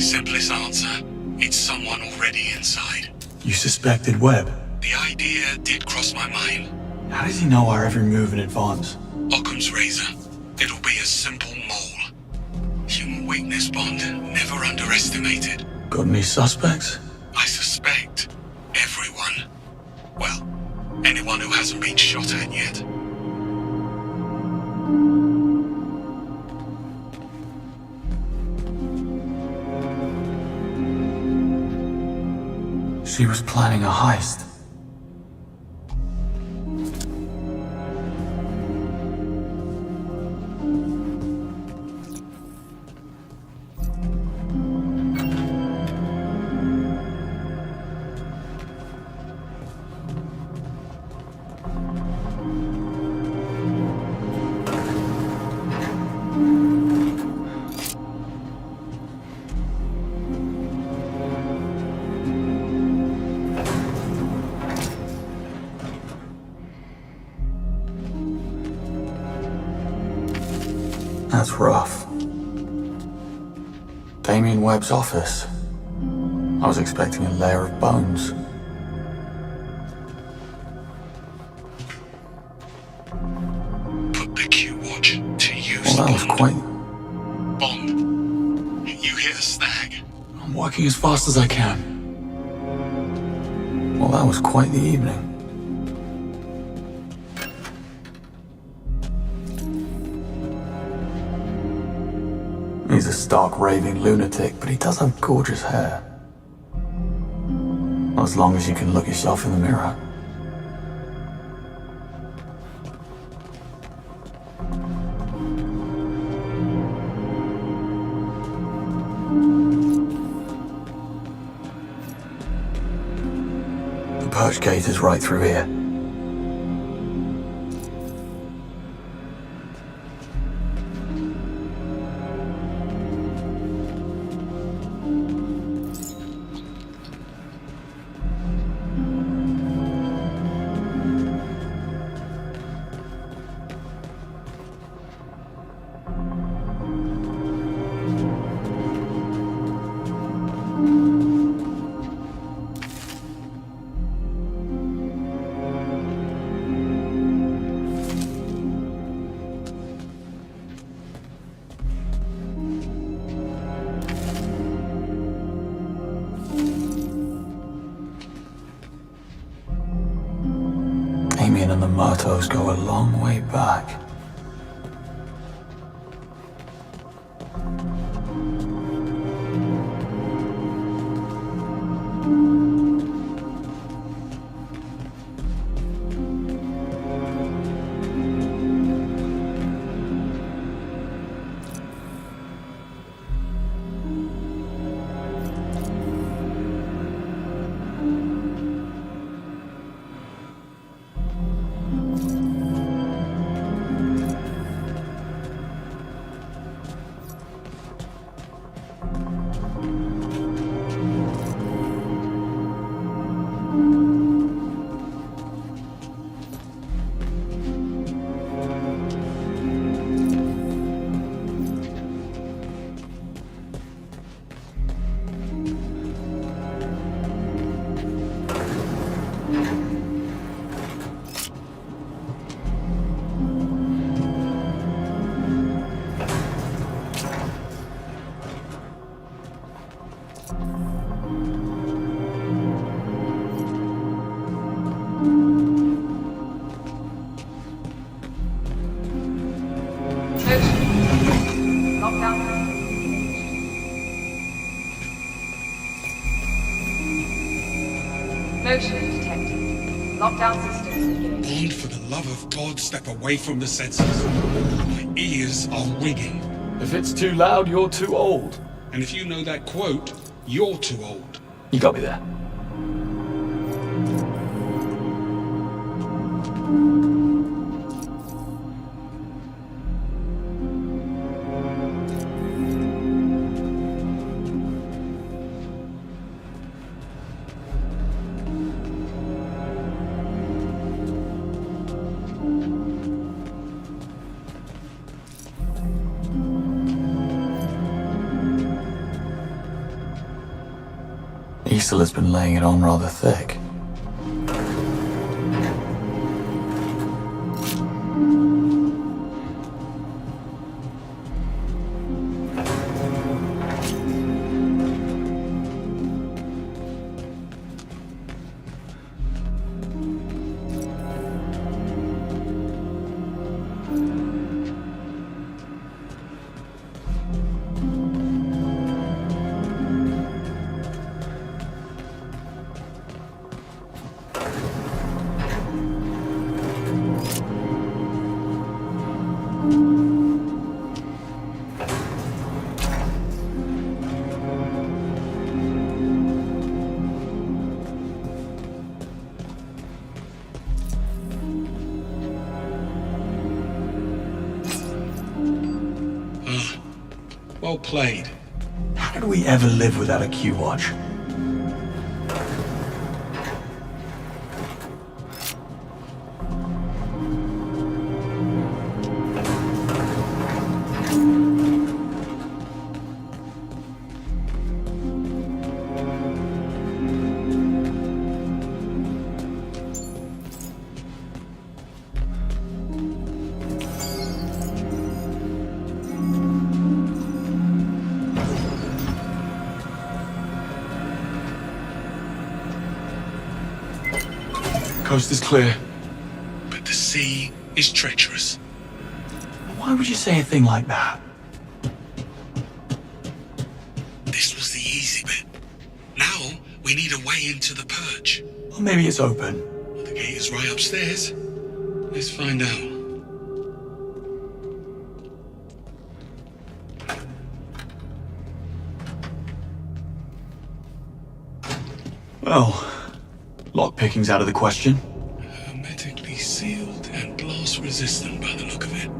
Simplest answer, it's someone already inside. You suspected Webb. The idea did cross my mind. How does he know our every move in advance? Occam's razor. It'll be a simple mole. Human weakness, Bond. Never underestimated. Got any suspects? I suspect everyone. Well, anyone who hasn't been shot at yet. She was planning a heist. That's rough. Damien Webb's office. I was expecting a layer of bones. Put the Q-Watch to use. Well, that was quite... Bond, you hit a snag. I'm working as fast as I can. Well, that was quite the evening. He's a stark raving lunatic, but he does have gorgeous hair. As long as you can look yourself in the mirror. The perch gate is right through here. Damien and the Murtos go a long way back. Lockdown systems beginning. Bond, for the love of God, step away from the sensors. My ears are ringing. If it's too loud, you're too old. And if you know that quote, you're too old. You got me there. Issel has been laying it on rather thick. Well played. How did we ever live without a Q-Watch? Coast is clear. But the sea is treacherous. Why would you say a thing like that? This was the easy bit. Now we need a way into the perch. Or maybe it's open. Well, the gate is right upstairs. Let's find out. Well, lockpicking's out of the question. Hermetically sealed and blast resistant by the look of it.